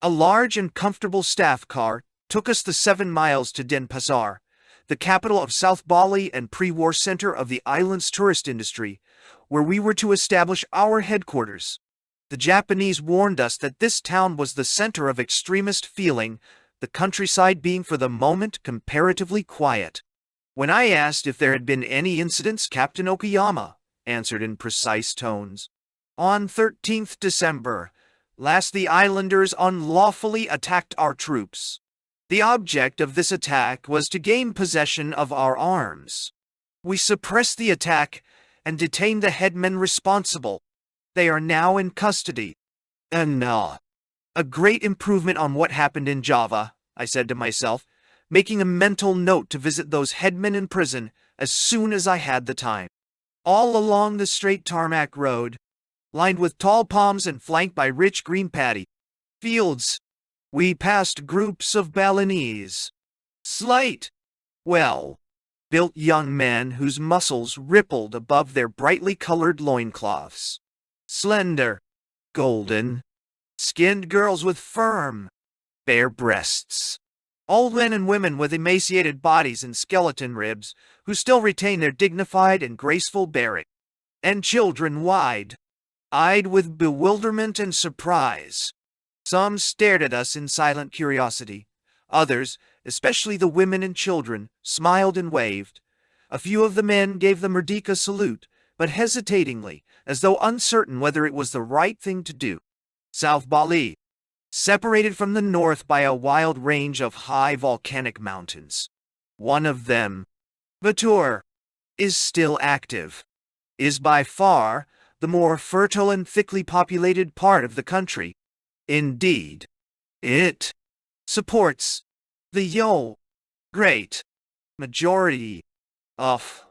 A large and comfortable staff car took us the 7 miles to Denpasar, the capital of South Bali and pre-war center of the island's tourist industry, where we were to establish our headquarters. The Japanese warned us that this town was the center of extremist feeling, the countryside being for the moment comparatively quiet. When I asked if there had been any incidents, Captain Okayama answered in precise tones. On 13th December, last the islanders unlawfully attacked our troops. The object of this attack was to gain possession of our arms. We suppressed the attack and detained the headmen responsible. They are now in custody. A great improvement on what happened in Java, I said to myself, making a mental note to visit those headmen in prison as soon as I had the time. All along the straight tarmac road, lined with tall palms and flanked by rich green paddy fields, we passed groups of Balinese, slight, well-built young men whose muscles rippled above their brightly colored loincloths. Slender, golden, skinned girls with firm, bare breasts. Old men and women with emaciated bodies and skeleton ribs who still retain their dignified and graceful bearing. And children wide-eyed with bewilderment and surprise. Some stared at us in silent curiosity. Others, especially the women and children, smiled and waved. A few of the men gave the Merdeka salute, but hesitatingly, as though uncertain whether it was the right thing to do. South Bali, separated from the north by a wild range of high volcanic mountains. One of them, Batur, is still active, is by far the more fertile and thickly populated part of the country. Indeed, it supports the great majority of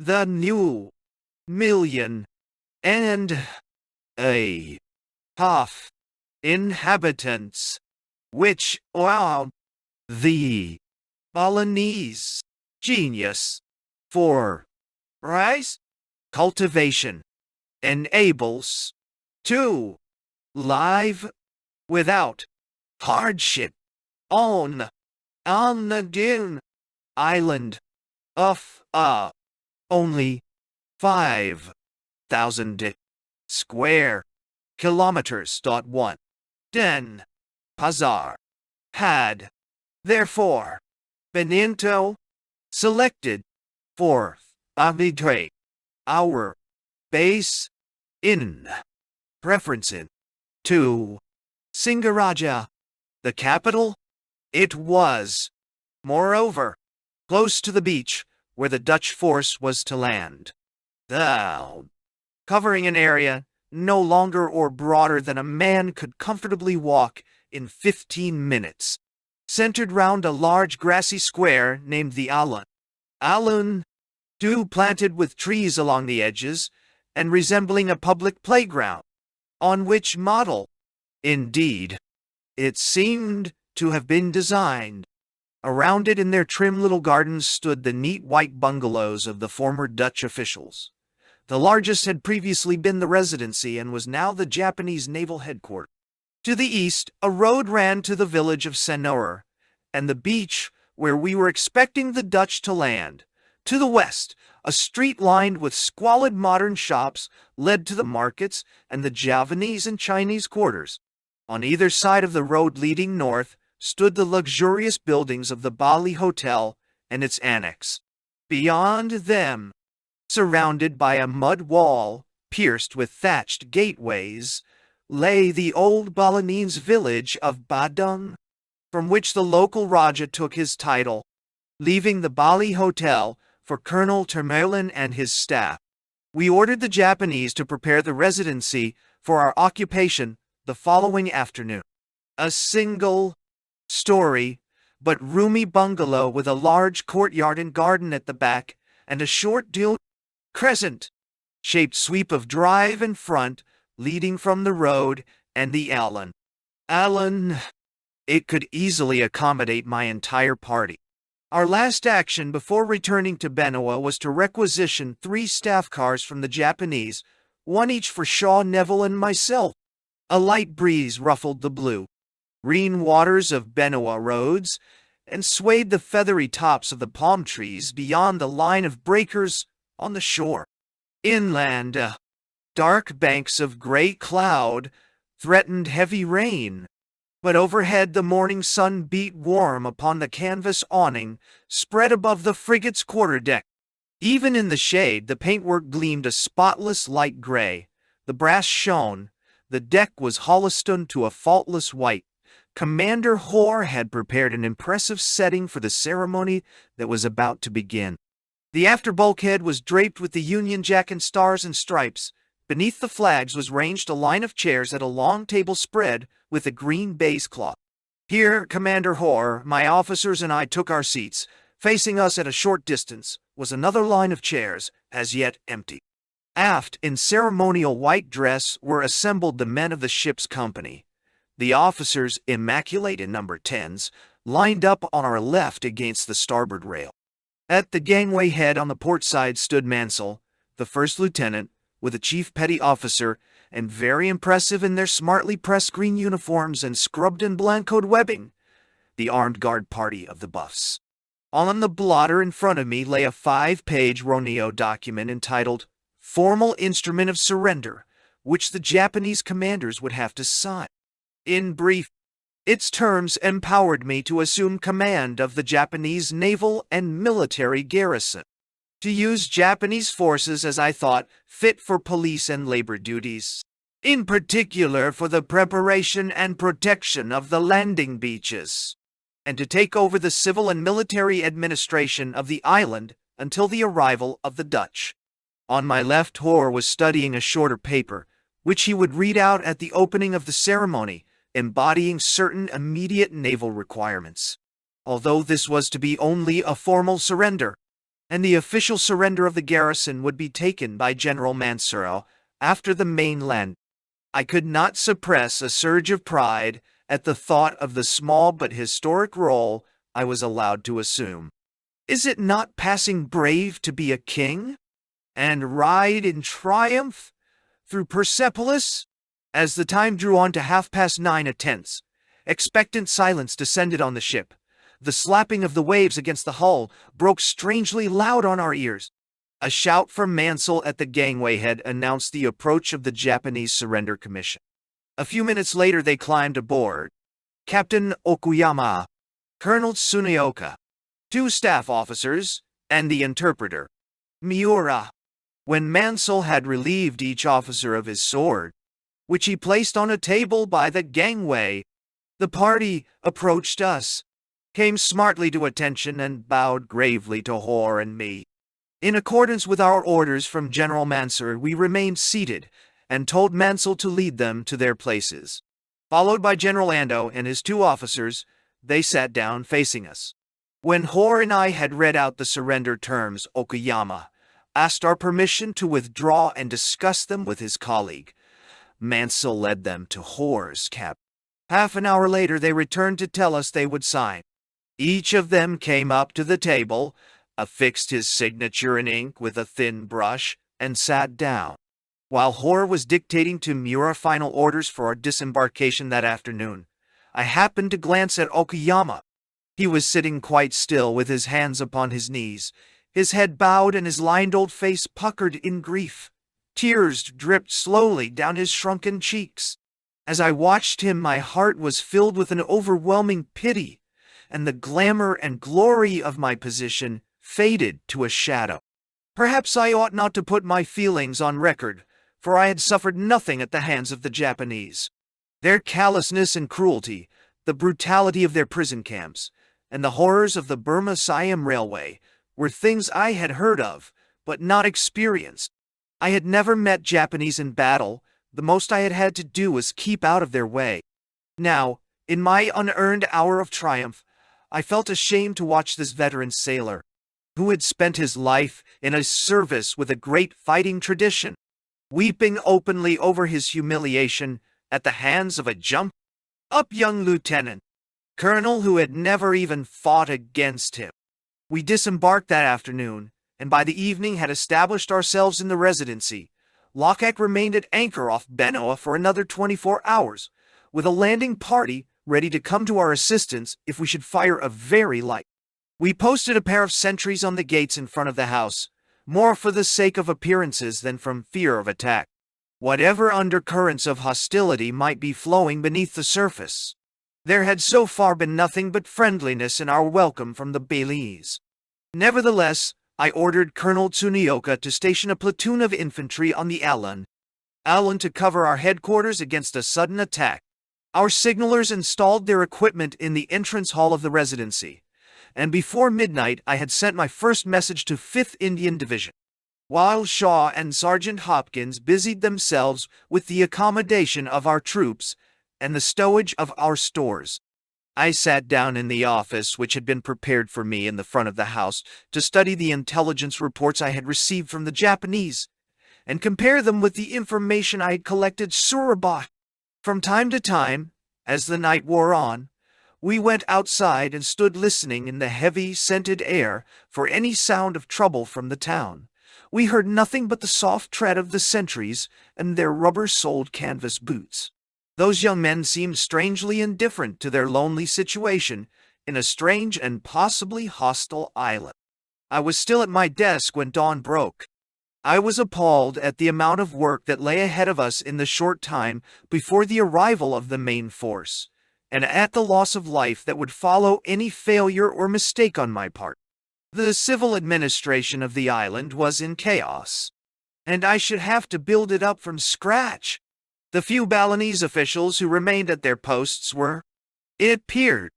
the new million and a half inhabitants, which the Balinese genius for rice cultivation enables to live without hardship on the island of only 5,000 square kilometers. Den Pazar had, therefore, been selected for arbitrate our base in preference to Singaraja, the capital. It was, moreover, close to the beach where the Dutch force was to land, covering an area no longer or broader than a man could comfortably walk in 15 minutes, centered round a large grassy square named the Alun. Alun, planted with trees along the edges, and resembling a public playground, on which model, indeed, it seemed to have been designed. Around it in their trim little gardens stood the neat white bungalows of the former Dutch officials. The largest had previously been the residency and was now the Japanese naval headquarters. To the east, a road ran to the village of Senor, and the beach where we were expecting the Dutch to land. To the west, a street lined with squalid modern shops led to the markets and the Javanese and Chinese quarters. On either side of the road leading north stood the luxurious buildings of the Bali Hotel and its annex. Beyond them, surrounded by a mud wall pierced with thatched gateways, lay the old Balinese village of Badung, from which the local Raja took his title, leaving the Bali Hotel for Colonel Termerlin and his staff. We ordered the Japanese to prepare the residency for our occupation the following afternoon. A single-story but roomy bungalow with a large courtyard and garden at the back, and a short dune crescent-shaped sweep of drive in front leading from the road and the Allen. It could easily accommodate my entire party. Our last action before returning to Benoa was to requisition 3 staff cars from the Japanese, one each for Shaw, Neville, and myself. A light breeze ruffled the blue-green waters of Benoa roads and swayed the feathery tops of the palm trees beyond the line of breakers on the shore. Inland, dark banks of gray cloud threatened heavy rain, but overhead the morning sun beat warm upon the canvas awning spread above the frigate's quarterdeck. Even in the shade, the paintwork gleamed a spotless light gray. The brass shone. The deck was holystoned to a faultless white. Commander Hoare had prepared an impressive setting for the ceremony that was about to begin. The after bulkhead was draped with the Union Jack and stars and stripes. Beneath the flags was ranged a line of chairs at a long table spread with a green baize cloth. Here, Commander Hoare, my officers, and I took our seats. Facing us at a short distance was another line of chairs, as yet empty. Aft, in ceremonial white dress, were assembled the men of the ship's company. The officers, immaculate in number 10s, lined up on our left against the starboard rail. At the gangway head on the port side stood Mansell, the first lieutenant, with a chief petty officer, and very impressive in their smartly pressed green uniforms and scrubbed-in blancoed webbing, the armed guard party of the Buffs. On the blotter in front of me lay a 5-page Roneo document entitled Formal Instrument of Surrender, which the Japanese commanders would have to sign. In brief, its terms empowered me to assume command of the Japanese naval and military garrison, to use Japanese forces as I thought fit for police and labor duties, in particular for the preparation and protection of the landing beaches, and to take over the civil and military administration of the island until the arrival of the Dutch. On my left, Hoare was studying a shorter paper, which he would read out at the opening of the ceremony, embodying certain immediate naval requirements. Although this was to be only a formal surrender, and the official surrender of the garrison would be taken by General Mansell after the mainland, I could not suppress a surge of pride at the thought of the small but historic role I was allowed to assume. Is it not passing brave to be a king, and ride in triumph through Persepolis? As the time drew on to 9:30, a tense, expectant silence descended on the ship. The slapping of the waves against the hull broke strangely loud on our ears. A shout from Mansell at the gangway head announced the approach of the Japanese Surrender Commission. A few minutes later they climbed aboard. Captain Okuyama, Colonel Tsuneoka, 2 staff officers, and the interpreter, Miura. When Mansell had relieved each officer of his sword, which he placed on a table by the gangway, the party approached us, came smartly to attention, and bowed gravely to Hoare and me. In accordance with our orders from General Mansell, we remained seated and told Mansell to lead them to their places. Followed by General Ando and his 2 officers, they sat down facing us. When Hoare and I had read out the surrender terms, Okuyama asked our permission to withdraw and discuss them with his colleague. Mansell led them to Hoare's cabin. Half an hour later they returned to tell us they would sign. Each of them came up to the table, affixed his signature in ink with a thin brush, and sat down. While Hor was dictating to Miura final orders for our disembarkation that afternoon, I happened to glance at Okayama. He was sitting quite still with his hands upon his knees, his head bowed and his lined old face puckered in grief. Tears dripped slowly down his shrunken cheeks. As I watched him, my heart was filled with an overwhelming pity, and the glamour and glory of my position faded to a shadow. Perhaps I ought not to put my feelings on record, for I had suffered nothing at the hands of the Japanese. Their callousness and cruelty, the brutality of their prison camps, and the horrors of the Burma-Siam Railway were things I had heard of, but not experienced. I had never met Japanese in battle. The most I had had to do was keep out of their way. Now, in my unearned hour of triumph, I felt ashamed to watch this veteran sailor, who had spent his life in a service with a great fighting tradition, weeping openly over his humiliation at the hands of a jump-up young lieutenant colonel who had never even fought against him. We disembarked that afternoon, and by the evening had established ourselves in the Residency. Lockheed remained at anchor off Benoa for another 24 hours, with a landing party ready to come to our assistance if we should fire a very light. We posted a pair of sentries on the gates in front of the house, more for the sake of appearances than from fear of attack, whatever undercurrents of hostility might be flowing beneath the surface. There had so far been nothing but friendliness in our welcome from the Baileys. Nevertheless, I ordered Colonel Tsunioka to station a platoon of infantry on the island to cover our headquarters against a sudden attack. Our signalers installed their equipment in the entrance hall of the Residency, and before midnight I had sent my first message to 5th Indian Division. While Shaw and Sergeant Hopkins busied themselves with the accommodation of our troops and the stowage of our stores, I sat down in the office which had been prepared for me in the front of the house to study the intelligence reports I had received from the Japanese and compare them with the information I had collected surabah. From time to time, as the night wore on, we went outside and stood listening in the heavy, scented air for any sound of trouble from the town. We heard nothing but the soft tread of the sentries and their rubber-soled canvas boots. Those young men seemed strangely indifferent to their lonely situation in a strange and possibly hostile island. I was still at my desk when dawn broke. I was appalled at the amount of work that lay ahead of us in the short time before the arrival of the main force, and at the loss of life that would follow any failure or mistake on my part. The civil administration of the island was in chaos, and I should have to build it up from scratch. The few Balinese officials who remained at their posts were, it appeared,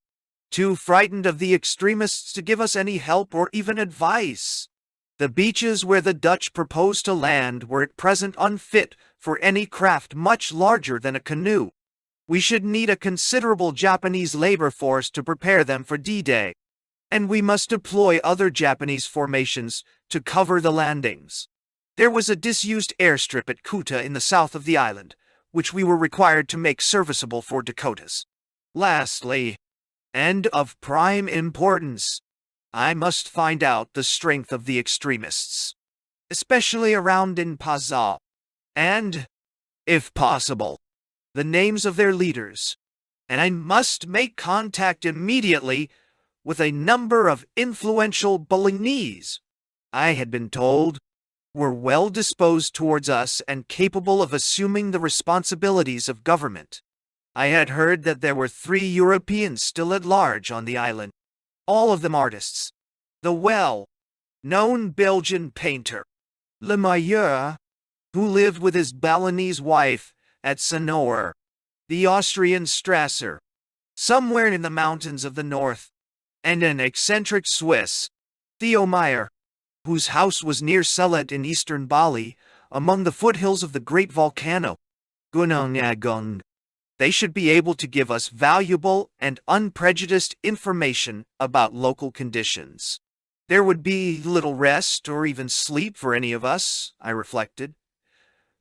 too frightened of the extremists to give us any help or even advice. The beaches where the Dutch proposed to land were at present unfit for any craft much larger than a canoe. We should need a considerable Japanese labor force to prepare them for D-Day, and we must deploy other Japanese formations to cover the landings. There was a disused airstrip at Kuta in the south of the island, which we were required to make serviceable for Dakotas. Lastly, and of prime importance, I must find out the strength of the extremists, especially around in Paza, and, if possible, the names of their leaders, and I must make contact immediately with a number of influential Balinese, I had been told, were well disposed towards us and capable of assuming the responsibilities of government. I had heard that there were 3 Europeans still at large on the island, all of them artists. The well-known Belgian painter, Le Mailleur, who lived with his Balinese wife at Sonor, the Austrian Strasser, somewhere in the mountains of the north, and an eccentric Swiss, Theo Meyer, whose house was near Selet in eastern Bali, among the foothills of the great volcano, Gunung Agung. They should be able to give us valuable and unprejudiced information about local conditions. There would be little rest or even sleep for any of us, I reflected.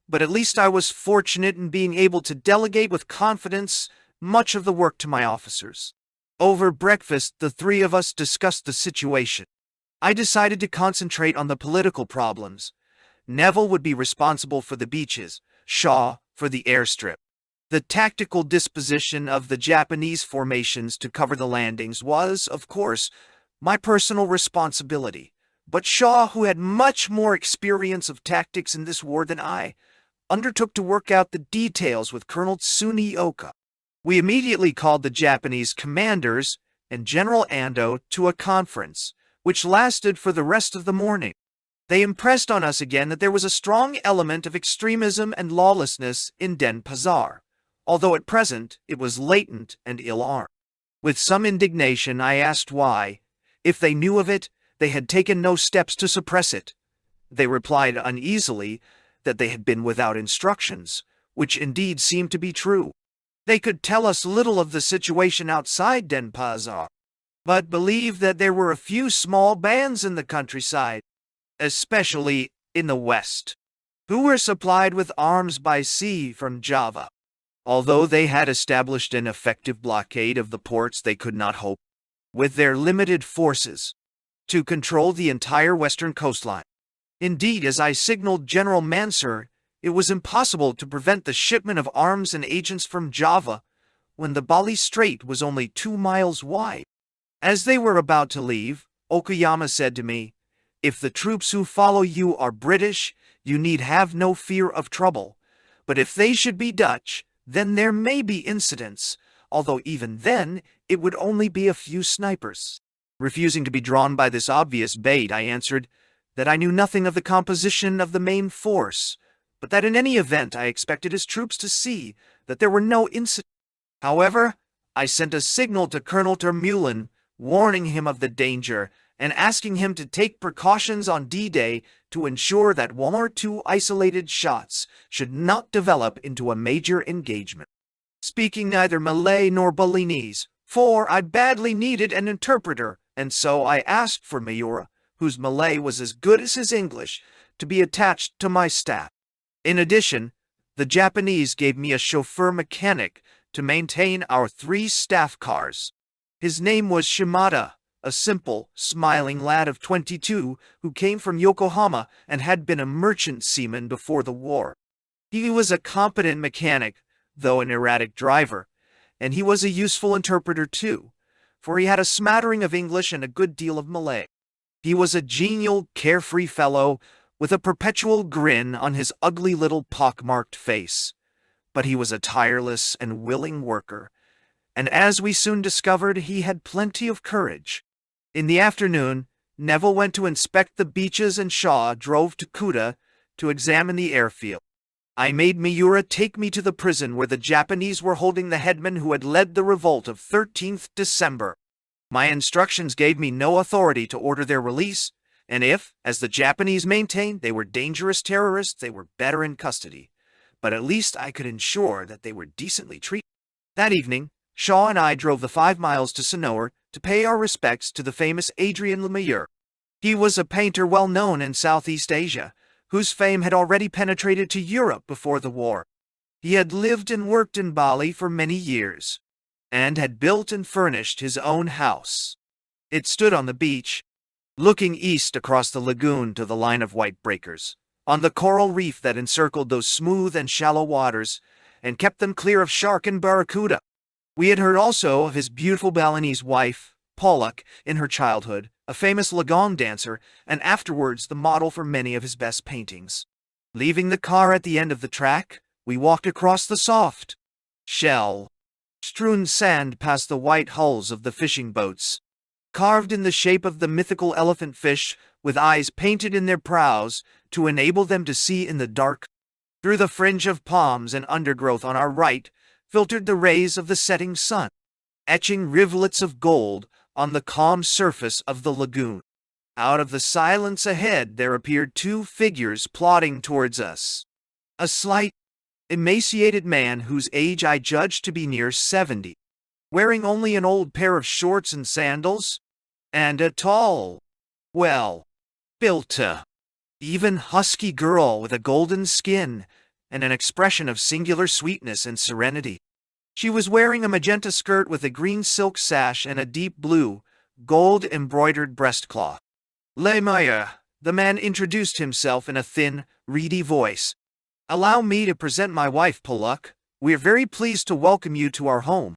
But at least I was fortunate in being able to delegate with confidence much of the work to my officers. Over breakfast, the 3 of us discussed the situation. I decided to concentrate on the political problems, Neville would be responsible for the beaches, Shaw for the airstrip. The tactical disposition of the Japanese formations to cover the landings was, of course, my personal responsibility. But Shaw, who had much more experience of tactics in this war than I, undertook to work out the details with Colonel Tsunioka. We immediately called the Japanese commanders and General Ando to a conference, which lasted for the rest of the morning. They impressed on us again that there was a strong element of extremism and lawlessness in Denpasar, although at present it was latent and ill-armed. With some indignation I asked why, if they knew of it, they had taken no steps to suppress it. They replied uneasily that they had been without instructions, which indeed seemed to be true. They could tell us little of the situation outside Denpasar, but believed that there were a few small bands in the countryside, especially in the west, who were supplied with arms by sea from Java. Although they had established an effective blockade of the ports, they could not hope, with their limited forces, to control the entire western coastline. Indeed, as I signaled General Mansur, it was impossible to prevent the shipment of arms and agents from Java when the Bali Strait was only 2 miles wide. As they were about to leave, Okayama said to me, "If the troops who follow you are British, you need have no fear of trouble. But if they should be Dutch, then there may be incidents, although even then it would only be a few snipers." Refusing to be drawn by this obvious bait, I answered that I knew nothing of the composition of the main force, but that in any event I expected his troops to see that there were no incidents. However, I sent a signal to Colonel Termulin, warning him of the danger and asking him to take precautions on D-Day to ensure that 1 or 2 isolated shots should not develop into a major engagement. Speaking neither Malay nor Balinese, for I badly needed an interpreter, and so I asked for Mayura, whose Malay was as good as his English, to be attached to my staff. In addition, the Japanese gave me a chauffeur mechanic to maintain our 3 staff cars. His name was Shimada, a simple, smiling lad of 22 who came from Yokohama and had been a merchant seaman before the war. He was a competent mechanic, though an erratic driver, and he was a useful interpreter too, for he had a smattering of English and a good deal of Malay. He was a genial, carefree fellow with a perpetual grin on his ugly little pock-marked face, but he was a tireless and willing worker, and as we soon discovered, he had plenty of courage. In the afternoon, Neville went to inspect the beaches and Shaw drove to Kuta to examine the airfield. I made Miura take me to the prison where the Japanese were holding the headman who had led the revolt of 13th December. My instructions gave me no authority to order their release, and if, as the Japanese maintained, they were dangerous terrorists, they were better in custody. But at least I could ensure that they were decently treated. That evening, Shaw and I drove the 5 miles to Sonor to pay our respects to the famous Adrien Lemaitre. He was a painter well known in Southeast Asia, whose fame had already penetrated to Europe before the war. He had lived and worked in Bali for many years, and had built and furnished his own house. It stood on the beach, looking east across the lagoon to the line of white breakers, on the coral reef that encircled those smooth and shallow waters, and kept them clear of shark and barracuda. We had heard also of his beautiful Balinese wife, Pollock, in her childhood, a famous lagoon dancer, and afterwards the model for many of his best paintings. Leaving the car at the end of the track, we walked across the soft, shell-strewn sand past the white hulls of the fishing boats, carved in the shape of the mythical elephant fish with eyes painted in their prows to enable them to see in the dark. Through the fringe of palms and undergrowth on our right filtered the rays of the setting sun, etching rivulets of gold on the calm surface of the lagoon. Out of the silence ahead there appeared 2 figures plodding towards us. A slight, emaciated man whose age I judged to be near 70, wearing only an old pair of shorts and sandals, and a tall, well-built, even husky girl with a golden skin and an expression of singular sweetness and serenity. She was wearing a magenta skirt with a green silk sash and a deep blue, gold-embroidered breastcloth. "Lemaitre," The man introduced himself in a thin, reedy voice. "Allow me to present my wife, Poluk. We are very pleased to welcome you to our home."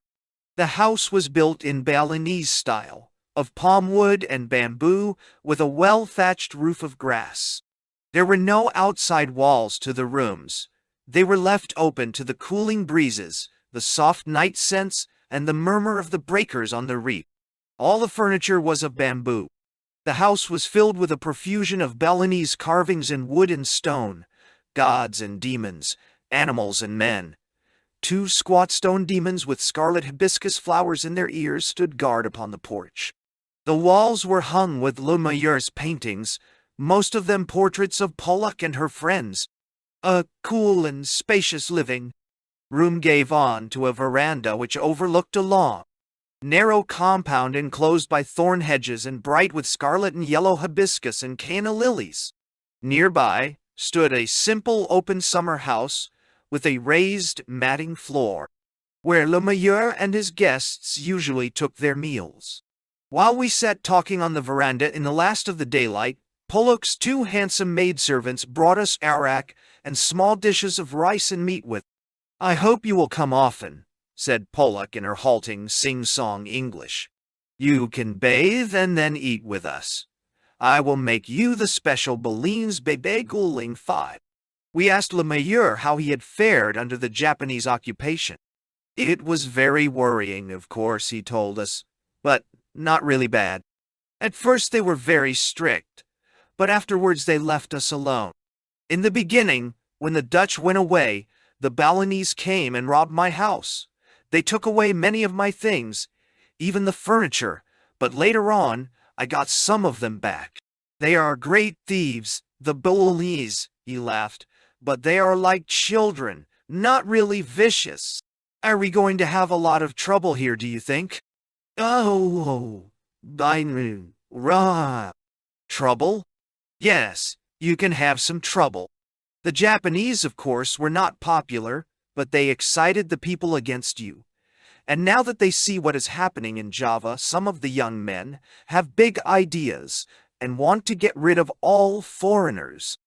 The house was built in Balinese style, of palm wood and bamboo, with a well-thatched roof of grass. There were no outside walls to the rooms. They were left open to the cooling breezes, the soft night scents, and the murmur of the breakers on the reef. All the furniture was of bamboo. The house was filled with a profusion of Balinese carvings in wood and stone, gods and demons, animals and men. 2 squat stone demons with scarlet hibiscus flowers in their ears stood guard upon the porch. The walls were hung with Le Meilleur's paintings, most of them portraits of Poluk and her friends. A cool and spacious living room gave on to a veranda which overlooked a long, narrow compound enclosed by thorn hedges and bright with scarlet and yellow hibiscus and canna lilies. Nearby stood a simple open summer house with a raised matting floor, where Le Meilleur and his guests usually took their meals. While we sat talking on the veranda in the last of the daylight, Poluk's 2 handsome maidservants brought us arak and small dishes of rice and meat with. "I hope you will come often," said Poluk in her halting, sing-song English. "You can bathe and then eat with us. I will make you the special Balinese bebe guling 5. We asked Le Meilleur how he had fared under the Japanese occupation. "It was very worrying, of course," he told us, "but not really bad. At first they were very strict, but afterwards they left us alone. In the beginning, when the Dutch went away, the Balinese came and robbed my house. They took away many of my things, even the furniture, but later on, I got some of them back. They are great thieves, the Balinese," he laughed, "but they are like children, not really vicious. Are we going to have a lot of trouble here, do you think?" "Oh, trouble? Yes, you can have some trouble. The Japanese, of course, were not popular, but they excited the people against you. And now that they see what is happening in Java, some of the young men have big ideas and want to get rid of all foreigners.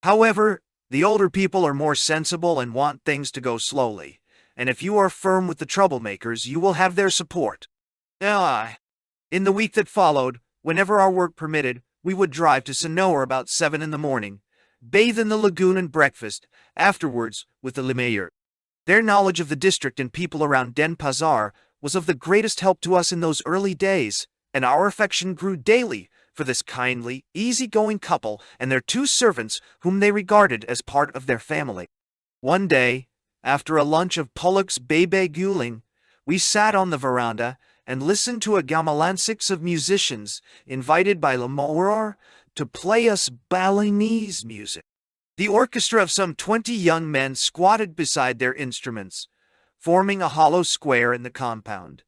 However, the older people are more sensible and want things to go slowly, and if you are firm with the troublemakers, you will have their support." In the week that followed, whenever our work permitted, we would drive to Sanoa about 7 in the morning, bathe in the lagoon and breakfast, afterwards with the Le Meilleur. Their knowledge of the district and people around Denpasar was of the greatest help to us in those early days, and our affection grew daily for this kindly, easy-going couple and their 2 servants whom they regarded as part of their family. One day, after a lunch of Poluk's bebe guling, we sat on the veranda and listened to a gamelan of musicians invited by Le Meilleur to play us Balinese music. The orchestra of some 20 young men squatted beside their instruments, forming a hollow square in the compound.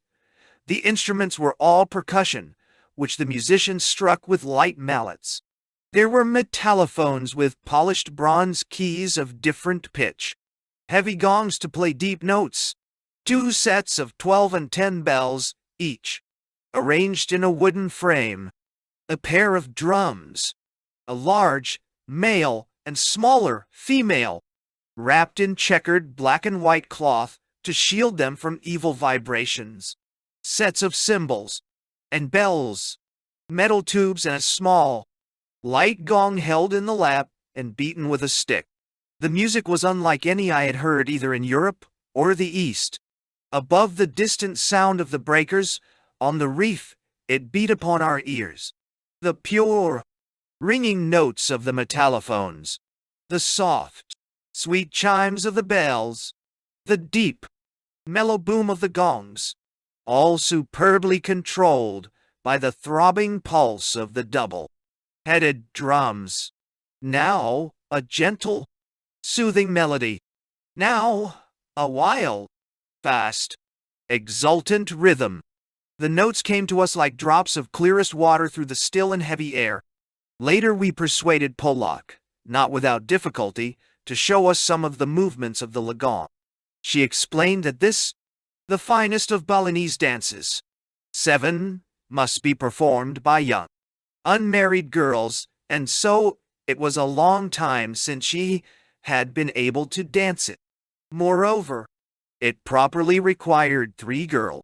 The instruments were all percussion, which the musicians struck with light mallets. There were metallophones with polished bronze keys of different pitch, heavy gongs to play deep notes, 2 sets of 12 and 10 bells each, arranged in a wooden frame, a pair of drums, a large, male, and smaller, female, wrapped in checkered black and white cloth to shield them from evil vibrations, sets of cymbals, and bells, metal tubes, and a small, light gong held in the lap and beaten with a stick. The music was unlike any I had heard either in Europe or the East. Above the distant sound of the breakers on the reef, it beat upon our ears. The pure, ringing notes of the metallophones, the soft, sweet chimes of the bells, the deep, mellow boom of the gongs, all superbly controlled by the throbbing pulse of the double-headed drums. Now a gentle, soothing melody, now a wild, fast, exultant rhythm. The notes came to us like drops of clearest water through the still and heavy air. Later we persuaded Poluk, not without difficulty, to show us some of the movements of the lagon. She explained that this, the finest of Balinese dances, 7, must be performed by young, unmarried girls and so it was a long time since she had been able to dance it. Moreover, it properly required 3 girls,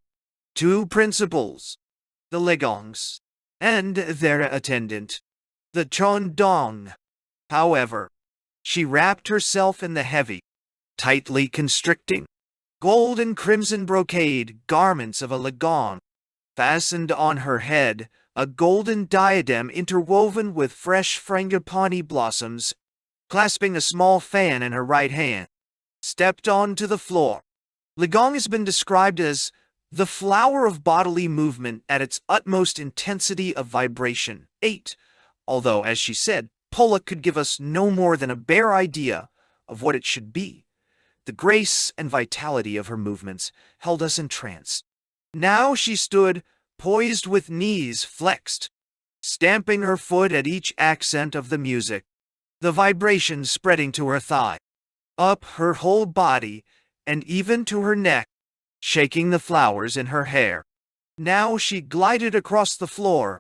2 principals, the Legongs, and their attendant, the Chondong. However, she wrapped herself in the heavy, tightly constricting, gold and crimson brocade garments of a Legong, fastened on her head a golden diadem interwoven with fresh frangipani blossoms, clasping a small fan in her right hand, stepped onto the floor. Legong has been described as the flower of bodily movement at its utmost intensity of vibration. 8. Although, as she said, Pola could give us no more than a bare idea of what it should be. The grace and vitality of her movements held us entranced. Now she stood, poised with knees flexed, stamping her foot at each accent of the music, the vibration spreading to her thigh, up her whole body, and even to her neck, shaking the flowers in her hair. Now she glided across the floor,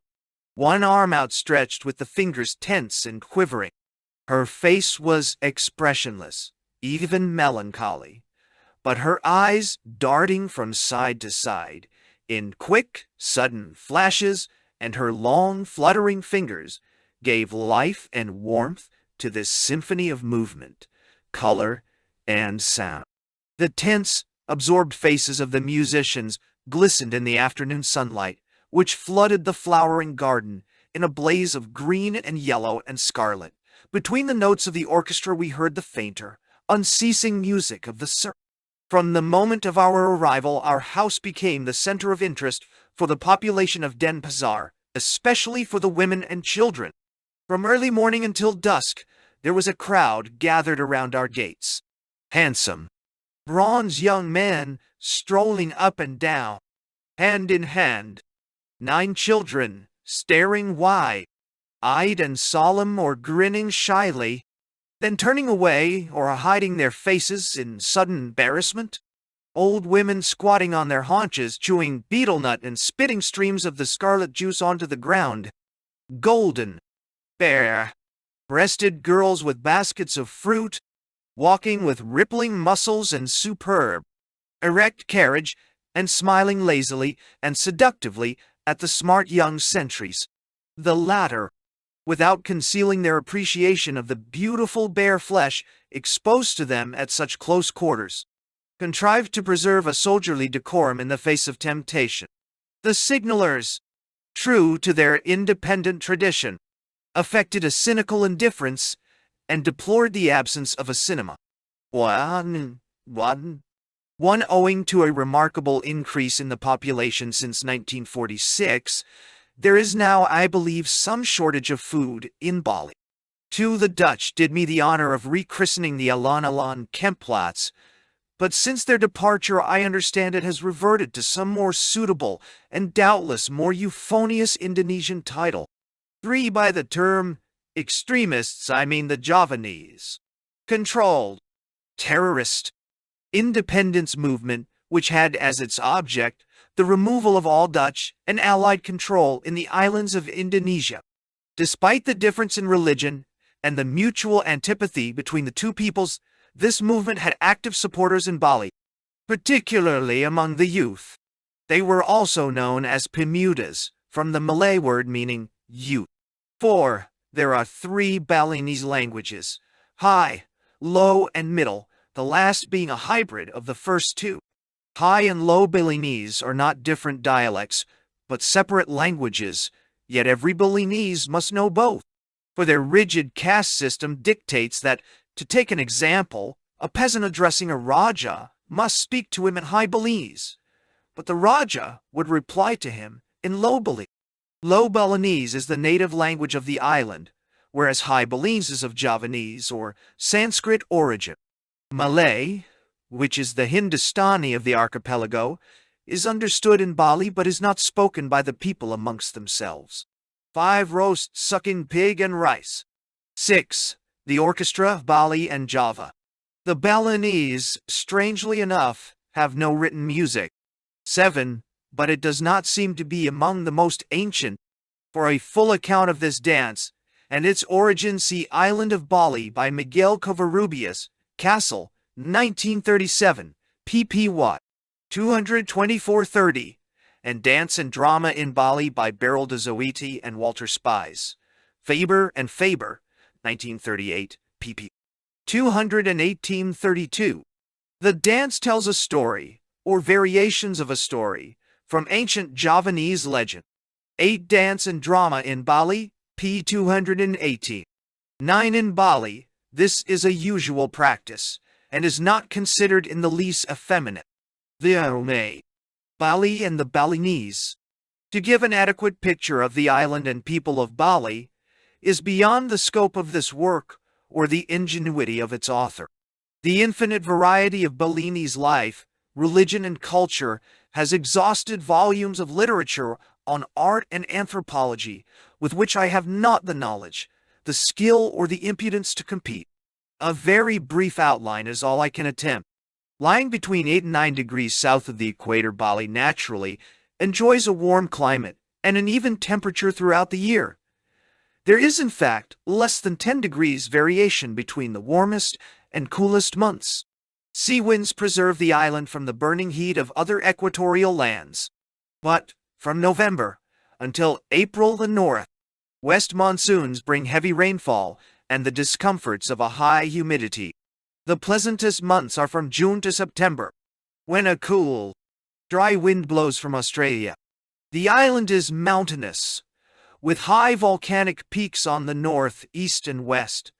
one arm outstretched with the fingers tense and quivering. Her face was expressionless, even melancholy, but her eyes darting from side to side in quick, sudden flashes, and her long, fluttering fingers gave life and warmth to this symphony of movement, color, and sound. The tense, absorbed faces of the musicians glistened in the afternoon sunlight, which flooded the flowering garden in a blaze of green and yellow and scarlet. Between the notes of the orchestra we heard the fainter, unceasing music of the surf. From the moment of our arrival, our house became the center of interest for the population of Denpasar, especially for the women and children. From early morning until dusk, there was a crowd gathered around our gates. Handsome, bronze young men strolling up and down, hand in hand. 9 children, staring wide-eyed and solemn or grinning shyly, then turning away or hiding their faces in sudden embarrassment. Old women squatting on their haunches, chewing betel nut and spitting streams of the scarlet juice onto the ground. Golden, bare-breasted girls with baskets of fruit, walking with rippling muscles and superb, erect carriage, and smiling lazily and seductively at the smart young sentries. The latter, without concealing their appreciation of the beautiful bare flesh exposed to them at such close quarters, contrived to preserve a soldierly decorum in the face of temptation. The signalers, true to their independent tradition, affected a cynical indifference and deplored the absence of a cinema. One owing to a remarkable increase in the population since 1946, there is now, I believe, some shortage of food in Bali. 2. The Dutch did me the honor of rechristening the Alan Kemplatz, but since their departure I understand it has reverted to some more suitable and doubtless more euphonious Indonesian title. 3. By the term extremists I mean the Javanese controlled terrorist independence movement, which had as its object the removal of all Dutch and Allied control in the islands of Indonesia. Despite the difference in religion and the mutual antipathy between the two peoples, this movement had active supporters in Bali, particularly among the youth. They were also known as Pemudas, from the Malay word meaning youth. 4. There are 3 Balinese languages: high, low, and middle, the last being a hybrid of the first 2. High and Low Balinese are not different dialects, but separate languages, yet every Balinese must know both, for their rigid caste system dictates that, to take an example, a peasant addressing a Raja must speak to him in High Balinese, but the Raja would reply to him in Low Balinese. Low Balinese is the native language of the island, whereas High Balinese is of Javanese or Sanskrit origin. Malay, which is the Hindustani of the archipelago, is understood in Bali but is not spoken by the people amongst themselves. 5. Roast sucking pig and rice. 6. The orchestra of Bali and Java. The Balinese, strangely enough, have no written music. 7. But it does not seem to be among the most ancient. For a full account of this dance, and its origin see Island of Bali by Miguel Covarrubias, Castle, 1937, pp. Watt, 224-30, and Dance and Drama in Bali by Beryl de Zoete and Walter Spies, Faber and Faber, 1938, pp. 218-32. The dance tells a story, or variations of a story, from ancient Javanese legend. 8. Dance and Drama in Bali, p. 218. 9. In Bali, this is a usual practice, and is not considered in the least effeminate. The Alms, Bali and the Balinese. To give an adequate picture of the island and people of Bali is beyond the scope of this work or the ingenuity of its author. The infinite variety of Balinese life, religion, and culture has exhausted volumes of literature on art and anthropology with which I have not the knowledge, the skill, or the impudence to compete. A very brief outline is all I can attempt. Lying between 8 and 9 degrees south of the equator, Bali naturally enjoys a warm climate and an even temperature throughout the year. There is, in fact, less than 10 degrees variation between the warmest and coolest months. Sea winds preserve the island from the burning heat of other equatorial lands. But, from November until April, the north-west monsoons bring heavy rainfall and the discomforts of a high humidity. The pleasantest months are from June to September, when a cool, dry wind blows from Australia. The island is mountainous, with high volcanic peaks on the north, east, and west.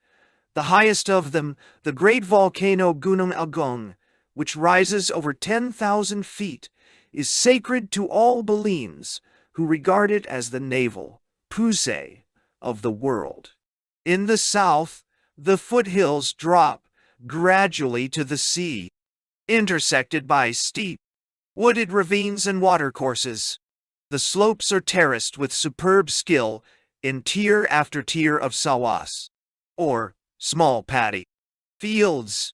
The highest of them, the great volcano Gunung Agung, which rises over 10,000 feet, is sacred to all Balinese, who regard it as the navel pusey of the world. In the south, the foothills drop gradually to the sea, intersected by steep, wooded ravines and watercourses. The slopes are terraced with superb skill in tier after tier of sawas, or small paddy fields,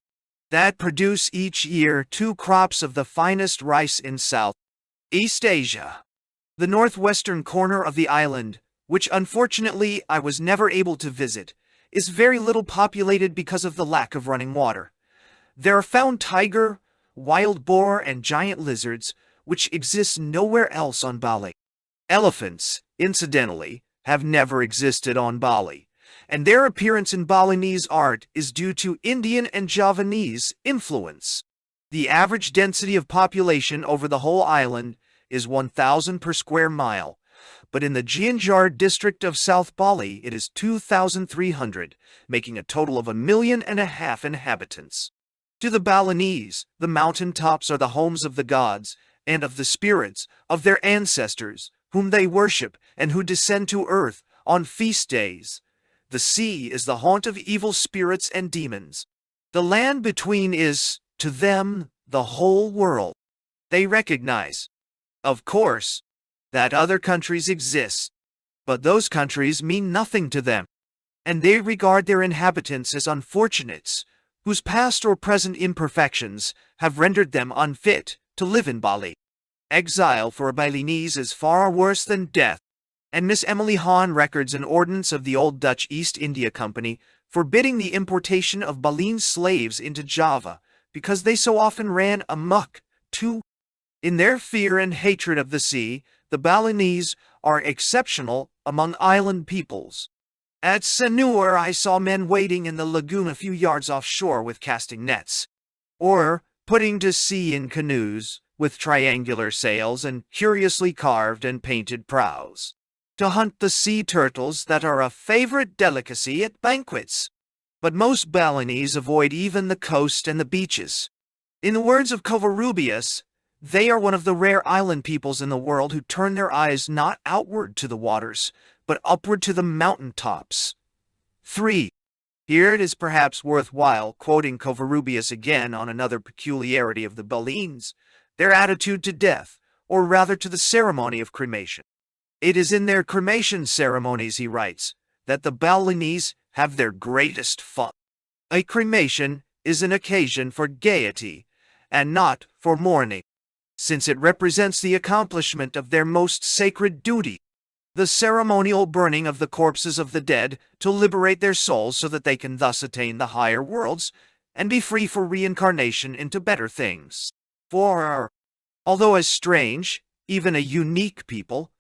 that produce each year 2 crops of the finest rice in Southeast Asia. The northwestern corner of the island, which unfortunately I was never able to visit, is very little populated because of the lack of running water. There are found tiger, wild boar, and giant lizards, which exist nowhere else on Bali. Elephants, incidentally, have never existed on Bali, and their appearance in Balinese art is due to Indian and Javanese influence. The average density of population over the whole island is 1,000 per square mile, but in the Gianjar district of South Bali it is 2,300, making a total of 1.5 million inhabitants. To the Balinese, the mountain tops are the homes of the gods and of the spirits of their ancestors, whom they worship and who descend to earth on feast days. The sea is the haunt of evil spirits and demons. The land between is, to them, the whole world. They recognize, of course, that other countries exist, but those countries mean nothing to them, and they regard their inhabitants as unfortunates, whose past or present imperfections have rendered them unfit to live in Bali. Exile for a Balinese is far worse than death, and Miss Emily Hahn records an ordinance of the old Dutch East India Company forbidding the importation of Balinese slaves into Java because they so often ran amok, too. In their fear and hatred of the sea, the Balinese are exceptional among island peoples. At Sanur I saw men wading in the lagoon a few yards offshore with casting nets, or putting to sea in canoes with triangular sails and curiously carved and painted prows, to hunt the sea turtles that are a favorite delicacy at banquets. But most Balinese avoid even the coast and the beaches. In the words of Covarrubias, they are one of the rare island peoples in the world who turn their eyes not outward to the waters, but upward to the mountain tops. 3. Here it is perhaps worthwhile quoting Covarrubias again on another peculiarity of the Balinese, their attitude to death, or rather to the ceremony of cremation. It is in their cremation ceremonies, he writes, that the Balinese have their greatest fun. A cremation is an occasion for gaiety, and not for mourning, since it represents the accomplishment of their most sacred duty. the ceremonial burning of the corpses of the dead to liberate their souls so that they can thus attain the higher worlds and be free for reincarnation into better things. For, although a strange, even a unique people,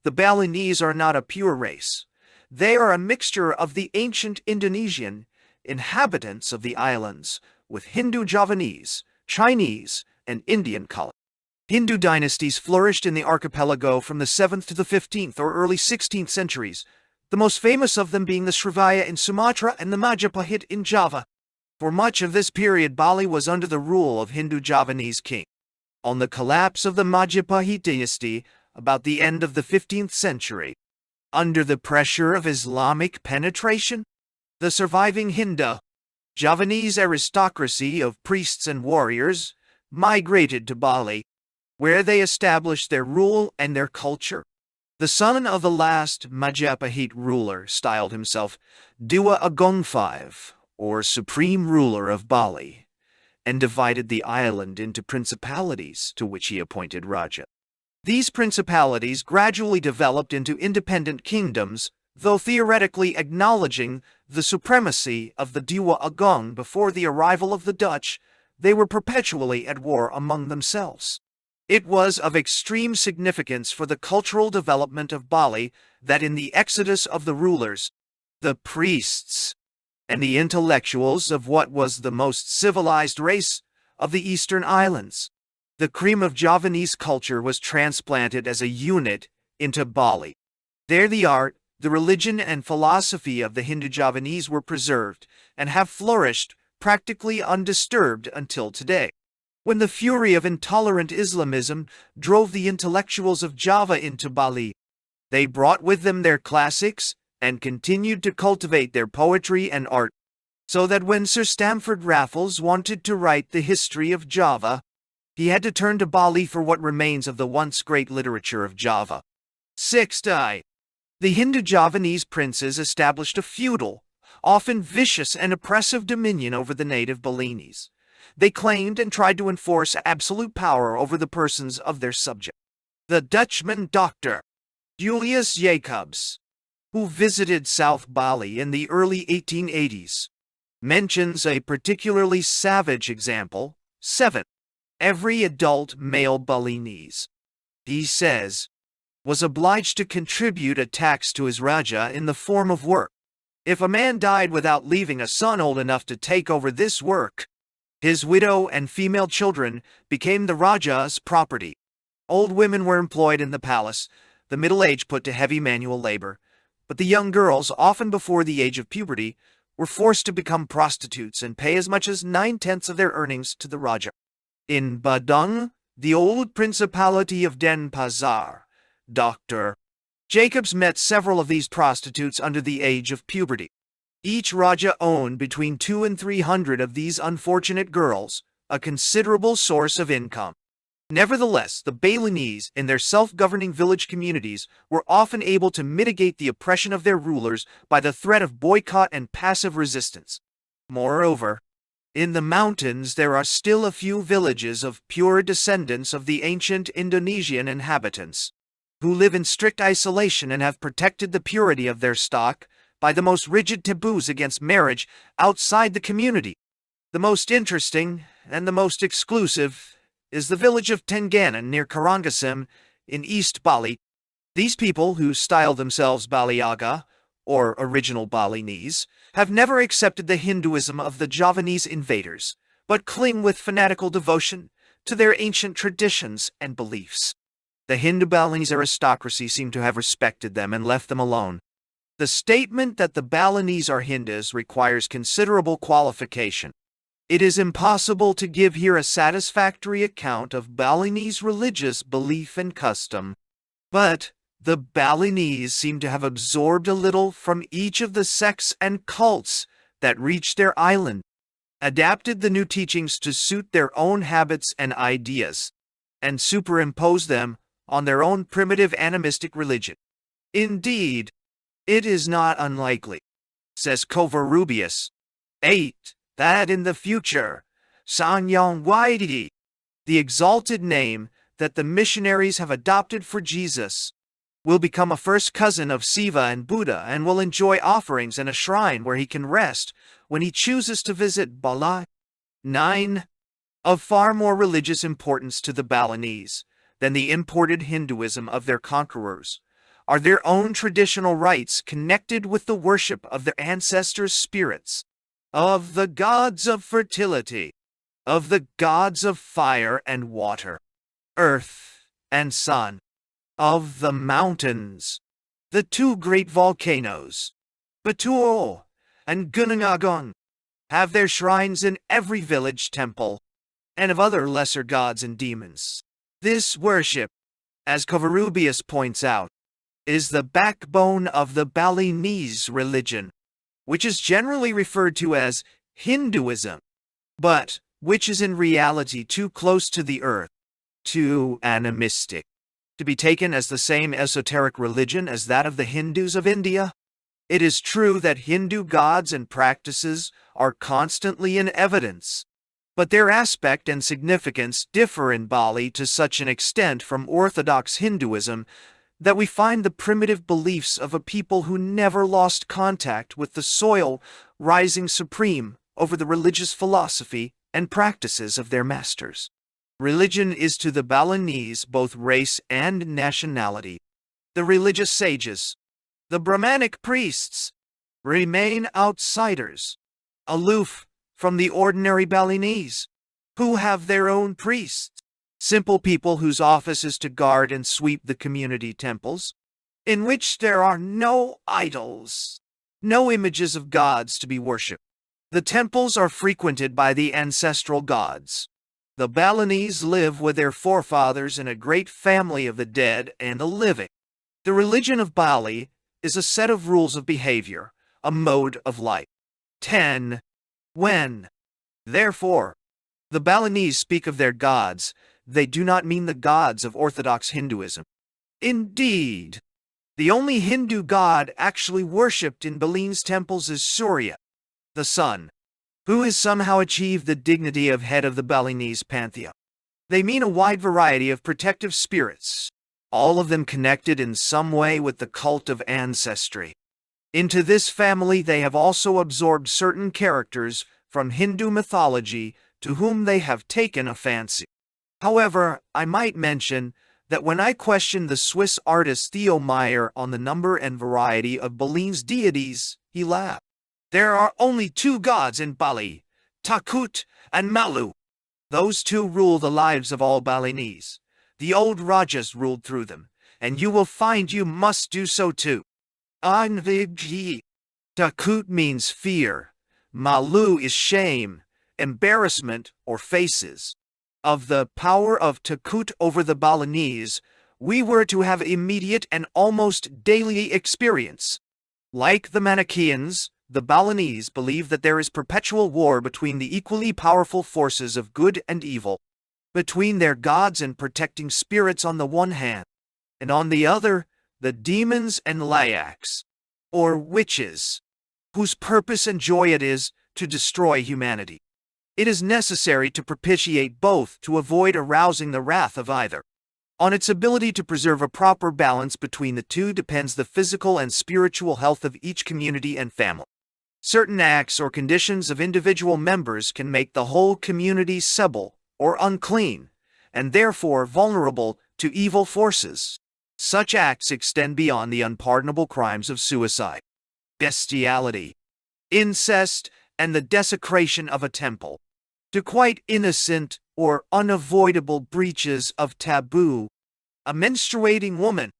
the Balinese are not a pure race. They are a mixture of the ancient Indonesian inhabitants of the islands with Hindu Javanese, Chinese, and Indian culture. Hindu dynasties flourished in the archipelago from the 7th to the 15th or early 16th centuries, the most famous of them being the Srivijaya in Sumatra and the Majapahit in Java. For much of this period, Bali was under the rule of Hindu Javanese king. On the collapse of the Majapahit dynasty, about the end of the 15th century, under the pressure of Islamic penetration, the surviving Hindu Javanese aristocracy of priests and warriors migrated to Bali, where they established their rule and their culture. The son of the last Majapahit ruler styled himself Dewa Agong V, or Supreme Ruler of Bali, and divided the island into principalities to which he appointed Raja. These principalities gradually developed into independent kingdoms, though theoretically acknowledging the supremacy of the Dewa Agong before the arrival of the Dutch. They were perpetually at war among themselves. It was of extreme significance for the cultural development of Bali that in the exodus of the rulers, the priests, and the intellectuals of what was the most civilized race of the Eastern Islands, the cream of Javanese culture was transplanted as a unit into Bali. There the art, the religion, and philosophy of the Hindu Javanese were preserved and have flourished practically undisturbed until today. When the fury of intolerant Islamism drove the intellectuals of Java into Bali, they brought with them their classics and continued to cultivate their poetry and art, so that when Sir Stamford Raffles wanted to write the history of Java, he had to turn to Bali for what remains of the once great literature of Java. 6. The Hindu Javanese princes established a feudal, often vicious and oppressive dominion over the native Balinese. They claimed and tried to enforce absolute power over the persons of their subjects. The Dutchman Dr. Julius Jacobs, who visited South Bali in the early 1880s, mentions a particularly savage example. 7. Every adult male Balinese, he says, was obliged to contribute a tax to his Raja in the form of work. If a man died without leaving a son old enough to take over this work, his widow and female children became the Raja's property. Old women were employed in the palace, the middle-aged put to heavy manual labor, but the young girls, often before the age of puberty, were forced to become prostitutes and pay as much as 9/10 of their earnings to the Raja. In Badung, the old principality of Denpasar, Dr. Jacobs met several of these prostitutes under the age of puberty. Each Raja owned between 200 and 300 of these unfortunate girls, a considerable source of income. Nevertheless, the Balinese, in their self-governing village communities, were often able to mitigate the oppression of their rulers by the threat of boycott and passive resistance. Moreover, in the mountains there are still a few villages of pure descendants of the ancient Indonesian inhabitants, who live in strict isolation and have protected the purity of their stock by the most rigid taboos against marriage outside the community. The most interesting and the most exclusive is the village of Tenganan near Karangasem in East Bali. These people, who style themselves Baliaga, or original Balinese, have never accepted the Hinduism of the Javanese invaders, but cling with fanatical devotion to their ancient traditions and beliefs. The Hindu Balinese aristocracy seem to have respected them and left them alone. The statement that the Balinese are Hindus requires considerable qualification. It is impossible to give here a satisfactory account of Balinese religious belief and custom, but the Balinese seem to have absorbed a little from each of the sects and cults that reached their island, adapted the new teachings to suit their own habits and ideas, and superimposed them on their own primitive animistic religion. Indeed, it is not unlikely, says Covarrubias, 8, that in the future, Sanyong Waididi, the exalted name that the missionaries have adopted for Jesus, will become a first cousin of Siva and Buddha and will enjoy offerings and a shrine where he can rest when he chooses to visit Bali. 9. Of far more religious importance to the Balinese than the imported Hinduism of their conquerors are their own traditional rites connected with the worship of their ancestors' spirits, of the gods of fertility, of the gods of fire and water, earth and sun, of the mountains, the two great volcanoes, Batuo and Gunungagon, have their shrines in every village temple, and of other lesser gods and demons. This worship, as Covarrubias points out, is the backbone of the Balinese religion, which is generally referred to as Hinduism, but which is in reality too close to the earth, too animistic, to be taken as the same esoteric religion as that of the Hindus of India. It is true that Hindu gods and practices are constantly in evidence, but their aspect and significance differ in Bali to such an extent from Orthodox Hinduism that we find the primitive beliefs of a people who never lost contact with the soil rising supreme over the religious philosophy and practices of their masters. Religion is to the Balinese both race and nationality. The religious sages, the Brahmanic priests, remain outsiders, aloof from the ordinary Balinese, who have their own priests, simple people whose office is to guard and sweep the community temples, in which there are no idols, no images of gods to be worshipped. The temples are frequented by the ancestral gods. The Balinese live with their forefathers in a great family of the dead and the living. The religion of Bali is a set of rules of behavior, a mode of life. 10. When, therefore, the Balinese speak of their gods, they do not mean the gods of Orthodox Hinduism. Indeed, the only Hindu god actually worshipped in Balinese temples is Surya, the sun, who has somehow achieved the dignity of head of the Balinese pantheon. They mean a wide variety of protective spirits, all of them connected in some way with the cult of ancestry. Into this family they have also absorbed certain characters from Hindu mythology to whom they have taken a fancy. However, I might mention that when I questioned the Swiss artist Theo Meyer on the number and variety of Balinese deities, he laughed. There are only two gods in Bali, Takut and Malu. Those two rule the lives of all Balinese. The old Rajas ruled through them, and you will find you must do so too. Anvigi. Takut means fear. Malu is shame, embarrassment, or faces. Of the power of Takut over the Balinese, we were to have immediate and almost daily experience. Like the Manichaeans, the Balinese believe that there is perpetual war between the equally powerful forces of good and evil, between their gods and protecting spirits on the one hand, and on the other, the demons and layaks, or witches, whose purpose and joy it is to destroy humanity. It is necessary to propitiate both to avoid arousing the wrath of either. On its ability to preserve a proper balance between the two depends the physical and spiritual health of each community and family. Certain acts or conditions of individual members can make the whole community sebile or unclean, and therefore vulnerable to evil forces. Such acts extend beyond the unpardonable crimes of suicide, bestiality, incest, and the desecration of a temple, to quite innocent or unavoidable breaches of taboo. A menstruating woman,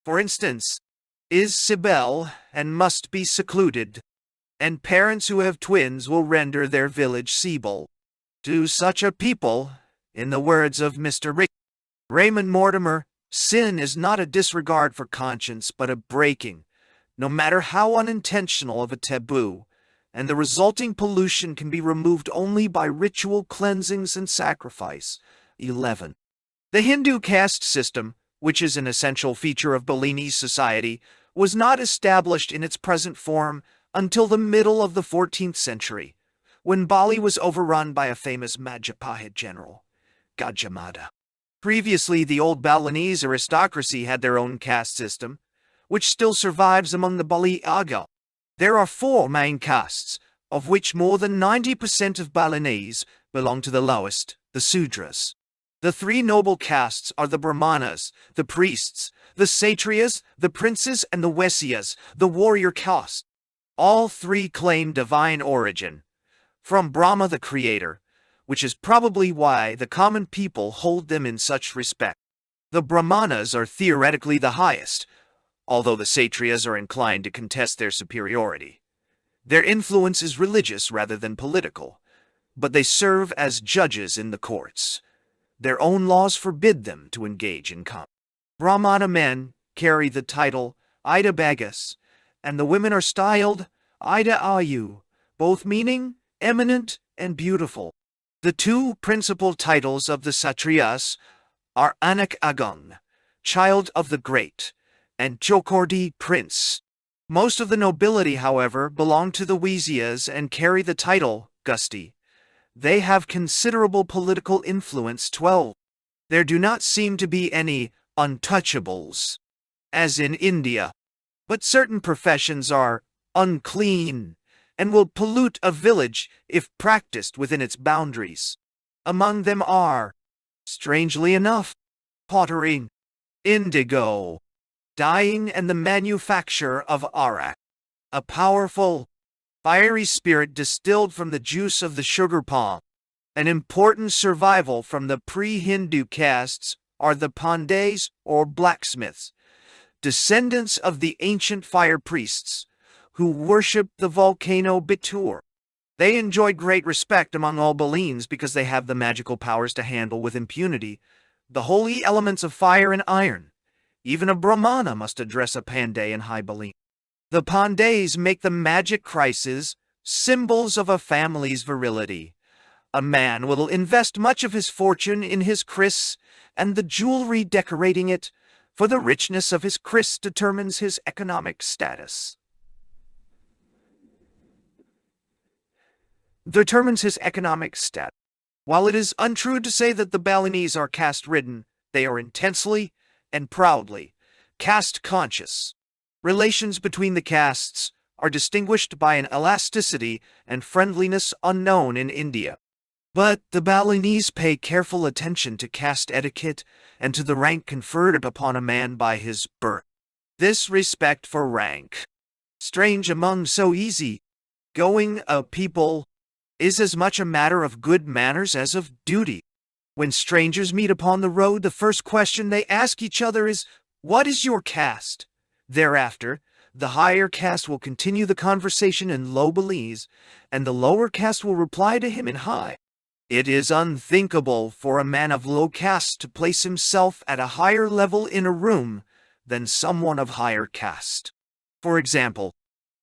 for instance, is sebile and must be secluded, and parents who have twins will render their village sebile. To such a people, in the words of Mr. Raymond Mortimer, sin is not a disregard for conscience but a breaking, no matter how unintentional, of a taboo, and the resulting pollution can be removed only by ritual cleansings and sacrifice. 11. The Hindu caste system, which is an essential feature of Balinese society, was not established in its present form until the middle of the 14th century, when Bali was overrun by a famous Majapahit general, Gajah Mada, Previously, the old Balinese aristocracy had their own caste system, which still survives among the Bali Aga. There are 4 main castes, of which more than 90% of Balinese belong to the lowest, the Sudras. The 3 noble castes are the Brahmanas, the priests, the Kshatriyas, the princes, and the Vaisyas, the warrior caste. All 3 claim divine origin, from Brahma the creator, which is probably why the common people hold them in such respect. The Brahmanas are theoretically the highest, although the Kshatriyas are inclined to contest their superiority. Their influence is religious rather than political, but they serve as judges in the courts. Their own laws forbid them to engage in combat. Brahmana men carry the title Ida Bagas, and the women are styled Ida Ayu, both meaning eminent and beautiful. The 2 principal titles of the Kshatriyas are Anak Agung, child of the great, and Chokordi, prince. Most of the nobility, however, belong to the Vaisyas and carry the title Gusti. They have considerable political influence. 12. There do not seem to be any untouchables, as in India, but certain professions are unclean and will pollute a village if practiced within its boundaries. Among them are, strangely enough, pottery, indigo, dyeing, and the manufacture of arak, a powerful, fiery spirit distilled from the juice of the sugar palm. An important survival from the pre-Hindu castes are the Pandays or blacksmiths, descendants of the ancient fire priests, who worshipped the volcano Bitur. They enjoyed great respect among all Balines because they have the magical powers to handle with impunity the holy elements of fire and iron. Even a Brahmana must address a Panday in High Baline. The Pandays make the magic crises symbols of a family's virility. A man will invest much of his fortune in his kris and the jewelry decorating it, for the richness of his kris determines his economic status. While it is untrue to say that the Balinese are caste-ridden, they are intensely and proudly caste-conscious. Relations between the castes are distinguished by an elasticity and friendliness unknown in India. But the Balinese pay careful attention to caste etiquette and to the rank conferred upon a man by his birth. This respect for rank, strange among so easy-going a people, is as much a matter of good manners as of duty. When strangers meet upon the road, the first question they ask each other is, "What is your caste?" Thereafter, the higher caste will continue the conversation in low Balinese, and the lower caste will reply to him in high. It is unthinkable for a man of low caste to place himself at a higher level in a room than someone of higher caste. For example,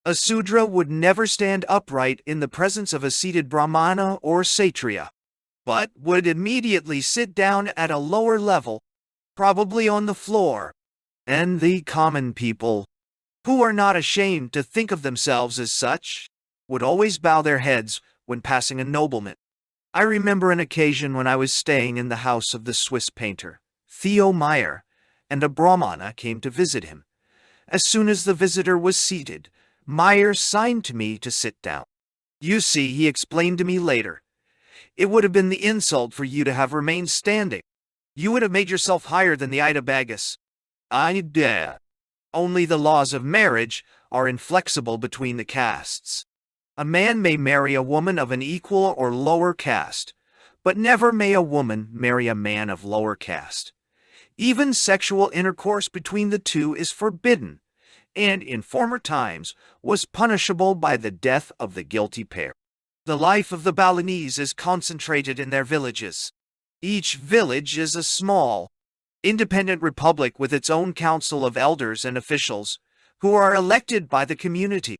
a Sudra would never stand upright in the presence of a seated Brahmana or Kshatriya, but would immediately sit down at a lower level, probably on the floor. And the common people, who are not ashamed to think of themselves as such, would always bow their heads when passing a nobleman. I remember an occasion when I was staying in the house of the Swiss painter, Theo Meyer, and a Brahmana came to visit him. As soon as the visitor was seated, Meyer signed to me to sit down. "You see," he explained to me later, "it would have been the insult for you to have remained standing. You would have made yourself higher than the Ida Bagas." I dare. Only the laws of marriage are inflexible between the castes. A man may marry a woman of an equal or lower caste, but never may a woman marry a man of lower caste. Even sexual intercourse between the two is forbidden, and in former times was punishable by the death of the guilty pair. The life of the Balinese is concentrated in their villages. Each village is a small, independent republic with its own council of elders and officials, who are elected by the community,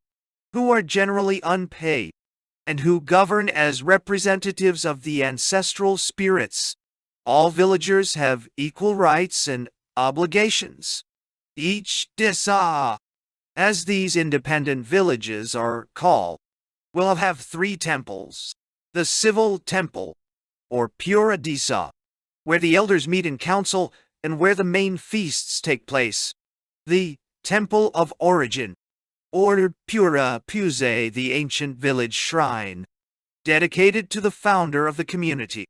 who are generally unpaid, and who govern as representatives of the ancestral spirits. All villagers have equal rights and obligations. Each desa, as these independent villages are called, will have 3 temples. The civil temple, or Pura Desa, where the elders meet in council and where the main feasts take place. The Temple of Origin, or Pura Puse, the ancient village shrine, dedicated to the founder of the community,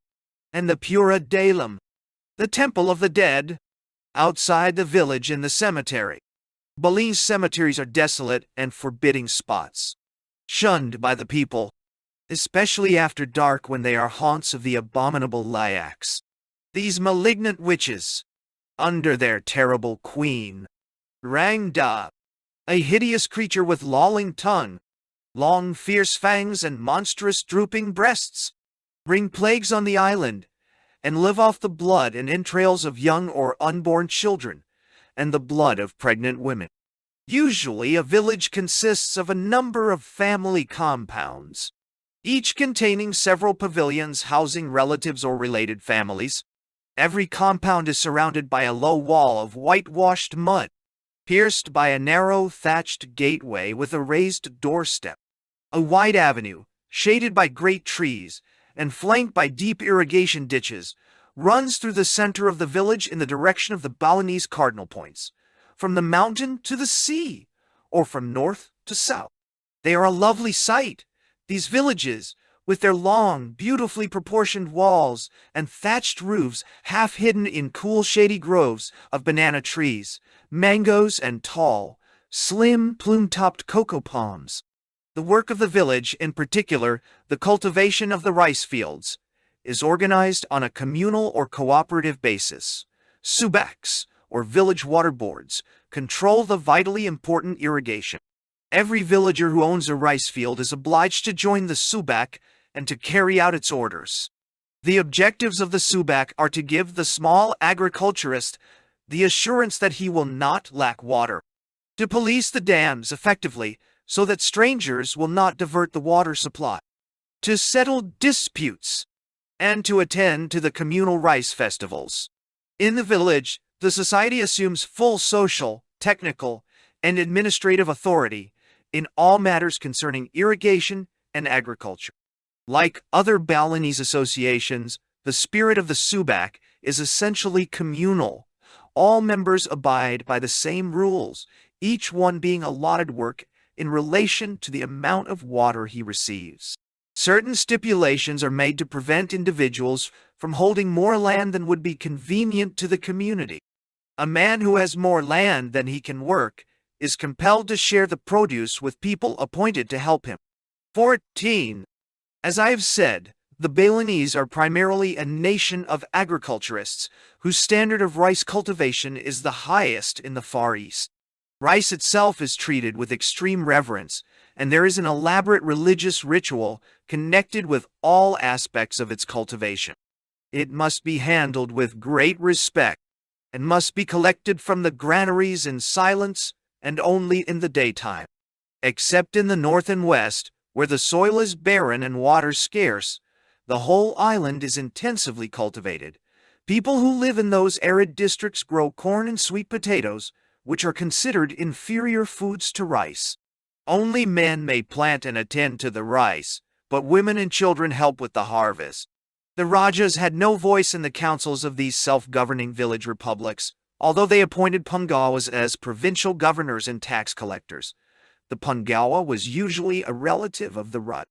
and the Pura Dalem, the Temple of the Dead, outside the village in the cemetery. Balinese cemeteries are desolate and forbidding spots, shunned by the people, especially after dark when they are haunts of the abominable Lyaks. These malignant witches, under their terrible queen, Rangda, a hideous creature with lolling tongue, long fierce fangs and monstrous drooping breasts, bring plagues on the island, and live off the blood and entrails of young or unborn children, and the blood of pregnant women. Usually a village consists of a number of family compounds, each containing several pavilions housing relatives or related families. Every compound is surrounded by a low wall of whitewashed mud, pierced by a narrow thatched gateway with a raised doorstep. A wide avenue, shaded by great trees, and flanked by deep irrigation ditches, runs through the center of the village in the direction of the Balinese cardinal points, from the mountain to the sea, or from north to south. They are a lovely sight, these villages, with their long, beautifully proportioned walls and thatched roofs half hidden in cool shady groves of banana trees, mangoes, and tall, slim, plume-topped cocoa palms. The work of the village, in particular the cultivation of the rice fields, is organized on a communal or cooperative basis. Subaks, or village water boards, control the vitally important irrigation. Every villager who owns a rice field is obliged to join the subak and to carry out its orders. The objectives of the subak are to give the small agriculturist the assurance that he will not lack water, to police the dams effectively so that strangers will not divert the water supply, to settle disputes, and to attend to the communal rice festivals. In the village, the society assumes full social, technical, and administrative authority in all matters concerning irrigation and agriculture. Like other Balinese associations, the spirit of the subak is essentially communal. All members abide by the same rules, each one being allotted work in relation to the amount of water he receives. Certain stipulations are made to prevent individuals from holding more land than would be convenient to the community. A man who has more land than he can work is compelled to share the produce with people appointed to help him. 14. As I have said, the Balinese are primarily a nation of agriculturists whose standard of rice cultivation is the highest in the Far East. Rice itself is treated with extreme reverence, and there is an elaborate religious ritual connected with all aspects of its cultivation. It must be handled with great respect, and must be collected from the granaries in silence and only in the daytime. Except in the north and west, where the soil is barren and water scarce, the whole island is intensively cultivated. People who live in those arid districts grow corn and sweet potatoes, which are considered inferior foods to rice. Only men may plant and attend to the rice, but women and children help with the harvest. The Rajas had no voice in the councils of these self-governing village republics, although they appointed Pungawas as provincial governors and tax collectors. The Pungawa was usually a relative of the Rut.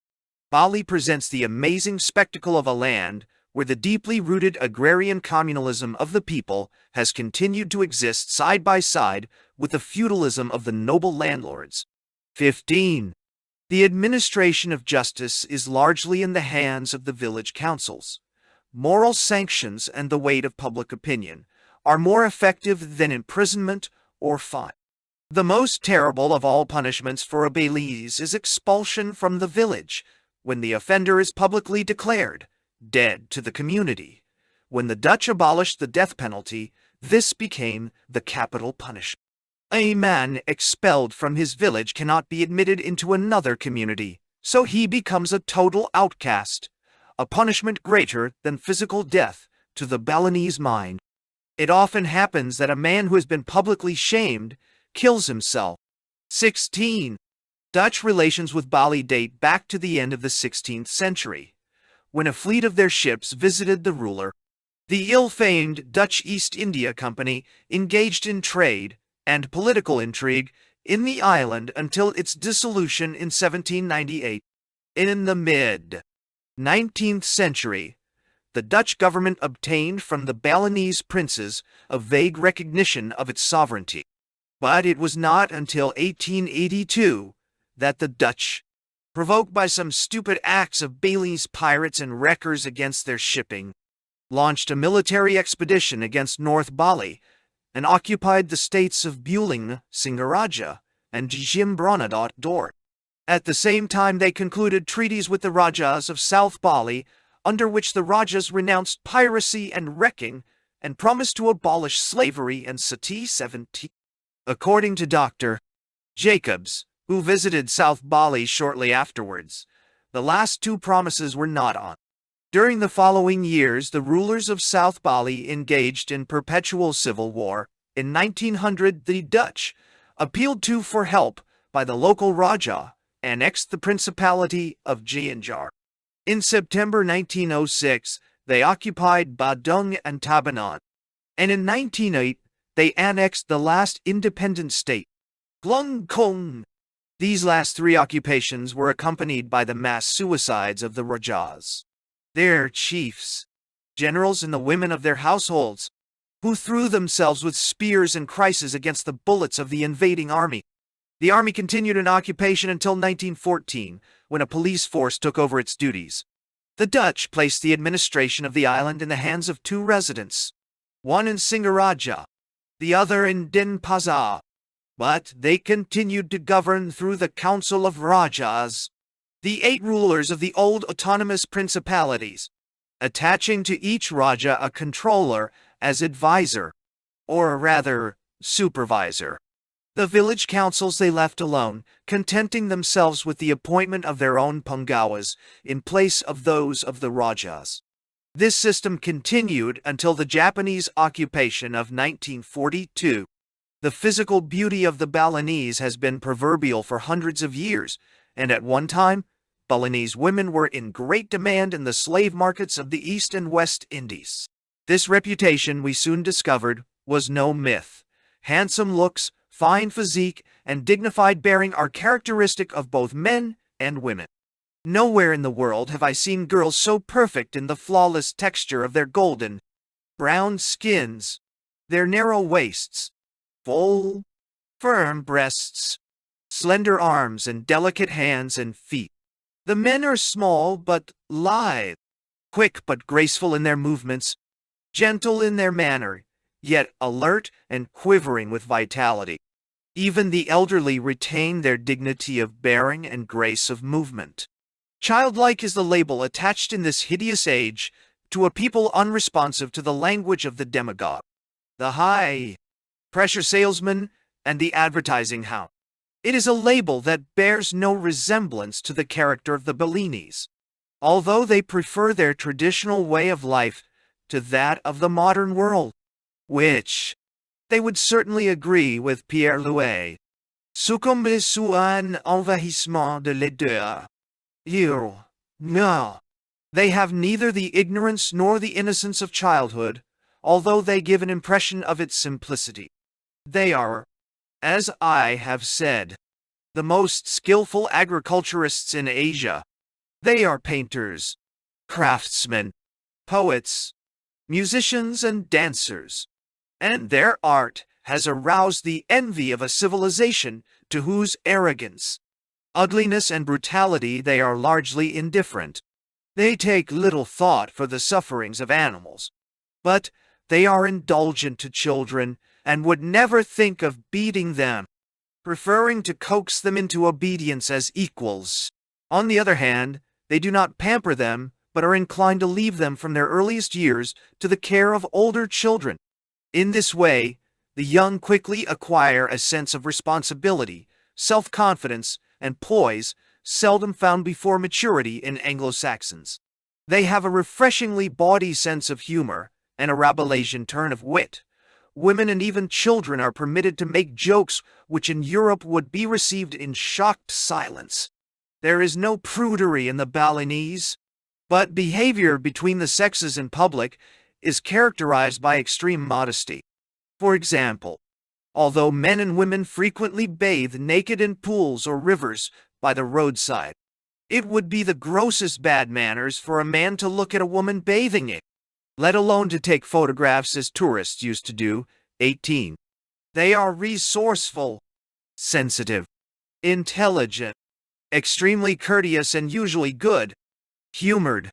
Bali presents the amazing spectacle of a land where the deeply rooted agrarian communalism of the people has continued to exist side by side with the feudalism of the noble landlords. 15. The administration of justice is largely in the hands of the village councils. Moral sanctions and the weight of public opinion are more effective than imprisonment or fine. The most terrible of all punishments for a Balinese is expulsion from the village, when the offender is publicly declared dead to the community. When the Dutch abolished the death penalty, this became the capital punishment. A man expelled from his village cannot be admitted into another community, so he becomes a total outcast, a punishment greater than physical death to the Balinese mind. It often happens that a man who has been publicly shamed kills himself. 16. Dutch relations with Bali date back to the end of the 16th century, when a fleet of their ships visited the ruler. The ill-famed Dutch East India Company engaged in trade and political intrigue in the island until its dissolution in 1798. In the mid-19th century, the Dutch government obtained from the Balinese princes a vague recognition of its sovereignty. But it was not until 1882 that the Dutch, provoked by some stupid acts of Balinese pirates and wreckers against their shipping, launched a military expedition against North Bali and occupied the states of Bulang, Singaraja, and Jimbronadot. At the same time, they concluded treaties with the Rajas of South Bali, under which the Rajas renounced piracy and wrecking and promised to abolish slavery and sati 17. According to Dr. Jacobs, who visited South Bali shortly afterwards, the last two promises were not honored. During the following years, the rulers of South Bali engaged in perpetual civil war. In 1900, the Dutch, appealed to for help by the local Raja, annexed the Principality of Gianjar. In September 1906, they occupied Badung and Tabanan, and in 1908, they annexed the last independent state, Glung Kong. These last three occupations were accompanied by the mass suicides of the Rajas, their chiefs, generals, and the women of their households, who threw themselves with spears and krises against the bullets of the invading army. The army continued in occupation until 1914, when a police force took over its duties. The Dutch placed the administration of the island in the hands of two residents, one in Singaraja, the other in Denpasar, but they continued to govern through the Council of Rajas, the 8 rulers of the old autonomous principalities, attaching to each Raja a controller as advisor, or rather, supervisor. The village councils they left alone, contenting themselves with the appointment of their own Pungawas in place of those of the Rajas. This system continued until the Japanese occupation of 1942. The physical beauty of the Balinese has been proverbial for hundreds of years, and at one time, Balinese women were in great demand in the slave markets of the East and West Indies. This reputation, we soon discovered, was no myth. Handsome looks, fine physique, and dignified bearing are characteristic of both men and women. Nowhere in the world have I seen girls so perfect in the flawless texture of their golden, brown skins, their narrow waists, full, firm breasts, slender arms, and delicate hands and feet. The men are small but lithe, quick but graceful in their movements, gentle in their manner, yet alert and quivering with vitality. Even the elderly retain their dignity of bearing and grace of movement. Childlike is the label attached in this hideous age to a people unresponsive to the language of the demagogue, the high-pressure salesman, and the advertising hound. It is a label that bears no resemblance to the character of the Balinese, although they prefer their traditional way of life to that of the modern world, which they would certainly agree with Pierre Louet. Succomber sous un envahissement de laideur. No. They have neither the ignorance nor the innocence of childhood, although they give an impression of its simplicity. They are, as I have said, the most skillful agriculturists in Asia. They are painters, craftsmen, poets, musicians, and dancers, and their art has aroused the envy of a civilization to whose arrogance, ugliness, and brutality they are largely indifferent. They take little thought for the sufferings of animals, but they are indulgent to children and would never think of beating them, preferring to coax them into obedience as equals. On the other hand, they do not pamper them, but are inclined to leave them from their earliest years to the care of older children. In this way, the young quickly acquire a sense of responsibility, self-confidence, and poise seldom found before maturity in Anglo-Saxons. They have a refreshingly bawdy sense of humor and a Rabelaisian turn of wit. Women and even children are permitted to make jokes which in Europe would be received in shocked silence. There is no prudery in the Balinese, but behavior between the sexes in public is characterized by extreme modesty. For example, although men and women frequently bathe naked in pools or rivers by the roadside, it would be the grossest bad manners for a man to look at a woman bathing it, let alone to take photographs as tourists used to do. 18. They are resourceful, sensitive, intelligent, extremely courteous and usually good-humored.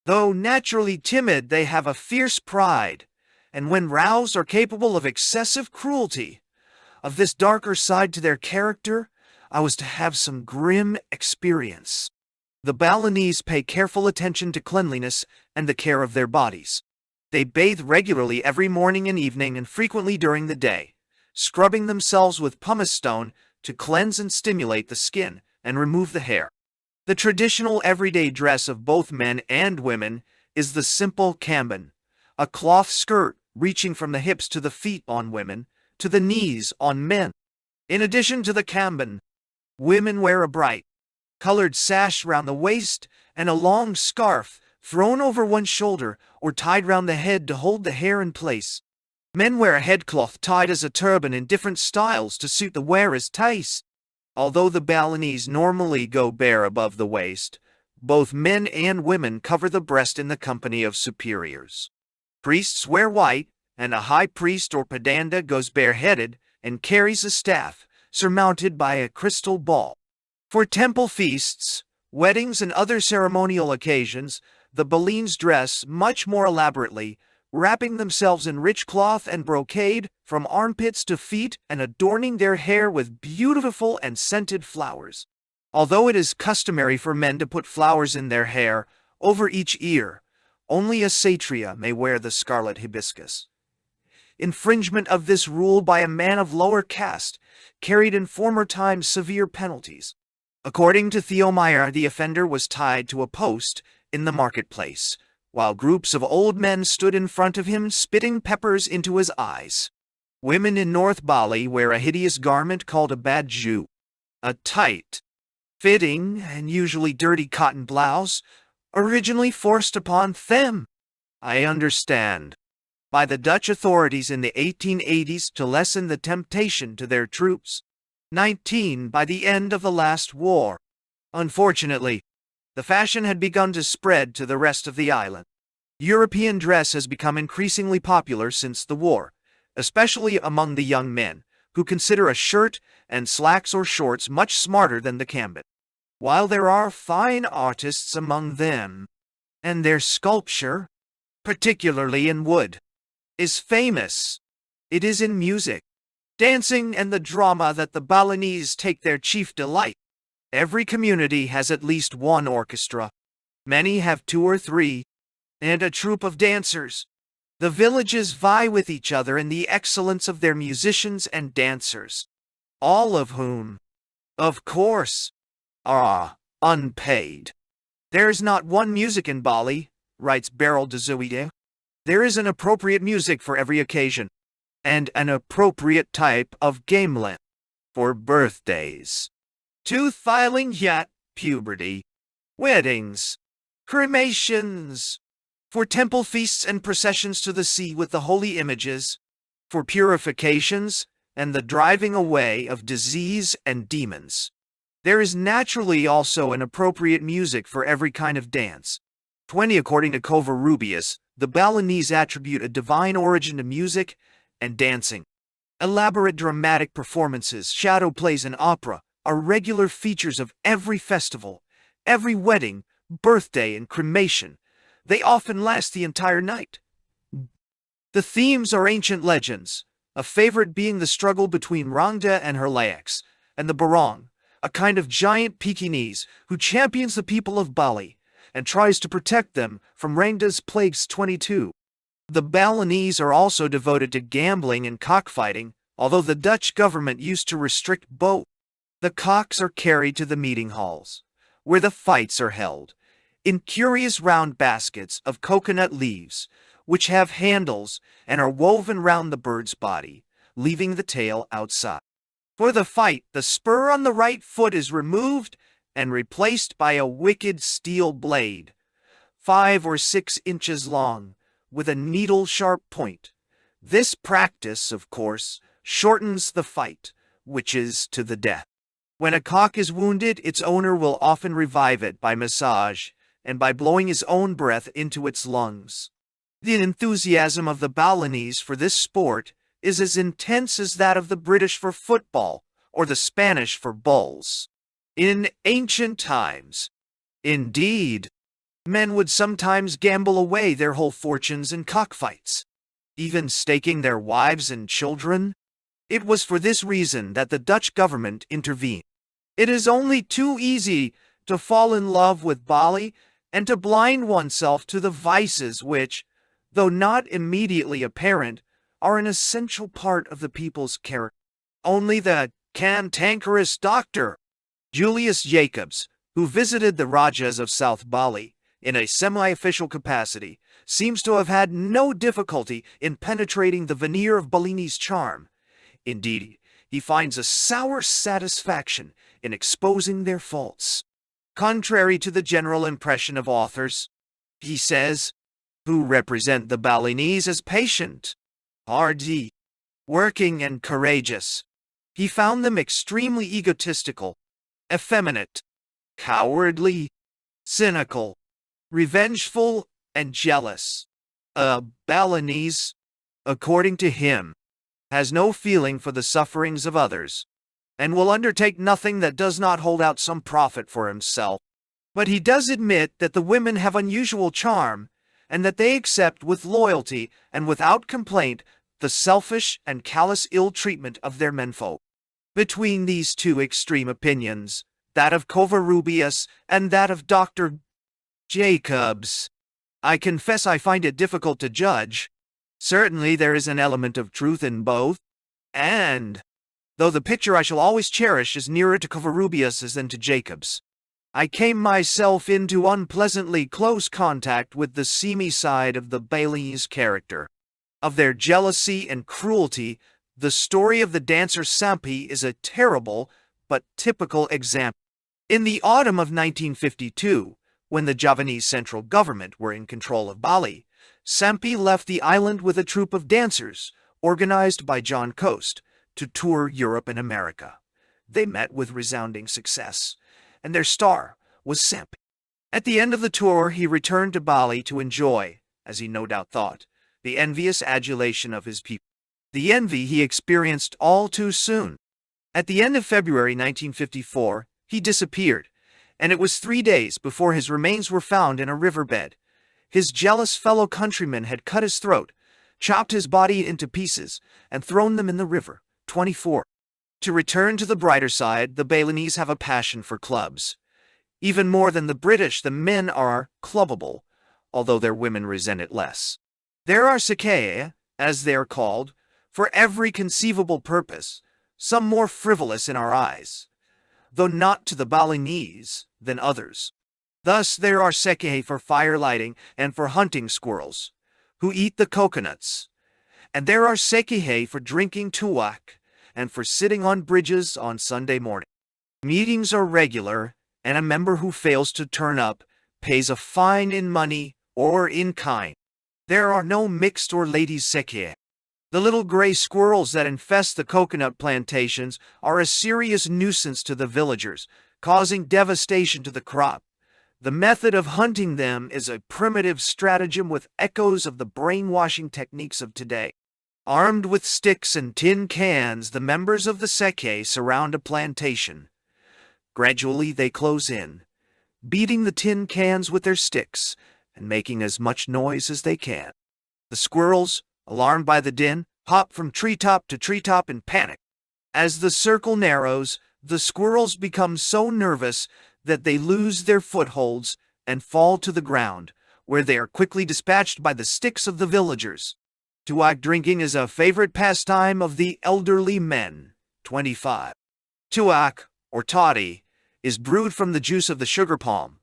Though naturally timid, they have a fierce pride, and when roused are capable of excessive cruelty. Of this darker side to their character, I was to have some grim experience. The Balinese pay careful attention to cleanliness and the care of their bodies. They bathe regularly every morning and evening and frequently during the day, scrubbing themselves with pumice stone to cleanse and stimulate the skin and remove the hair. The traditional everyday dress of both men and women is the simple kamban, a cloth skirt reaching from the hips to the feet on women, to the knees on men. In addition to the kamban, women wear a bright, colored sash round the waist and a long scarf thrown over one shoulder or tied round the head to hold the hair in place. Men wear a headcloth tied as a turban in different styles to suit the wearer's taste. Although the Balinese normally go bare above the waist, both men and women cover the breast in the company of superiors. Priests wear white, and a high priest or padanda goes bareheaded and carries a staff, surmounted by a crystal ball. For temple feasts, weddings, and other ceremonial occasions, the Balinese dress much more elaborately, wrapping themselves in rich cloth and brocade from armpits to feet and adorning their hair with beautiful and scented flowers. Although it is customary for men to put flowers in their hair over each ear, only a Kshatriya may wear the scarlet hibiscus. Infringement of this rule by a man of lower caste carried in former times severe penalties. According to Theomeyer, the offender was tied to a post in the marketplace, while groups of old men stood in front of him spitting peppers into his eyes. Women in North Bali wear a hideous garment called a baju, a tight, fitting, and usually dirty cotton blouse, originally forced upon them, I understand, by the Dutch authorities in the 1880s to lessen the temptation to their troops. 19. By the end of the last war. Unfortunately, the fashion had begun to spread to the rest of the island. European dress has become increasingly popular since the war, especially among the young men, who consider a shirt and slacks or shorts much smarter than the kamban. While there are fine artists among them, and their sculpture, particularly in wood, is famous, it is in music, dancing, and the drama that the Balinese take their chief delight. Every community has at least one orchestra. Many have 2 or 3, and a troupe of dancers. The villages vie with each other in the excellence of their musicians and dancers, all of whom, of course, are unpaid. There is not one music in Bali, writes Beryl de Zuide. There is an appropriate music for every occasion, and an appropriate type of gamelan for birthdays, tooth filing, yet puberty, weddings, cremations, for temple feasts and processions to the sea with the holy images, for purifications and the driving away of disease and demons. There is naturally also an appropriate music for every kind of dance. 20. According to Covarrubias, the Balinese attribute a divine origin to music and dancing. Elaborate dramatic performances, shadow plays, and opera are regular features of every festival, every wedding, birthday, and cremation. They often last the entire night. The themes are ancient legends, a favorite being the struggle between Rangda and her laics, and the Barong, a kind of giant Pekingese who champions the people of Bali and tries to protect them from Rangda's plagues. 22. The Balinese are also devoted to gambling and cockfighting, although the Dutch government used to restrict both. The cocks are carried to the meeting halls, where the fights are held, in curious round baskets of coconut leaves, which have handles and are woven round the bird's body, leaving the tail outside. For the fight, the spur on the right foot is removed and replaced by a wicked steel blade, 5 or 6 inches long, with a needle-sharp point. This practice, of course, shortens the fight, which is to the death. When a cock is wounded, its owner will often revive it by massage and by blowing his own breath into its lungs. The enthusiasm of the Balinese for this sport is as intense as that of the British for football or the Spanish for bulls. In ancient times, indeed, men would sometimes gamble away their whole fortunes in cockfights, even staking their wives and children. It was for this reason that the Dutch government intervened. It is only too easy to fall in love with Bali and to blind oneself to the vices which, though not immediately apparent, are an essential part of the people's character. Only the cantankerous Dr. Julius Jacobs, who visited the Rajas of South Bali in a semi-official capacity, seems to have had no difficulty in penetrating the veneer of Balinese charm. Indeed, he finds a sour satisfaction in exposing their faults. Contrary to the general impression of authors, he says, who represent the Balinese as patient, hardy, working, and courageous, he found them extremely egotistical, effeminate, cowardly, cynical, revengeful, and jealous. A Balinese, according to him, has no feeling for the sufferings of others, and will undertake nothing that does not hold out some profit for himself. But he does admit that the women have unusual charm, and that they accept with loyalty and without complaint the selfish and callous ill-treatment of their menfolk. Between these two extreme opinions, that of Covarrubias and that of Dr. Jacobs, I confess I find it difficult to judge. Certainly there is an element of truth in both, and, though the picture I shall always cherish is nearer to Covarrubias than to Jacobs, I came myself into unpleasantly close contact with the seamy side of the Balinese character. Of their jealousy and cruelty, the story of the dancer Sampi is a terrible but typical example. In the autumn of 1952, when the Javanese central government were in control of Bali, Sampi left the island with a troupe of dancers, organized by John Coast, to tour Europe and America. They met with resounding success, and their star was Sampi. At the end of the tour, he returned to Bali to enjoy, as he no doubt thought, the envious adulation of his people. The envy he experienced all too soon. At the end of February 1954, he disappeared, and it was 3 days before his remains were found in a riverbed. His jealous fellow countrymen had cut his throat, chopped his body into pieces, and thrown them in the river. 24. To return to the brighter side, the Balinese have a passion for clubs. Even more than the British, the men are clubbable, although their women resent it less. There are sekhe, as they are called, for every conceivable purpose, some more frivolous in our eyes, though not to the Balinese, than others. Thus there are sekhe for fire lighting and for hunting squirrels, who eat the coconuts, and there are sekhe for drinking tuak and for sitting on bridges on Sunday morning. Meetings are regular, and a member who fails to turn up pays a fine in money or in kind. There are no mixed or ladies' sekhe. The little gray squirrels that infest the coconut plantations are a serious nuisance to the villagers, causing devastation to the crop. The method of hunting them is a primitive stratagem with echoes of the brainwashing techniques of today. Armed with sticks and tin cans, the members of the sekhe surround a plantation. Gradually they close in, beating the tin cans with their sticks and making as much noise as they can. The squirrels, alarmed by the din, hop from treetop to treetop in panic. As the circle narrows, the squirrels become so nervous that they lose their footholds and fall to the ground, where they are quickly dispatched by the sticks of the villagers. Tuak drinking is a favorite pastime of the elderly men. 25. Tuak, or toddy, is brewed from the juice of the sugar palm.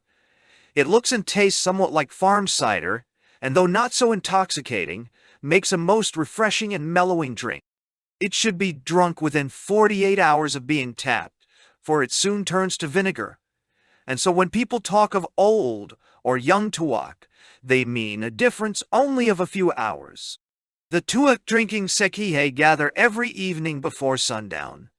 It looks and tastes somewhat like farm cider, and though not so intoxicating, makes a most refreshing and mellowing drink. It should be drunk within 48 hours of being tapped, for it soon turns to vinegar. And so when people talk of old or young Tuak, they mean a difference only of a few hours. The Tuak drinking sekihe gather every evening before sundown.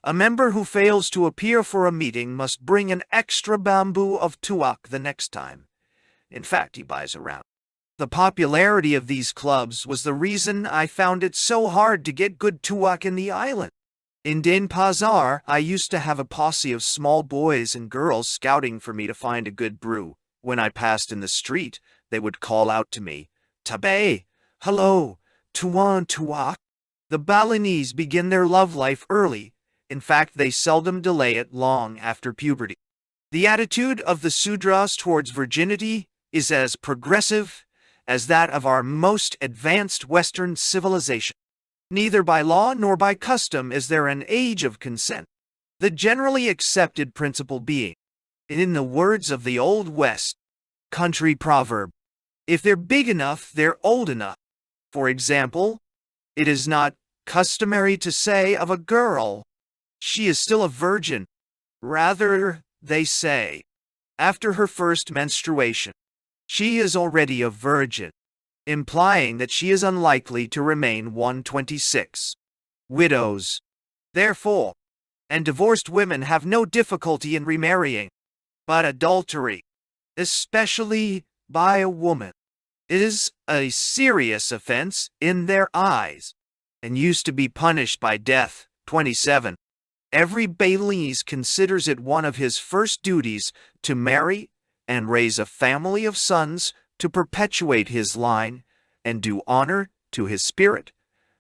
A member who fails to appear for a meeting must bring an extra bamboo of Tuak the next time. In fact, he buys around. The popularity of these clubs was the reason I found it so hard to get good Tuak in the island. In Denpasar, I used to have a posse of small boys and girls scouting for me to find a good brew. When I passed in the street, they would call out to me, "Tabe! Hello! Tuan Tuak!" The Balinese begin their love life early. In fact, they seldom delay it long after puberty. The attitude of the Sudras towards virginity is as progressive as that of our most advanced Western civilization. Neither by law nor by custom is there an age of consent, the generally accepted principle being, in the words of the Old West country proverb, if they're big enough, they're old enough. For example, it is not customary to say of a girl, "She is still a virgin." Rather, they say, after her first menstruation, "She is already a virgin," implying that she is unlikely to remain 126. Widows, therefore, and divorced women have no difficulty in remarrying, but adultery, especially by a woman, is a serious offense in their eyes, and used to be punished by death. 27. Every Balinese considers it one of his first duties to marry and raise a family of sons to perpetuate his line and do honor to his spirit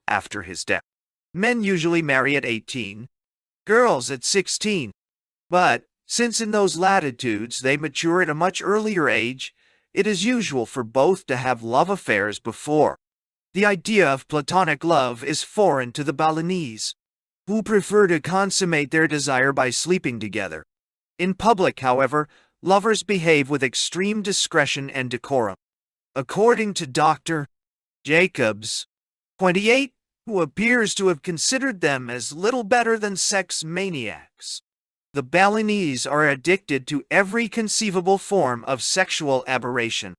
after his death. Men usually marry at 18, girls at 16. But, since in those latitudes they mature at a much earlier age, it is usual for both to have love affairs before. The idea of platonic love is foreign to the Balinese, who prefer to consummate their desire by sleeping together. In public, however, lovers behave with extreme discretion and decorum. According to Dr. Jacobs, 28, who appears to have considered them as little better than sex maniacs, the Balinese are addicted to every conceivable form of sexual aberration.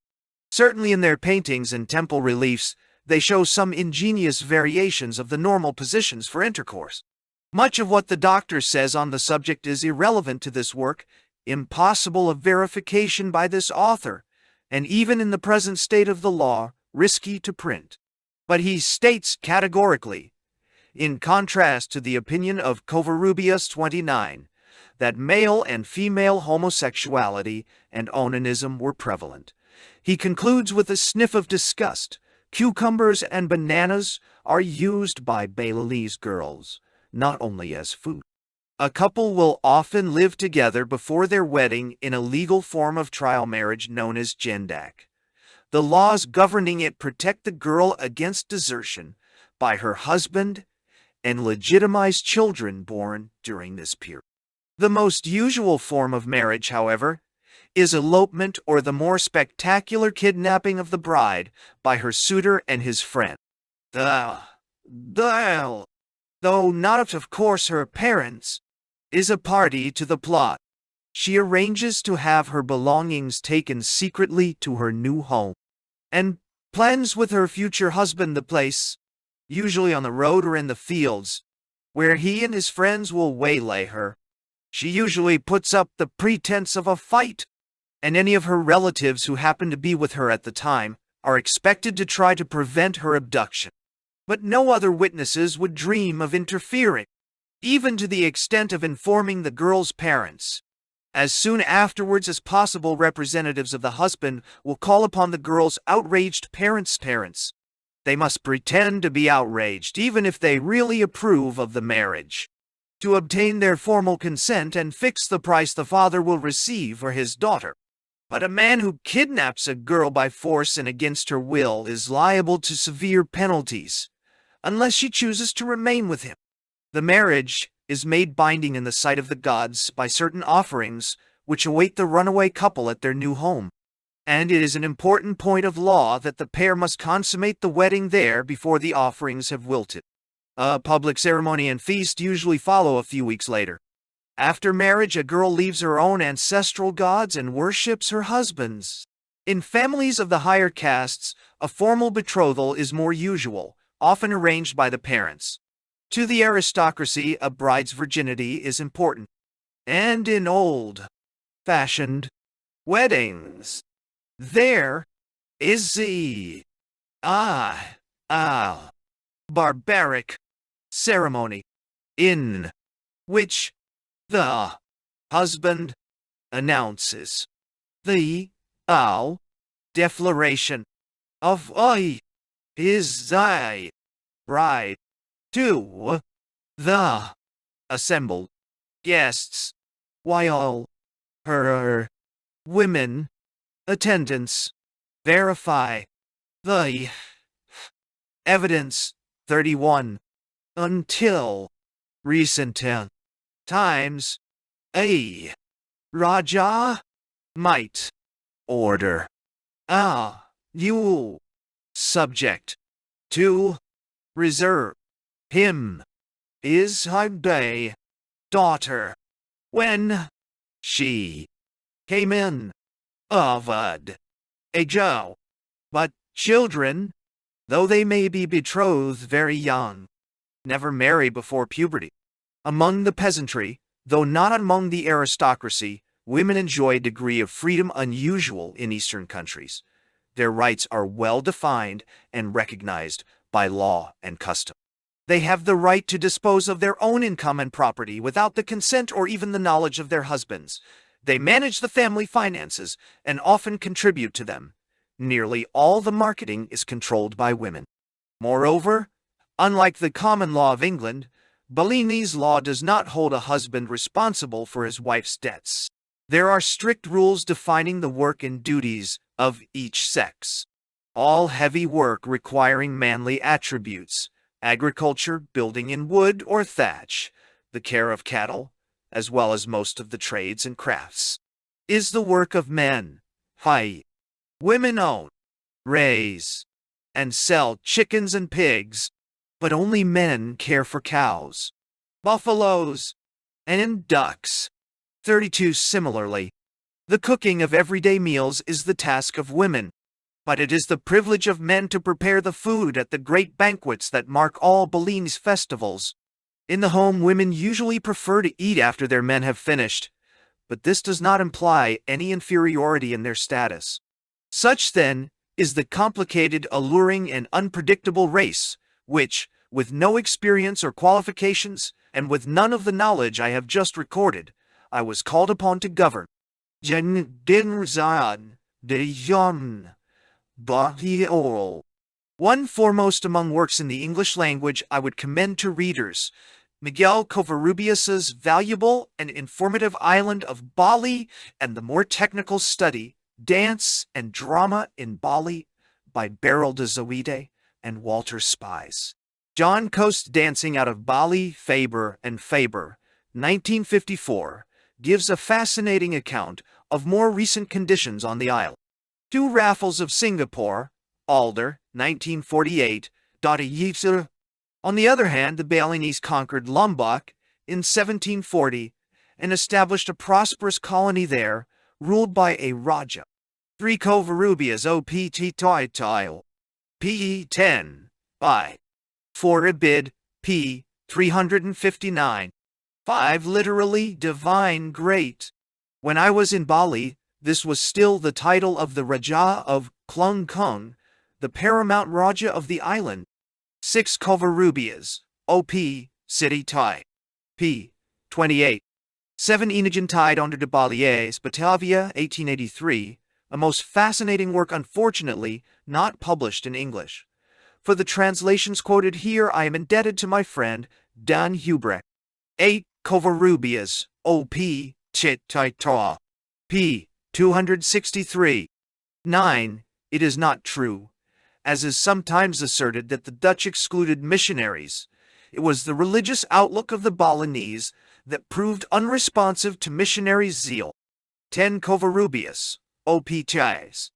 Certainly in their paintings and temple reliefs, they show some ingenious variations of the normal positions for intercourse. Much of what the doctor says on the subject is irrelevant to this work, impossible of verification by this author, and even in the present state of the law, risky to print. But he states categorically, in contrast to the opinion of Covarrubias 29, that male and female homosexuality and onanism were prevalent. He concludes with a sniff of disgust. Cucumbers and bananas are used by Balinese girls, not only as food. A couple will often live together before their wedding in a legal form of trial marriage known as jendak. The laws governing it protect the girl against desertion by her husband and legitimize children born during this period. The most usual form of marriage, however, is elopement or the more spectacular kidnapping of the bride by her suitor and his friend. Though not of course her parents, is a party to the plot. She arranges to have her belongings taken secretly to her new home, and plans with her future husband the place, usually on the road or in the fields, where he and his friends will waylay her. She usually puts up the pretense of a fight, and any of her relatives who happen to be with her at the time are expected to try to prevent her abduction. But no other witnesses would dream of interfering, even to the extent of informing the girl's parents. As soon afterwards as possible, representatives of the husband will call upon the girl's outraged parents. They must pretend to be outraged, even if they really approve of the marriage, to obtain their formal consent and fix the price the father will receive for his daughter. But a man who kidnaps a girl by force and against her will is liable to severe penalties, unless she chooses to remain with him. The marriage is made binding in the sight of the gods by certain offerings which await the runaway couple at their new home. And it is an important point of law that the pair must consummate the wedding there before the offerings have wilted. A public ceremony and feast usually follow a few weeks later. After marriage, a girl leaves her own ancestral gods and worships her husband's. In families of the higher castes, a formal betrothal is more usual, often arranged by the parents. To the aristocracy, a bride's virginity is important. And in old-fashioned weddings, there is the barbaric ceremony in which the husband announces the declaration of his bride to the assembled guests, while her women attendants verify the evidence. 31. Until recent times, a Raja might order a new subject to reserve him his daughter when she came in of age. But children, though they may be betrothed very young, never marry before puberty. Among the peasantry, though not among the aristocracy, women enjoy a degree of freedom unusual in Eastern countries. Their rights are well defined and recognized by law and custom. They have the right to dispose of their own income and property without the consent or even the knowledge of their husbands. They manage the family finances and often contribute to them. Nearly all the marketing is controlled by women. Moreover, unlike the common law of England, Balinese law does not hold a husband responsible for his wife's debts. There are strict rules defining the work and duties of each sex. All heavy work requiring manly attributes, agriculture, building in wood or thatch, the care of cattle, as well as most of the trades and crafts, is the work of men. Women own, raise, and sell chickens and pigs, but only men care for cows, buffaloes, and ducks. 32. Similarly, the cooking of everyday meals is the task of women, but it is the privilege of men to prepare the food at the great banquets that mark all Balinese festivals. In the home, women usually prefer to eat after their men have finished, but this does not imply any inferiority in their status. Such, then, is the complicated, alluring, and unpredictable race, which, with no experience or qualifications, and with none of the knowledge I have just recorded, I was called upon to govern. One foremost among works in the English language I would commend to readers, Miguel Covarrubias's valuable and informative Island of Bali and the more technical study, Dance and Drama in Bali by Beryl de Zoide and Walter Spies. John Coast Dancing out of Bali, Faber and Faber, 1954, gives a fascinating account of more recent conditions on the island. Two Raffles of Singapore, Alder, 1948, on the other hand, the Balinese conquered Lombok in 1740 and established a prosperous colony there, ruled by a Raja. 3 Covarrubias OPT Tile, PE 10, by 4 Ibid, p. 359. 5 Literally divine great. When I was in Bali, this was still the title of the Raja of Klung Kung, the paramount Raja of the island. 6 Covarrubias, OP, City Thai, p. 28. 7 Enigan Tide under de Baliers, Batavia, 1883, a most fascinating work, unfortunately not published in English. For the translations quoted here, I am indebted to my friend Dan Hubrecht. 8 Covarrubias, O.P. Chit Taitoa, p. 263. 9. It is not true, as is sometimes asserted, that the Dutch excluded missionaries. It was the religious outlook of the Balinese that proved unresponsive to missionary zeal. 10 Covarrubias, O.P. Chais,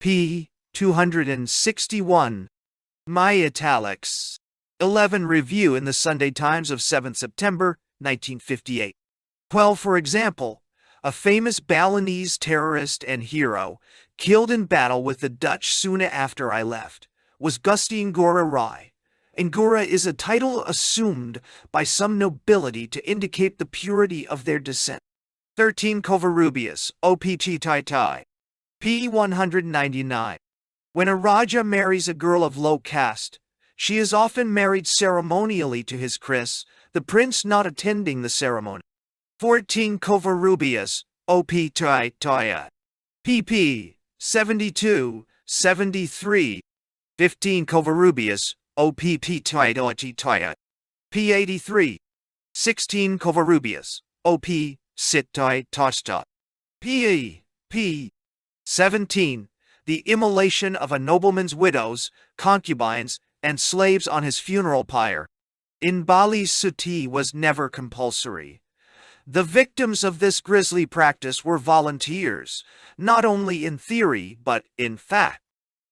p. 261. My italics. 11 Review in the Sunday Times of 7 September, 1958. Well, for example, a famous Balinese terrorist and hero, killed in battle with the Dutch soon after I left, was Gusti Ngora Rai. Ngora is a title assumed by some nobility to indicate the purity of their descent. 13 Covarrubias, OPT Tai Tai. P 199. When a Raja marries a girl of low caste, she is often married ceremonially to his Kris, the prince not attending the ceremony. 14 Covarrubias, OP Tai Taya. pp. 72, 73. 15 Covarrubias, OPP Tai Taya. p. 83. 16 Covarrubias, OP Sit Tai Tosta. p. 17. The immolation of a nobleman's widows, concubines, and slaves on his funeral pyre. In Bali, suti was never compulsory. The victims of this grisly practice were volunteers, not only in theory but in fact.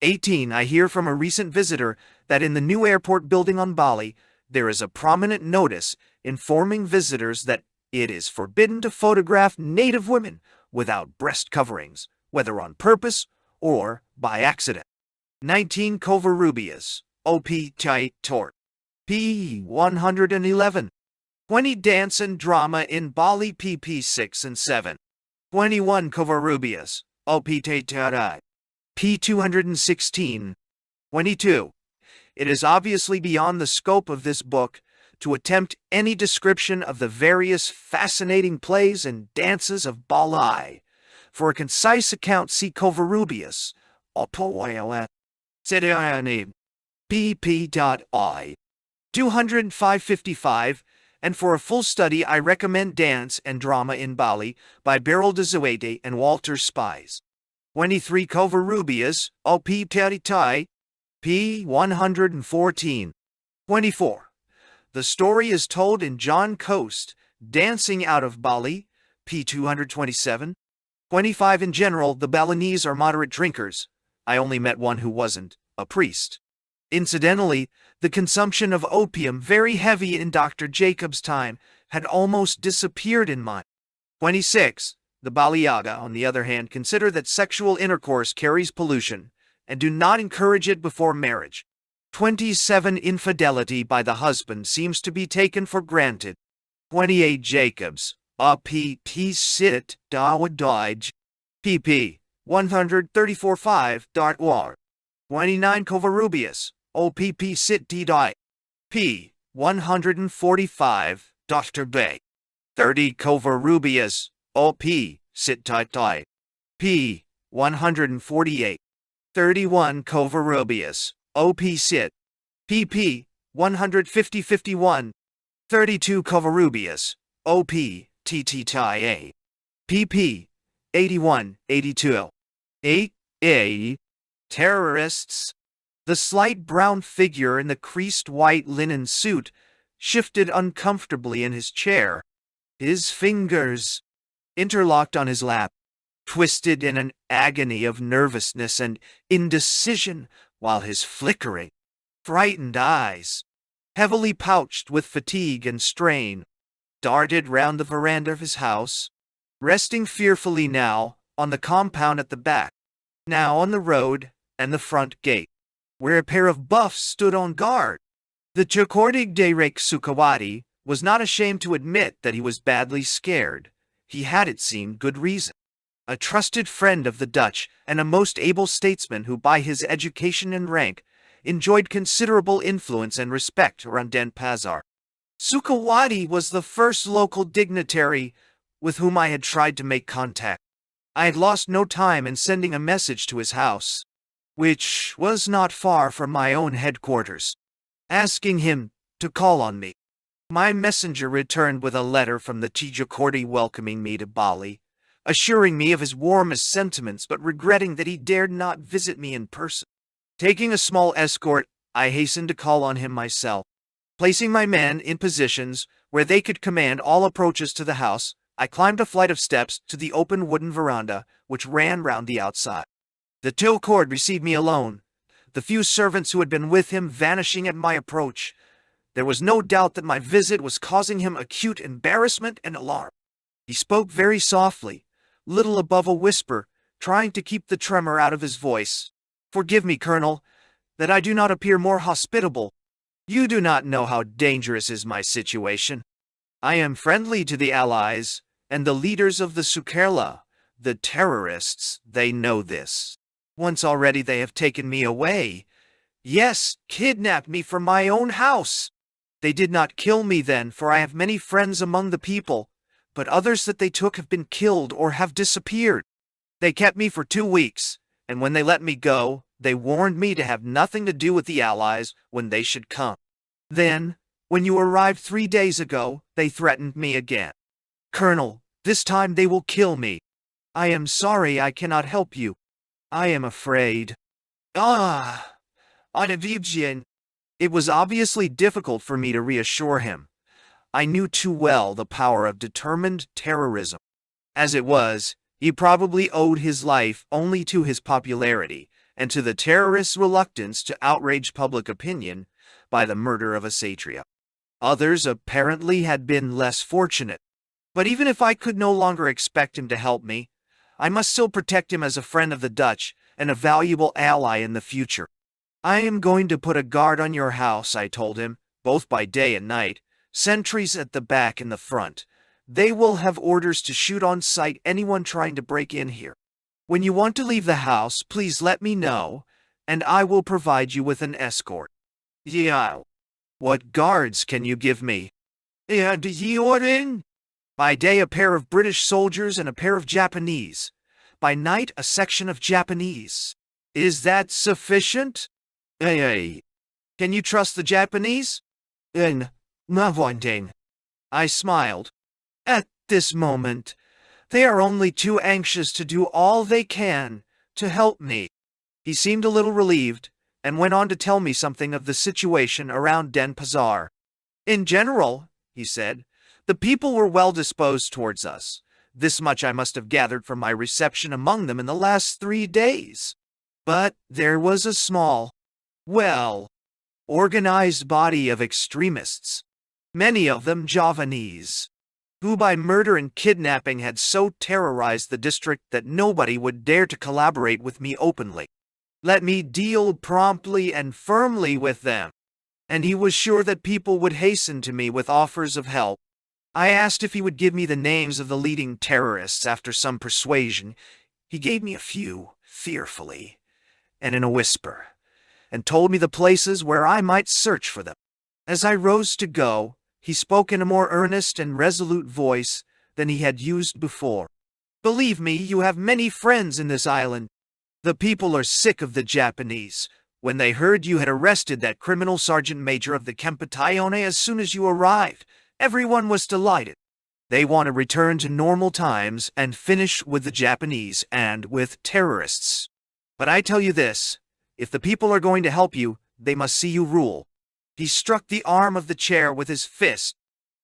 18. I hear from a recent visitor that in the new airport building on Bali, there is a prominent notice informing visitors that it is forbidden to photograph native women without breast coverings, whether on purpose or by accident. 19 Covarrubias, OP Chai Tort. p. 111. 20 Dance and Drama in Bali, pp. 6 and 7. 21 Covarrubias, OP Tarai. p. 216. 22. It is obviously beyond the scope of this book to attempt any description of the various fascinating plays and dances of Bali. For a concise account, see Covarrubias, pp.I. 205-55, and for a full study I recommend Dance and Drama in Bali by Beryl de Zuete and Walter Spies. 23 Covarrubias, OP Taritai, p. 114. 24. The story is told in John Coast, Dancing Out of Bali, p. 227. 25 In general, the Balinese are moderate drinkers. I only met one who wasn't, a priest. Incidentally, the consumption of opium, very heavy in Dr. Jacob's time, had almost disappeared in mine. 26. The Baliaga, on the other hand, consider that sexual intercourse carries pollution, and do not encourage it before marriage. 27. Infidelity by the husband seems to be taken for granted. 28 Jacobs, pp. Sit Dawadij, pp. 134-5. 29 Covarrubias, OPP Sit Dai, p. 145. Dr. Bay. 30 Covarrubias, OP Sit Tai, p. 148. 31 Covarrubias, OP Sit, pp. 150-51. 32 Covarrubias, OP TT Tai A, pp. 81-82. 8a. Terrorists. The slight brown figure in the creased white linen suit shifted uncomfortably in his chair. His fingers, interlocked on his lap, twisted in an agony of nervousness and indecision, while his flickering, frightened eyes, heavily pouched with fatigue and strain, darted round the veranda of his house, resting fearfully now on the compound at the back, now on the road and the front gate, where a pair of buffs stood on guard. The Chokordig Derek Sukawati was not ashamed to admit that he was badly scared. He had, it seemed, good reason. A trusted friend of the Dutch and a most able statesman who, by his education and rank, enjoyed considerable influence and respect around Denpasar. Sukawati was the first local dignitary with whom I had tried to make contact. I had lost no time in sending a message to his house, which was not far from my own headquarters, asking him to call on me. My messenger returned with a letter from the Tijakordi welcoming me to Bali, assuring me of his warmest sentiments but regretting that he dared not visit me in person. Taking a small escort, I hastened to call on him myself. Placing my men in positions where they could command all approaches to the house, I climbed a flight of steps to the open wooden veranda which ran round the outside. The Tilcord received me alone, the few servants who had been with him vanishing at my approach. There was no doubt that my visit was causing him acute embarrassment and alarm. He spoke very softly, little above a whisper, trying to keep the tremor out of his voice. Forgive me, Colonel, that I do not appear more hospitable. You do not know how dangerous is my situation. I am friendly to the Allies, and the leaders of the Sukerla, the terrorists, they know this. Once already they have taken me away. Yes, kidnapped me from my own house. They did not kill me then, for I have many friends among the people, but others that they took have been killed or have disappeared. They kept me for 2 weeks, and when they let me go, they warned me to have nothing to do with the Allies when they should come. Then, when you arrived 3 days ago, they threatened me again. Colonel, this time they will kill me. I am sorry I cannot help you. I am afraid. Oblivion. It was obviously difficult for me to reassure him. I knew too well the power of determined terrorism. As it was, he probably owed his life only to his popularity and to the terrorists' reluctance to outrage public opinion by the murder of a satrap. Others apparently had been less fortunate. But even if I could no longer expect him to help me, I must still protect him as a friend of the Dutch and a valuable ally in the future. I am going to put a guard on your house, I told him, both by day and night, sentries at the back and the front. They will have orders to shoot on sight anyone trying to break in here. When you want to leave the house, please let me know, and I will provide you with an escort. Yeah. What guards can you give me? By day, a pair of British soldiers and a pair of Japanese. By night, a section of Japanese. Is that sufficient? Can you trust the Japanese? I smiled. At this moment, they are only too anxious to do all they can to help me. He seemed a little relieved, and went on to tell me something of the situation around Denpasar. In general, he said, the people were well disposed towards us. This much I must have gathered from my reception among them in the last 3 days. But there was a small, organized body of extremists, many of them Javanese, who by murder and kidnapping had so terrorized the district that nobody would dare to collaborate with me openly. Let me deal promptly and firmly with them, and he was sure that people would hasten to me with offers of help. I asked if he would give me the names of the leading terrorists. After some persuasion, he gave me a few, fearfully, and in a whisper, and told me the places where I might search for them. As I rose to go, he spoke in a more earnest and resolute voice than he had used before. Believe me, you have many friends in this island. The people are sick of the Japanese. When they heard you had arrested that criminal sergeant major of the Kemp as soon as you arrived, everyone was delighted. They want to return to normal times and finish with the Japanese and with terrorists. But I tell you this, if the people are going to help you, they must see you rule. He struck the arm of the chair with his fist.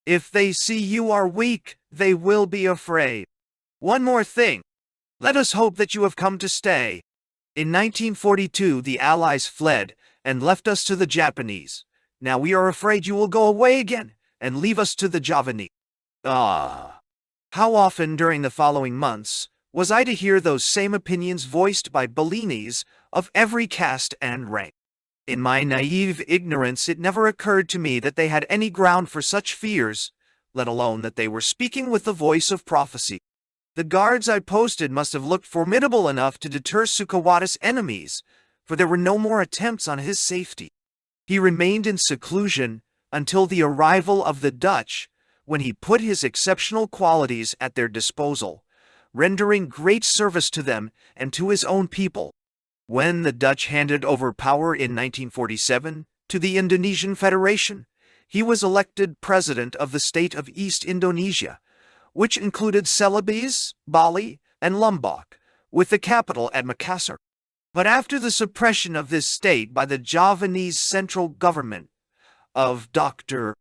If they see you are weak, they will be afraid. One more thing. Let us hope that you have come to stay. In 1942, the Allies fled and left us to the Japanese. Now we are afraid you will go away again and leave us to the Javanese. How often during the following months was I to hear those same opinions voiced by Bellinis of every caste and rank? In my naive ignorance, it never occurred to me that they had any ground for such fears, let alone that they were speaking with the voice of prophecy. The guards I posted must have looked formidable enough to deter Sukawata's enemies, for there were no more attempts on his safety. He remained in seclusion until the arrival of the Dutch, when he put his exceptional qualities at their disposal, rendering great service to them and to his own people. When the Dutch handed over power in 1947 to the Indonesian Federation, he was elected president of the state of East Indonesia, which included Celebes, Bali, and Lombok, with the capital at Makassar. But after the suppression of this state by the Javanese central government of Dr.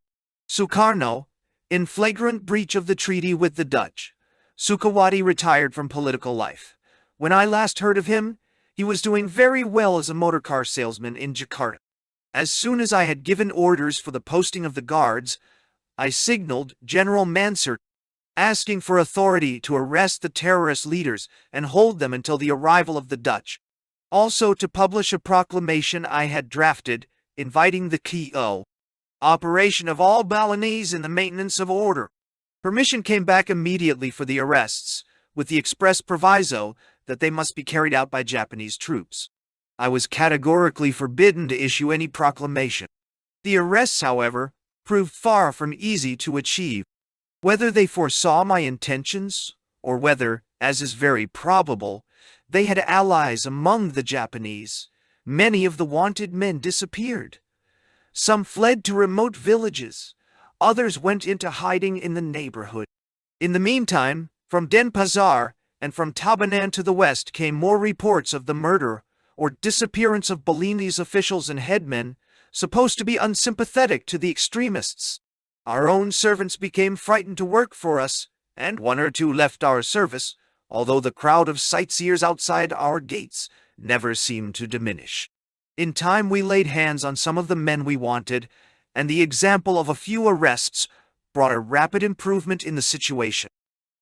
Sukarno, in flagrant breach of the treaty with the Dutch, Sukawati retired from political life. When I last heard of him, he was doing very well as a motorcar salesman in Jakarta. As soon as I had given orders for the posting of the guards, I signaled General Mansert asking for authority to arrest the terrorist leaders and hold them until the arrival of the Dutch. Also to publish a proclamation I had drafted, inviting the K.O. operation of all Balinese in the maintenance of order. Permission came back immediately for the arrests, with the express proviso that they must be carried out by Japanese troops. I was categorically forbidden to issue any proclamation. The arrests, however, proved far from easy to achieve. Whether they foresaw my intentions, or whether, as is very probable, they had allies among the Japanese, many of the wanted men disappeared. Some fled to remote villages, others went into hiding in the neighborhood. In the meantime, from Denpasar and from Tabanan to the west came more reports of the murder or disappearance of Balinese officials and headmen, supposed to be unsympathetic to the extremists. Our own servants became frightened to work for us, and one or two left our service, although the crowd of sightseers outside our gates never seemed to diminish. In time we laid hands on some of the men we wanted, and the example of a few arrests brought a rapid improvement in the situation.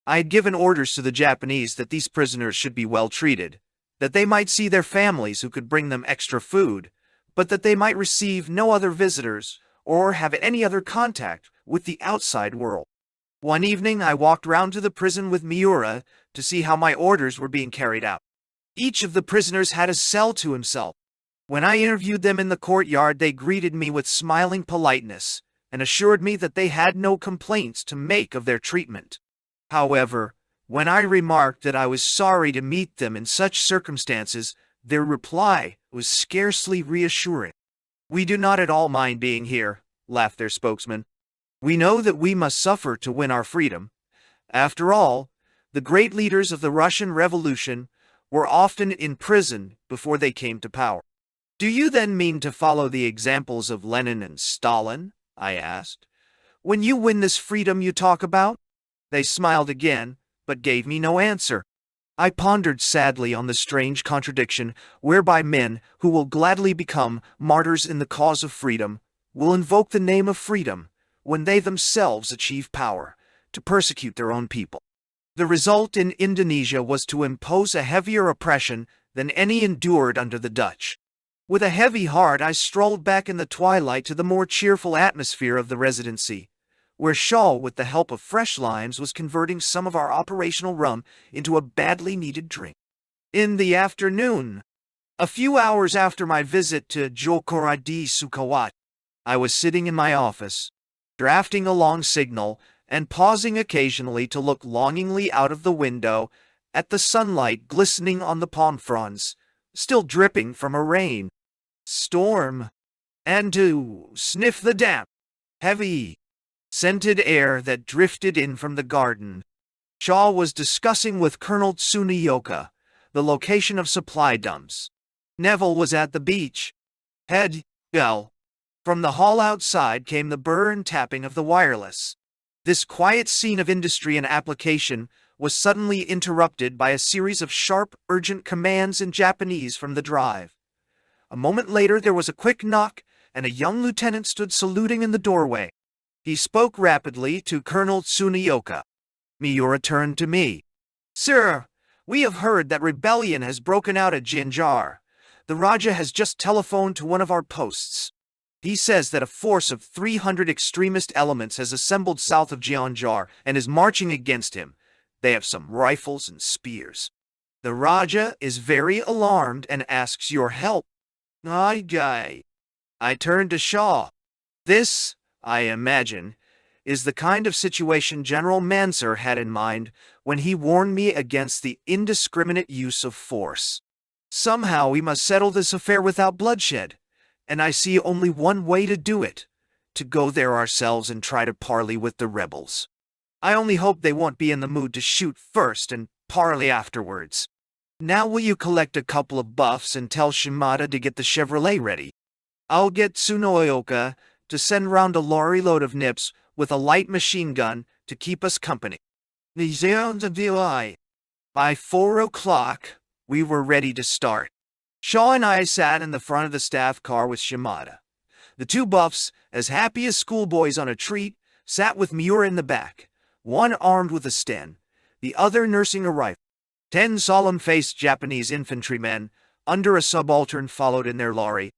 I had given orders to the Japanese that these prisoners should be well treated, that they might see their families who could bring them extra food, but that they might receive no other visitors or have any other contact with the outside world. One evening I walked round to the prison with Miura to see how my orders were being carried out. Each of the prisoners had a cell to himself. When I interviewed them in the courtyard, they greeted me with smiling politeness and assured me that they had no complaints to make of their treatment. However, when I remarked that I was sorry to meet them in such circumstances, their reply was scarcely reassuring. "We do not at all mind being here," laughed their spokesman. "We know that we must suffer to win our freedom. After all, the great leaders of the Russian Revolution were often in prison before they came to power." "Do you then mean to follow the examples of Lenin and Stalin?" I asked. "When you win this freedom you talk about?" They smiled again, but gave me no answer. I pondered sadly on the strange contradiction whereby men who will gladly become martyrs in the cause of freedom will invoke the name of freedom when they themselves achieve power to persecute their own people. The result in Indonesia was to impose a heavier oppression than any endured under the Dutch. With a heavy heart I strolled back in the twilight to the more cheerful atmosphere of the Residency, where Shaw, with the help of fresh limes, was converting some of our operational rum into a badly needed drink. In the afternoon, a few hours after my visit to Jokoradi Sukawat, I was sitting in my office, drafting a long signal and pausing occasionally to look longingly out of the window at the sunlight glistening on the palm fronds, still dripping from a rain storm, and to sniff the damp, heavy, scented air that drifted in from the garden. Shaw was discussing with Colonel Tsuneyoka the location of supply dumps. Neville was at the beach. From the hall outside came the burr and tapping of the wireless. This quiet scene of industry and application was suddenly interrupted by a series of sharp, urgent commands in Japanese from the drive. A moment later there was a quick knock, and a young lieutenant stood saluting in the doorway. He spoke rapidly to Colonel Tsuneyoka. Miura turned to me. "Sir, we have heard that rebellion has broken out at Jinjar. The Raja has just telephoned to one of our posts. He says that a force of 300 extremist elements has assembled south of Jinjar and is marching against him. They have some rifles and spears. The Raja is very alarmed and asks your help." I turned to Shaw. "This, I imagine, is the kind of situation General Mansur had in mind when he warned me against the indiscriminate use of force. Somehow we must settle this affair without bloodshed, and I see only one way to do it, to go there ourselves and try to parley with the rebels. I only hope they won't be in the mood to shoot first and parley afterwards. Now will you collect a couple of buffs and tell Shimada to get the Chevrolet ready? I'll get Tsunoyoka to send round a lorry load of nips with a light machine gun to keep us company." By 4 o'clock, we were ready to start. Shaw and I sat in the front of the staff car with Shimada. The two buffs, as happy as schoolboys on a treat, sat with Miura in the back, one armed with a sten, the other nursing a rifle. 10 solemn-faced Japanese infantrymen, under a subaltern, followed in their lorry.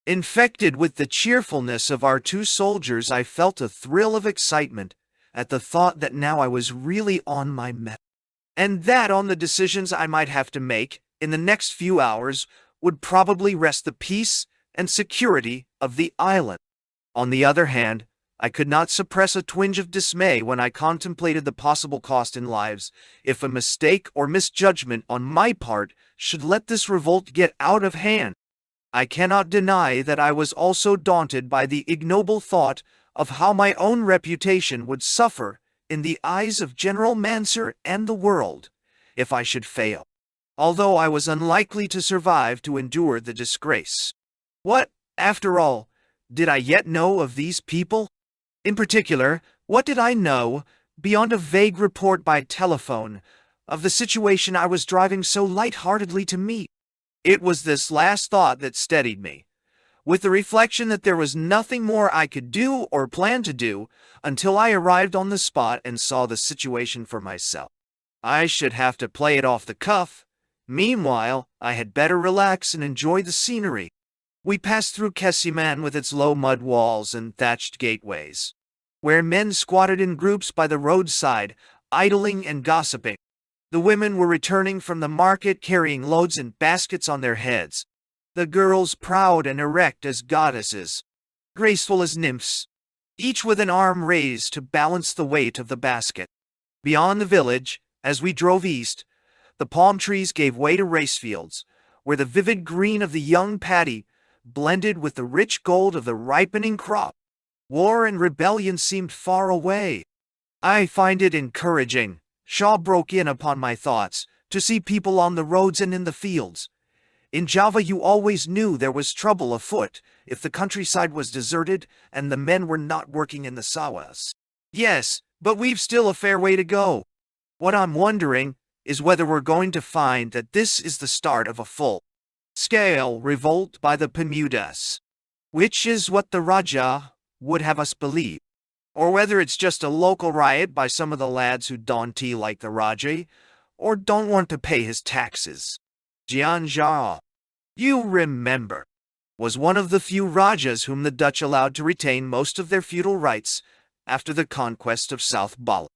Infected with the cheerfulness of our 2 soldiers, I felt a thrill of excitement at the thought that now I was really on my mettle, and that on the decisions I might have to make in the next few hours would probably rest the peace and security of the island. On the other hand, I could not suppress a twinge of dismay when I contemplated the possible cost in lives if a mistake or misjudgment on my part should let this revolt get out of hand. I cannot deny that I was also daunted by the ignoble thought of how my own reputation would suffer in the eyes of General Manser and the world if I should fail, although I was unlikely to survive to endure the disgrace. What, after all, did I yet know of these people? In particular, what did I know, beyond a vague report by telephone, of the situation I was driving so light-heartedly to meet? It was this last thought that steadied me, with the reflection that there was nothing more I could do or plan to do until I arrived on the spot and saw the situation for myself. I should have to play it off the cuff. Meanwhile, I had better relax and enjoy the scenery. We passed through Kessiman with its low mud walls and thatched gateways, where men squatted in groups by the roadside, idling and gossiping. The women were returning from the market carrying loads and baskets on their heads, the girls proud and erect as goddesses, graceful as nymphs, each with an arm raised to balance the weight of the basket. Beyond the village, as we drove east, the palm trees gave way to race fields, where the vivid green of the young paddy blended with the rich gold of the ripening crop. War and rebellion seemed far away. I find it encouraging, Shaw broke in upon my thoughts, to see people on the roads and in the fields. In Java you always knew there was trouble afoot if the countryside was deserted and the men were not working in the sawas. Yes, but we've still a fair way to go. What I'm wondering is whether we're going to find that this is the start of a full-scale revolt by the Pemudas, which is what the Raja would have us believe, or whether it's just a local riot by some of the lads who don tea like the Raja, or don't want to pay his taxes. Jianja, you remember, was one of the few Rajas whom the Dutch allowed to retain most of their feudal rights after the conquest of South Bali.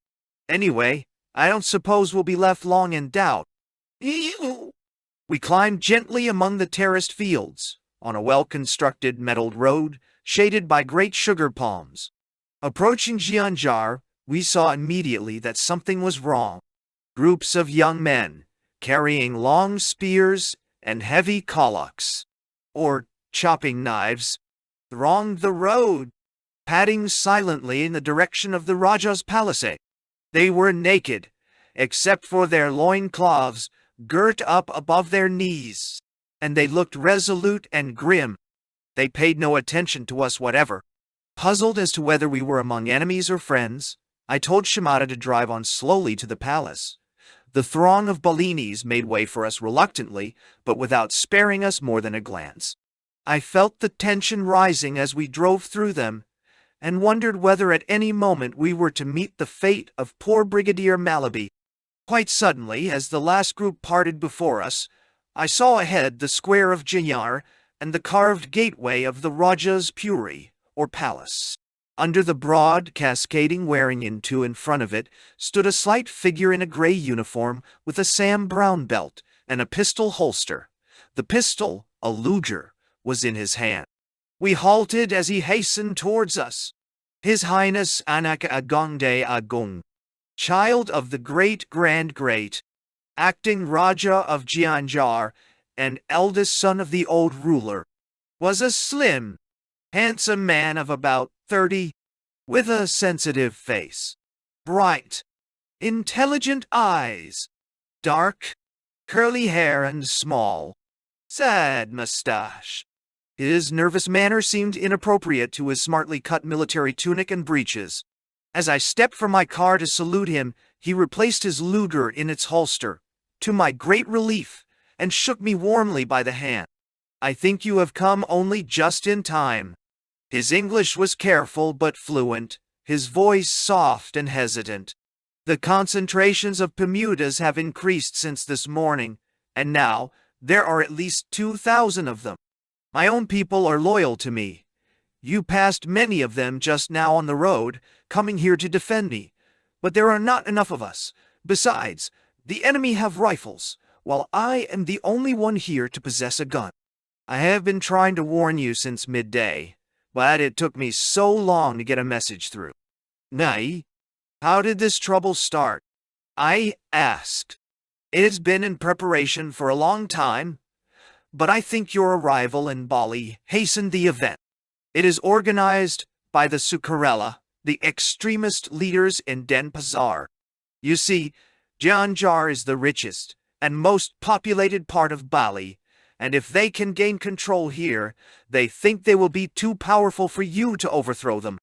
Anyway, I don't suppose we'll be left long in doubt. We climbed gently among the terraced fields, on a well-constructed metalled road, shaded by great sugar palms. Approaching Jianjar, we saw immediately that something was wrong. Groups of young men, carrying long spears and heavy kallaks, or chopping knives, thronged the road, padding silently in the direction of the Raja's palace. They were naked, except for their loincloths girt up above their knees, and they looked resolute and grim. They paid no attention to us whatever. Puzzled as to whether we were among enemies or friends, I told Shimada to drive on slowly to the palace. The throng of Balinis made way for us reluctantly, but without sparing us more than a glance. I felt the tension rising as we drove through them, and wondered whether at any moment we were to meet the fate of poor Brigadier Malaby. Quite suddenly, as the last group parted before us, I saw ahead the square of Jayar and the carved gateway of the Raja's Puri, or palace. Under the broad, cascading wearing-in in front of it stood a slight figure in a grey uniform with a Sam Brown belt and a pistol holster. The pistol, a Luger, was in his hand. We halted as he hastened towards us. His Highness Anak Agongde Agung, child of the great-grand-great, acting Raja of Jianjar and eldest son of the old ruler, was a slim, handsome man of about 30, with a sensitive face, bright, intelligent eyes, dark, curly hair and small, sad mustache. His nervous manner seemed inappropriate to his smartly cut military tunic and breeches. As I stepped from my car to salute him, he replaced his Luger in its holster, to my great relief, and shook me warmly by the hand. "I think you have come only just in time." His English was careful but fluent, his voice soft and hesitant. The concentrations of Bermudas have increased since this morning, and now there are at least 2,000 of them. My own people are loyal to me. You passed many of them just now on the road, coming here to defend me, but there are not enough of us. Besides, the enemy have rifles, while I am the only one here to possess a gun. I have been trying to warn you since midday, but it took me so long to get a message through. Nay, how did this trouble start? I asked. It has been in preparation for a long time, but I think your arrival in Bali hastened the event. It is organized by the Sukarela, the extremist leaders in Denpasar. You see, Janjar is the richest and most populated part of Bali, and if they can gain control here, they think they will be too powerful for you to overthrow them.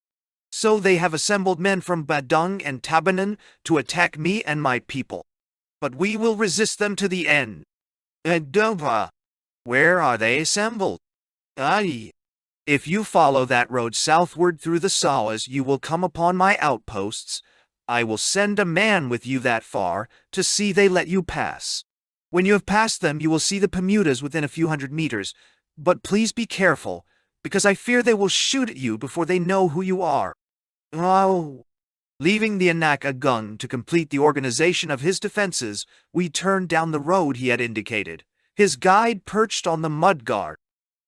So they have assembled men from Badung and Tabanan to attack me and my people. But we will resist them to the end. Adova, where are they assembled? Aye. If you follow that road southward through the Sawas, you will come upon my outposts. I will send a man with you that far to see they let you pass. When you have passed them, you will see the Bermudas within a few hundred meters, but please be careful, because I fear they will shoot at you before they know who you are. Oh. Leaving the Anak a gun to complete the organization of his defenses, we turned down the road he had indicated, his guide perched on the mudguard.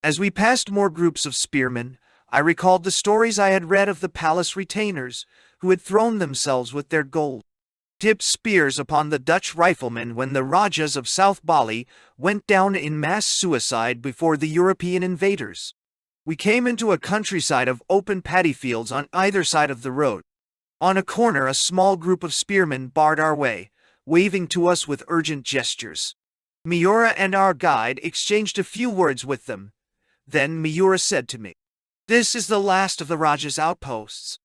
As we passed more groups of spearmen, I recalled the stories I had read of the palace retainers, who had thrown themselves with their gold tipped spears upon the Dutch riflemen when the Rajas of South Bali went down in mass suicide before the European invaders. We came into a countryside of open paddy fields on either side of the road. On a corner, a small group of spearmen barred our way, waving to us with urgent gestures. Miura and our guide exchanged a few words with them. Then Miura said to me, "This is the last of the Raja's outposts.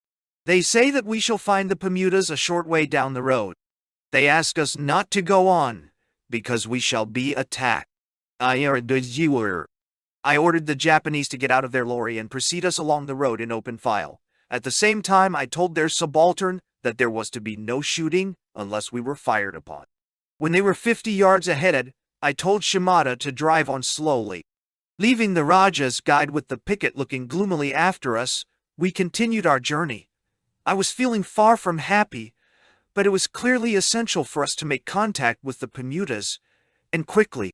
They say that we shall find the Bermudas a short way down the road. They ask us not to go on, because we shall be attacked." I ordered the Japanese to get out of their lorry and proceed us along the road in open file. At the same time, I told their subaltern that there was to be no shooting unless we were fired upon. When they were 50 yards ahead, I told Shimada to drive on slowly. Leaving the Raja's guide with the picket looking gloomily after us, we continued our journey. I was feeling far from happy, but it was clearly essential for us to make contact with the Bermudas, and quickly.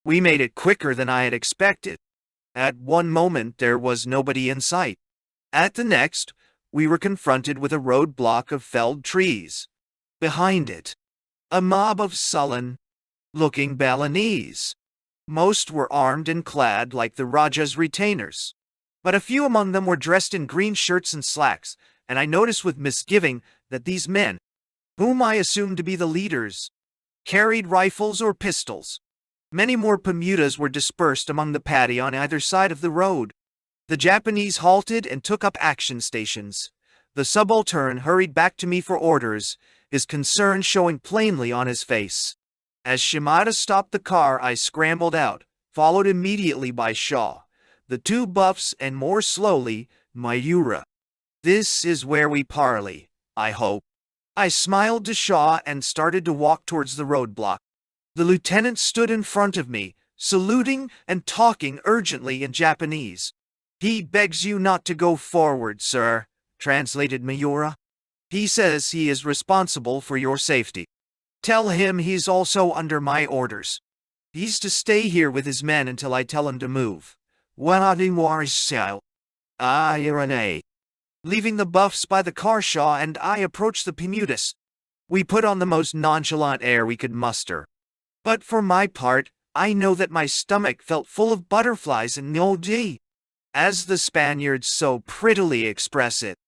We made it quicker than I had expected. At one moment there was nobody in sight. At the next, we were confronted with a roadblock of felled trees. Behind it, a mob of sullen-looking Balinese. Most were armed and clad like the Raja's retainers, but a few among them were dressed in green shirts and slacks, and I noticed with misgiving that these men, whom I assumed to be the leaders, carried rifles or pistols. Many more Bermudas were dispersed among the paddy on either side of the road. The Japanese halted and took up action stations. The subaltern hurried back to me for orders, his concern showing plainly on his face. As Shimada stopped the car, I scrambled out, followed immediately by Shaw, the two buffs, and more slowly, Miura. "This is where we parley, I hope." I smiled to Shaw and started to walk towards the roadblock. The lieutenant stood in front of me, saluting and talking urgently in Japanese. "He begs you not to go forward, sir," translated Miura. "He says he is responsible for your safety. Tell him he's also under my orders. He's to stay here with his men until I tell him to move." Leaving the buffs by the car, Shaw and I approached the Bermudas. We put on the most nonchalant air we could muster. But for my part, I know that my stomach felt full of butterflies and mildew. As the Spaniards so prettily express it,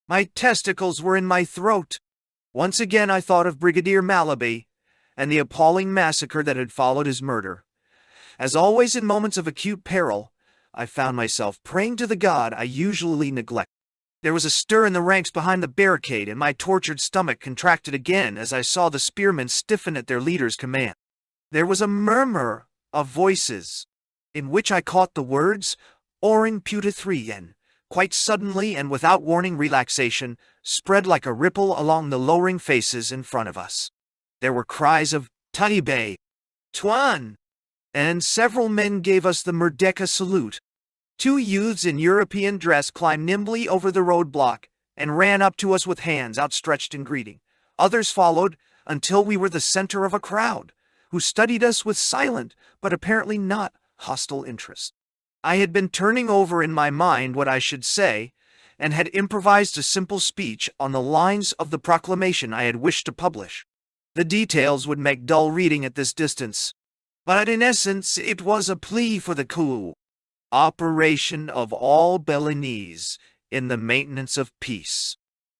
my testicles were in my throat. Once again I thought of Brigadier Malaby and the appalling massacre that had followed his murder. As always in moments of acute peril, I found myself praying to the God I usually neglect. There was a stir in the ranks behind the barricade, and my tortured stomach contracted again as I saw the spearmen stiffen at their leader's command. There was a murmur of voices, in which I caught the words, "Orang Puta 3 and," quite suddenly and without warning relaxation, spread like a ripple along the lowering faces in front of us. There were cries of Taibe, Tuan, and several men gave us the Merdeka salute. Two youths in European dress climbed nimbly over the roadblock and ran up to us with hands outstretched in greeting. Others followed until we were the center of a crowd, who studied us with silent but apparently not hostile interest. I had been turning over in my mind what I should say, and had improvised a simple speech on the lines of the proclamation I had wished to publish. The details would make dull reading at this distance, but in essence it was a plea for the cooperation of all Balinese in the maintenance of peace,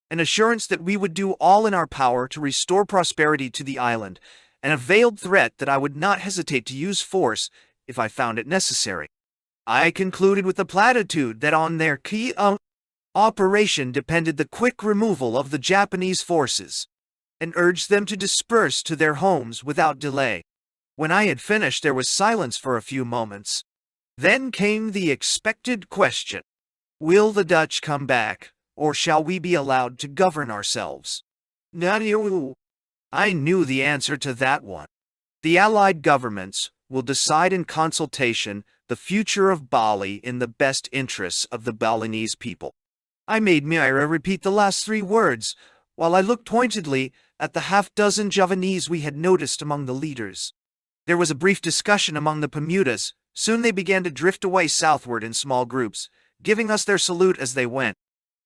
an assurance that we would do all in our power to restore prosperity to the island, and a veiled threat that I would not hesitate to use force if I found it necessary. I concluded with the platitude that on their key operation depended the quick removal of the Japanese forces, and urged them to disperse to their homes without delay. When I had finished, there was silence for a few moments. Then came the expected question: will the Dutch come back, or shall we be allowed to govern ourselves? I knew the answer to that one. The Allied governments will decide in consultation the future of Bali in the best interests of the Balinese people. I made Myra repeat the last three words, while I looked pointedly at the half-dozen Javanese we had noticed among the leaders. There was a brief discussion among the Bermudas. Soon they began to drift away southward in small groups, giving us their salute as they went.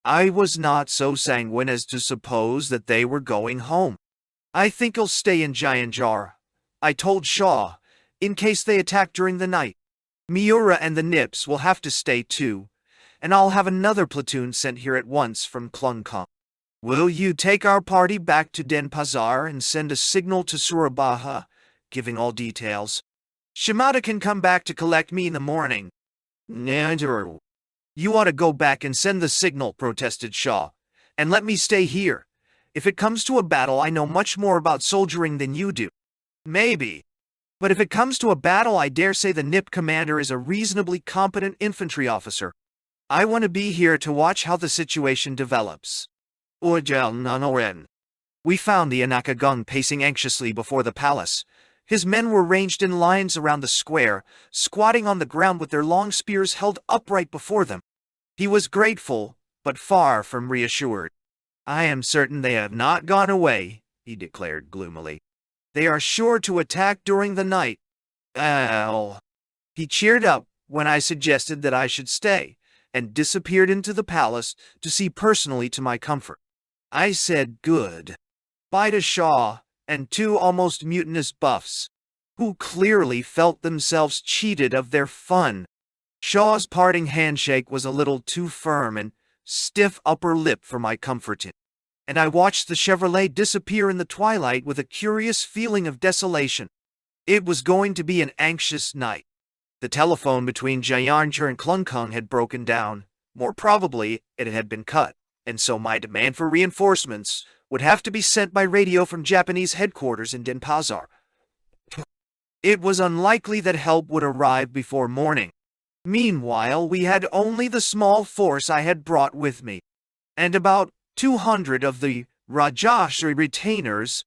I was not so sanguine as to suppose that they were going home. I think I'll stay in Gianjar, I told Shaw, in case they attack during the night. Miura and the Nips will have to stay too, and I'll have another platoon sent here at once from Klungkong. Will you take our party back to Denpasar and send a signal to Surabaya, giving all details? Shimada can come back to collect me in the morning. You ought to go back and send the signal, protested Shaw, and let me stay here. If it comes to a battle, I know much more about soldiering than you do. Maybe. But if it comes to a battle, I dare say the Nip commander is a reasonably competent infantry officer. I want to be here to watch how the situation develops. We found the Anakagung pacing anxiously before the palace. His men were ranged in lines around the square, squatting on the ground with their long spears held upright before them. He was grateful, but far from reassured. I am certain they have not gone away, he declared gloomily. They are sure to attack during the night. He cheered up when I suggested that I should stay, and disappeared into the palace to see personally to my comfort. I said good bye to Shaw and two almost mutinous buffs, who clearly felt themselves cheated of their fun. Shaw's parting handshake was a little too firm and stiff upper lip for my comfort, and I watched the Chevrolet disappear in the twilight with a curious feeling of desolation. It was going to be an anxious night. The telephone between Jayanjar and Klungkong had broken down. More probably, it had been cut, and so my demand for reinforcements would have to be sent by radio from Japanese headquarters in Denpasar. It was unlikely that help would arrive before morning. Meanwhile, we had only the small force I had brought with me, and about 200 of the Rajashri retainers,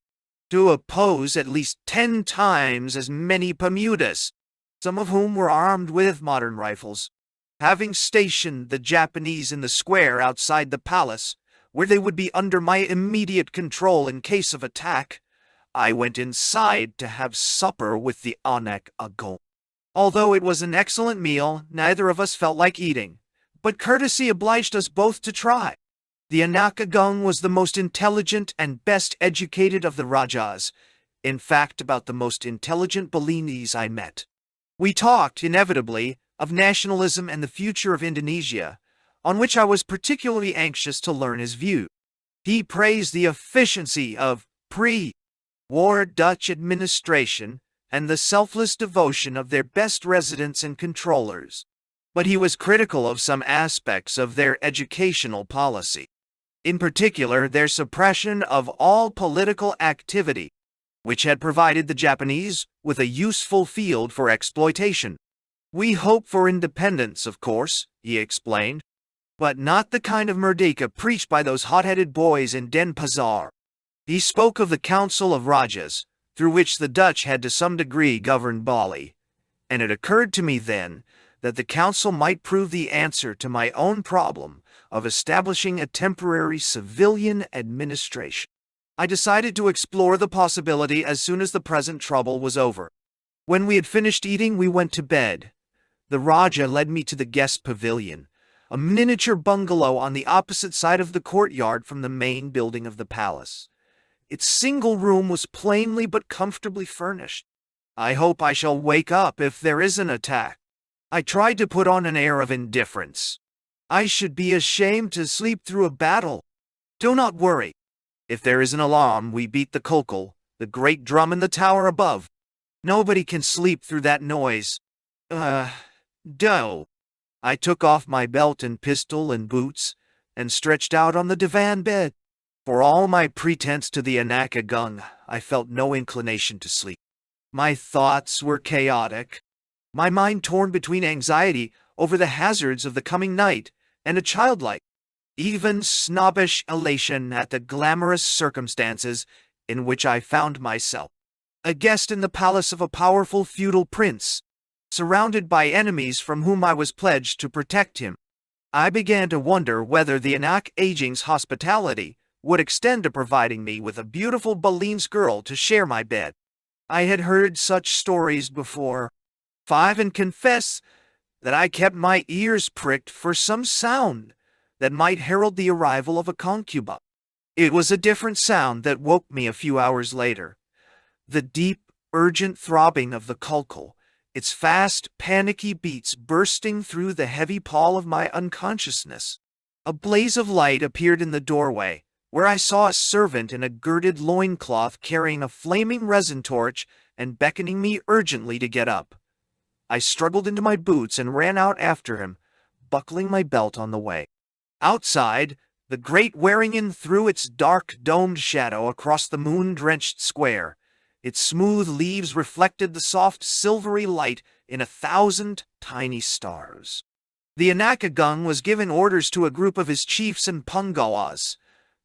to oppose at least 10 times as many Bermudas, some of whom were armed with modern rifles. Having stationed the Japanese in the square outside the palace, where they would be under my immediate control in case of attack, I went inside to have supper with the Anak Agong. Although it was an excellent meal, neither of us felt like eating, but courtesy obliged us both to try. The Anak Agong was the most intelligent and best educated of the Rajas, in fact about the most intelligent Balinese I met. We talked, inevitably, of nationalism and the future of Indonesia, on which I was particularly anxious to learn his view. He praised the efficiency of pre-war Dutch administration and the selfless devotion of their best residents and controllers, but he was critical of some aspects of their educational policy. In particular, their suppression of all political activity, which had provided the Japanese with a useful field for exploitation. We hope for independence, of course, he explained, but not the kind of merdeka preached by those hot-headed boys in Denpasar. He spoke of the Council of Rajas, through which the Dutch had to some degree governed Bali, and it occurred to me then that the council might prove the answer to my own problem of establishing a temporary civilian administration. I decided to explore the possibility as soon as the present trouble was over. When we had finished eating, we went to bed. The Raja led me to the guest pavilion, a miniature bungalow on the opposite side of the courtyard from the main building of the palace. Its single room was plainly but comfortably furnished. I hope I shall wake up if there is an attack. I tried to put on an air of indifference. I should be ashamed to sleep through a battle. Do not worry. If there is an alarm, we beat the kolkol, the great drum in the tower above. Nobody can sleep through that noise. Do. I took off my belt and pistol and boots, and stretched out on the divan bed. For all my pretense to the Anakagung, I felt no inclination to sleep. My thoughts were chaotic, my mind torn between anxiety over the hazards of the coming night and a childlike, even snobbish elation at the glamorous circumstances in which I found myself. A guest in the palace of a powerful feudal prince, surrounded by enemies from whom I was pledged to protect him. I began to wonder whether the Anak Aging's hospitality would extend to providing me with a beautiful Balinese girl to share my bed. I had heard such stories before, and confess that I kept my ears pricked for some sound that might herald the arrival of a concubine. It was a different sound that woke me a few hours later. The deep, urgent throbbing of the kolkol, its fast, panicky beats bursting through the heavy pall of my unconsciousness. A blaze of light appeared in the doorway, where I saw a servant in a girded loincloth carrying a flaming resin torch and beckoning me urgently to get up. I struggled into my boots and ran out after him, buckling my belt on the way. Outside, the great Waringen threw its dark, domed shadow across the moon-drenched square. Its smooth leaves reflected the soft, silvery light in 1,000 tiny stars. The Anakagung was giving orders to a group of his chiefs and pungawas.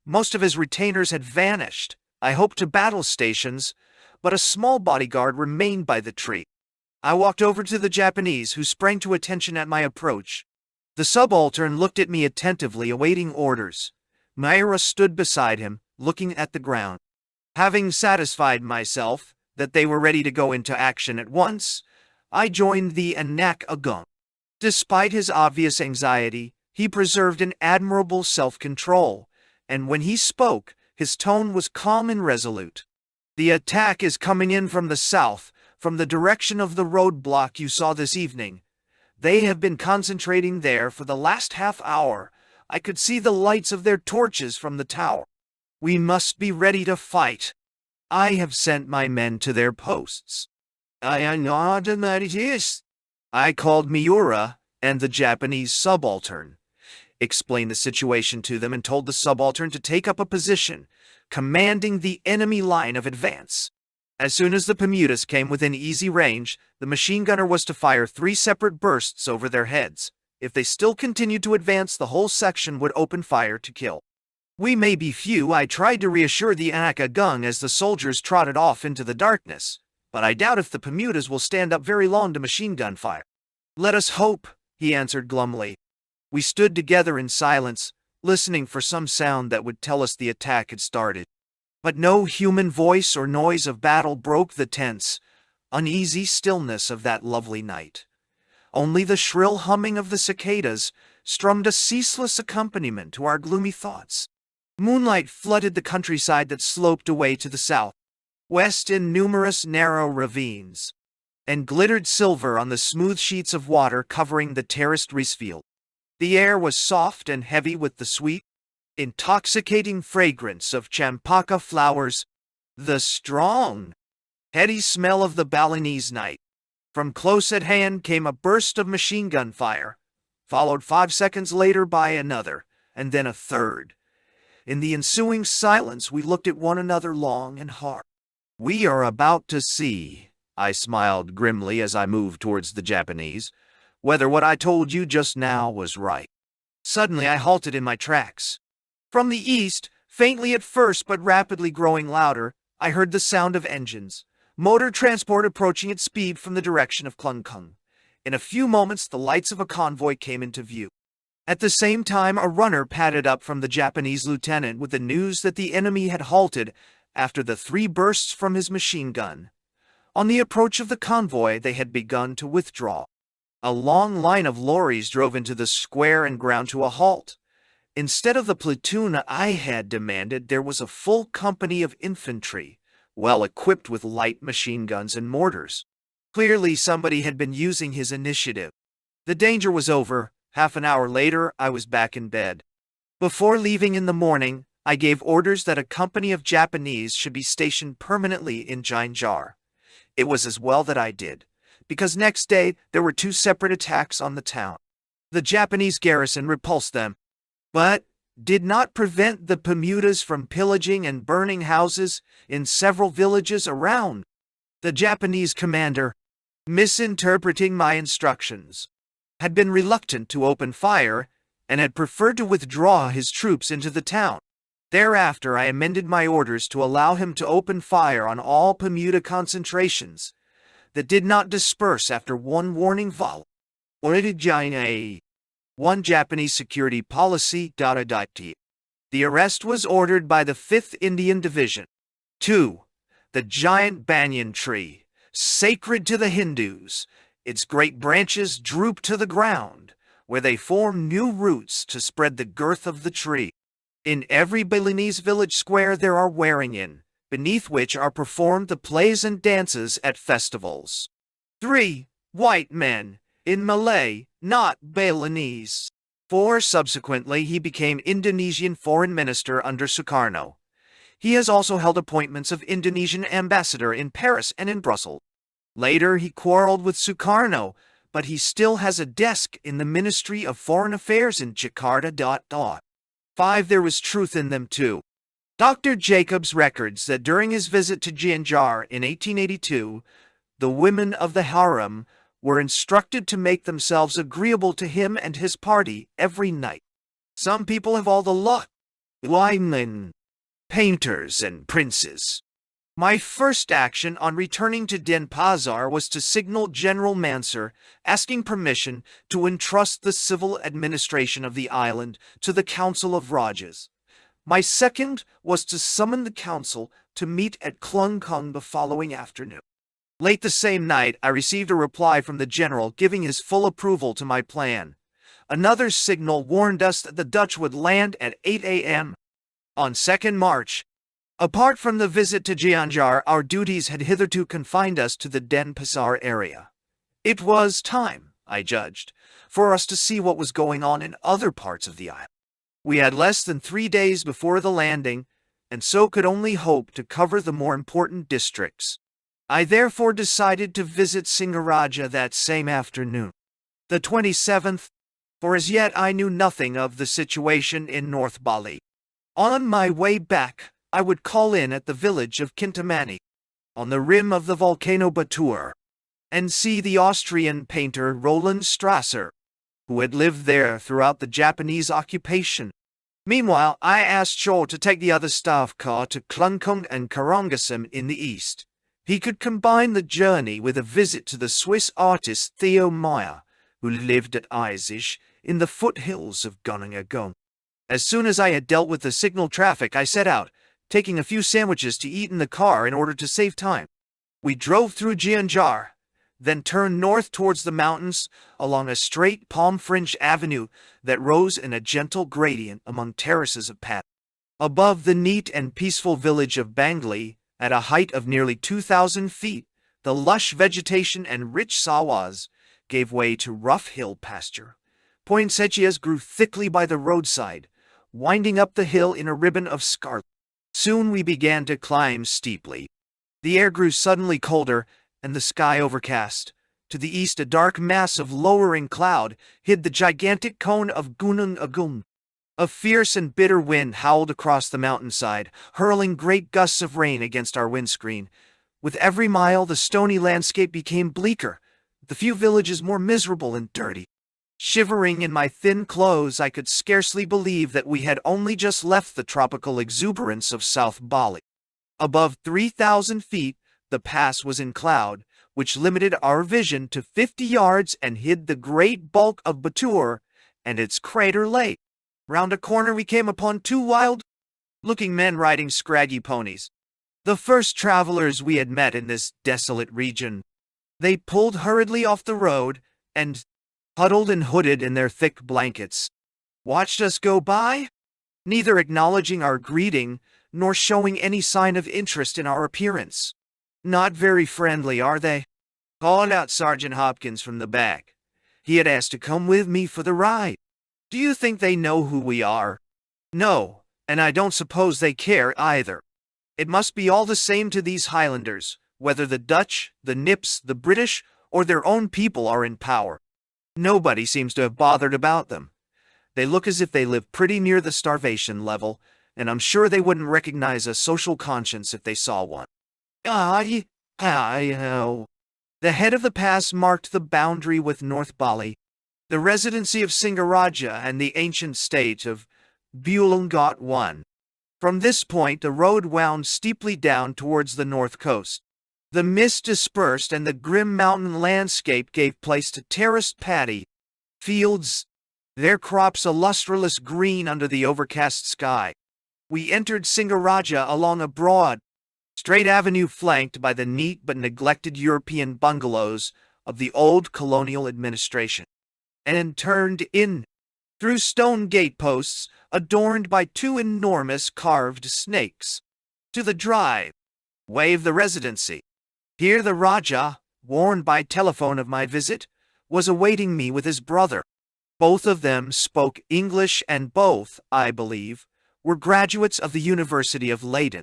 Most of his retainers had vanished, I hoped to battle stations, but a small bodyguard remained by the tree. I walked over to the Japanese, who sprang to attention at my approach. The subaltern looked at me attentively, awaiting orders. Myra stood beside him, looking at the ground. Having satisfied myself that they were ready to go into action at once, I joined the Anak Agung. Despite his obvious anxiety, he preserved an admirable self-control, and when he spoke, his tone was calm and resolute. The attack is coming in from the south, from the direction of the roadblock you saw this evening. They have been concentrating there for the last half hour. I could see the lights of their torches from the tower. We must be ready to fight. I have sent my men to their posts. I called Miura and the Japanese subaltern, explained the situation to them, and told the subaltern to take up a position, commanding the enemy line of advance. As soon as the Bermudas came within easy range, the machine gunner was to fire 3 separate bursts over their heads. If they still continued to advance, the whole section would open fire to kill. We may be few, I tried to reassure the Anakagung as the soldiers trotted off into the darkness, but I doubt if the Bermudas will stand up very long to machine gun fire. Let us hope, he answered glumly. We stood together in silence, listening for some sound that would tell us the attack had started. But no human voice or noise of battle broke the tense, uneasy stillness of that lovely night. Only the shrill humming of the cicadas strummed a ceaseless accompaniment to our gloomy thoughts. Moonlight flooded the countryside that sloped away to the south, west in numerous narrow ravines, and glittered silver on the smooth sheets of water covering the terraced ricefield. The air was soft and heavy with the sweet, intoxicating fragrance of champaka flowers, the strong, heady smell of the Balinese night. From close at hand came a burst of machine gun fire, followed 5 seconds later by another, and then a third. In the ensuing silence, we looked at one another long and hard. We are about to see, I smiled grimly as I moved towards the Japanese, whether what I told you just now was right. Suddenly I halted in my tracks. From the east, faintly at first but rapidly growing louder, I heard the sound of engines, motor transport approaching at speed from the direction of Klungkung. In a few moments the lights of a convoy came into view. At the same time a runner padded up from the Japanese lieutenant with the news that the enemy had halted after the 3 bursts from his machine gun. On the approach of the convoy they had begun to withdraw. A long line of lorries drove into the square and ground to a halt. Instead of the platoon I had demanded, there was a full company of infantry, well equipped with light machine guns and mortars. Clearly somebody had been using his initiative. The danger was over. Half an hour later, I was back in bed. Before leaving in the morning, I gave orders that a company of Japanese should be stationed permanently in Jinjar. It was as well that I did, because next day there were 2 separate attacks on the town. The Japanese garrison repulsed them, but did not prevent the Bermudas from pillaging and burning houses in several villages around. The Japanese commander, misinterpreting my instructions, had been reluctant to open fire and had preferred to withdraw his troops into the town. Thereafter I amended my orders to allow him to open fire on all Bermuda concentrations that did not disperse after 1 warning volley. One Japanese security policy. The arrest was ordered by the 5th Indian Division. 2. The giant banyan tree, sacred to the Hindus. Its great branches droop to the ground, where they form new roots to spread the girth of the tree. In every Balinese village square there are wearing-in, beneath which are performed the plays and dances at festivals. 3. White men, in Malay, not Balinese. 4. Subsequently he became Indonesian foreign minister under Sukarno. He has also held appointments of Indonesian ambassador in Paris and in Brussels. Later he quarreled with Sukarno, but he still has a desk in the Ministry of Foreign Affairs in Jakarta. 5. There was truth in them too. Dr. Jacobs records that during his visit to Jinjar in 1882, the women of the harem were instructed to make themselves agreeable to him and his party every night. Some people have all the luck. Women, painters, and princes. My first action on returning to Denpasar was to signal General Mansur, asking permission to entrust the civil administration of the island to the Council of Rajas. My second was to summon the council to meet at Klungkung the following afternoon. Late the same night, I received a reply from the general giving his full approval to my plan. Another signal warned us that the Dutch would land at 8 a.m. on 2nd March. Apart from the visit to Jinjar, our duties had hitherto confined us to the Denpasar area. It was time, I judged, for us to see what was going on in other parts of the island. We had less than 3 days before the landing, and so could only hope to cover the more important districts. I therefore decided to visit Singaraja that same afternoon, the 27th, for as yet I knew nothing of the situation in North Bali. On my way back, I would call in at the village of Kintamani, on the rim of the volcano Batur, and see the Austrian painter Roland Strasser, who had lived there throughout the Japanese occupation. Meanwhile, I asked Cho to take the other staff car to Klungkung and Karangasem in the east. He could combine the journey with a visit to the Swiss artist Theo Meyer, who lived at Eisisch in the foothills of Gunung. As soon as I had dealt with the signal traffic, I set out, taking a few sandwiches to eat in the car in order to save time. We drove through Jinjar, then turned north towards the mountains along a straight palm-fringed avenue that rose in a gentle gradient among terraces of paths. Above the neat and peaceful village of Bangli, at a height of nearly 2,000 feet, the lush vegetation and rich sawas gave way to rough hill pasture. Poinsettias grew thickly by the roadside, winding up the hill in a ribbon of scarlet. Soon we began to climb steeply. The air grew suddenly colder, and the sky overcast. To the east a dark mass of lowering cloud hid the gigantic cone of Gunung Agung. A fierce and bitter wind howled across the mountainside, hurling great gusts of rain against our windscreen. With every mile the stony landscape became bleaker, the few villages more miserable and dirty. Shivering in my thin clothes, I could scarcely believe that we had only just left the tropical exuberance of South Bali. Above 3,000 feet, the pass was in cloud, which limited our vision to 50 yards and hid the great bulk of Batur and its crater lake. Round a corner we came upon two wild-looking men riding scraggy ponies. The first travelers we had met in this desolate region. They pulled hurriedly off the road and, huddled and hooded in their thick blankets, watched us go by, neither acknowledging our greeting nor showing any sign of interest in our appearance. Not very friendly, are they? Called out Sergeant Hopkins from the back. He had asked to come with me for the ride. Do you think they know who we are? No, and I don't suppose they care either. It must be all the same to these Highlanders, whether the Dutch, the Nips, the British, or their own people are in power. Nobody seems to have bothered about them. They look as if they live pretty near the starvation level, and I'm sure they wouldn't recognize a social conscience if they saw one. The head of the pass marked the boundary with North Bali, the residency of Singaraja and the ancient state of Bulungot I. From this point the road wound steeply down towards the north coast. The mist dispersed and the grim mountain landscape gave place to terraced paddy fields, their crops a lustreless green under the overcast sky. We entered Singaraja along a broad, straight avenue flanked by the neat but neglected European bungalows of the old colonial administration, and turned in through stone gateposts adorned by two enormous carved snakes to the driveway of the residency. Here the Rajah, warned by telephone of my visit, was awaiting me with his brother. Both of them spoke English and both, I believe, were graduates of the University of Leyden.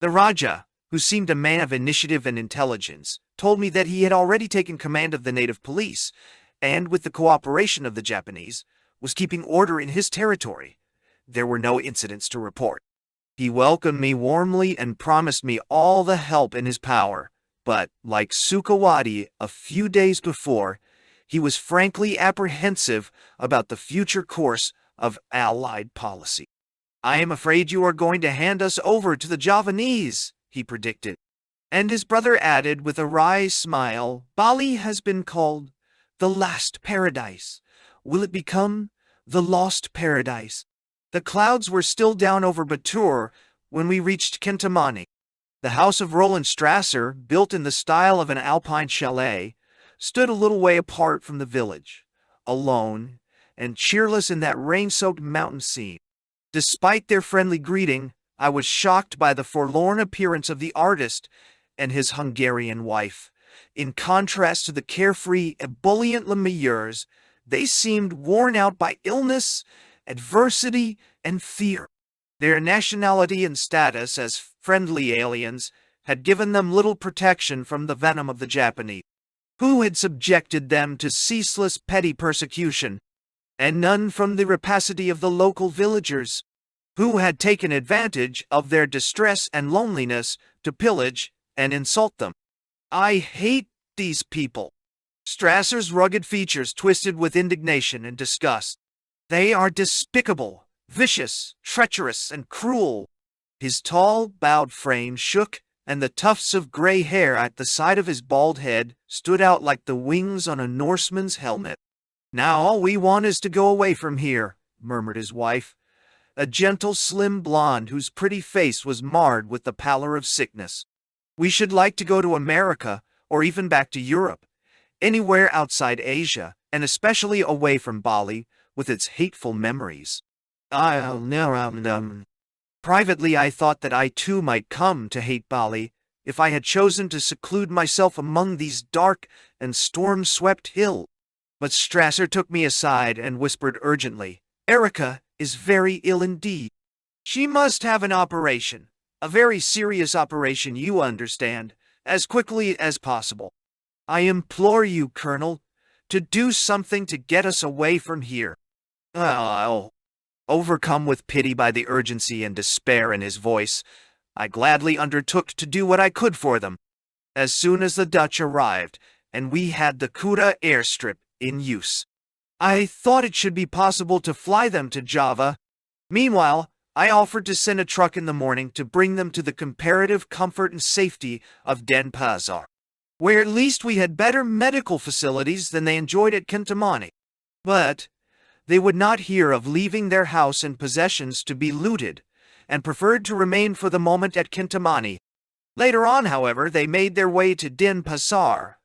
The Rajah, who seemed a man of initiative and intelligence, told me that he had already taken command of the native police, and, with the cooperation of the Japanese, was keeping order in his territory. There were no incidents to report. He welcomed me warmly and promised me all the help in his power, but, like Sukawati a few days before, he was frankly apprehensive about the future course of Allied policy. "I am afraid you are going to hand us over to the Javanese," he predicted. And his brother added with a wry smile, "Bali has been called the last paradise. Will it become the lost paradise?" The clouds were still down over Batur when we reached Kentamani. The house of Roland Strasser, built in the style of an alpine chalet, stood a little way apart from the village, alone and cheerless in that rain-soaked mountain scene. Despite their friendly greeting, I was shocked by the forlorn appearance of the artist and his Hungarian wife. In contrast to the carefree, ebullient Lemures, they seemed worn out by illness, adversity, and fear. Their nationality and status as friendly aliens had given them little protection from the venom of the Japanese, who had subjected them to ceaseless petty persecution, and none from the rapacity of the local villagers, who had taken advantage of their distress and loneliness to pillage and insult them. I hate these people. Strasser's rugged features twisted with indignation and disgust. They are despicable, vicious, treacherous, and cruel. His tall, bowed frame shook, and the tufts of gray hair at the side of his bald head stood out like the wings on a Norseman's helmet. "Now all we want is to go away from here," murmured his wife, a gentle, slim blonde whose pretty face was marred with the pallor of sickness. "We should like to go to America, or even back to Europe, anywhere outside Asia, and especially away from Bali, with its hateful memories." Privately, I thought that I too might come to hate Bali if I had chosen to seclude myself among these dark and storm-swept hills. But Strasser took me aside and whispered urgently, "Erica is very ill indeed. She must have an operation, a very serious operation, you understand, as quickly as possible. I implore you, Colonel, to do something to get us away from here." Overcome with pity by the urgency and despair in his voice, I gladly undertook to do what I could for them. As soon as the Dutch arrived, and we had the Kuta airstrip in use, I thought it should be possible to fly them to Java. Meanwhile, I offered to send a truck in the morning to bring them to the comparative comfort and safety of Denpasar, where at least we had better medical facilities than they enjoyed at Kintamani. But they would not hear of leaving their house and possessions to be looted, and preferred to remain for the moment at Kintamani. Later on, however, they made their way to Denpasar,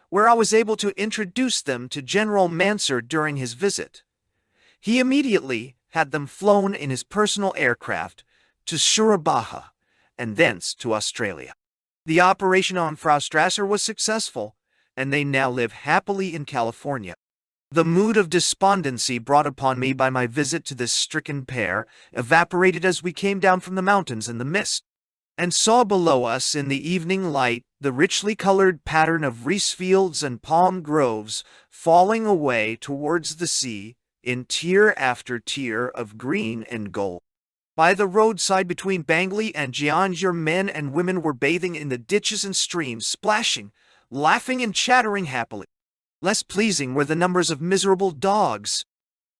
where I was able to introduce them to General Mansur during his visit. He immediately had them flown in his personal aircraft to Surabaya and thence to Australia. The operation on Frau Strasser was successful, and they now live happily in California. The mood of despondency brought upon me by my visit to this stricken pair evaporated as we came down from the mountains in the mist, and saw below us in the evening light the richly colored pattern of reese fields and palm groves falling away towards the sea in tier after tier of green and gold. By the roadside between Bangli and Gianjur, men and women were bathing in the ditches and streams, splashing, laughing and chattering happily. Less pleasing were the numbers of miserable dogs,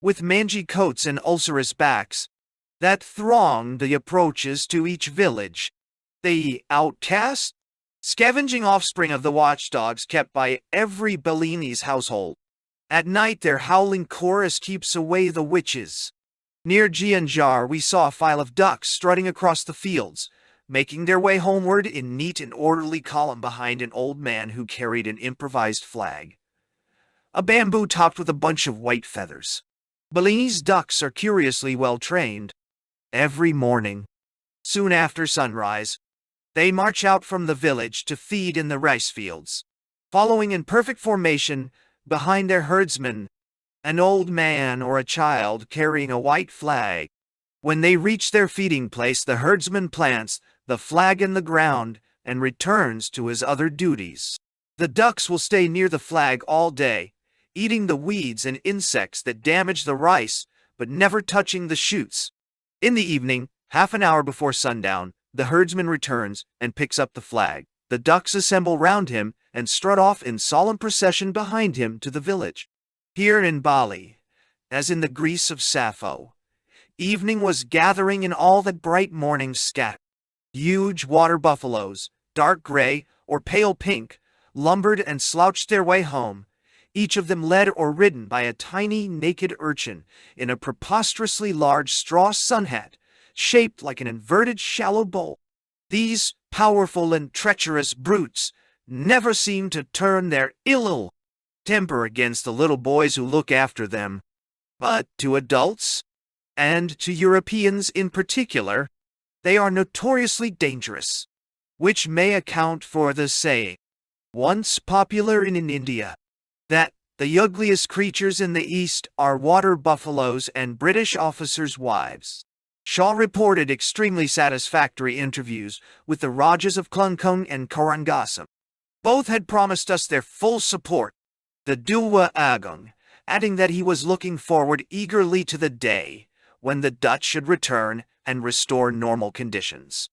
with mangy coats and ulcerous backs, that thronged the approaches to each village. The outcast, scavenging offspring of the watchdogs kept by every Bellini's household. At night their howling chorus keeps away the witches. Near Gianjar we saw a file of ducks strutting across the fields, making their way homeward in neat and orderly column behind an old man who carried an improvised flag, a bamboo topped with a bunch of white feathers. Bellini's ducks are curiously well trained. Every morning, soon after sunrise, they march out from the village to feed in the rice fields, following in perfect formation behind their herdsman, an old man or a child carrying a white flag. When they reach their feeding place, the herdsman plants the flag in the ground and returns to his other duties. The ducks will stay near the flag all day, eating the weeds and insects that damage the rice, but never touching the shoots. In the evening, half an hour before sundown, the herdsman returns and picks up the flag. The ducks assemble round him and strut off in solemn procession behind him to the village. Here in Bali, as in the Greece of Sappho, evening was gathering in all that bright morning scattered. Huge water buffaloes, dark gray or pale pink, lumbered and slouched their way home, each of them led or ridden by a tiny naked urchin in a preposterously large straw sun hat, shaped like an inverted shallow bowl. These powerful and treacherous brutes never seem to turn their ill temper against the little boys who look after them. But to adults, and to Europeans in particular, they are notoriously dangerous, which may account for the saying, once popular in India, that the ugliest creatures in the East are water buffaloes and British officers' wives. Shaw reported extremely satisfactory interviews with the Rajas of Klunkung and Karangasam. Both had promised us their full support, the Dewa Agung, adding that he was looking forward eagerly to the day when the Dutch should return and restore normal conditions,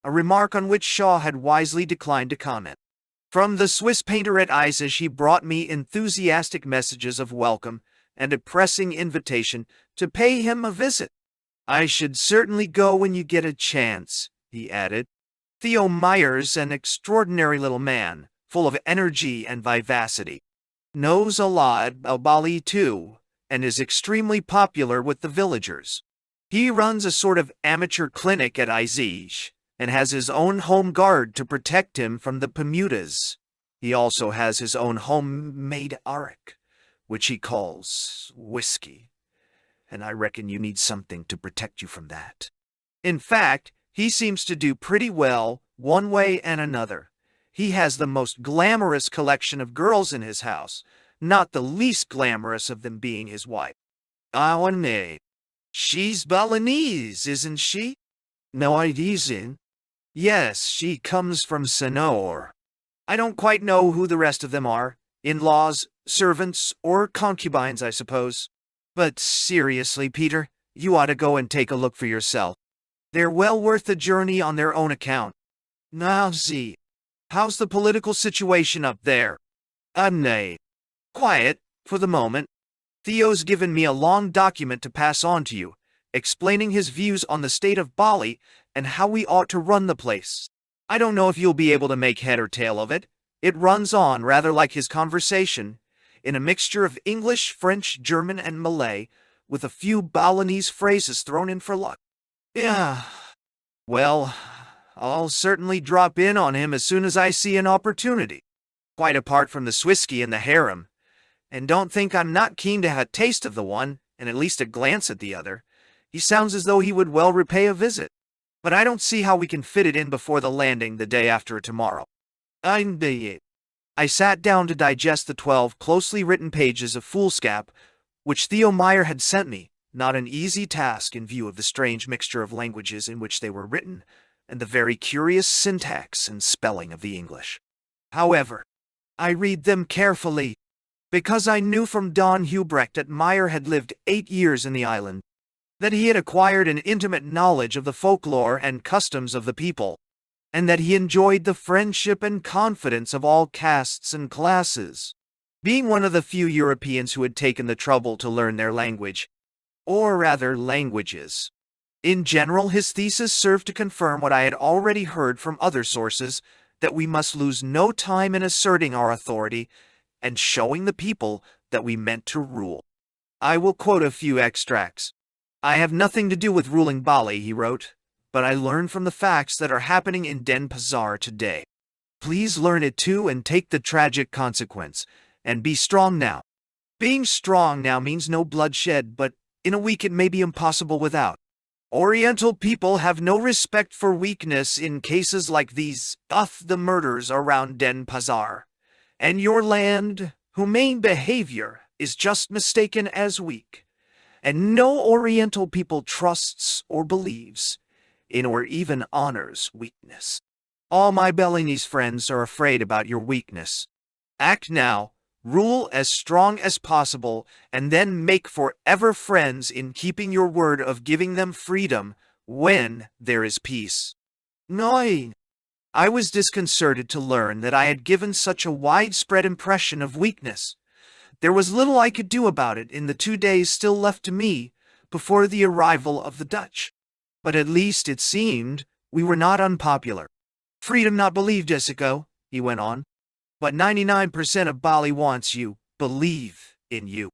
a remark on which Shaw had wisely declined to comment. From the Swiss painter at Isaac he brought me enthusiastic messages of welcome and a pressing invitation to pay him a visit. I should certainly go when you get a chance, he added. Theo Meyer's an extraordinary little man, full of energy and vivacity. Knows a lot about Bali too, and is extremely popular with the villagers. He runs a sort of amateur clinic at Isaac, and has his own home guard to protect him from the Bermudas. He also has his own homemade arak, which he calls whiskey, and I reckon you need something to protect you from that. In fact, he seems to do pretty well one way and another. He has the most glamorous collection of girls in his house, not the least glamorous of them being his wife. Ah, nay. She's Balinese, isn't she? No, I isn't. Yes, she comes from Sonor. I don't quite know who the rest of them are. In-laws, servants, or concubines, I suppose. But seriously, Peter, you ought to go and take a look for yourself. They're well worth the journey on their own account. Now see, how's the political situation up there? Nay. Quiet, for the moment. Theo's given me a long document to pass on to you, explaining his views on the state of Bali and how we ought to run the place. I don't know if you'll be able to make head or tail of it. It runs on rather like his conversation, in a mixture of English, French, German, and Malay, with a few Balinese phrases thrown in for luck. Yeah, well, I'll certainly drop in on him as soon as I see an opportunity. Quite apart from the Swisky and the harem. And don't think I'm not keen to have a taste of the one, and at least a glance at the other. He sounds as though he would well repay a visit. But I don't see how we can fit it in before the landing the day after tomorrow. I sat down to digest the 12 closely written pages of foolscap which Theo Meyer had sent me, not an easy task in view of the strange mixture of languages in which they were written, and the very curious syntax and spelling of the English. However, I read them carefully, because I knew from Don Hubrecht that Meyer had lived 8 years in the island, that he had acquired an intimate knowledge of the folklore and customs of the people, and that he enjoyed the friendship and confidence of all castes and classes, being one of the few Europeans who had taken the trouble to learn their language, or rather languages. In general, his thesis served to confirm what I had already heard from other sources, that we must lose no time in asserting our authority and showing the people that we meant to rule. I will quote a few extracts. I have nothing to do with ruling Bali, he wrote, but I learn from the facts that are happening in Denpasar today. Please learn it too and take the tragic consequence, and be strong now. Being strong now means no bloodshed, but in a week it may be impossible without. Oriental people have no respect for weakness in cases like these, the murders around Denpasar, and your land, humane behavior, is just mistaken as weak, and no Oriental people trusts or believes in or even honors weakness. All my Balinese friends are afraid about your weakness. Act now, rule as strong as possible, and then make forever friends in keeping your word of giving them freedom when there is peace. No. I was disconcerted to learn that I had given such a widespread impression of weakness. There was little I could do about it in the 2 days still left to me before the arrival of the Dutch. But at least it seemed we were not unpopular. Freedom not believed, Jessica, he went on. But 99% of Bali wants you, believe in you.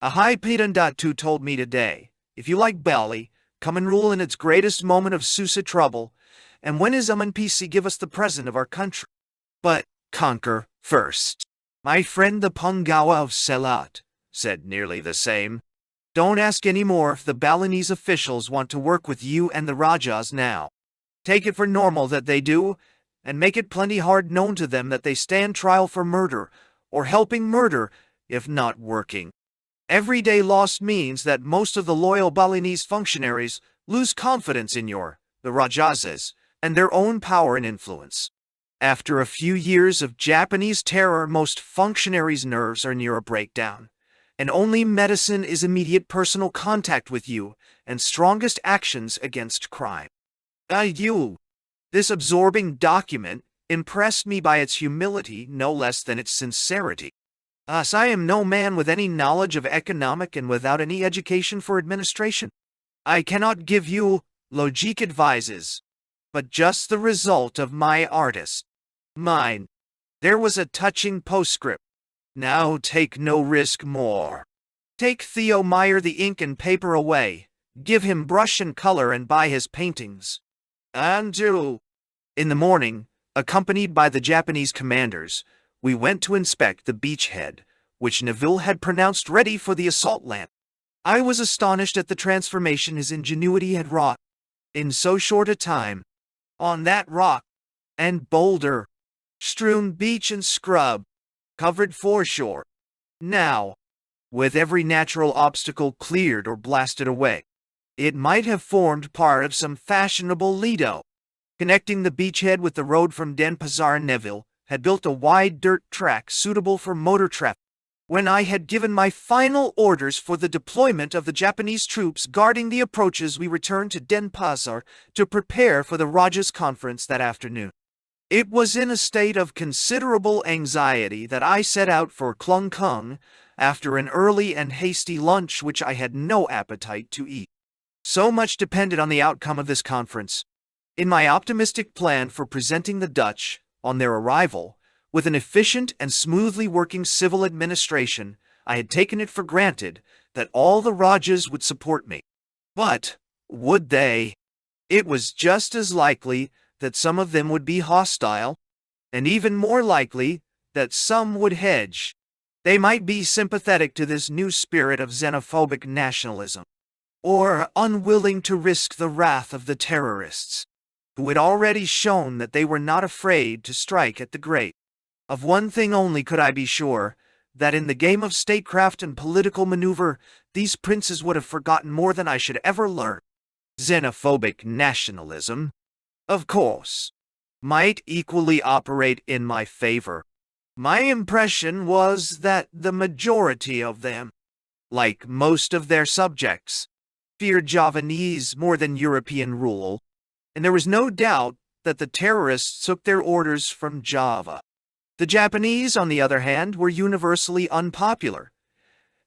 A high Pedandatu told me today, if you like Bali, come and rule in its greatest moment of Susa trouble, and when is and PC give us the present of our country. But conquer first. My friend the Pungawa of Selat said nearly the same. Don't ask any more if the Balinese officials want to work with you and the Rajas now. Take it for normal that they do, and make it plenty hard known to them that they stand trial for murder, or helping murder, if not working. Everyday loss means that most of the loyal Balinese functionaries lose confidence in the Rajases, and their own power and influence. After a few years of Japanese terror, most functionaries' nerves are near a breakdown, and only medicine is immediate personal contact with you and strongest actions against crime. This absorbing document impressed me by its humility no less than its sincerity. As I am no man with any knowledge of economic and without any education for administration. I cannot give you logic advices, but just the result of my artist. Mine. There was a touching postscript. Now take no risk more. Take Theo Meyer the ink and paper away. Give him brush and color and buy his paintings. Andrew. In the morning, accompanied by the Japanese commanders, we went to inspect the beachhead, which Neville had pronounced ready for the assault land. I was astonished at the transformation his ingenuity had wrought. In so short a time, on that rock and boulder, strewn beach and scrub, covered foreshore, now, with every natural obstacle cleared or blasted away, it might have formed part of some fashionable lido. Connecting the beachhead with the road from Denpasar, Neville had built a wide dirt track suitable for motor traffic. When I had given my final orders for the deployment of the Japanese troops guarding the approaches, we returned to Denpasar to prepare for the Rajas' conference that afternoon. It was in a state of considerable anxiety that I set out for Klung Kung after an early and hasty lunch which I had no appetite to eat. So much depended on the outcome of this conference. In my optimistic plan for presenting the Dutch, on their arrival, with an efficient and smoothly working civil administration, I had taken it for granted that all the Rajas would support me. But would they? It was just as likely that some of them would be hostile, and even more likely that some would hedge. They might be sympathetic to this new spirit of xenophobic nationalism, or unwilling to risk the wrath of the terrorists, who had already shown that they were not afraid to strike at the great. Of one thing only could I be sure, that in the game of statecraft and political maneuver, these princes would have forgotten more than I should ever learn. Xenophobic nationalism, of course, might equally operate in my favor. My impression was that the majority of them, like most of their subjects, feared Javanese more than European rule, and there was no doubt that the terrorists took their orders from Java. The Japanese, on the other hand, were universally unpopular,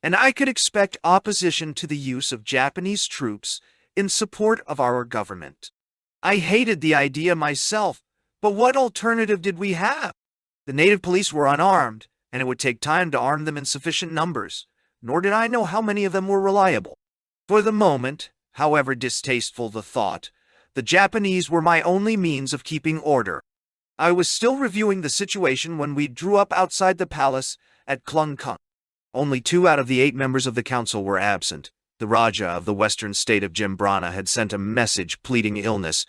and I could expect opposition to the use of Japanese troops in support of our government. I hated the idea myself, but what alternative did we have? The native police were unarmed, and it would take time to arm them in sufficient numbers, nor did I know how many of them were reliable. For the moment, however distasteful the thought, the Japanese were my only means of keeping order. I was still reviewing the situation when we drew up outside the palace at Klungkung. Only 2 out of the 8 members of the council were absent. The Raja of the western state of Jimbrana had sent a message pleading illness,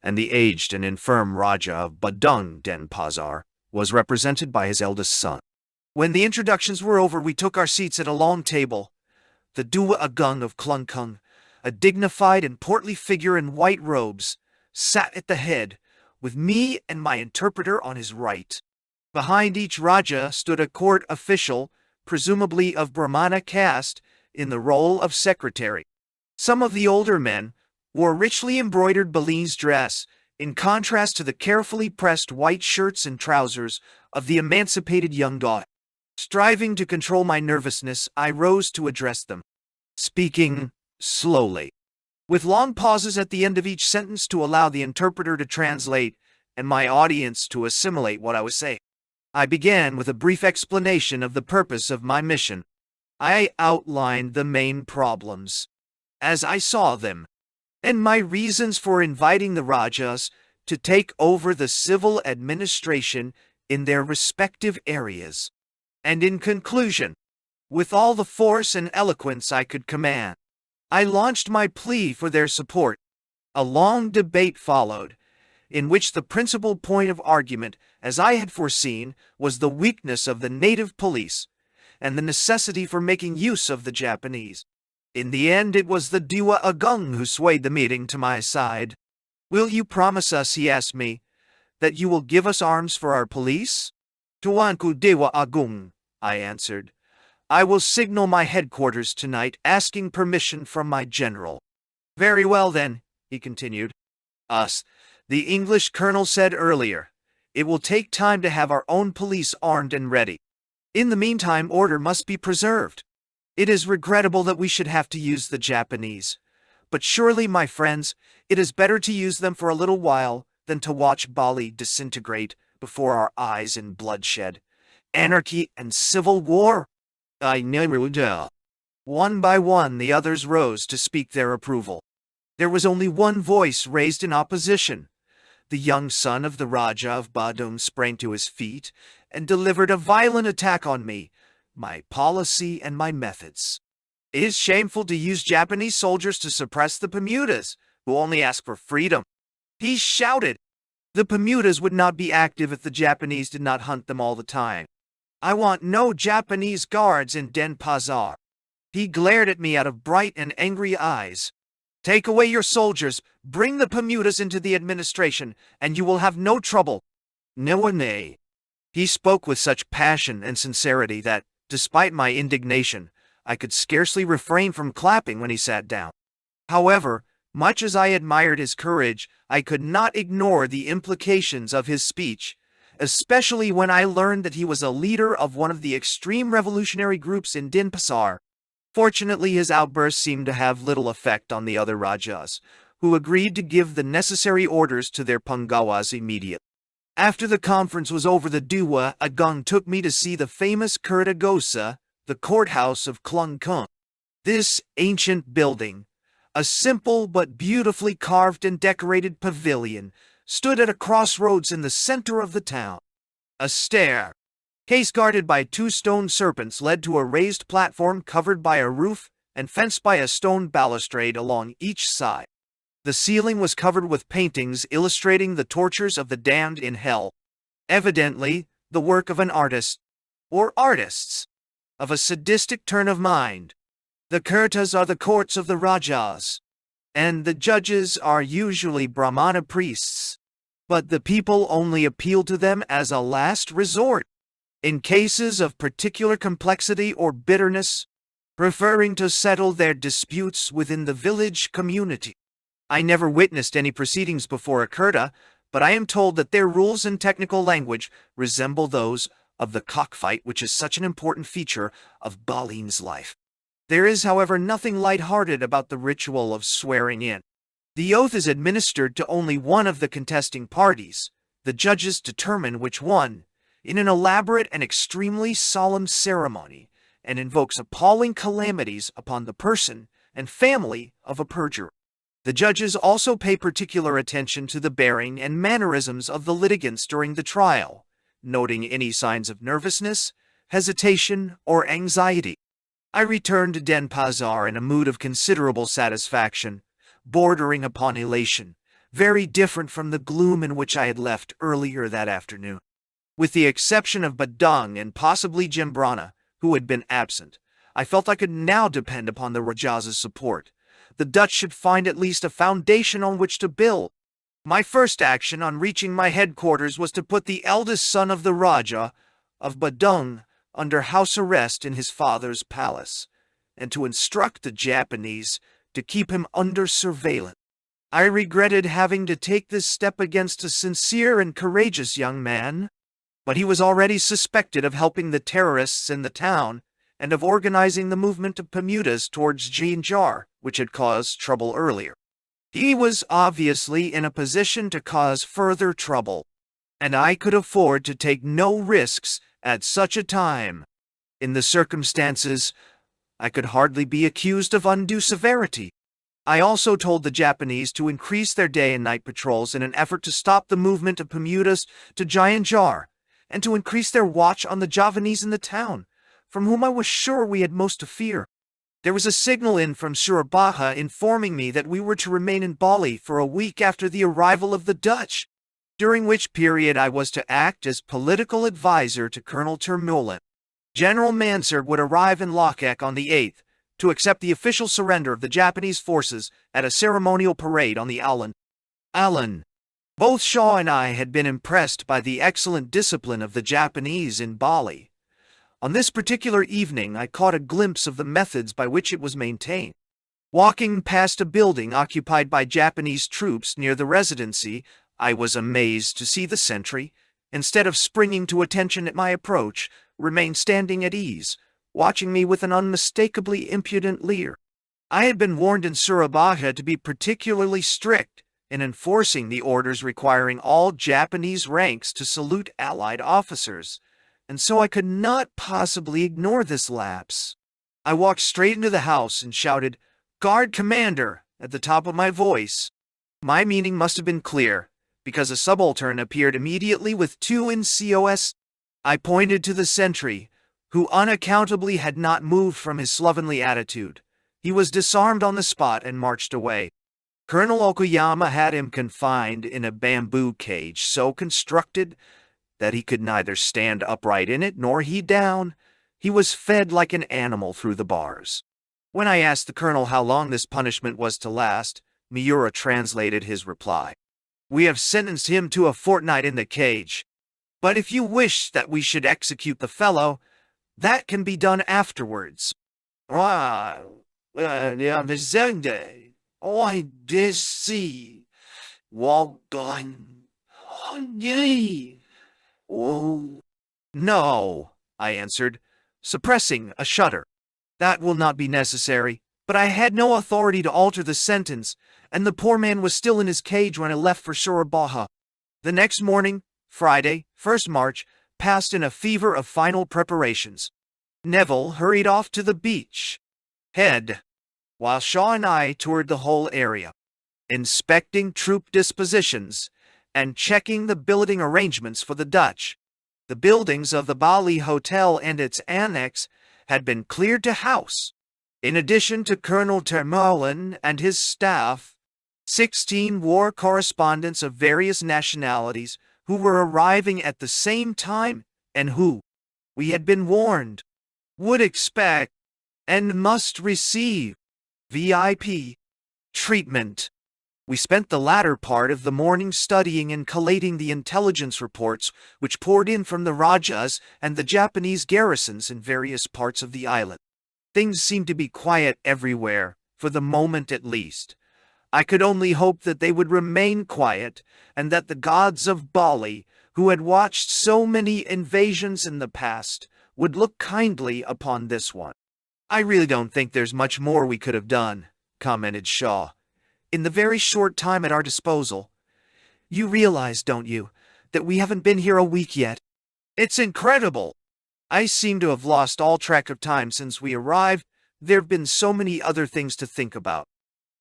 and the aged and infirm Raja of Badung Denpasar was represented by his eldest son. When the introductions were over, we took our seats at a long table. The Dua Agung of Klungkung, a dignified and portly figure in white robes, sat at the head, with me and my interpreter on his right. Behind each Raja stood a court official, presumably of Brahmana caste, in the role of secretary. Some of the older men wore richly embroidered Balinese dress, in contrast to the carefully pressed white shirts and trousers of the emancipated young daughter. Striving to control my nervousness, I rose to address them, speaking slowly, with long pauses at the end of each sentence to allow the interpreter to translate and my audience to assimilate what I was saying. I began with a brief explanation of the purpose of my mission. I outlined the main problems, as I saw them, and my reasons for inviting the Rajas to take over the civil administration in their respective areas. And in conclusion, with all the force and eloquence I could command, I launched my plea for their support. A long debate followed, in which the principal point of argument, as I had foreseen, was the weakness of the native police, and the necessity for making use of the Japanese. In the end, it was the Dua Agung who swayed the meeting to my side. "Will you promise us," he asked me, "that you will give us arms for our police?" "Tuanku Dewa Agung," I answered. "I will signal my headquarters tonight, asking permission from my general." "Very well then," he continued. The English colonel said earlier, it will take time to have our own police armed and ready. In the meantime, order must be preserved. It is regrettable that we should have to use the Japanese, but surely, my friends, it is better to use them for a little while than to watch Bali disintegrate before our eyes in bloodshed, anarchy, and civil war. I never do. One by one, the others rose to speak their approval. There was only one voice raised in opposition. The young son of the Raja of Badung sprang to his feet and delivered a violent attack on me, my policy, and my methods. "It is shameful to use Japanese soldiers to suppress the Bermudas, who only ask for freedom," he shouted. "The Bermudas would not be active if the Japanese did not hunt them all the time. I want no Japanese guards in Denpasar." He glared at me out of bright and angry eyes. "Take away your soldiers, bring the Bermudas into the administration, and you will have no trouble." "Nay." He spoke with such passion and sincerity that, despite my indignation, I could scarcely refrain from clapping when he sat down. However, much as I admired his courage, I could not ignore the implications of his speech, especially when I learned that he was a leader of one of the extreme revolutionary groups in Denpasar. Fortunately, his outbursts seemed to have little effect on the other Rajas, who agreed to give the necessary orders to their Pungawas immediately. After the conference was over, the Dewa Agung took me to see the famous Kurtagosa, the courthouse of Klungkung. This ancient building, a simple but beautifully carved and decorated pavilion, stood at a crossroads in the center of the town. A stair, case guarded by 2 stone serpents, led to a raised platform covered by a roof and fenced by a stone balustrade along each side. The ceiling was covered with paintings illustrating the tortures of the damned in hell, evidently the work of an artist, or artists, of a sadistic turn of mind. The Kurtas are the courts of the Rajas, and the judges are usually Brahmana priests, but the people only appeal to them as a last resort, in cases of particular complexity or bitterness, preferring to settle their disputes within the village community. I never witnessed any proceedings before a Kurta, but I am told that their rules and technical language resemble those of the cockfight, which is such an important feature of Balin's life. There is, however, nothing light-hearted about the ritual of swearing in. The oath is administered to only one of the contesting parties. The judges determine which one, in an elaborate and extremely solemn ceremony, and invokes appalling calamities upon the person and family of a perjurer. The judges also pay particular attention to the bearing and mannerisms of the litigants during the trial, noting any signs of nervousness, hesitation, or anxiety. I returned to Denpasar in a mood of considerable satisfaction, bordering upon elation, very different from the gloom in which I had left earlier that afternoon. With the exception of Badung and possibly Jimbrana, who had been absent, I felt I could now depend upon the Raja's support. The Dutch should find at least a foundation on which to build. My first action on reaching my headquarters was to put the eldest son of the Raja of Badung under house arrest in his father's palace, and to instruct the Japanese to keep him under surveillance. I regretted having to take this step against a sincere and courageous young man, but he was already suspected of helping the terrorists in the town and of organizing the movement of Bermudas towards Jinjar, which had caused trouble earlier. He was obviously in a position to cause further trouble, and I could afford to take no risks at such a time. In the circumstances, I could hardly be accused of undue severity. I also told the Japanese to increase their day and night patrols in an effort to stop the movement of Bermudas to Gianjar, and to increase their watch on the Javanese in the town, from whom I was sure we had most to fear. There was a signal in from Surabaya informing me that we were to remain in Bali for a week after the arrival of the Dutch, during which period I was to act as political advisor to Colonel Termulin. General Mansard would arrive in Lokek on the 8th to accept the official surrender of the Japanese forces at a ceremonial parade on the Alan. Both Shaw and I had been impressed by the excellent discipline of the Japanese in Bali. On this particular evening, I caught a glimpse of the methods by which it was maintained. Walking past a building occupied by Japanese troops near the residency, I was amazed to see the sentry, instead of springing to attention at my approach, remain standing at ease, watching me with an unmistakably impudent leer. I had been warned in Surabaya to be particularly strict in enforcing the orders requiring all Japanese ranks to salute Allied officers, and so I could not possibly ignore this lapse. I walked straight into the house and shouted, "Guard Commander," at the top of my voice. My meaning must have been clear, because a subaltern appeared immediately with 2 NCOS. I pointed to the sentry, who unaccountably had not moved from his slovenly attitude. He was disarmed on the spot and marched away. Colonel Okuyama had him confined in a bamboo cage so constructed that he could neither stand upright in it nor he down. He was fed like an animal through the bars. When I asked the colonel how long this punishment was to last, Miura translated his reply. "We have sentenced him to a fortnight in the cage. But if you wish that we should execute the fellow, that can be done afterwards." I did see. Walk on. Oh, no, I answered, suppressing a shudder. That will not be necessary, but I had no authority to alter the sentence, and the poor man was still in his cage when I left for Shurabaha. The next morning, Friday, 1st March, passed in a fever of final preparations. Neville hurried off to the beach head, while Shaw and I toured the whole area, inspecting troop dispositions and checking the billeting arrangements for the Dutch. The buildings of the Bali Hotel and its annex had been cleared to house. In addition to Colonel Termolen and his staff, 16 war correspondents of various nationalities who were arriving at the same time and who, we had been warned, would expect and must receive VIP treatment. We spent the latter part of the morning studying and collating the intelligence reports which poured in from the Rajas and the Japanese garrisons in various parts of the island. Things seemed to be quiet everywhere, for the moment at least. I could only hope that they would remain quiet, and that the gods of Bali, who had watched so many invasions in the past, would look kindly upon this one. I really don't think there's much more we could have done, commented Shaw. In the very short time at our disposal. You realize, don't you, that we haven't been here a week yet? It's incredible. I seem to have lost all track of time since we arrived. There have been so many other things to think about.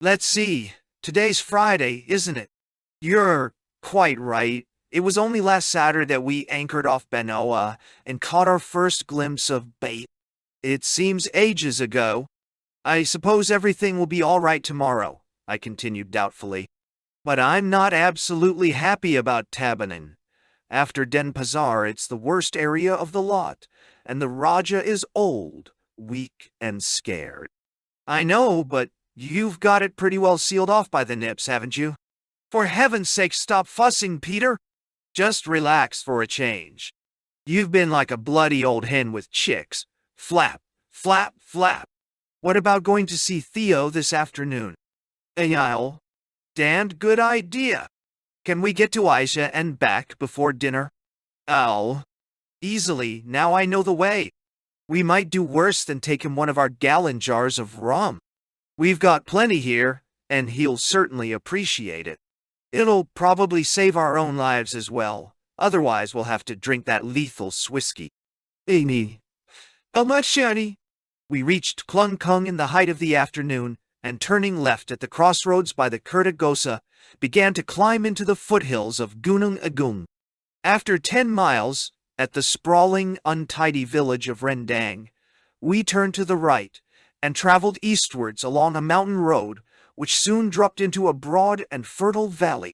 Let's see. Today's Friday, isn't it? You're quite right. It was only last Saturday that we anchored off Benoa and caught our first glimpse of bait. It seems ages ago. I suppose everything will be all right tomorrow, I continued doubtfully. But I'm not absolutely happy about Tabanin. After Denpasar, it's the worst area of the lot, and the Raja is old, weak, and scared. I know, but you've got it pretty well sealed off by the Nips, haven't you? For heaven's sake, stop fussing, Peter. Just relax for a change. You've been like a bloody old hen with chicks. Flap, flap, flap. What about going to see Theo this afternoon? Ayal. Damned good idea. Can we get to Aisha and back before dinner? Oh, easily. Now I know the way. We might do worse than take him one of our gallon jars of rum. We've got plenty here, and he'll certainly appreciate it. It'll probably save our own lives as well. Otherwise, we'll have to drink that lethal Swisky. Amy. How much, Shani? We reached Klungkung in the height of the afternoon, and turning left at the crossroads by the Kurtagosa, began to climb into the foothills of Gunung Agung. After 10 miles, at the sprawling, untidy village of Rendang, we turned to the right and traveled eastwards along a mountain road which soon dropped into a broad and fertile valley.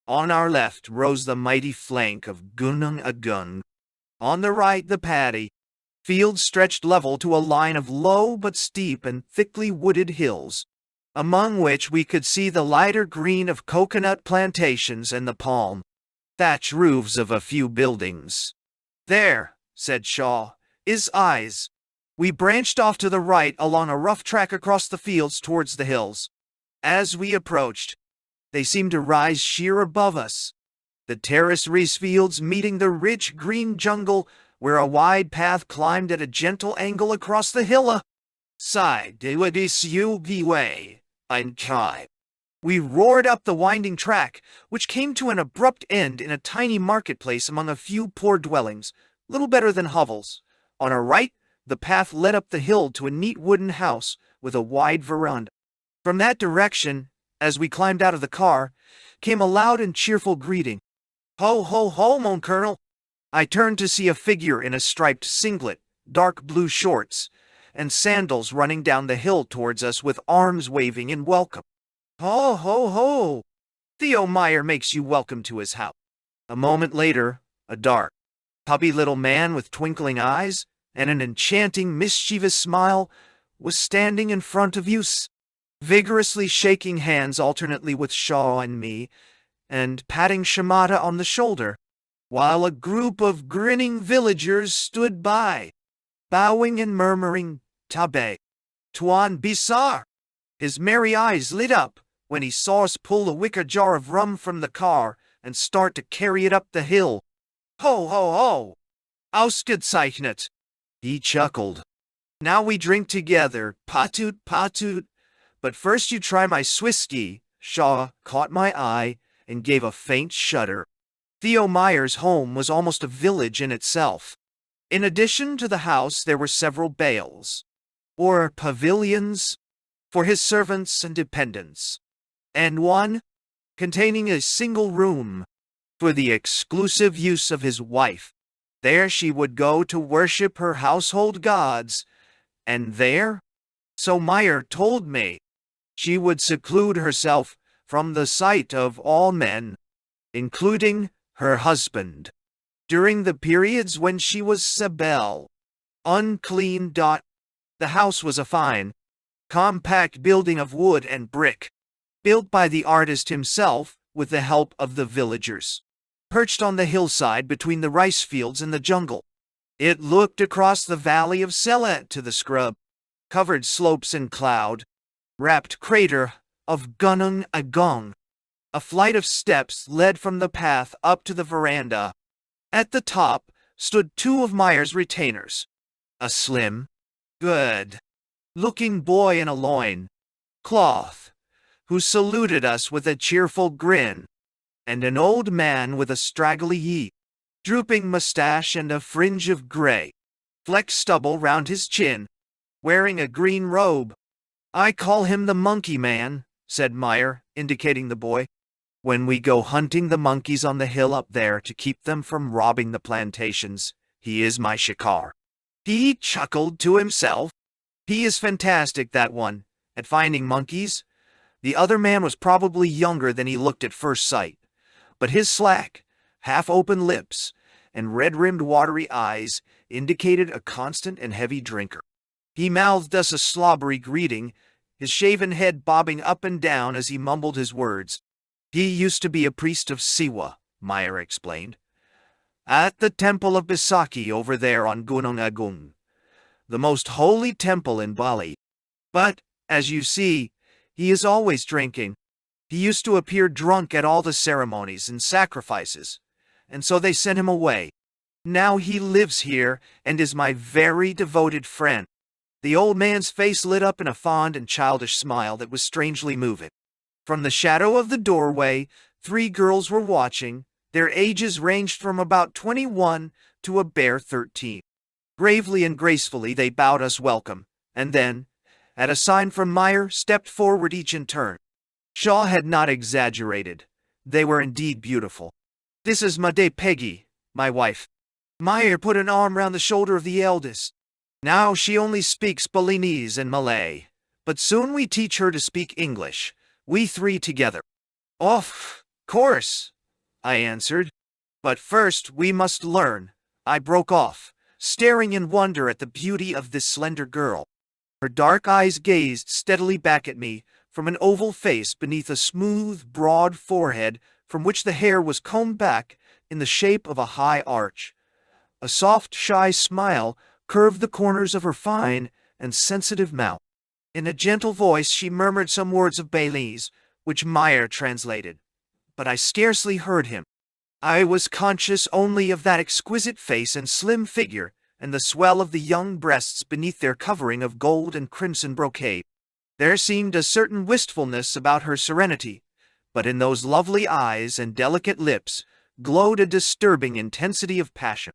On our left rose the mighty flank of Gunung Agung. On the right the paddy. Fields stretched level to a line of low but steep and thickly wooded hills, among which we could see the lighter green of coconut plantations and the palm thatch roofs of a few buildings. There, said Shaw, is Eyes. We branched off to the right along a rough track across the fields towards the hills. As we approached, they seemed to rise sheer above us, the terrace rice fields meeting the rich green jungle where a wide path climbed at a gentle angle across the hillock. Side to this way, Einkai. We roared up the winding track, which came to an abrupt end in a tiny marketplace among a few poor dwellings, little better than hovels. On our right, the path led up the hill to a neat wooden house with a wide veranda. From that direction, as we climbed out of the car, came a loud and cheerful greeting. Ho, ho, ho, mon colonel! I turned to see a figure in a striped singlet, dark blue shorts, and sandals running down the hill towards us with arms waving in welcome. Ho, ho, ho! Theo Meyer makes you welcome to his house. A moment later, a dark, puppy little man with twinkling eyes and an enchanting, mischievous smile was standing in front of us, vigorously shaking hands alternately with Shaw and me, and patting Shimada on the shoulder, while a group of grinning villagers stood by, bowing and murmuring, Tabe, Tuan Bisar. His merry eyes lit up when he saw us pull a wicker jar of rum from the car and start to carry it up the hill. Ho, ho, ho! Ausgezeichnet! He chuckled. Now we drink together, patut, patut. But first you try my Swisky. Shaw caught my eye and gave a faint shudder. Theo Meyer's home was almost a village in itself. In addition to the house, there were several bales, or pavilions, for his servants and dependents, and one containing a single room for the exclusive use of his wife. There she would go to worship her household gods, and there, so Meyer told me, she would seclude herself from the sight of all men, including her husband, during the periods when she was Sebel. Unclean. The house was a fine, compact building of wood and brick, built by the artist himself with the help of the villagers, perched on the hillside between the rice fields and the jungle. It looked across the valley of Selet to the scrub-covered slopes and cloud-wrapped crater of Gunung Agung. A flight of steps led from the path up to the veranda. At the top stood two of Meyer's retainers, a slim, good-looking boy in a loin cloth, who saluted us with a cheerful grin, and an old man with a straggly, drooping mustache and a fringe of gray, flecked stubble round his chin, wearing a green robe. "I call him the Monkey Man," said Meyer, indicating the boy. "When we go hunting the monkeys on the hill up there to keep them from robbing the plantations, he is my shikar." He chuckled to himself. He is fantastic, that one, at finding monkeys. The other man was probably younger than he looked at first sight, but his slack, half-open lips and red-rimmed watery eyes indicated a constant and heavy drinker. He mouthed us a slobbery greeting, his shaven head bobbing up and down as he mumbled his words. "He used to be a priest of Siwa," Meyer explained, "at the temple of Bisaki over there on Gunung Agung, the most holy temple in Bali. But, as you see, he is always drinking. He used to appear drunk at all the ceremonies and sacrifices, and so they sent him away. Now he lives here and is my very devoted friend." The old man's face lit up in a fond and childish smile that was strangely moving. From the shadow of the doorway, three girls were watching. Their ages ranged from about 21 to a bare 13. Gravely and gracefully they bowed us welcome, and then, at a sign from Meyer, stepped forward each in turn. Shaw had not exaggerated. They were indeed beautiful. "This is Made Peggy, my wife." Meyer put an arm round the shoulder of the eldest. "Now she only speaks Balinese and Malay, but soon we teach her to speak English, we three together." "Of course," I answered. "But first we must learn." I broke off, staring in wonder at the beauty of this slender girl. Her dark eyes gazed steadily back at me from an oval face beneath a smooth, broad forehead from which the hair was combed back in the shape of a high arch. A soft, shy smile curved the corners of her fine and sensitive mouth. In a gentle voice she murmured some words of Balinese, which Meyer translated, but I scarcely heard him. I was conscious only of that exquisite face and slim figure, and the swell of the young breasts beneath their covering of gold and crimson brocade. There seemed a certain wistfulness about her serenity, but in those lovely eyes and delicate lips glowed a disturbing intensity of passion.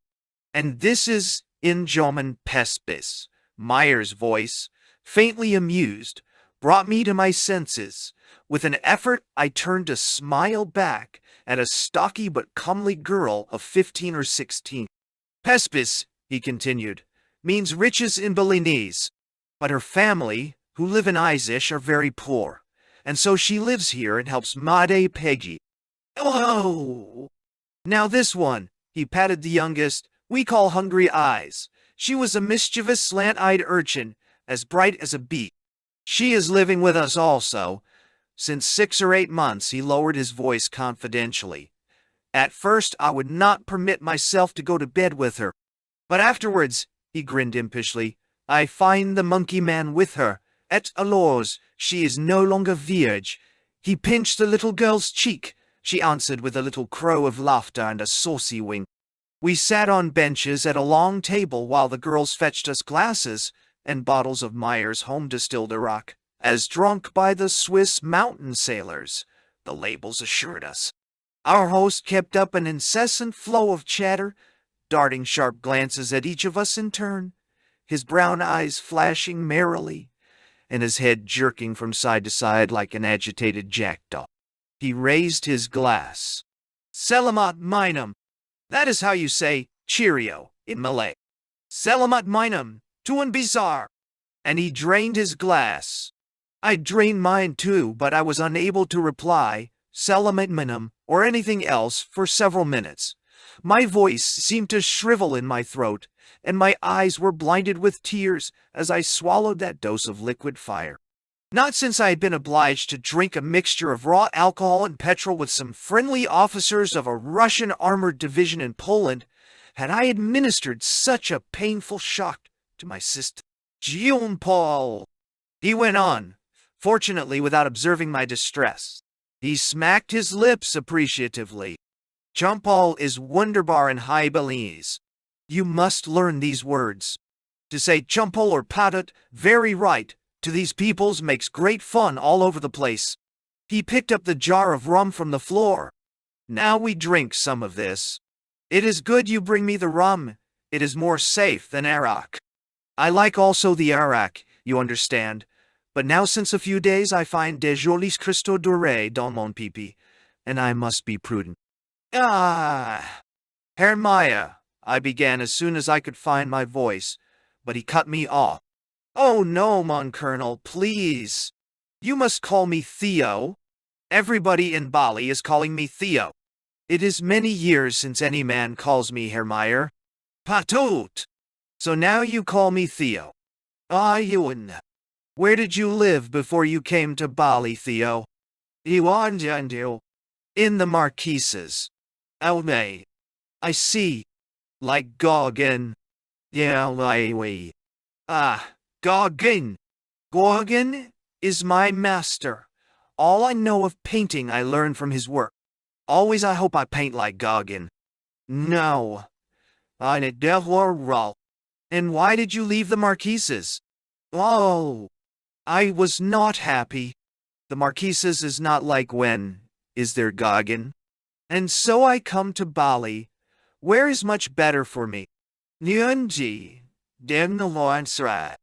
"And this is Injoman Pespis," Meyer's voice, faintly amused, brought me to my senses. With an effort I turned to smile back at a stocky but comely girl of 15 or 16. "Pespis," he continued, "means riches in Balinese, but her family, who live in Isish, are very poor, and so she lives here and helps Made Peggy. Oh! Now this one," he patted the youngest, "we call Hungry Eyes. She was a mischievous, slant-eyed urchin, as bright as a beet. She is living with us also. Since 6 or 8 months," he lowered his voice confidentially. "At first I would not permit myself to go to bed with her. But afterwards," he grinned impishly, "I find the Monkey Man with her. Et alors, she is no longer vierge." He pinched the little girl's cheek. She answered with a little crow of laughter and a saucy wink. We sat on benches at a long table while the girls fetched us glasses and bottles of Meyer's home-distilled Arak, as drunk by the Swiss mountain sailors, the labels assured us. Our host kept up an incessant flow of chatter, darting sharp glances at each of us in turn, his brown eyes flashing merrily, and his head jerking from side to side like an agitated jackdaw. He raised his glass. Selamat minum. That is how you say cheerio in Malay. Selamat minum, tuan besar. And he drained his glass. I drained mine too, but I was unable to reply, Selamat minum, or anything else for several minutes. My voice seemed to shrivel in my throat, and my eyes were blinded with tears as I swallowed that dose of liquid fire. Not since I had been obliged to drink a mixture of raw alcohol and petrol with some friendly officers of a Russian armored division in Poland had I administered such a painful shock to my system. Jean Paul, he went on, fortunately without observing my distress. He smacked his lips appreciatively. Jean Paul is wunderbar in High Belize. You must learn these words. To say chumpol or patat, very right, to these peoples makes great fun all over the place. He picked up the jar of rum from the floor. Now we drink some of this. It is good you bring me the rum. It is more safe than arak. I like also the arak, you understand. But now since a few days I find de jolis Christo Dore dans mon pipi, and I must be prudent. Herr Maya, I began as soon as I could find my voice, but he cut me off. Oh no, mon colonel, please. You must call me Theo. Everybody in Bali is calling me Theo. It is many years since any man calls me Herr Meyer. Patot. So now you call me Theo. Ewan. Where did you live before you came to Bali, Theo? Iwanjandu. In the Marquises. Alme. I see. Like Goggin. Yeah, Goggin. Goggin is my master. All I know of painting I learned from his work. Always I hope I paint like Goggin. No. I never. And why did you leave the Marquises? Oh. I was not happy. The Marquises is not like when, is there Goggin? And so I come to Bali, where is much better for me. Nyunji, Demnaloansra.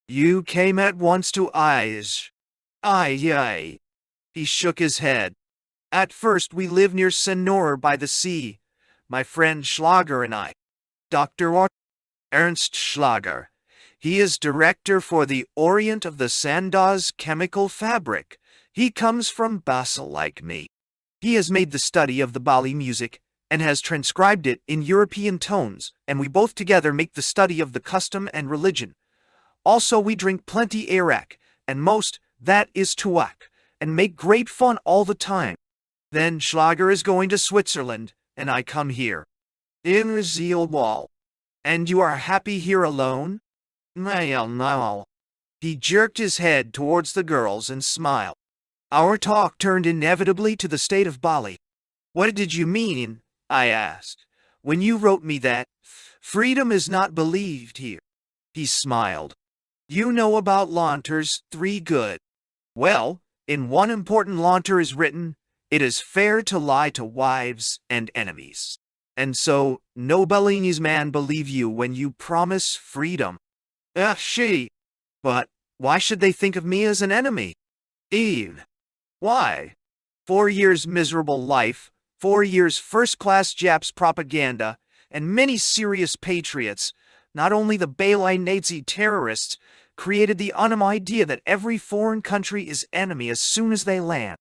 You came at once to Aish. Ay. He shook his head. At first we lived near Senor by the sea, my friend Schlager and I. Dr. Ernst Schlager. He is director for the Orient of the Sandoz chemical fabric. He comes from Basel like me. He has made the study of the Bali music and has transcribed it in European tones, and we both together make the study of the custom and religion. Also we drink plenty arak, and most, that is tuak, and make great fun all the time. Then Schlager is going to Switzerland, and I come here. In Zielwall. And you are happy here alone? No. He jerked his head towards the girls and smiled. Our talk turned inevitably to the state of Bali. What did you mean, I asked, when you wrote me that freedom is not believed here? He smiled. You know about Launter's 3 good. Well, in one important Launter is written, it is fair to lie to wives and enemies. And so, no Balinese man believe you when you promise freedom. She. But why should they think of me as an enemy? Eve. Why? 4 years miserable life, 4 years first-class Japs propaganda, and many serious patriots, not only the Balai Nazi terrorists, created the idea that every foreign country is enemy as soon as they land.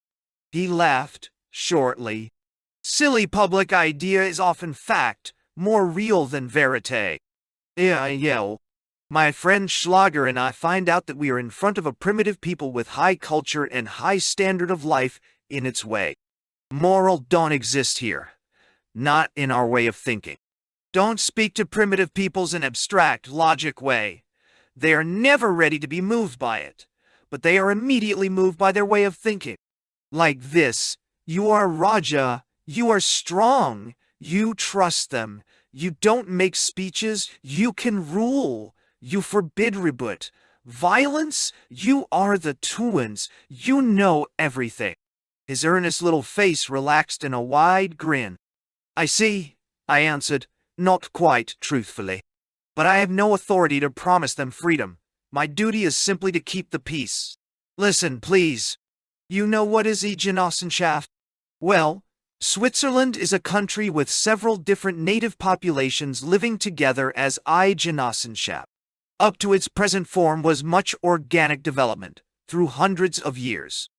He laughed, shortly. Silly public idea is often fact, more real than verite. My friend Schlager and I find out that we are in front of a primitive people with high culture and high standard of life in its way. Moral don't exist here. Not in our way of thinking. Don't speak to primitive peoples in abstract, logic way. They are never ready to be moved by it, but they are immediately moved by their way of thinking. Like this, you are Raja, you are strong, you trust them, You don't make speeches, you can rule. You forbid rebut. Violence, you are the twins. You know everything. His earnest little face relaxed in a wide grin. I see, I answered, not quite truthfully. But I have no authority to promise them freedom. My duty is simply to keep the peace. Listen, please. You know what is a Genossenschaft? Well, Switzerland is a country with several different native populations living together as eine Genossenschaft. Up to its present form was much organic development, through hundreds of years.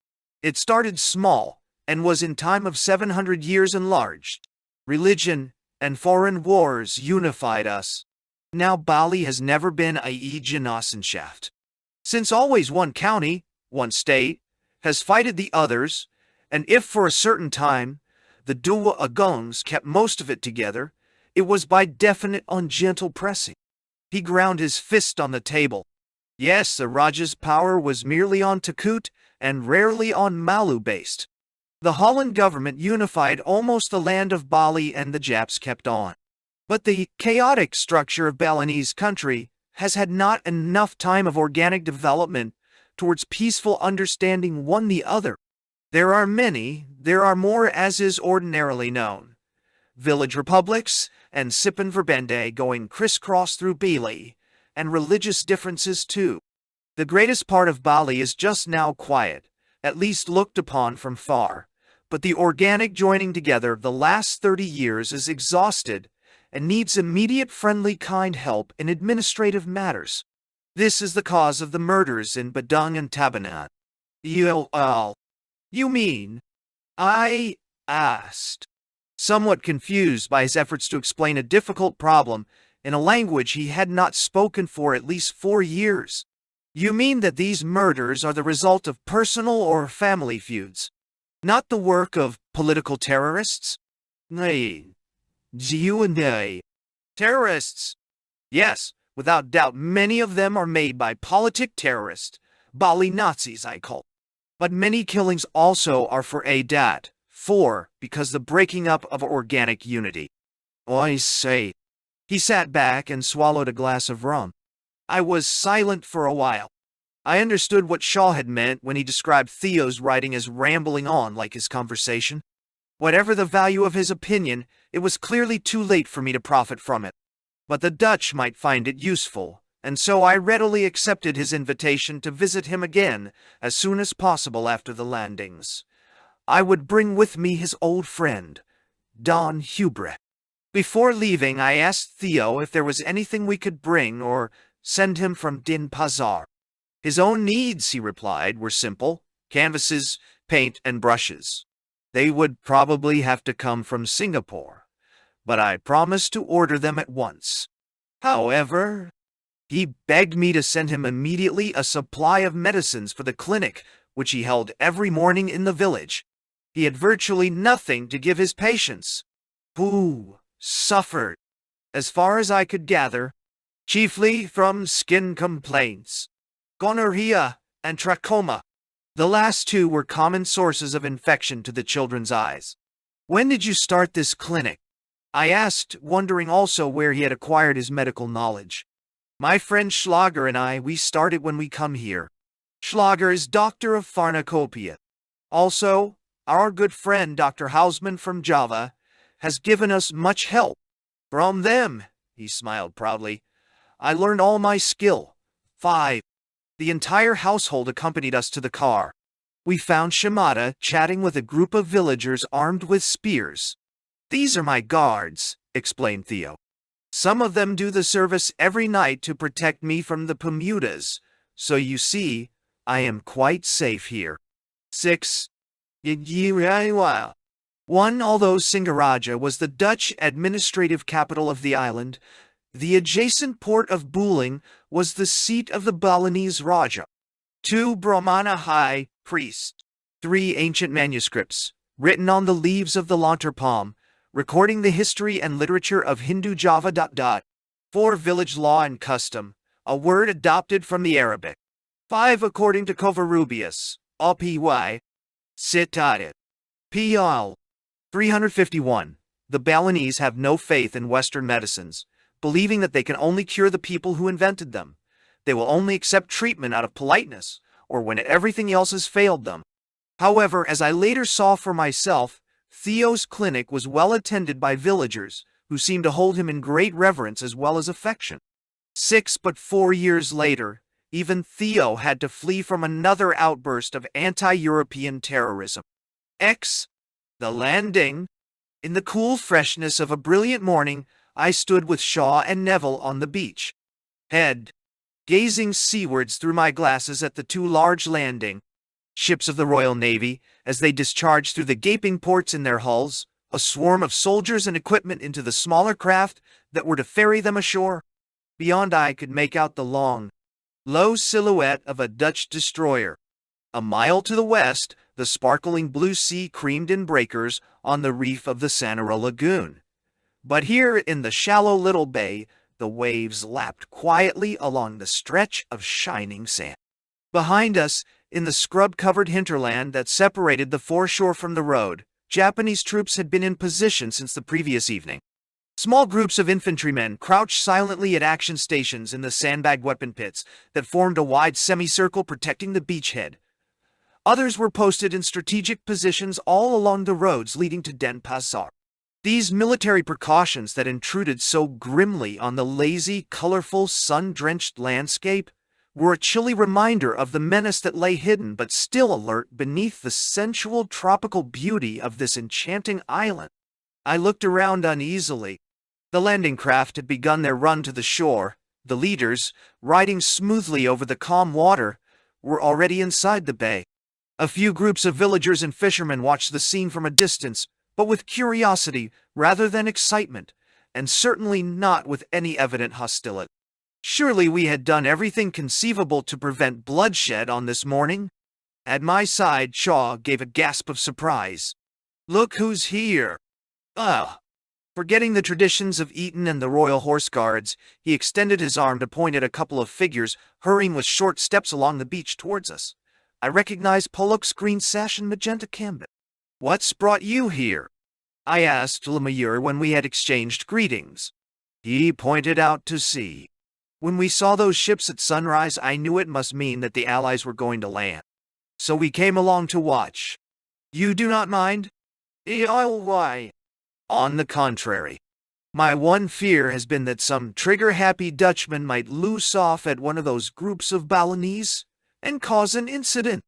It started small, and was in time of 700 years enlarged. Religion and foreign wars unified us. Now Bali has never been a Genossenschaft. Since always one county, one state, has fighted the others, and if for a certain time the Dua Agungs kept most of it together, it was by definite ungentle pressing. He ground his fist on the table. Yes, the Raja's power was merely on Takut and rarely on Malu based. The Holland government unified almost the land of Bali and the Japs kept on. But the chaotic structure of Balinese country has had not enough time of organic development towards peaceful understanding one the other. There are more as is ordinarily known. Village republics and Sipan Verbende going crisscross through Bali, and religious differences too. The greatest part of Bali is just now quiet, at least looked upon from far, but the organic joining together of the last 30 years is exhausted and needs immediate friendly kind help in administrative matters. This is the cause of the murders in Badung and Tabanan. You mean? I asked, somewhat confused by his efforts to explain a difficult problem in a language he had not spoken for at least 4 years. You mean that these murders are the result of personal or family feuds, not the work of political terrorists? Nay. Terrorists? Yes, without doubt many of them are made by politic terrorists, Bali Nazis I call. But many killings also are for because the breaking up of organic unity. I say. He sat back and swallowed a glass of rum. I was silent for a while. I understood what Shaw had meant when he described Theo's writing as rambling on like his conversation. Whatever the value of his opinion, it was clearly too late for me to profit from it. But the Dutch might find it useful, and so I readily accepted his invitation to visit him again as soon as possible after the landings. I would bring with me his old friend, Don Hubrecht. Before leaving, I asked Theo if there was anything we could bring or send him from Din Pazar. His own needs, he replied, were simple: canvases, paint, and brushes. They would probably have to come from Singapore, but I promised to order them at once. However, he begged me to send him immediately a supply of medicines for the clinic, which he held every morning in the village. He had virtually nothing to give his patients, who suffered, as far as I could gather, chiefly from skin complaints, gonorrhea and trachoma. The last two were common sources of infection to the children's eyes. When did you start this clinic? I asked, wondering also where he had acquired his medical knowledge. My friend Schlager and we started when we come here. Schlager is doctor of pharmacopoeia. Also, our good friend Dr. Hausmann from Java has given us much help. From them, he smiled proudly, I learned all my skill. 5. The entire household accompanied us to the car. We found Shimada chatting with a group of villagers armed with spears. These are my guards, explained Theo. Some of them do the service every night to protect me from the Bermudas, so you see, I am quite safe here. 6. Although Singaraja was the Dutch administrative capital of the island, the adjacent port of Boulogne was the seat of the Balinese Raja. 2 Brahmana high priests. 3 ancient manuscripts, written on the leaves of the lontar palm, recording the history and literature of Hindu Java. 4 village law and custom, a word adopted from the Arabic. 5 according to Covarrubias, APY, Citated. PL. 351. The Balinese have no faith in Western medicines, believing that they can only cure the people who invented them. They will only accept treatment out of politeness, or when everything else has failed them. However, as I later saw for myself, Theo's clinic was well attended by villagers, who seemed to hold him in great reverence as well as affection. 4 years later, even Theo had to flee from another outburst of anti-European terrorism. The landing. In the cool freshness of a brilliant morning, I stood with Shaw and Neville on the beach, gazing seawards through my glasses at the two large landing ships of the Royal Navy as they discharged through the gaping ports in their hulls, a swarm of soldiers and equipment into the smaller craft that were to ferry them ashore. Beyond I could make out the long, low silhouette of a Dutch destroyer. A mile to the west, the sparkling blue sea creamed in breakers on the reef of the Sanara Lagoon. But here in the shallow little bay, the waves lapped quietly along the stretch of shining sand. Behind us, in the scrub-covered hinterland that separated the foreshore from the road, Japanese troops had been in position since the previous evening. Small groups of infantrymen crouched silently at action stations in the sandbagged weapon pits that formed a wide semicircle protecting the beachhead. Others were posted in strategic positions all along the roads leading to Denpasar. These military precautions that intruded so grimly on the lazy, colorful, sun-drenched landscape were a chilly reminder of the menace that lay hidden but still alert beneath the sensual tropical beauty of this enchanting island. I looked around uneasily. The landing craft had begun their run to the shore. The leaders, riding smoothly over the calm water, were already inside the bay. A few groups of villagers and fishermen watched the scene from a distance, but with curiosity rather than excitement, and certainly not with any evident hostility. Surely we had done everything conceivable to prevent bloodshed on this morning? At my side, Shaw gave a gasp of surprise. "Look who's here!" Forgetting the traditions of Eton and the Royal Horse Guards, he extended his arm to point at a couple of figures hurrying with short steps along the beach towards us. I recognized Pollock's green sash and magenta cambit. "What's brought you here?" I asked Lemire when we had exchanged greetings. He pointed out to sea. "When we saw those ships at sunrise, I knew it must mean that the Allies were going to land. So we came along to watch. You do not mind?" "Why?" "On the contrary. My one fear has been that some trigger-happy Dutchman might loose off at one of those groups of Balinese and cause an incident.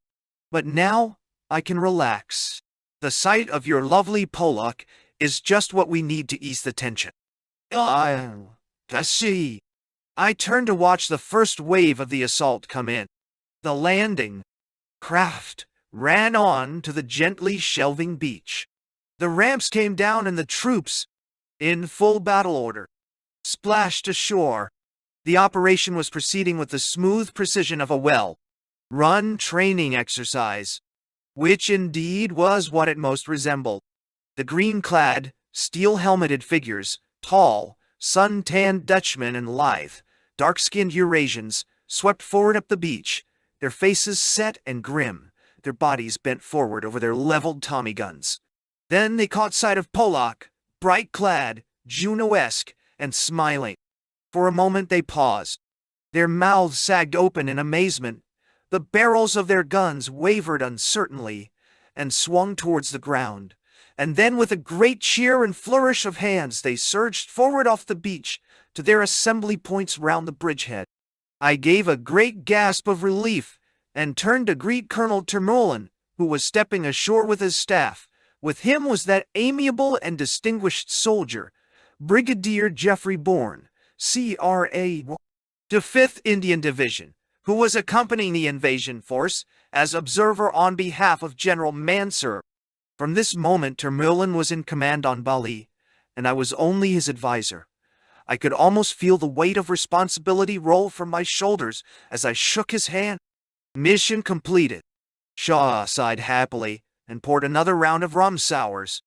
But now I can relax. The sight of your lovely Pollock is just what we need to ease the tension." I see." I turned to watch the first wave of the assault come in. The landing craft ran on to the gently shelving beach. The ramps came down and the troops, in full battle order, splashed ashore. The operation was proceeding with the smooth precision of a well-run training exercise, which indeed was what it most resembled. The green-clad, steel-helmeted figures, tall, sun-tanned Dutchmen and lithe, dark-skinned Eurasians, swept forward up the beach, their faces set and grim, their bodies bent forward over their leveled Tommy guns. Then they caught sight of Pollock, bright-clad, Juno-esque, and smiling. For a moment they paused. Their mouths sagged open in amazement. The barrels of their guns wavered uncertainly and swung towards the ground. And then with a great cheer and flourish of hands they surged forward off the beach to their assembly points round the bridgehead. I gave a great gasp of relief and turned to greet Colonel Termolin, who was stepping ashore with his staff. With him was that amiable and distinguished soldier, Brigadier Geoffrey Bourne, C.R.A. to 5th Indian Division, who was accompanying the invasion force as observer on behalf of General Mansur. From this moment Termolin was in command on Bali, and I was only his advisor. I could almost feel the weight of responsibility roll from my shoulders as I shook his hand. Mission completed. Shaw sighed happily and poured another round of rum sours.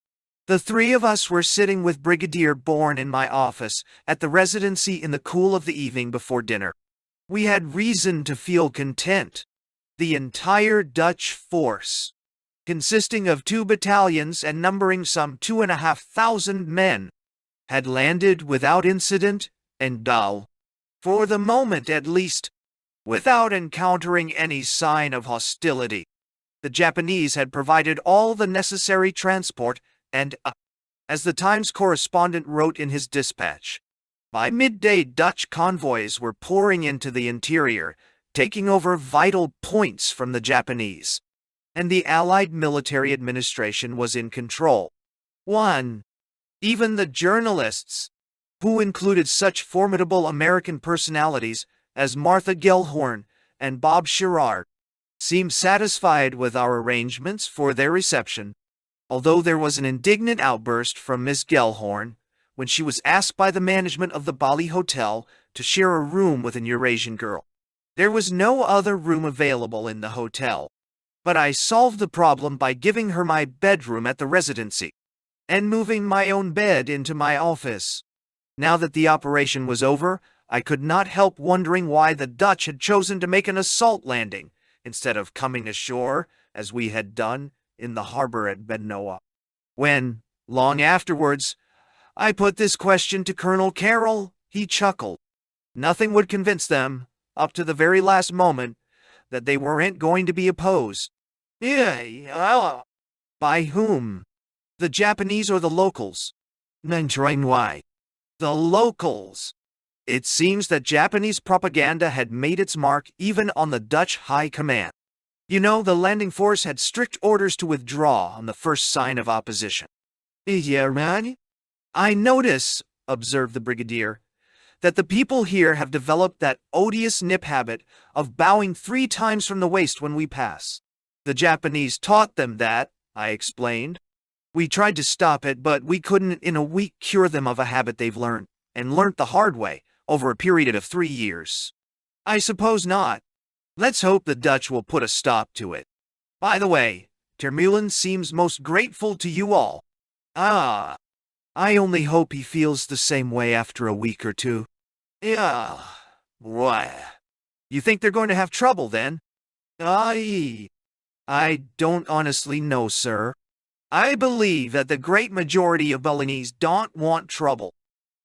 The three of us were sitting with Brigadier Bourne in my office at the Residency in the cool of the evening before dinner. We had reason to feel content. The entire Dutch force consisting of 2 battalions and numbering some 2,500 men, had landed without incident and dull, for the moment at least, without encountering any sign of hostility. The Japanese had provided all the necessary transport and, as the Times correspondent wrote in his dispatch, by midday Dutch convoys were pouring into the interior, taking over vital points from the Japanese, and the Allied military administration was in control. 1. Even the journalists, who included such formidable American personalities as Martha Gellhorn and Bob Sherrard, seemed satisfied with our arrangements for their reception, although there was an indignant outburst from Miss Gellhorn when she was asked by the management of the Bali Hotel to share a room with an Eurasian girl. There was no other room available in the hotel, but I solved the problem by giving her my bedroom at the Residency and moving my own bed into my office. Now that the operation was over, I could not help wondering why the Dutch had chosen to make an assault landing instead of coming ashore, as we had done, in the harbor at Bednoa. When, long afterwards, I put this question to Colonel Carroll, he chuckled. Nothing would convince them, up to the very last moment, that they weren't going to be opposed. By whom? The Japanese or the locals? Why? The locals. It seems that Japanese propaganda had made its mark even on the Dutch High Command. You know, the landing force had strict orders to withdraw on the first sign of opposition. I notice, observed the brigadier, that the people here have developed that odious nip habit of bowing 3 times from the waist when we pass. The Japanese taught them that, I explained. We tried to stop it, but we couldn't in a week cure them of a habit they've learned, and learnt the hard way, over a period of 3 years. I suppose not. Let's hope the Dutch will put a stop to it. By the way, Termeulen seems most grateful to you all. I only hope he feels the same way after a week or two. Why? You think they're going to have trouble then? I don't honestly know, sir. I believe that the great majority of Balinese don't want trouble.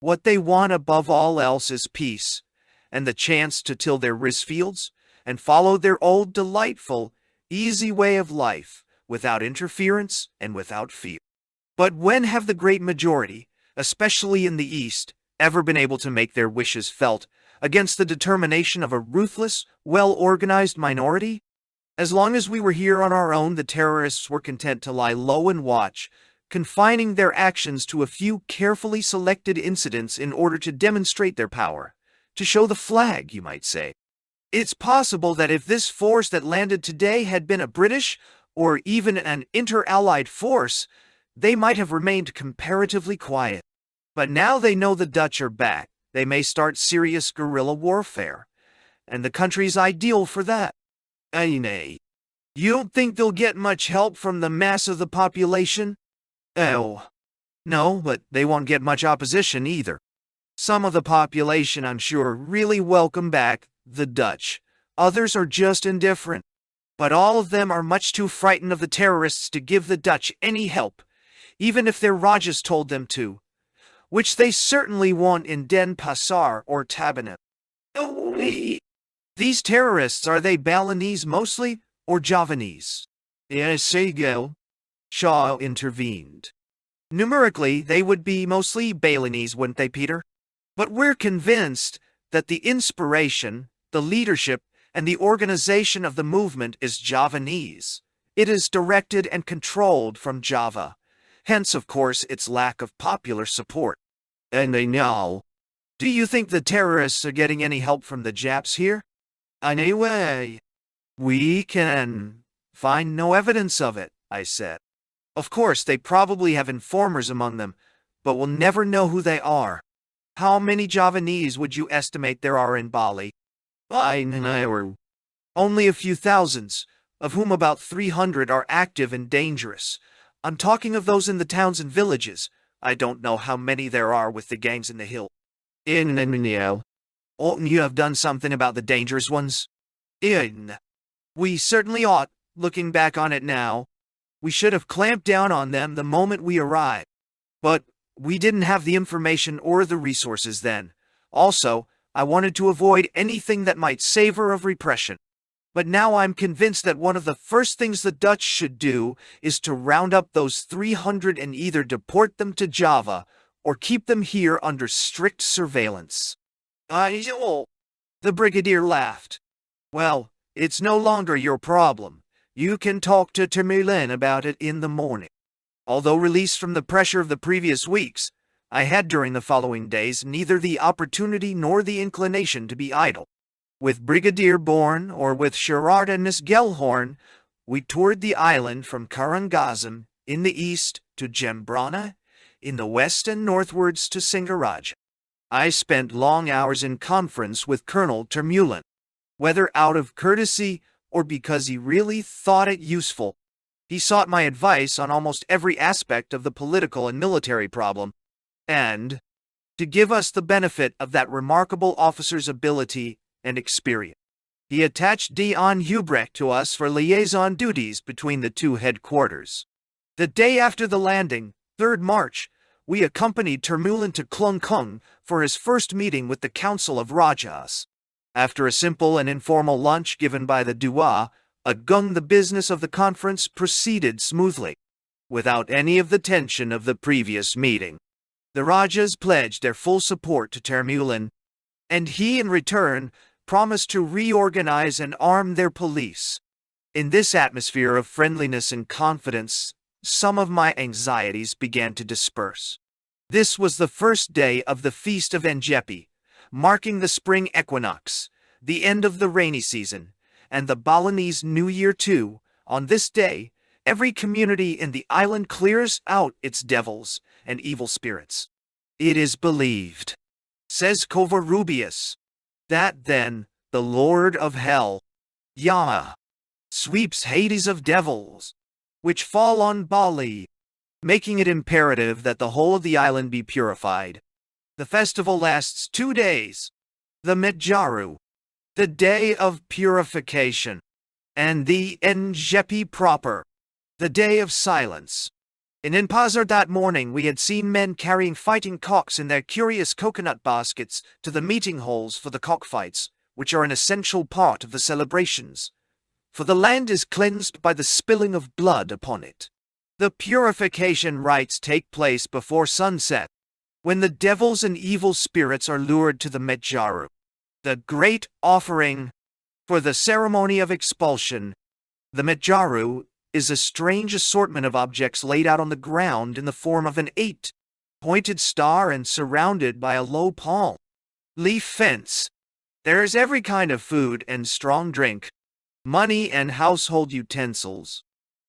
What they want above all else is peace, and the chance to till their rice-fields and follow their old delightful, easy way of life, without interference and without fear. But when have the great majority, especially in the East, ever been able to make their wishes felt against the determination of a ruthless, well-organized minority? As long as we were here on our own, the terrorists were content to lie low and watch, confining their actions to a few carefully selected incidents in order to demonstrate their power, to show the flag, you might say. It's possible that if this force that landed today had been a British or even an inter-allied force, they might have remained comparatively quiet. But now they know the Dutch are back, they may start serious guerrilla warfare, and the country's ideal for that. You don't think they'll get much help from the mass of the population? Oh, no, but they won't get much opposition either. Some of the population, I'm sure, really welcome back the Dutch. Others are just indifferent. But all of them are much too frightened of the terrorists to give the Dutch any help, even if their Rajas told them to, which they certainly won't in Denpasar or Tabanet. These terrorists, are they Balinese mostly, or Javanese? Yes, Shaw intervened. Numerically, they would be mostly Balinese, wouldn't they, Peter? But we're convinced that the inspiration, the leadership, and the organization of the movement is Javanese. It is directed and controlled from Java. Hence, of course, its lack of popular support. And they know. Do you think the terrorists are getting any help from the Japs here? Anyway, we can find no evidence of it, I said. Of course, they probably have informers among them, but we'll never know who they are. How many Javanese would you estimate there are in Bali? Only a few thousands, of whom about 300 are active and dangerous. I'm talking of those in the towns and villages. I don't know how many there are with the gangs in the hill. Oughtn't you have done something about the dangerous ones? We certainly ought, looking back on it now. We should have clamped down on them the moment we arrived. But we didn't have the information or the resources then. Also, I wanted to avoid anything that might savor of repression. But now I'm convinced that one of the first things the Dutch should do is to round up those 300 and either deport them to Java or keep them here under strict surveillance. The brigadier laughed. Well, it's no longer your problem. You can talk to Termulin about it in the morning. Although released from the pressure of the previous weeks, I had during the following days neither the opportunity nor the inclination to be idle. With Brigadier Born or with Sherard and Miss Gellhorn, we toured the island from Karangazam in the east to Jembrana, in the west and northwards to Singaraja. I spent long hours in conference with Colonel Termulin. Whether out of courtesy or because he really thought it useful, he sought my advice on almost every aspect of the political and military problem, and, to give us the benefit of that remarkable officer's ability and experience, he attached Dion Hubrecht to us for liaison duties between the two headquarters. The day after the landing, 3rd March, we accompanied Termulin to Klungkung for his first meeting with the Council of Rajas. After a simple and informal lunch given by the Dua, the business of the conference proceeded smoothly, without any of the tension of the previous meeting. The Rajas pledged their full support to Termulin, and he, in return, promised to reorganize and arm their police. In this atmosphere of friendliness and confidence, some of my anxieties began to disperse. This was the first day of the Feast of Enjepi, marking the spring equinox, the end of the rainy season, and the Balinese New Year too. On this day, every community in the island clears out its devils and evil spirits. It is believed, says Covarrubias, that then the Lord of Hell, Yama, sweeps Hades of devils, which fall on Bali, making it imperative that the whole of the island be purified. The festival lasts 2 days, the Metjaru, the day of purification, and the Enjepi proper, the day of silence. In Denpasar that morning we had seen men carrying fighting cocks in their curious coconut baskets to the meeting halls for the cockfights, which are an essential part of the celebrations, for the land is cleansed by the spilling of blood upon it. The purification rites take place before sunset, when the devils and evil spirits are lured to the Metjaru, the great offering for the ceremony of expulsion. The Metjaru is a strange assortment of objects laid out on the ground in the form of an 8-pointed star and surrounded by a low palm leaf fence. There is every kind of food and strong drink, money and household utensils,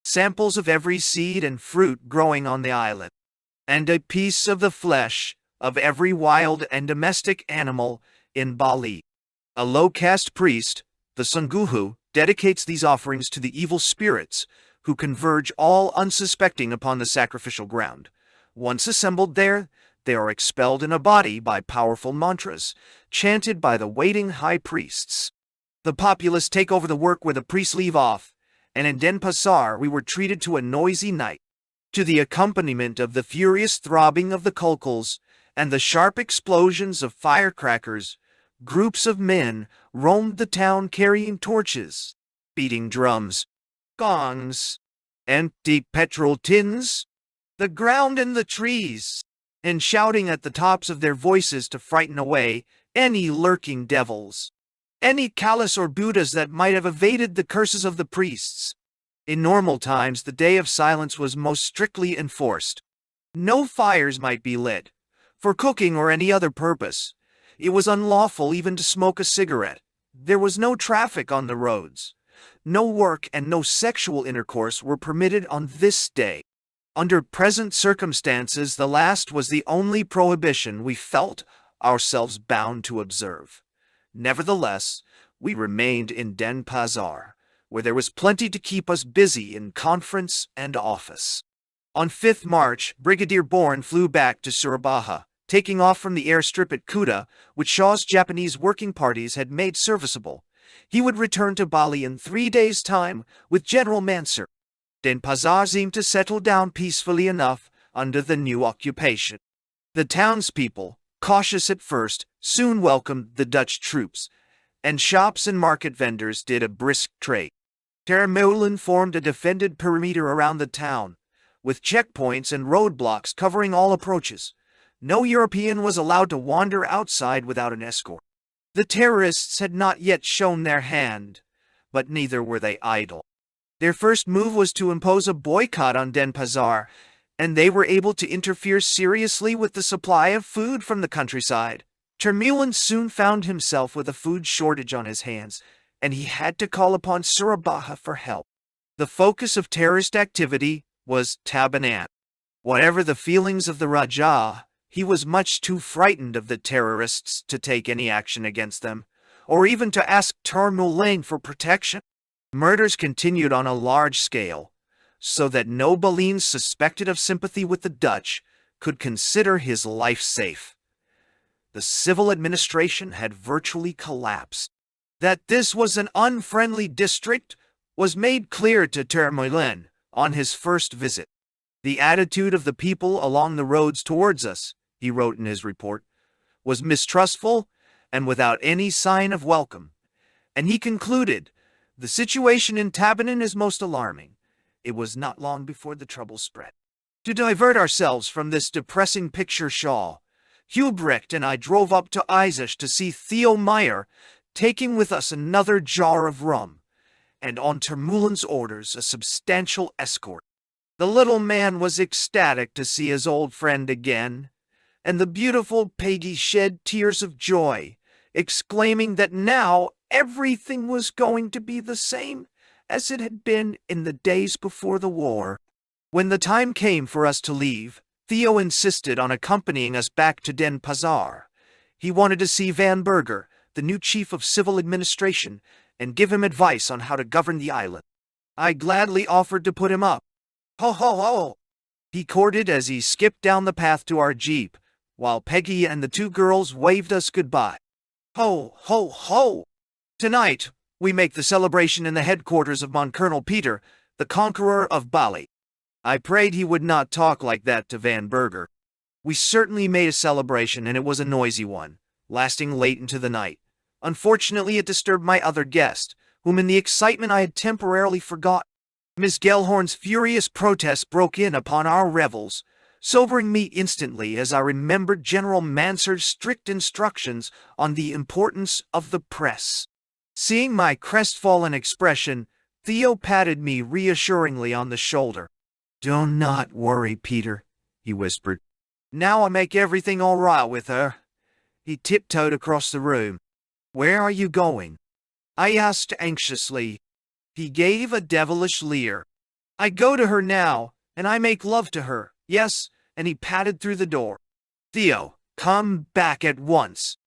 samples of every seed and fruit growing on the island, and a piece of the flesh of every wild and domestic animal in Bali. A low-caste priest, the Sungguhu, dedicates these offerings to the evil spirits, who converge all unsuspecting upon the sacrificial ground. Once assembled there, they are expelled in a body by powerful mantras, chanted by the waiting high priests. The populace take over the work where the priests leave off, and in Denpasar we were treated to a noisy night. To the accompaniment of the furious throbbing of the kulkals and the sharp explosions of firecrackers, groups of men roamed the town carrying torches, beating drums, gongs, empty petrol tins, the ground and the trees, and shouting at the tops of their voices to frighten away any lurking devils, any Kalas or Buddhas that might have evaded the curses of the priests. In normal times, the day of silence was most strictly enforced. No fires might be lit, for cooking or any other purpose. It was unlawful even to smoke a cigarette. There was no traffic on the roads. No work and no sexual intercourse were permitted on this day. Under present circumstances, the last was the only prohibition we felt ourselves bound to observe. Nevertheless, we remained in Denpasar, where there was plenty to keep us busy in conference and office. On 5th March, Brigadier Born flew back to Surabaya, taking off from the airstrip at Kuta, which Shaw's Japanese working parties had made serviceable. He would return to Bali in 3 days' time with General Mansur. Denpasar seemed to settle down peacefully enough under the new occupation. The townspeople, cautious at first, soon welcomed the Dutch troops, and shops and market vendors did a brisk trade. Termulen formed a defended perimeter around the town, with checkpoints and roadblocks covering all approaches. No European was allowed to wander outside without an escort. The terrorists had not yet shown their hand, but neither were they idle. Their first move was to impose a boycott on Denpasar, and they were able to interfere seriously with the supply of food from the countryside. Termulen soon found himself with a food shortage on his hands, and he had to call upon Surabaha for help. The focus of terrorist activity was Tabanan. Whatever the feelings of the Rajah, he was much too frightened of the terrorists to take any action against them, or even to ask Termulen for protection. Murders continued on a large scale, so that no Balines suspected of sympathy with the Dutch could consider his life safe. The civil administration had virtually collapsed. That this was an unfriendly district was made clear to Termulen on his first visit. The attitude of the people along the roads towards us, he wrote in his report, was mistrustful and without any sign of welcome. And he concluded, the situation in Tabanan is most alarming. It was not long before the trouble spread. To divert ourselves from this depressing picture show, Hubrecht and I drove up to Isash to see Theo Meyer, taking with us another jar of rum, and on Termulen's orders a substantial escort. The little man was ecstatic to see his old friend again, and the beautiful Peggy shed tears of joy, exclaiming that now everything was going to be the same as it had been in the days before the war. When the time came for us to leave, Theo insisted on accompanying us back to Denpasar. He wanted to see Van Berger, the new chief of civil administration, and give him advice on how to govern the island. I gladly offered to put him up. Ho ho ho! He courted as he skipped down the path to our jeep, while Peggy and the two girls waved us goodbye. Ho ho ho! Tonight, we make the celebration in the headquarters of Mon Colonel Peter, the conqueror of Bali. I prayed he would not talk like that to Van Berger. We certainly made a celebration, and it was a noisy one, lasting late into the night. Unfortunately, it disturbed my other guest, whom in the excitement I had temporarily forgotten. Miss Gellhorn's furious protests broke in upon our revels, sobering me instantly as I remembered General Mansard's strict instructions on the importance of the press. Seeing my crestfallen expression, Theo patted me reassuringly on the shoulder. "Do not worry, Peter," he whispered. "Now I make everything all right with her." He tiptoed across the room. "Where are you going?" I asked anxiously. He gave a devilish leer. "I go to her now, and I make love to her, yes," and he padded through the door. "Theo, come back at once."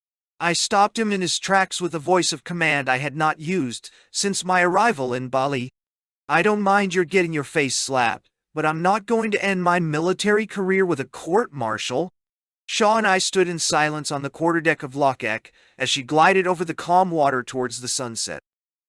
I stopped him in his tracks with a voice of command I had not used since my arrival in Bali. "I don't mind your getting your face slapped, but I'm not going to end my military career with a court-martial." Shaw and I stood in silence on the quarterdeck of Lockek as she glided over the calm water towards the sunset.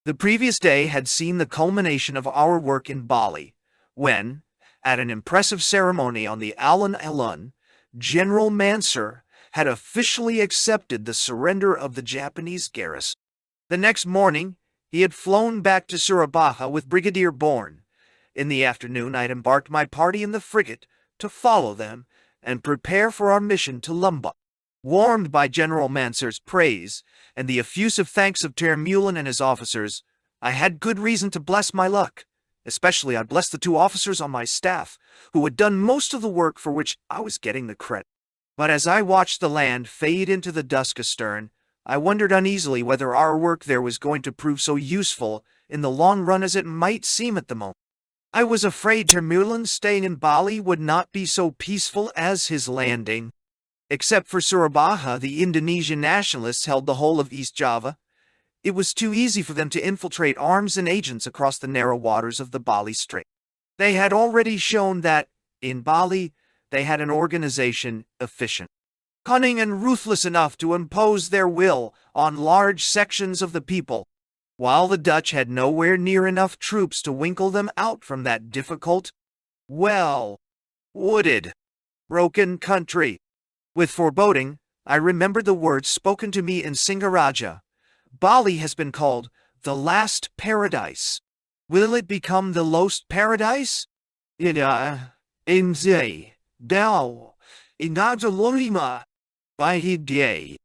The previous day had seen the culmination of our work in Bali, when, at an impressive ceremony on the Alan Alun, General Mansur had officially accepted the surrender of the Japanese garrison. The next morning, he had flown back to Surabaha with Brigadier Bourne. In the afternoon, I had embarked my party in the frigate to follow them and prepare for our mission to Lombok. Warmed by General Mansur's praise and the effusive thanks of Termulen and his officers, I had good reason to bless my luck. Especially I blessed the two officers on my staff, who had done most of the work for which I was getting the credit. But as I watched the land fade into the dusk astern, I wondered uneasily whether our work there was going to prove so useful in the long run as it might seem at the moment. I was afraid Termulen's staying in Bali would not be so peaceful as his landing. Except for Surabaha, the Indonesian nationalists held the whole of East Java. It was too easy for them to infiltrate arms and agents across the narrow waters of the Bali Strait. They had already shown that, in Bali, they had an organization efficient, cunning and ruthless enough to impose their will on large sections of the people. while the Dutch had nowhere near enough troops to winkle them out from that difficult, wooded, broken country. With foreboding, I remembered the words spoken to me in Singaraja. Bali has been called the last paradise. Will it become the lost paradise? Ida, Mz, Dao, Inadzalorima, Bahidye.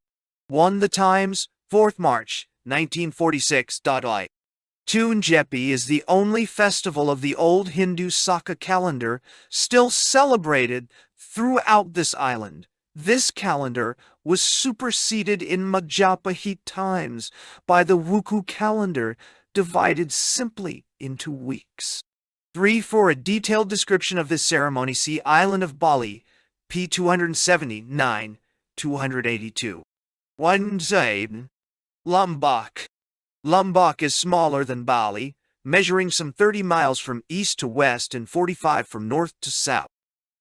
1 The Times, 4th March, 1946. I. Tunjepi is the only festival of the old Hindu Saka calendar still celebrated throughout this island. This calendar was superseded in Majapahit times by the Wuku calendar, divided simply into weeks. 3 For a detailed description of this ceremony, see Island of Bali, p. 279, 282. 1 Zaid, Lombok. Lombok is smaller than Bali, measuring some 30 miles from east to west and 45 from north to south.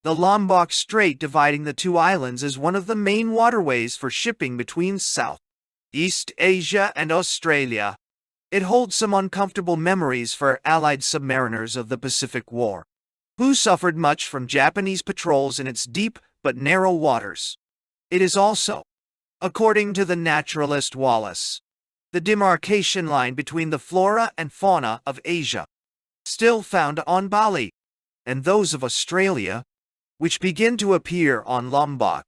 The Lombok Strait dividing the two islands is one of the main waterways for shipping between Southeast Asia and Australia. It holds some uncomfortable memories for Allied submariners of the Pacific War, who suffered much from Japanese patrols in its deep but narrow waters. It is also, according to the naturalist Wallace, the demarcation line between the flora and fauna of Asia, still found on Bali, and those of Australia, which begin to appear on Lombok.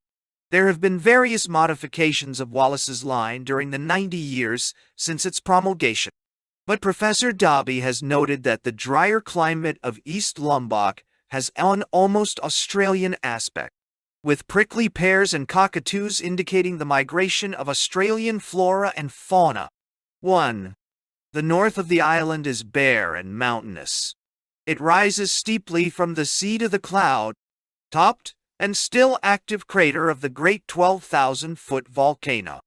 There have been various modifications of Wallace's line during the 90 years since its promulgation, but Professor Dobby has noted that the drier climate of East Lombok has an almost Australian aspect, with prickly pears and cockatoos indicating the migration of Australian flora and fauna. 1. The north of the island is bare and mountainous. It rises steeply from the sea to the cloud-topped and still active crater of the great 12,000-foot volcano,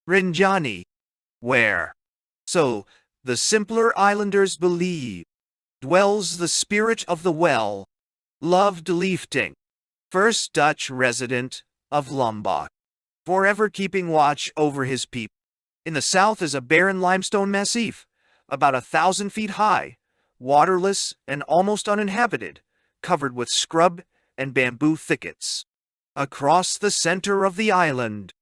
Rinjani, where, so the simpler islanders believe, dwells the spirit of the well-loved Liefding, first Dutch resident of Lombok, forever keeping watch over his people. In the south is a barren limestone massif, about 1,000 feet high, waterless and almost uninhabited, covered with scrub and bamboo thickets. Across the center of the island,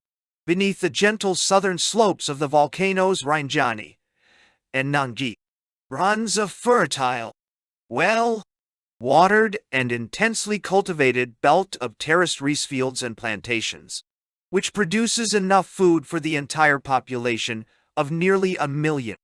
beneath the gentle southern slopes of the volcanoes Rinjani and Nangi, runs a fertile, well-watered and intensely cultivated belt of terraced rice fields and plantations, which produces enough food for the entire population of nearly 1 million.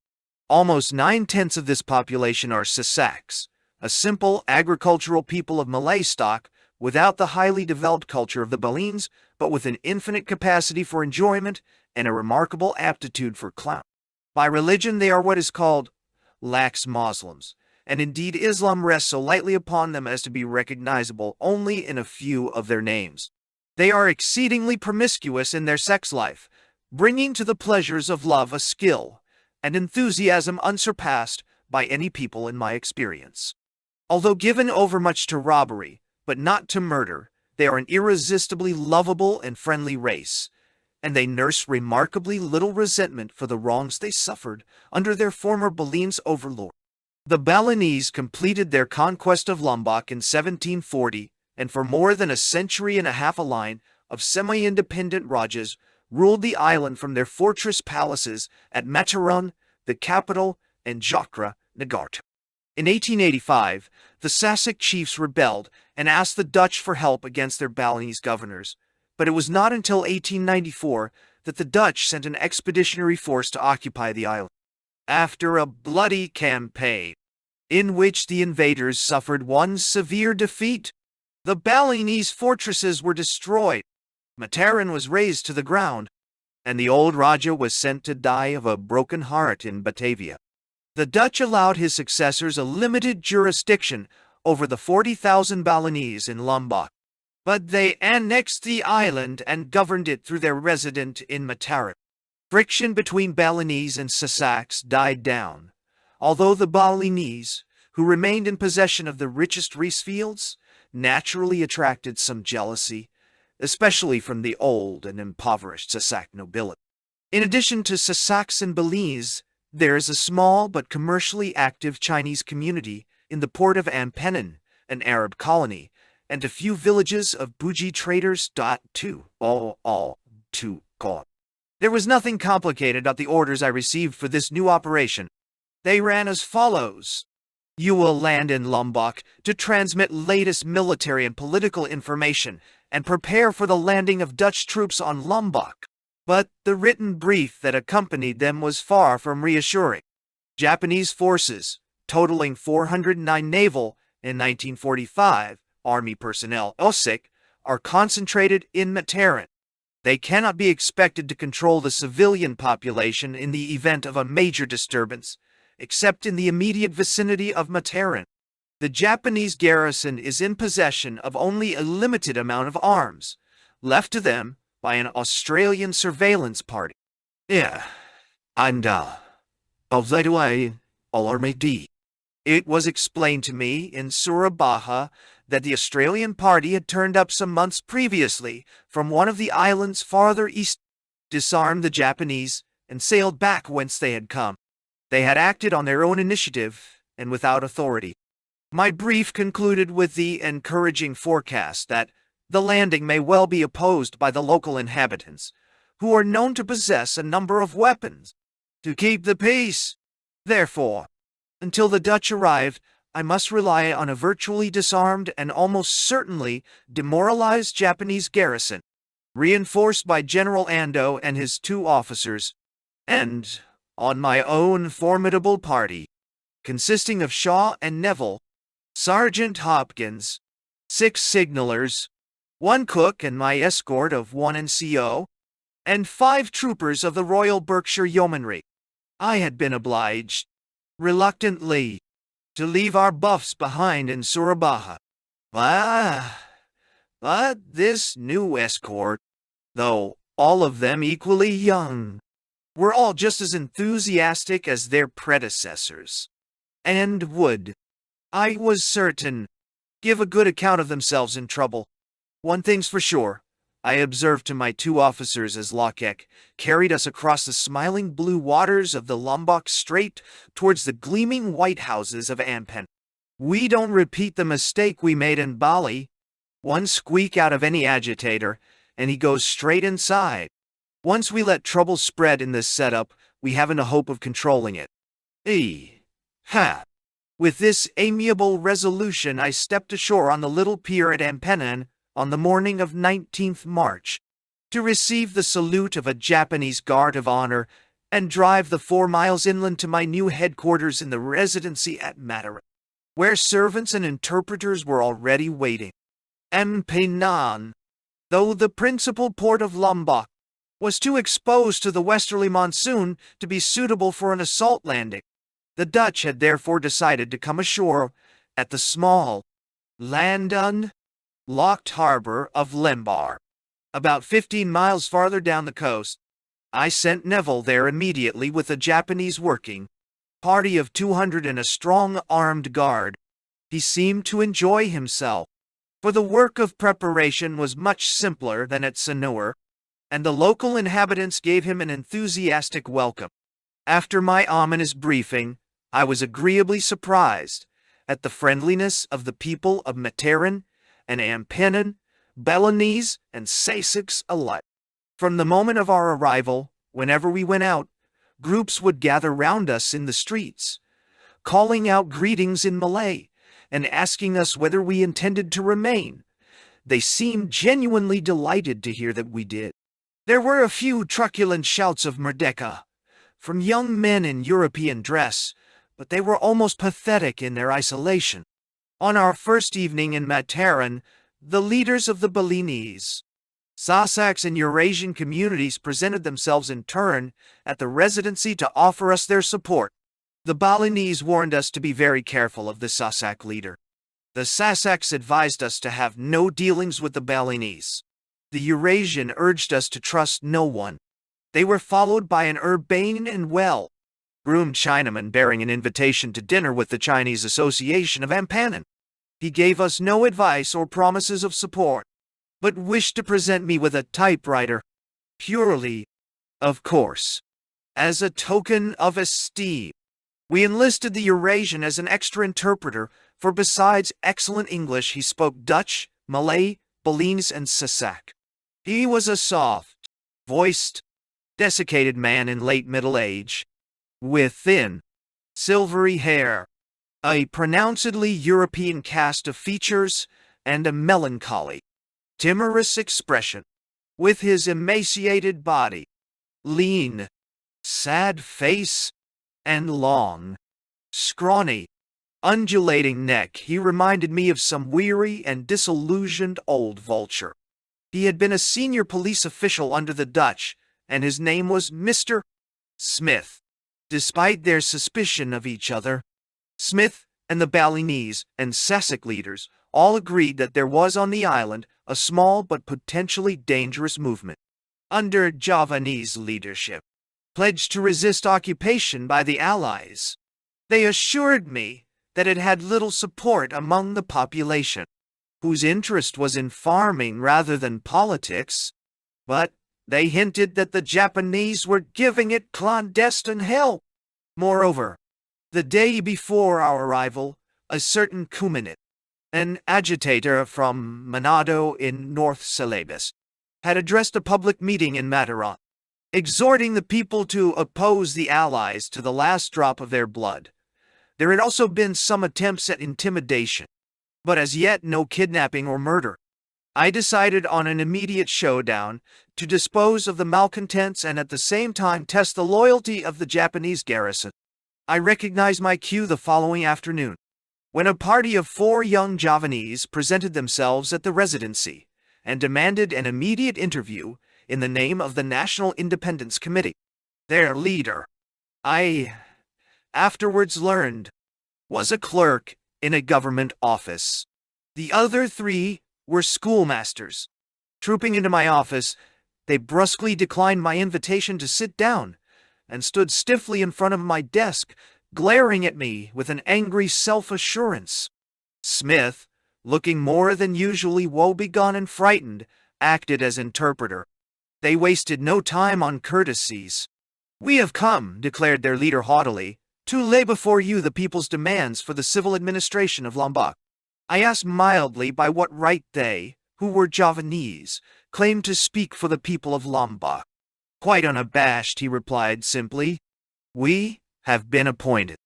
Almost 9/10 of this population are Sasaks, a simple agricultural people of Malay stock without the highly developed culture of the Balinese, but with an infinite capacity for enjoyment and a remarkable aptitude for clown. By religion they are what is called lax Muslims, and indeed Islam rests so lightly upon them as to be recognizable only in a few of their names. They are exceedingly promiscuous in their sex life, bringing to the pleasures of love a skill and enthusiasm unsurpassed by any people in my experience. Although given overmuch to robbery, but not to murder, they are an irresistibly lovable and friendly race, and they nurse remarkably little resentment for the wrongs they suffered under their former Balinese overlord. The Balinese completed their conquest of Lombok in 1740, and for more than a century and a half a line of semi-independent Rajas ruled the island from their fortress palaces at Mataram, the capital, and Jokra, Nagarta. In 1885, the Sasak chiefs rebelled and asked the Dutch for help against their Balinese governors, but it was not until 1894 that the Dutch sent an expeditionary force to occupy the island. After a bloody campaign, in which the invaders suffered one severe defeat, the Balinese fortresses were destroyed, Mataram was razed to the ground, and the old Raja was sent to die of a broken heart in Batavia. The Dutch allowed his successors a limited jurisdiction over the 40,000 Balinese in Lombok, but they annexed the island and governed it through their resident in Mataram. Friction between Balinese and Sasaks died down, although the Balinese, who remained in possession of the richest rice fields, naturally attracted some jealousy, especially from the old and impoverished Sasak nobility. In addition to Sasaks and Balinese, There is a small but commercially active Chinese community in the port of Ampenan, an Arab colony, and a few villages of Buji traders. There was nothing complicated about the orders I received for this new operation. They ran as follows. You will land in Lombok to transmit latest military and political information and prepare for the landing of Dutch troops on Lombok. But the written brief that accompanied them was far from reassuring. Japanese forces, totaling 409 naval and 1945 Army personnel, are concentrated in Mataran. They cannot be expected to control the civilian population in the event of a major disturbance, except in the immediate vicinity of Mataran. The Japanese garrison is in possession of only a limited amount of arms, left to them by an Australian surveillance party. It was explained to me in Surabaya that the Australian party had turned up some months previously from one of the islands farther east, disarmed the Japanese, and sailed back whence they had come. They had acted on their own initiative and without authority. My brief concluded with the encouraging forecast that the landing may well be opposed by the local inhabitants, who are known to possess a number of weapons. To keep the peace, therefore, until the Dutch arrived, I must rely on a virtually disarmed and almost certainly demoralized Japanese garrison, reinforced by General Ando and his 2 officers, and on my own formidable party, consisting of Shaw and Neville, Sergeant Hopkins, 6 signalers, 1 cook and my escort of 1 NCO, and 5 troopers of the Royal Berkshire Yeomanry. I had been obliged, reluctantly, to leave our buffs behind in Surabaya. But this new escort, though all of them equally young, were all just as enthusiastic as their predecessors, and would, I was certain, give a good account of themselves in trouble. One thing's for sure, I observed to my 2 officers as Lockheck carried us across the smiling blue waters of the Lombok Strait towards the gleaming white houses of Ampen. We don't repeat the mistake we made in Bali. One squeak out of any agitator, and he goes straight inside. Once we let trouble spread in this setup, we haven't a hope of controlling it. With this amiable resolution, I stepped ashore on the little pier at Ampenan on the morning of 19th March, to receive the salute of a Japanese guard of honor and drive the 4 miles inland to my new headquarters in the residency at Mataran, where servants and interpreters were already waiting. Ampenan, though the principal port of Lombok, was too exposed to the westerly monsoon to be suitable for an assault landing. The Dutch had therefore decided to come ashore at the small, locked harbor of Lembar, about 15 miles farther down the coast. I sent Neville there immediately with a Japanese working party of 200 and a strong armed guard. He seemed to enjoy himself, for the work of preparation was much simpler than at Sanur, and the local inhabitants gave him an enthusiastic welcome. After my ominous briefing, I was agreeably surprised at the friendliness of the people of Mataran and Ampenan, Balinese and Sussex alike. From the moment of our arrival, whenever we went out, groups would gather round us in the streets, calling out greetings in Malay and asking us whether we intended to remain. They seemed genuinely delighted to hear that we did. There were a few truculent shouts of Merdeka from young men in European dress, but they were almost pathetic in their isolation. On our first evening in Mataran, the leaders of the Balinese, Sussex and Eurasian communities presented themselves in turn at the residency to offer us their support. The Balinese warned us to be very careful of the Sussex leader. The Sussex advised us to have no dealings with the Balinese. The Eurasian urged us to trust no one. They were followed by an urbane and well-groomed Chinaman bearing an invitation to dinner with the Chinese Association of Ampenan. He gave us no advice or promises of support, but wished to present me with a typewriter. Purely, of course, as a token of esteem. We enlisted the Eurasian as an extra interpreter, for besides excellent English, he spoke Dutch, Malay, Balinese, and Sasak. He was a soft-voiced, desiccated man in late middle age, with thin, silvery hair, a pronouncedly European cast of features, and a melancholy, timorous expression. With his emaciated body, lean, sad face, and long, scrawny, undulating neck, he reminded me of some weary and disillusioned old vulture. He had been a senior police official under the Dutch, and his name was Mr. Smith. Despite their suspicion of each other, Smith and the Balinese and Sasak leaders all agreed that there was on the island a small but potentially dangerous movement, under Javanese leadership, pledged to resist occupation by the Allies. They assured me that it had little support among the population, whose interest was in farming rather than politics, but they hinted that the Japanese were giving it clandestine help. Moreover, the day before our arrival, a certain Kumanit, an agitator from Manado in North Celebes, had addressed a public meeting in Mataron, exhorting the people to oppose the Allies to the last drop of their blood. There had also been some attempts at intimidation, but as yet no kidnapping or murder. I decided on an immediate showdown to dispose of the malcontents and at the same time test the loyalty of the Japanese garrison. I recognized my cue the following afternoon, when a party of 4 young Javanese presented themselves at the Residency and demanded an immediate interview in the name of the National Independence Committee. Their leader, I afterwards learned, was a clerk in a government office. The other 3 were schoolmasters. Trooping into my office, they brusquely declined my invitation to sit down and stood stiffly in front of my desk, glaring at me with an angry self-assurance. Smith, looking more than usually woebegone and frightened, acted as interpreter. They wasted no time on courtesies. "We have come," declared their leader haughtily, "to lay before you the people's demands for the civil administration of Lombok." I asked mildly by what right they, who were Javanese, claimed to speak for the people of Lombok. Quite unabashed, he replied simply, "We have been appointed."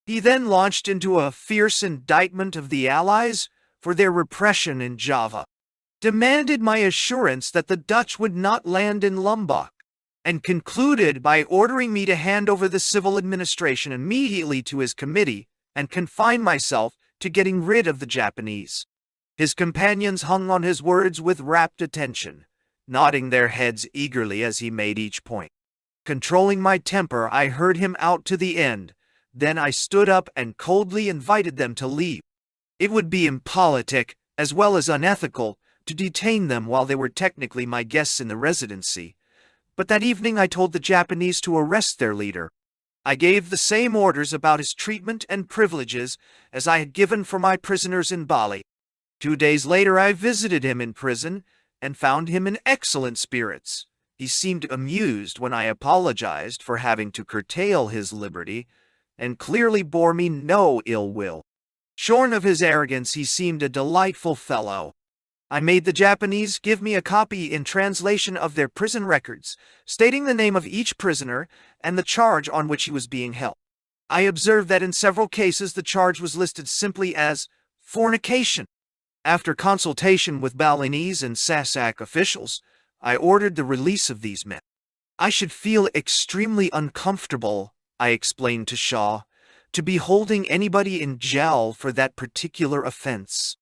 He then launched into a fierce indictment of the Allies for their repression in Java, demanded my assurance that the Dutch would not land in Lombok, and concluded by ordering me to hand over the civil administration immediately to his committee and confine myself to getting rid of the Japanese. His companions hung on his words with rapt attention, nodding their heads eagerly as he made each point. Controlling my temper, I heard him out to the end. Then I stood up and coldly invited them to leave. It would be impolitic, as well as unethical, to detain them while they were technically my guests in the Residency. But that evening I told the Japanese to arrest their leader. I gave the same orders about his treatment and privileges as I had given for my prisoners in Bali. 2 days later I visited him in prison and found him in excellent spirits. He seemed amused when I apologized for having to curtail his liberty, and clearly bore me no ill will. Shorn of his arrogance, he seemed a delightful fellow. I made the Japanese give me a copy in translation of their prison records, stating the name of each prisoner and the charge on which he was being held. I observed that in several cases the charge was listed simply as fornication. After consultation with Balinese and Sasak officials, I ordered the release of these men. I should feel extremely uncomfortable, I explained to Shaw, to be holding anybody in jail for that particular offense.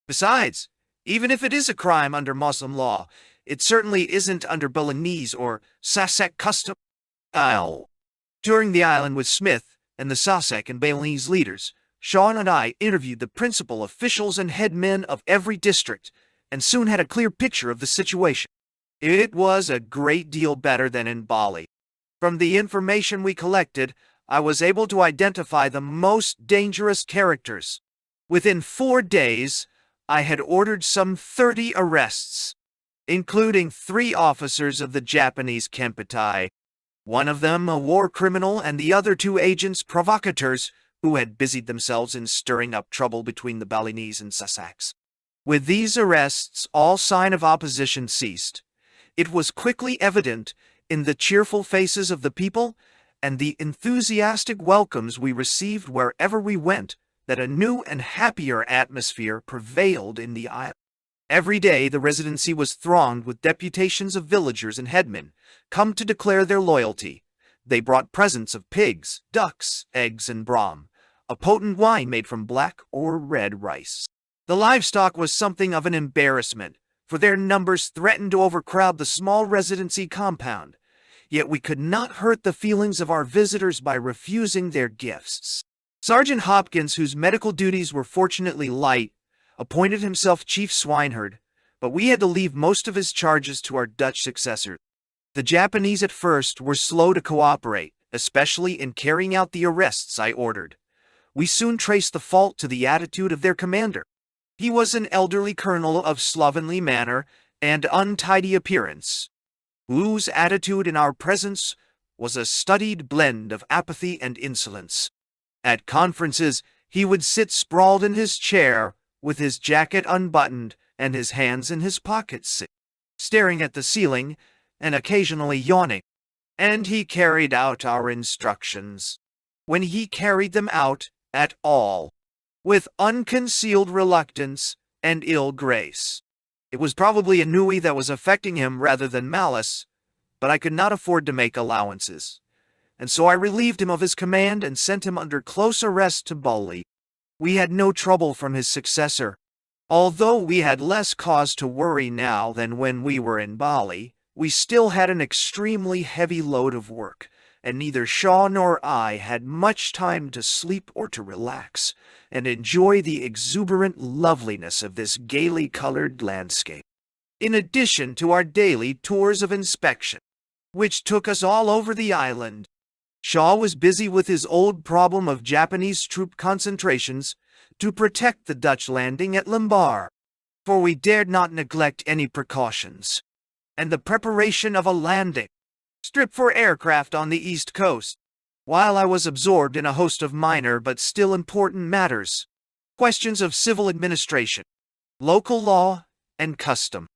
Besides, even if it is a crime under Muslim law, it certainly isn't under Balinese or Sasak custom. Touring the island with Smith and the Sasak and Balinese leaders, Sean and I interviewed the principal officials and head men of every district, and soon had a clear picture of the situation. It was a great deal better than in Bali. From the information we collected, I was able to identify the most dangerous characters. Within 4 days, I had ordered some 30 arrests, including 3 officers of the Japanese Kemp. One of them a war criminal and the other two agents provocateurs who had busied themselves in stirring up trouble between the Balinese and Sussex. With these arrests, all sign of opposition ceased. It was quickly evident in the cheerful faces of the people and the enthusiastic welcomes we received wherever we went that a new and happier atmosphere prevailed in the island. Every day the residency was thronged with deputations of villagers and headmen, come to declare their loyalty. They brought presents of pigs, ducks, eggs, and brom, a potent wine made from black or red rice. The livestock was something of an embarrassment, for their numbers threatened to overcrowd the small residency compound, yet we could not hurt the feelings of our visitors by refusing their gifts. Sergeant Hopkins, whose medical duties were fortunately light, appointed himself chief swineherd, but we had to leave most of his charges to our Dutch successors. The Japanese at first were slow to cooperate, especially in carrying out the arrests I ordered. We soon traced the fault to the attitude of their commander. He was an elderly colonel of slovenly manner and untidy appearance, whose attitude in our presence was a studied blend of apathy and insolence. At conferences, he would sit sprawled in his chair, with his jacket unbuttoned and his hands in his pockets, staring at the ceiling and occasionally yawning. And he carried out our instructions, when he carried them out at all, with unconcealed reluctance and ill grace. It was probably ennui that was affecting him rather than malice, but I could not afford to make allowances, and so I relieved him of his command and sent him under close arrest to Bali. We had no trouble from his successor. Although we had less cause to worry now than when we were in Bali, we still had an extremely heavy load of work, and neither Shaw nor I had much time to sleep or to relax and enjoy the exuberant loveliness of this gaily colored landscape. In addition to our daily tours of inspection, which took us all over the island, Shaw was busy with his old problem of Japanese troop concentrations to protect the Dutch landing at Lembar, for we dared not neglect any precautions, and the preparation of a landing strip for aircraft on the east coast, while I was absorbed in a host of minor but still important matters, questions of civil administration, local law and custom,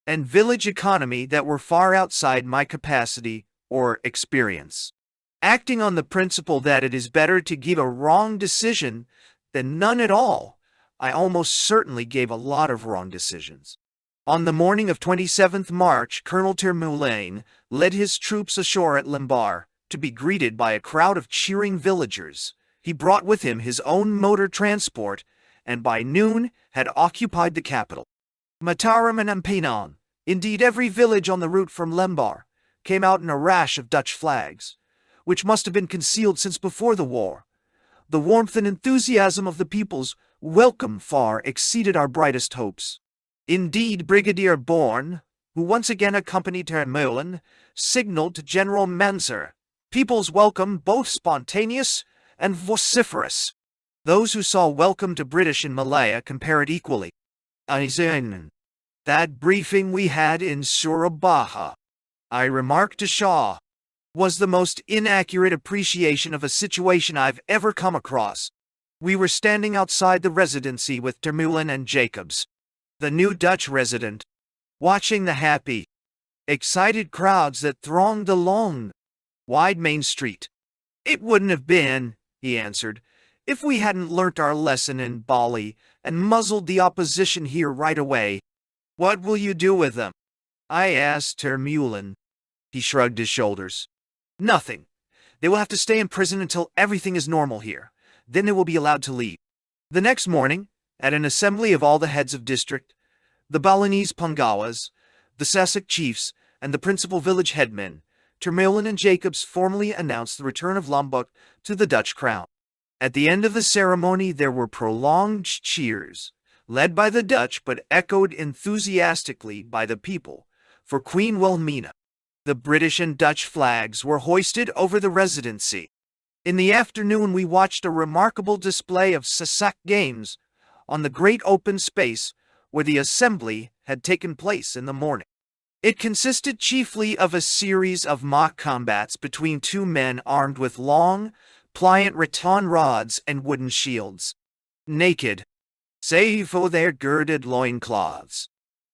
and village economy that were far outside my capacity or experience. Acting on the principle that it is better to give a wrong decision than none at all, I almost certainly gave a lot of wrong decisions. On the morning of 27th March, Colonel Termoulain led his troops ashore at Lembar to be greeted by a crowd of cheering villagers. He brought with him his own motor transport, and by noon had occupied the capital. Mataram and Ampenan, indeed every village on the route from Lembar, came out in a rash of Dutch flags, which must have been concealed since before the war. The warmth and enthusiasm of the people's welcome far exceeded our brightest hopes. Indeed, Brigadier Bourne, who once again accompanied Termoulain, signaled to General Manser, "People's welcome both spontaneous and vociferous." Those who saw welcome to British in Malaya compare it equally. That briefing we had in Surabaya, I remarked to Shaw, was the most inaccurate appreciation of a situation I've ever come across. We were standing outside the residency with Termoulain and Jacobs, the new Dutch resident, watching the happy, excited crowds that thronged the long, wide main street. "It wouldn't have been," he answered, "if we hadn't learnt our lesson in Bali and muzzled the opposition here right away." "What will you do with them?" I asked Termoulain. He shrugged his shoulders. "Nothing. They will have to stay in prison until everything is normal here. Then they will be allowed to leave." The next morning, at an assembly of all the heads of district, the Balinese Pungawas, the Sussex chiefs, and the principal village headmen, Termoulain and Jacobs formally announced the return of Lombok to the Dutch crown. At the end of the ceremony there were prolonged cheers, led by the Dutch but echoed enthusiastically by the people, for Queen Wilhelmina. The British and Dutch flags were hoisted over the residency. In the afternoon we watched a remarkable display of Sussex games on the great open space where the assembly had taken place in the morning. It consisted chiefly of a series of mock combats between two men armed with long, pliant rattan rods and wooden shields. Naked, save for their girded loincloths,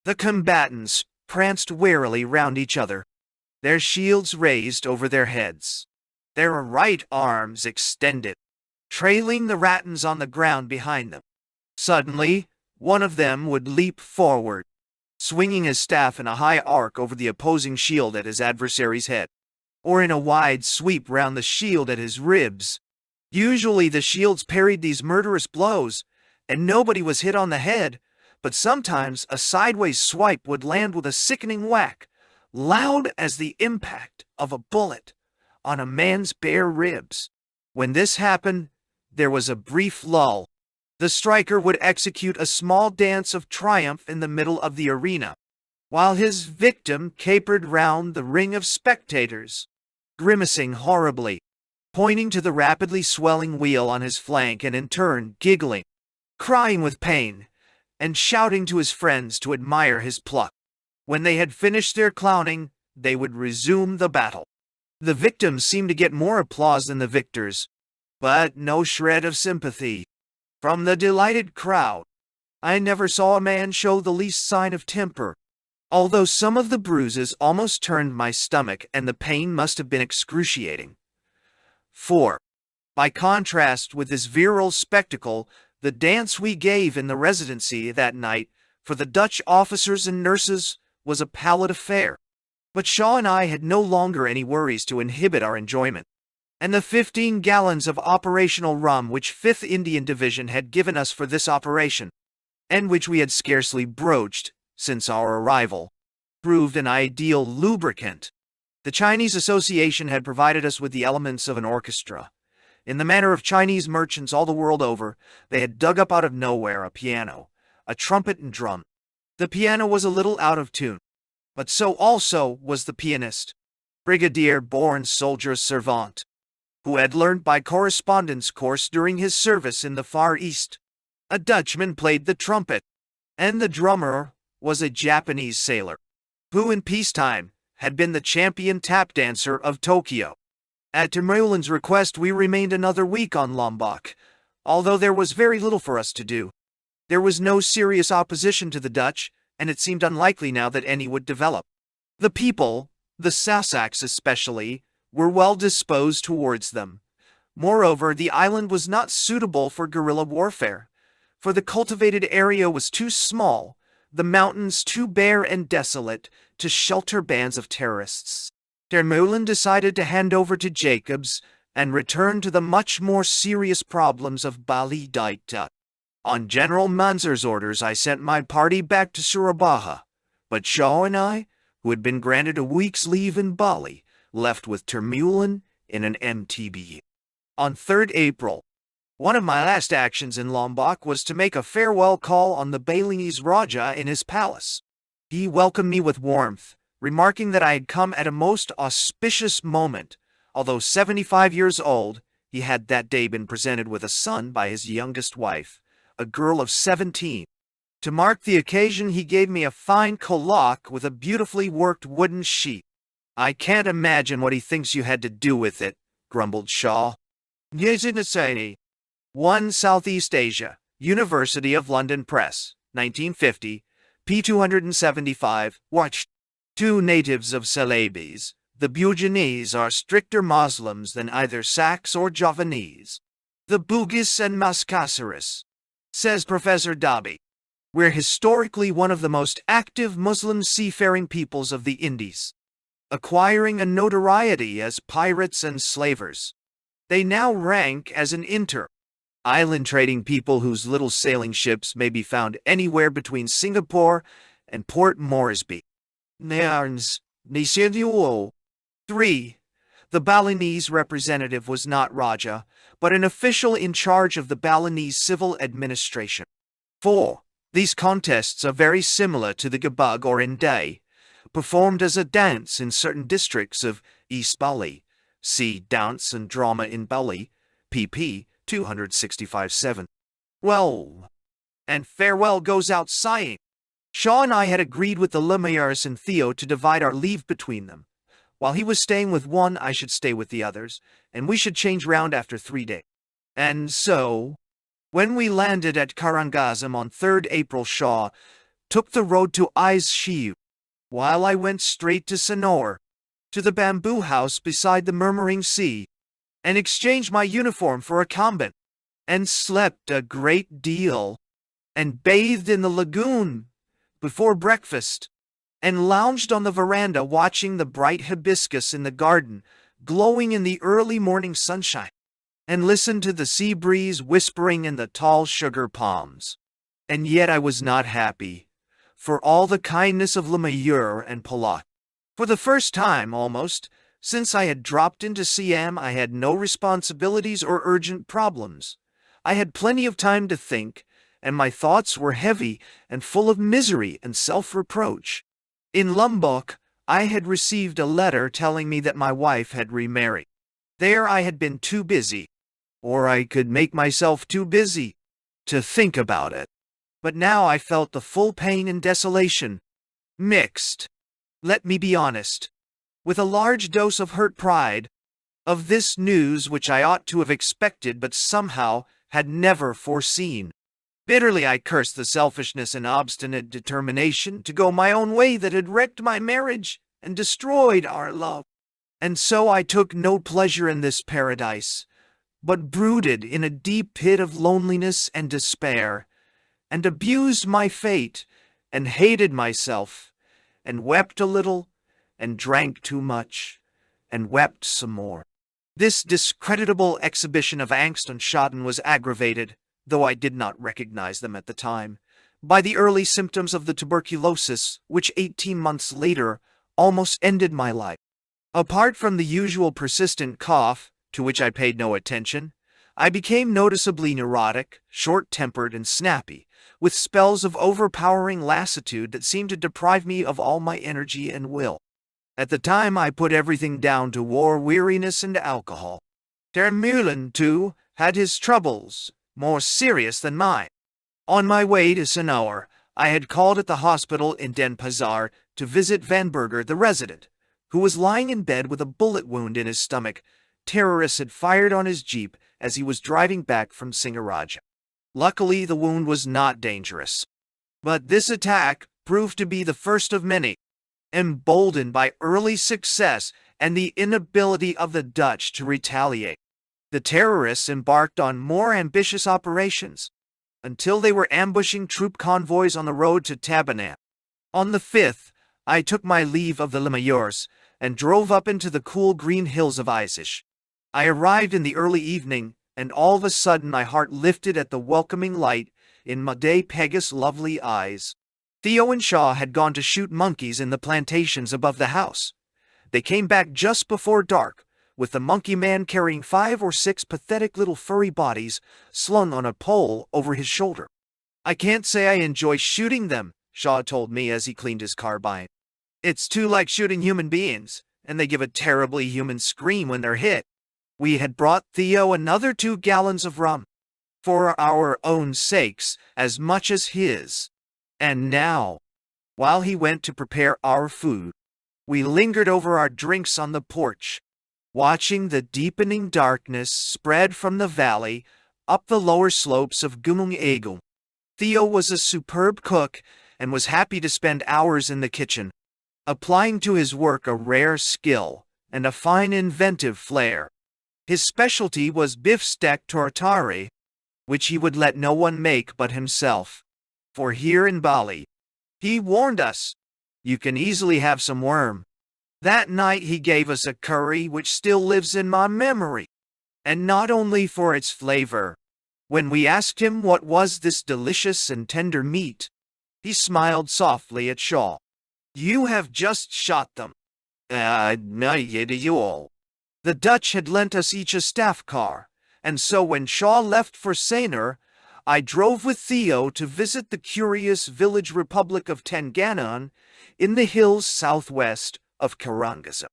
the combatants pranced warily round each other, their shields raised over their heads, their right arms extended, trailing the rattans on the ground behind them. Suddenly, one of them would leap forward, swinging his staff in a high arc over the opposing shield at his adversary's head, or in a wide sweep round the shield at his ribs. Usually the shields parried these murderous blows, and nobody was hit on the head, but sometimes a sideways swipe would land with a sickening whack, loud as the impact of a bullet, on a man's bare ribs. When this happened, there was a brief lull. The striker would execute a small dance of triumph in the middle of the arena, while his victim capered round the ring of spectators, grimacing horribly, pointing to the rapidly swelling wheal on his flank and in turn giggling, crying with pain, and shouting to his friends to admire his pluck. When they had finished their clowning, they would resume the battle. The victims seemed to get more applause than the victors, but no shred of sympathy from the delighted crowd. I never saw a man show the least sign of temper, although some of the bruises almost turned my stomach and the pain must have been excruciating. 4. By contrast with this virile spectacle, the dance we gave in the residency that night for the Dutch officers and nurses was a pallid affair. But Shaw and I had no longer any worries to inhibit our enjoyment, and the 15 gallons of operational rum which 5th Indian Division had given us for this operation, and which we had scarcely broached since our arrival, proved an ideal lubricant. The Chinese Association had provided us with the elements of an orchestra. In the manner of Chinese merchants all the world over, they had dug up out of nowhere a piano, a trumpet and drum. The piano was a little out of tune, but so also was the pianist, Brigadier-born soldier servant, who had learned by correspondence course during his service in the Far East. A Dutchman played the trumpet, and the drummer was a Japanese sailor, who in peacetime had been the champion tap dancer of Tokyo. At Termeulen's request we remained another week on Lombok, although there was very little for us to do. There was no serious opposition to the Dutch, and it seemed unlikely now that any would develop. The people, the Sassacks especially, were well disposed towards them. Moreover, the island was not suitable for guerrilla warfare, for the cultivated area was too small, the mountains too bare and desolate, to shelter bands of terrorists. Termeulen decided to hand over to Jacobs and return to the much more serious problems of Bali Daita. On General Manzur's orders, I sent my party back to Surabaya, but Shaw and I, who had been granted a week's leave in Bali, left with Termeulen in an MTB. On 3rd April, one of my last actions in Lombok was to make a farewell call on the Balinese Raja in his palace. He welcomed me with warmth, remarking that I had come at a most auspicious moment. Although 75 years old, he had that day been presented with a son by his youngest wife, a girl of 17. To mark the occasion, he gave me a fine colloque with a beautifully worked wooden sheet. "I can't imagine what he thinks you had to do with it," grumbled Shaw. 1 Southeast Asia, University of London Press, 1950, p. 275, watch. 2 natives of Celebes. The Buginese are stricter Muslims than either Sacs or Javanese. The Bugis and Mascaceres, says Professor Dobby. We're historically one of the most active Muslim seafaring peoples of the Indies, acquiring a notoriety as pirates and slavers. They now rank as an inter-island trading people whose little sailing ships may be found anywhere between Singapore and Port Moresby. Nairns, Nisinduo. 3. The Balinese representative was not Raja, but an official in charge of the Balinese civil administration. 4. These contests are very similar to the Gabug or Indai, performed as a dance in certain districts of East Bali. See Dance and Drama in Bali, pp. 265-7. Well, and farewell goes out sighing. Shaw and I had agreed with the Lumières and Theo to divide our leave between them. While he was staying with one, I should stay with the others, and we should change round after 3 days. And so, when we landed at Karangazam on 3rd April, Shaw took the road to Aizshiu, while I went straight to Sonor, to the bamboo house beside the murmuring sea, and exchanged my uniform for a convent, and slept a great deal, and bathed in the lagoon before breakfast, and lounged on the veranda watching the bright hibiscus in the garden glowing in the early morning sunshine, and listened to the sea breeze whispering in the tall sugar palms. And yet I was not happy, for all the kindness of Lumière and Palat. For the first time, almost, since I had dropped into Siam, I had no responsibilities or urgent problems. I had plenty of time to think, and my thoughts were heavy and full of misery and self-reproach. In Lombok, I had received a letter telling me that my wife had remarried. There I had been too busy, or I could make myself too busy, to think about it. But now I felt the full pain and desolation, mixed, let me be honest, with a large dose of hurt pride, of this news which I ought to have expected but somehow had never foreseen. Bitterly I cursed the selfishness and obstinate determination to go my own way that had wrecked my marriage and destroyed our love. And so I took no pleasure in this paradise, but brooded in a deep pit of loneliness and despair, and abused my fate, and hated myself, and wept a little, and drank too much, and wept some more. This discreditable exhibition of angst und Schaden was aggravated, though I did not recognize them at the time, by the early symptoms of the tuberculosis, which 18 months later almost ended my life. Apart from the usual persistent cough, to which I paid no attention, I became noticeably neurotic, short-tempered, and snappy, with spells of overpowering lassitude that seemed to deprive me of all my energy and will. At the time I put everything down to war weariness and alcohol. Termeulen, too, had his troubles, more serious than mine. On my way to Sonor, I had called at the hospital in Denpasar to visit Van Berger, the resident, who was lying in bed with a bullet wound in his stomach. Terrorists had fired on his jeep as he was driving back from Singaraja. Luckily, the wound was not dangerous. But this attack proved to be the first of many. Emboldened by early success and the inability of the Dutch to retaliate, the terrorists embarked on more ambitious operations, until they were ambushing troop convoys on the road to Tabanan. On the 5th, I took my leave of the Lumières and drove up into the cool green hills of Isish. I arrived in the early evening, and all of a sudden my heart lifted at the welcoming light in Made Pega's lovely eyes. Theo and Shaw had gone to shoot monkeys in the plantations above the house. They came back just before dark, with the monkey man carrying 5 or 6 pathetic little furry bodies slung on a pole over his shoulder. "I can't say I enjoy shooting them," Shaw told me as he cleaned his carbine. "It's too like shooting human beings, and they give a terribly human scream when they're hit." We had brought Theo another 2 gallons of rum, for our own sakes as much as his. And now, while he went to prepare our food, we lingered over our drinks on the porch, watching the deepening darkness spread from the valley up the lower slopes of Gunung Agung. Theo was a superb cook and was happy to spend hours in the kitchen, applying to his work a rare skill and a fine inventive flair. His specialty was beefsteak tortari, which he would let no one make but himself. For here in Bali, he warned us, you can easily have some worm. That night he gave us a curry which still lives in my memory, and not only for its flavor. When we asked him what was this delicious and tender meat, he smiled softly at Shaw. "You have just shot them." No, you all." The Dutch had lent us each a staff car, and so when Shaw left for Sanur, I drove with Theo to visit the curious village republic of Tenganan in the hills southwest of Karangasem.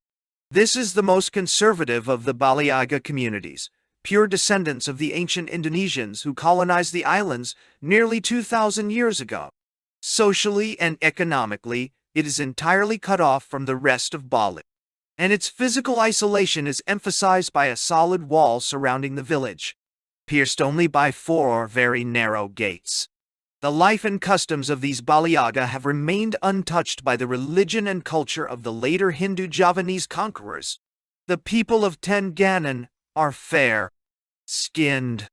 This is the most conservative of the Baliaga communities, pure descendants of the ancient Indonesians who colonized the islands nearly 2,000 years ago. Socially and economically, it is entirely cut off from the rest of Bali, and its physical isolation is emphasized by a solid wall surrounding the village, pierced only by 4 very narrow gates. The life and customs of these Baliaga have remained untouched by the religion and culture of the later Hindu Javanese conquerors. The people of Tenganan are fair, skinned,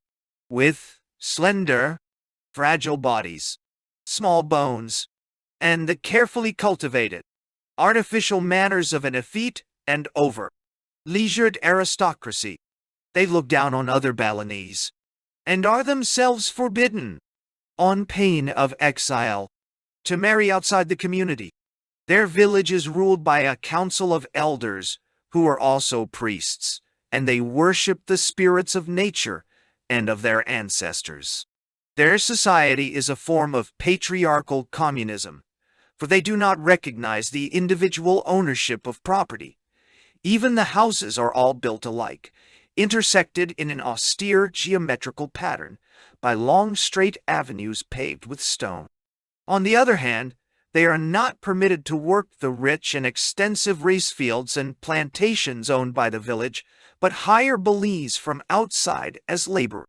with slender, fragile bodies, small bones, and the carefully cultivated, artificial manners of an effete and over-leisured aristocracy. They look down on other Balinese, and are themselves forbidden, on pain of exile, to marry outside the community. Their village is ruled by a council of elders, who are also priests, and they worship the spirits of nature and of their ancestors. Their society is a form of patriarchal communism, for they do not recognize the individual ownership of property. Even the houses are all built alike, intersected in an austere geometrical pattern by long straight avenues paved with stone. On the other hand, they are not permitted to work the rich and extensive rice fields and plantations owned by the village, but hire Bali's from outside as labor.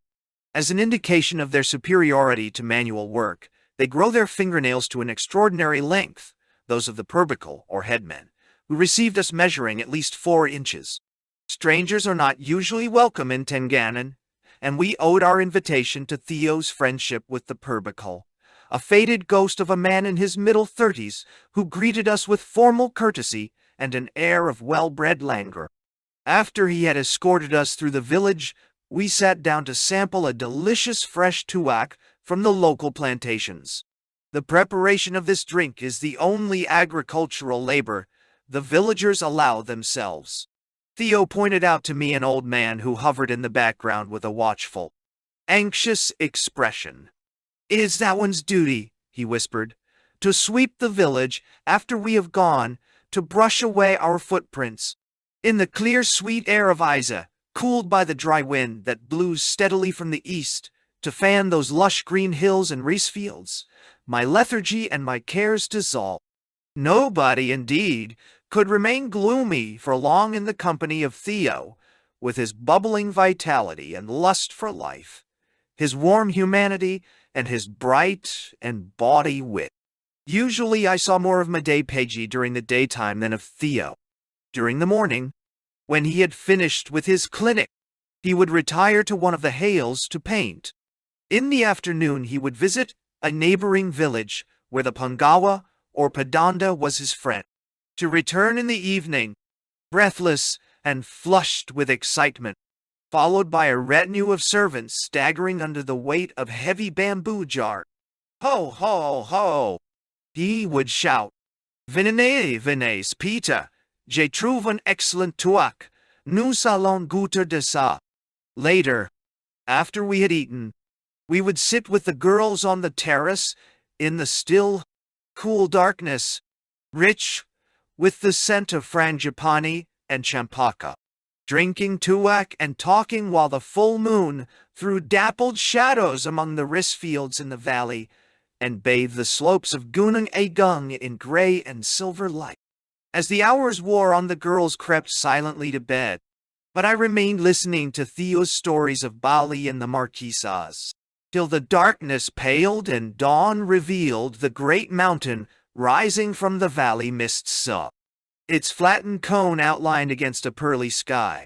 As an indication of their superiority to manual work, they grow their fingernails to an extraordinary length, those of the purbical, or headmen, who received us measuring at least 4 inches. Strangers are not usually welcome in Tenganan, and we owed our invitation to Theo's friendship with the purbical, a faded ghost of a man in his middle 30s who greeted us with formal courtesy and an air of well-bred languor. After he had escorted us through the village, we sat down to sample a delicious fresh tuak from the local plantations. The preparation of this drink is the only agricultural labor the villagers allow themselves. Theo pointed out to me an old man who hovered in the background with a watchful, anxious expression. "It is that one's duty," he whispered, "to sweep the village after we have gone, to brush away our footprints. In the clear, sweet air of Isa, cooled by the dry wind that blew steadily from the east, to fan those lush green hills and rice fields, my lethargy and my cares dissolve." Nobody, indeed, could remain gloomy for long in the company of Theo, with his bubbling vitality and lust for life, his warm humanity, and his bright and bawdy wit. Usually I saw more of Madei Peji during the daytime than of Theo. During the morning, when he had finished with his clinic, he would retire to one of the hales to paint. In the afternoon he would visit a neighboring village where the Pungawa or Padanda was his friend, to return in the evening, breathless and flushed with excitement, followed by a retinue of servants staggering under the weight of heavy bamboo jars. "Ho, ho, ho!" he would shout. "Venez, Peter, j'ai trouvé un excellent tuak, nous allons goûter de ça." Later, after we had eaten, we would sit with the girls on the terrace in the still, cool darkness, rich with the scent of frangipani and champaka, drinking tuak and talking while the full moon threw dappled shadows among the rice fields in the valley and bathed the slopes of Gunung Agung in gray and silver light. As the hours wore on, the girls crept silently to bed, but I remained listening to Theo's stories of Bali and the Marquesas, till the darkness paled and dawn revealed the great mountain rising from the valley mists up, its flattened cone outlined against a pearly sky.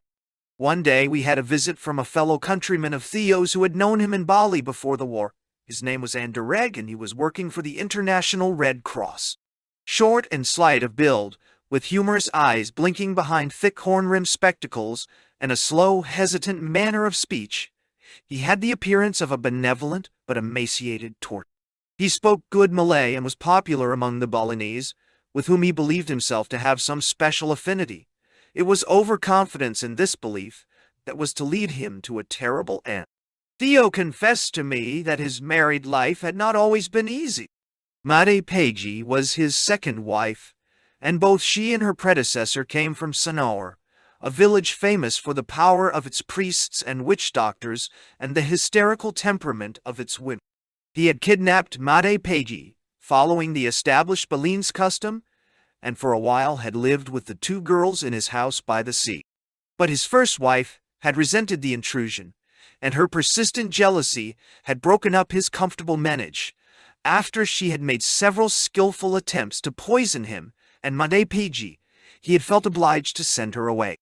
One day we had a visit from a fellow countryman of Theo's who had known him in Bali before the war. His name was Andereg, and he was working for the International Red Cross. Short and slight of build, with humorous eyes blinking behind thick horn-rimmed spectacles and a slow, hesitant manner of speech, he had the appearance of a benevolent but emaciated tortoise. He spoke good Malay and was popular among the Balinese, with whom he believed himself to have some special affinity. It was overconfidence in this belief that was to lead him to a terrible end. Theo confessed to me that his married life had not always been easy. Madei Peji was his second wife, and both she and her predecessor came from Sanor, a village famous for the power of its priests and witch doctors and the hysterical temperament of its women. He had kidnapped Madei Peji, following the established Balin's custom, and for a while had lived with the 2 girls in his house by the sea. But his first wife had resented the intrusion, and her persistent jealousy had broken up his comfortable menage. After she had made several skillful attempts to poison him and Madepiji, he had felt obliged to send her away.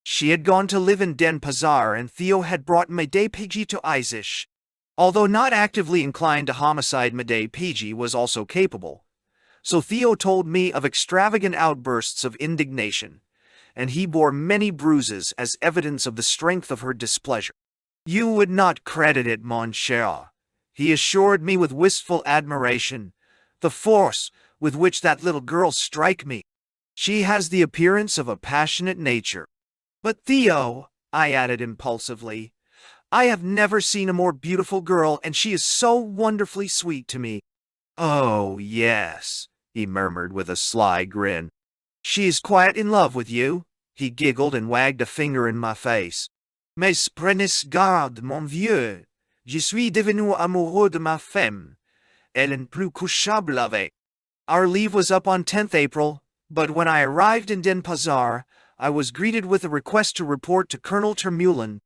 She had gone to live in Denpasar, and Theo had brought Madepiji to Isish. Although not actively inclined to homicide, Madepiji was also capable. So Theo told me of extravagant outbursts of indignation, and he bore many bruises as evidence of the strength of her displeasure. "You would not credit it, mon cher," he assured me with wistful admiration, "the force with which that little girl strike me. She has the appearance of a passionate nature." "But Theo," I added impulsively, "I have never seen a more beautiful girl, and she is so wonderfully sweet to me." "Oh, yes," he murmured with a sly grin. "She is quite in love with you," he giggled and wagged a finger in my face. "Mais prenez garde, mon vieux. Je suis devenu amoureux de ma femme. Elle est plus couchable avec." Our leave was up on 10th April, but when I arrived in Denpasar, I was greeted with a request to report to Colonel Termulin.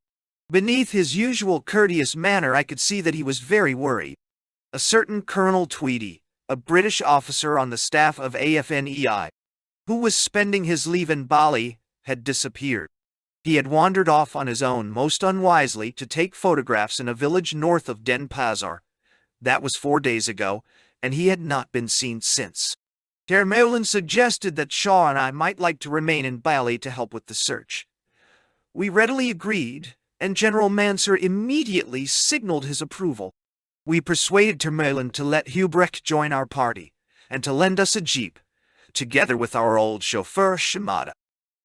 Beneath his usual courteous manner, I could see that he was very worried. A certain Colonel Tweedy, a British officer on the staff of AFNEI, who was spending his leave in Bali, had disappeared. He had wandered off on his own, most unwisely, to take photographs in a village north of Denpasar. That was 4 days ago, and he had not been seen since. Termulin suggested that Shaw and I might like to remain in Bali to help with the search. We readily agreed, and General Mansur immediately signaled his approval. We persuaded Termulin to let Hubrecht join our party, and to lend us a jeep, together with our old chauffeur Shimada.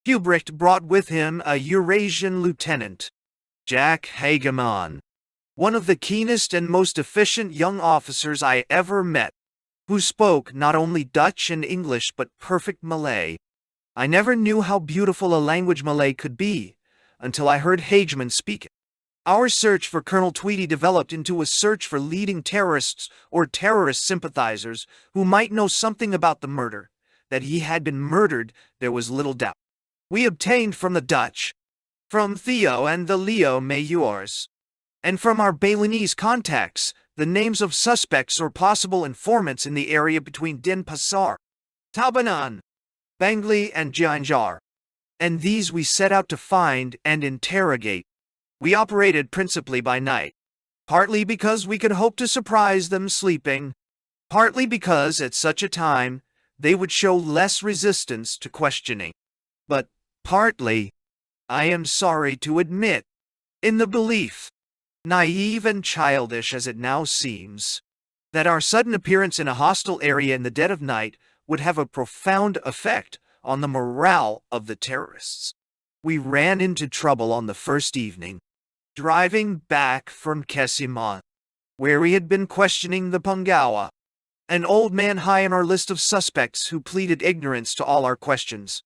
Hubrecht brought with him a Eurasian lieutenant, Jack Hageman, one of the keenest and most efficient young officers I ever met, who spoke not only Dutch and English but perfect Malay. I never knew how beautiful a language Malay could be until I heard Hageman speak it. Our search for Colonel Tweedy developed into a search for leading terrorists or terrorist sympathizers who might know something about the murder. That he had been murdered, there was little doubt. We obtained from the Dutch, from Theo and the Leo Mayors, and from our Balinese contacts, the names of suspects or possible informants in the area between Denpasar, Tabanan, Bangli, and Gianjar, and these we set out to find and interrogate. We operated principally by night, partly because we could hope to surprise them sleeping, partly because at such a time they would show less resistance to questioning, but partly, I am sorry to admit, in the belief, naive and childish as it now seems, that our sudden appearance in a hostile area in the dead of night would have a profound effect on the morale of the terrorists. We ran into trouble on the first evening, driving back from Kesiman, where we had been questioning the Pungawa, an old man high in our list of suspects who pleaded ignorance to all our questions.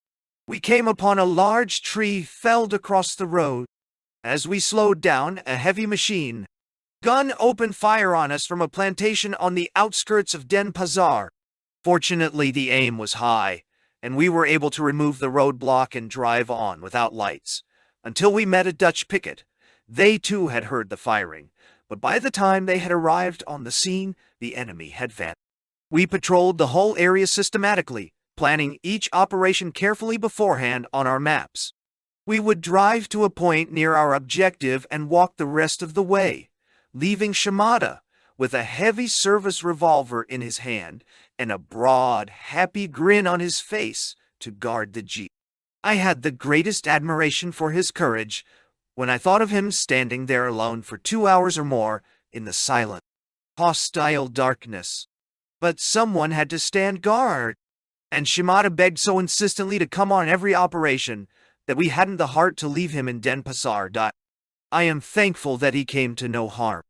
We came upon a large tree felled across the road. As we slowed down, a heavy machine gun opened fire on us from a plantation on the outskirts of Denpasar. Fortunately, the aim was high, and we were able to remove the roadblock and drive on without lights, until we met a Dutch picket. They too had heard the firing, but by the time they had arrived on the scene, the enemy had vanished. We patrolled the whole area systematically, planning each operation carefully beforehand on our maps. We would drive to a point near our objective and walk the rest of the way, leaving Shimada with a heavy service revolver in his hand and a broad, happy grin on his face to guard the jeep. I had the greatest admiration for his courage when I thought of him standing there alone for 2 hours or more in the silent, hostile darkness. But someone had to stand guard, and Shimada begged so insistently to come on every operation that we hadn't the heart to leave him in Denpasar. I am thankful that he came to no harm.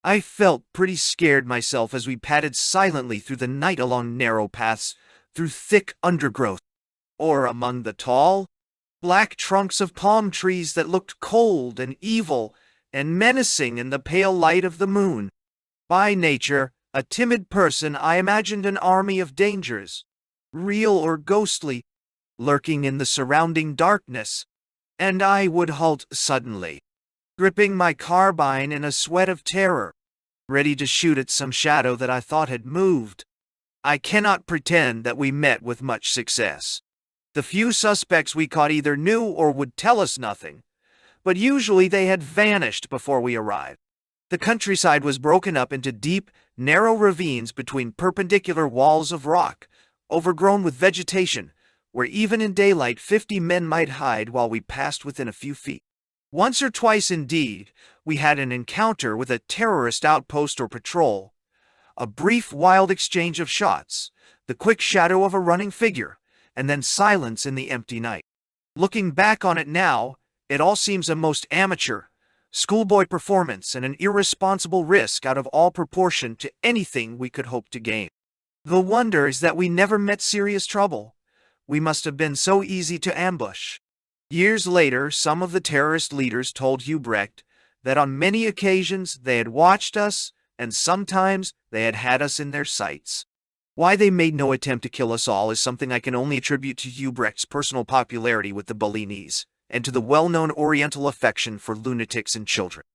I felt pretty scared myself as we padded silently through the night along narrow paths, through thick undergrowth, or among the tall, black trunks of palm trees that looked cold and evil and menacing in the pale light of the moon. By nature, A timid person, I imagined an army of dangers, real or ghostly, lurking in the surrounding darkness, and I would halt suddenly, gripping my carbine in a sweat of terror, ready to shoot at some shadow that I thought had moved. I cannot pretend that we met with much success. The few suspects we caught either knew or would tell us nothing, but usually they had vanished before we arrived. The countryside was broken up into deep, narrow ravines between perpendicular walls of rock, overgrown with vegetation, where even in daylight 50 men might hide while we passed within a few feet. Once or twice, indeed, we had an encounter with a terrorist outpost or patrol, a brief, wild exchange of shots, the quick shadow of a running figure, and then silence in the empty night. Looking back on it now, it all seems a most amateur, schoolboy performance and an irresponsible risk out of all proportion to anything we could hope to gain. The wonder is that we never met serious trouble. We must have been so easy to ambush. Years later, some of the terrorist leaders told Hubrecht that on many occasions they had watched us, and sometimes they had had us in their sights. Why they made no attempt to kill us all is something I can only attribute to Hubrecht's personal popularity with the Balinese, and to the well-known Oriental affection for lunatics and children.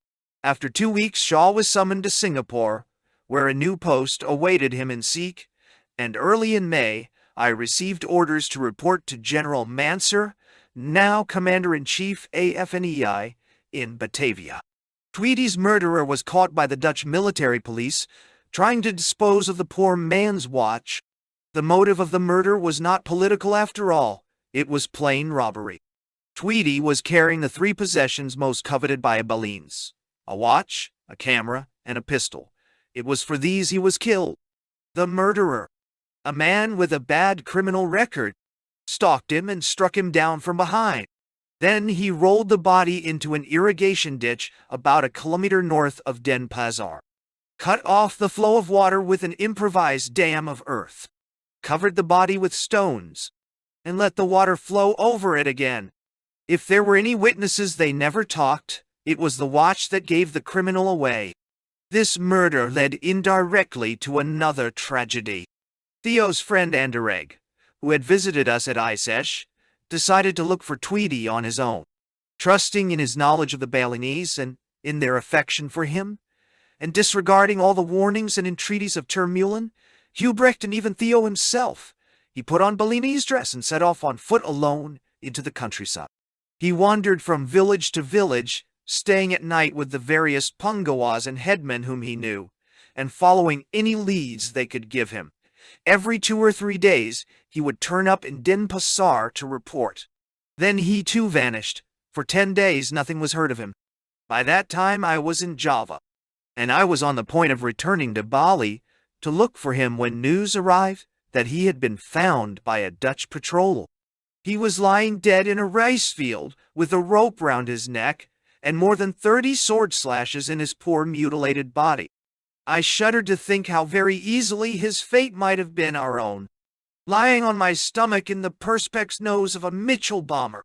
After 2 weeks, Shaw was summoned to Singapore, where a new post awaited him in Sikh, and early in May, I received orders to report to General Mansur, now Commander-in-Chief AFNEI, in Batavia. Tweedy's murderer was caught by the Dutch military police, trying to dispose of the poor man's watch. The motive of the murder was not political after all, it was plain robbery. Tweedy was carrying the 3 possessions most coveted by Balinese: a watch, a camera, and a pistol. It was for these he was killed. The murderer, a man with a bad criminal record, stalked him and struck him down from behind. Then he rolled the body into an irrigation ditch about a kilometer north of Denpasar, cut off the flow of water with an improvised dam of earth, covered the body with stones, and let the water flow over it again. If there were any witnesses, they never talked. It was the watch that gave the criminal away. This murder led indirectly to another tragedy. Theo's friend Anderegg, who had visited us at Isesh, decided to look for Tweedy on his own. Trusting in his knowledge of the Balinese and in their affection for him, and disregarding all the warnings and entreaties of Termeulen, Hubrecht, and even Theo himself, he put on Balinese dress and set off on foot alone into the countryside. He wandered from village to village, staying at night with the various Pungawas and headmen whom he knew, and following any leads they could give him. Every 2 or 3 days, he would turn up in Denpasar to report. Then he too vanished. For 10 days nothing was heard of him. By that time I was in Java, and I was on the point of returning to Bali to look for him when news arrived that he had been found by a Dutch patrol. He was lying dead in a rice field with a rope round his neck and more than 30 sword slashes in his poor mutilated body. I shuddered to think how very easily his fate might have been our own. Lying on my stomach in the perspex nose of a Mitchell bomber,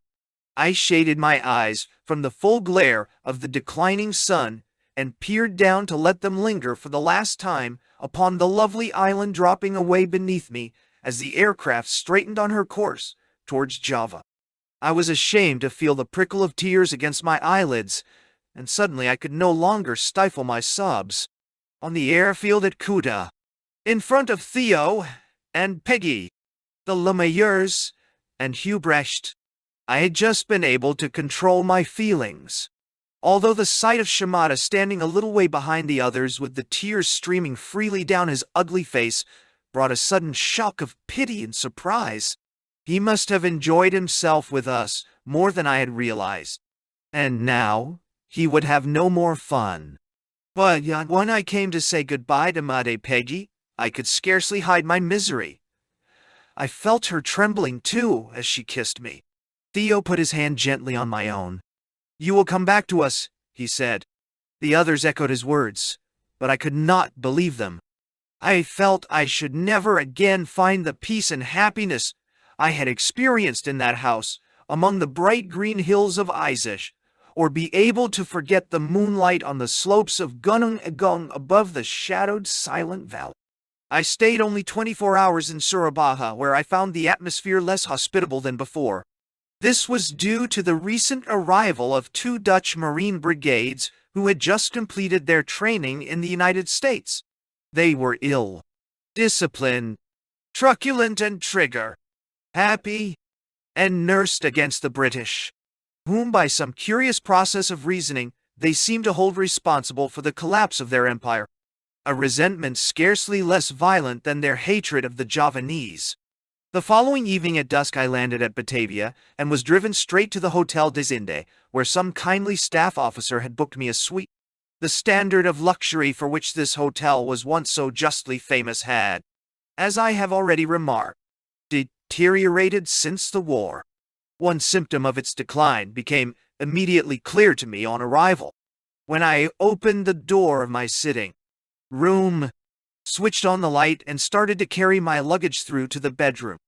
I shaded my eyes from the full glare of the declining sun and peered down to let them linger for the last time upon the lovely island dropping away beneath me as the aircraft straightened on her course towards Java. I was ashamed to feel the prickle of tears against my eyelids, and suddenly I could no longer stifle my sobs. On the airfield at Kuta, in front of Theo and Peggy, the Lemayeurs, and Hubrecht, I had just been able to control my feelings. Although the sight of Shimada standing a little way behind the others with the tears streaming freely down his ugly face brought a sudden shock of pity and surprise. He must have enjoyed himself with us more than I had realized. And now he would have no more fun. But when I came to say goodbye to Made Peggy, I could scarcely hide my misery. I felt her trembling too as she kissed me. Theo put his hand gently on my own. "You will come back to us," he said. The others echoed his words, but I could not believe them. I felt I should never again find the peace and happiness I had experienced in that house among the bright green hills of Isesh, or be able to forget the moonlight on the slopes of Gunung Agung above the shadowed silent valley. I stayed only 24 hours in Surabaya, where I found the atmosphere less hospitable than before. This was due to the recent arrival of 2 Dutch Marine brigades who had just completed their training in the United States. They were ill, disciplined, truculent and trigger happy, and nursed against the British, whom by some curious process of reasoning they seemed to hold responsible for the collapse of their empire, a resentment scarcely less violent than their hatred of the Javanese. The following evening at dusk I landed at Batavia and was driven straight to the Hotel des Indes, where some kindly staff officer had booked me a suite. The standard of luxury for which this hotel was once so justly famous had, as I have already remarked, deteriorated since the war. One symptom of its decline became immediately clear to me on arrival. When I opened the door of my sitting room, switched on the light, and started to carry my luggage through to the bedroom,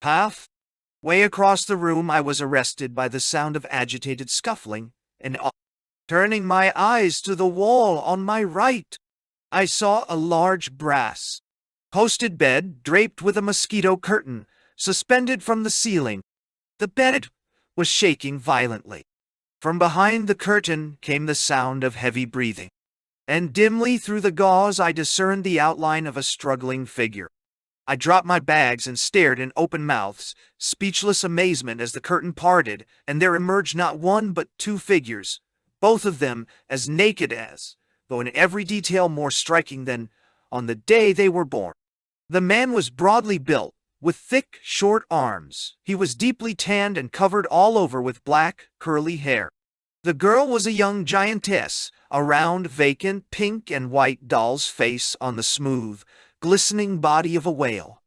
halfway across the room I was arrested by the sound of agitated scuffling, and turning my eyes to the wall on my right, I saw a large brass posted bed draped with a mosquito curtain suspended from the ceiling. The bed was shaking violently. From behind the curtain came the sound of heavy breathing, and dimly through the gauze I discerned the outline of a struggling figure. I dropped my bags and stared in open mouths, speechless amazement as the curtain parted, and there emerged not one but 2 figures, both of them as naked as, though in every detail more striking than on the day they were born. The man was broadly built, with thick, short arms. He was deeply tanned and covered all over with black, curly hair. The girl was a young giantess, a round, vacant, pink and white doll's face on the smooth, glistening body of a whale.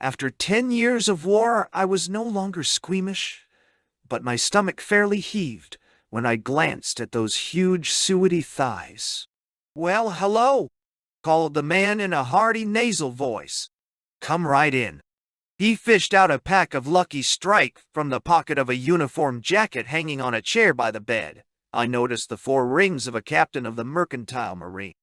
After 10 years of war, I was no longer squeamish, but my stomach fairly heaved when I glanced at those huge, suety thighs. "Well, hello," called the man in a hearty nasal voice. "Come right in." He fished out a pack of Lucky Strike from the pocket of a uniform jacket hanging on a chair by the bed. I noticed the 4 rings of a captain of the mercantile marine.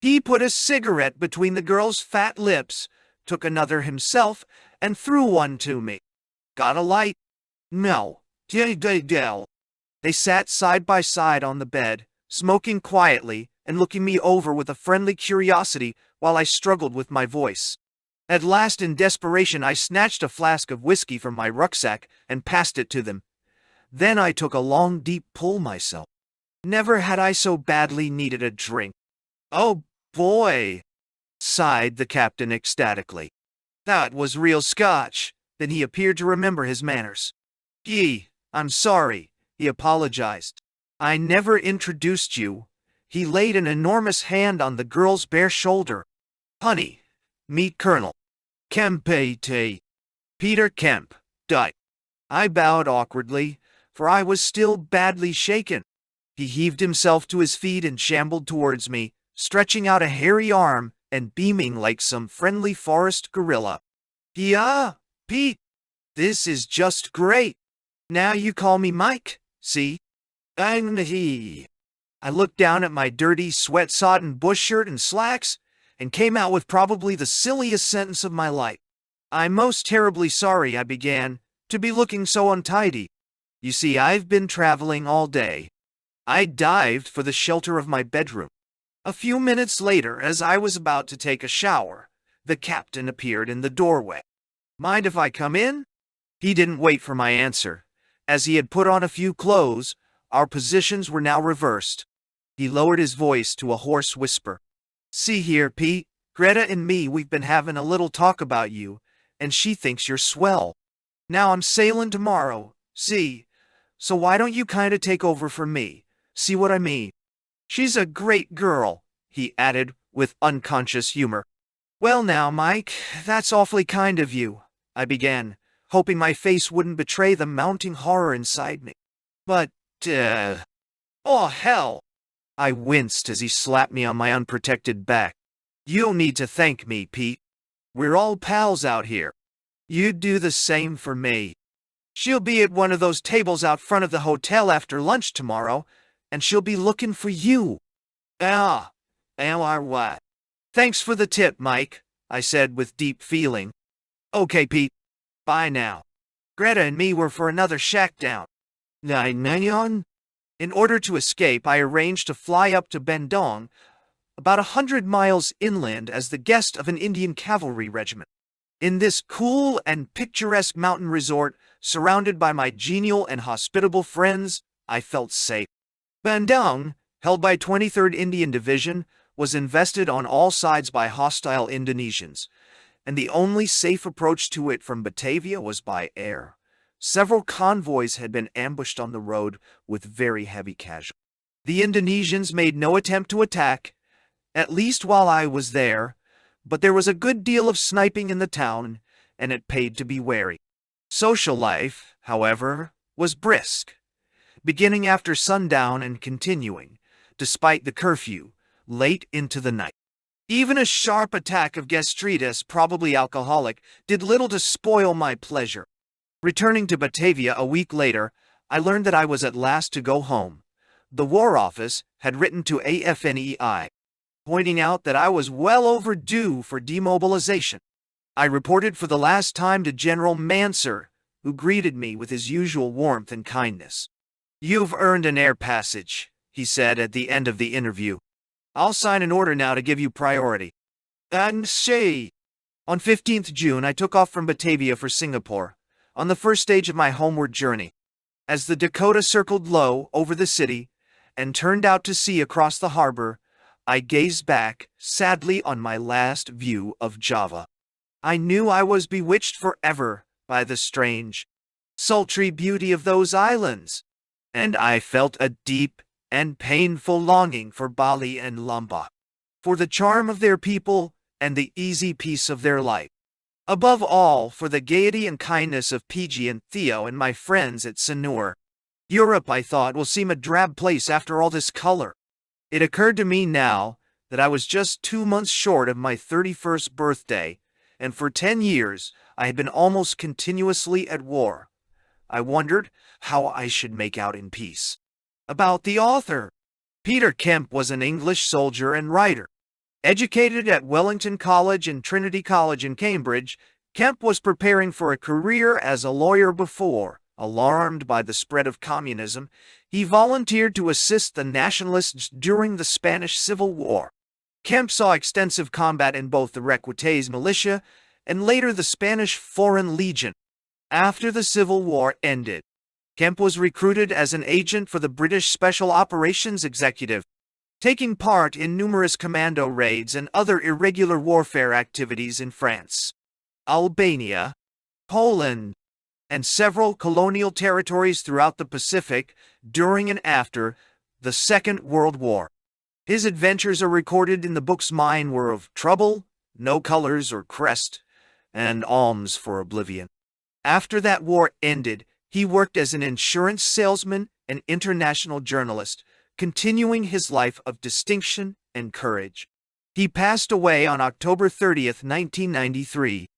He put a cigarette between the girl's fat lips, took another himself, and threw one to me. "Got a light?" "No." They sat side by side on the bed, smoking quietly and looking me over with a friendly curiosity while I struggled with my voice. At last, in desperation, I snatched a flask of whiskey from my rucksack and passed it to them. Then I took a long, deep pull myself. Never had I so badly needed a drink. "Oh, boy," sighed the captain ecstatically. "That was real Scotch." Then he appeared to remember his manners. "I'm sorry," he apologized. "I never introduced you." He laid an enormous hand on the girl's bare shoulder. "Honey, meet Colonel Kemp, Peter Kemp, Dut." I bowed awkwardly, for I was still badly shaken. He heaved himself to his feet and shambled towards me, stretching out a hairy arm and beaming like some friendly forest gorilla. "Yeah, Pete, this is just great. Now you call me Mike, see? I'm he." I looked down at my dirty, sweat-sodden bush shirt and slacks, and came out with probably the silliest sentence of my life. "I'm most terribly sorry," I began, "to be looking so untidy. You see, I've been traveling all day." I dived for the shelter of my bedroom. A few minutes later, as I was about to take a shower, the captain appeared in the doorway. "Mind if I come in?" He didn't wait for my answer. As he had put on a few clothes, our positions were now reversed. He lowered his voice to a hoarse whisper. "See here, Pete, Greta and me, we've been having a little talk about you, and she thinks you're swell. Now I'm sailing tomorrow, see? So why don't you kind of take over for me? See what I mean? She's a great girl," he added with unconscious humor. "Well now, Mike, that's awfully kind of you," I began, hoping my face wouldn't betray the mounting horror inside me. "But, oh hell!" I winced as he slapped me on my unprotected back. "You'll need to thank me, Pete. We're all pals out here. You'd do the same for me." She'll be at one of those tables out front of the hotel after lunch tomorrow, and she'll be looking for you. Ah, what? Thanks for the tip, Mike, I said with deep feeling. Okay, Pete. Bye now. Greta and me were for another shack down. In order to escape, I arranged to fly up to Bandung, about 100 miles inland, as the guest of an Indian cavalry regiment. In this cool and picturesque mountain resort, surrounded by my genial and hospitable friends, I felt safe. Bandung, held by 23rd Indian Division, was invested on all sides by hostile Indonesians, and the only safe approach to it from Batavia was by air. Several convoys had been ambushed on the road with very heavy casualties. The Indonesians made no attempt to attack, at least while I was there, but there was a good deal of sniping in the town, and it paid to be wary. Social life, however, was brisk, beginning after sundown and continuing, despite the curfew, late into the night. Even a sharp attack of gastritis, probably alcoholic, did little to spoil my pleasure. Returning to Batavia a week later, I learned that I was at last to go home. The War Office had written to AFNEI, pointing out that I was well overdue for demobilization. I reported for the last time to General Manser, who greeted me with his usual warmth and kindness. "You've earned an air passage," he said at the end of the interview. "I'll sign an order now to give you priority." And say, on 15th June, I took off from Batavia for Singapore, on the first stage of my homeward journey. As the Dakota circled low over the city and turned out to sea across the harbor, I gazed back sadly on my last view of Java. I knew I was bewitched forever by the strange, sultry beauty of those islands, and I felt a deep and painful longing for Bali and Lombok, for the charm of their people and the easy peace of their life. Above all, for the gaiety and kindness of PG and Theo and my friends at Sanur. Europe, I thought, will seem a drab place after all this color. It occurred to me now that I was just 2 months short of my 31st birthday, and for 10 years I had been almost continuously at war. I wondered how I should make out in peace. About the author. Peter Kemp was an English soldier and writer. Educated at Wellington College and Trinity College in Cambridge, Kemp was preparing for a career as a lawyer before, alarmed by the spread of communism, he volunteered to assist the nationalists during the Spanish Civil War. Kemp saw extensive combat in both the Requetés militia and later the Spanish Foreign Legion. After the Civil War ended, Kemp was recruited as an agent for the British Special Operations Executive, taking part in numerous commando raids and other irregular warfare activities in France, Albania, Poland, and several colonial territories throughout the Pacific during and after the Second World War. His adventures are recorded in the books mine were of Trouble, No Colors or Crest, and Alms for Oblivion. After that war ended, he worked as an insurance salesman and international journalist, continuing his life of distinction and courage. He passed away on October 30th, 1993,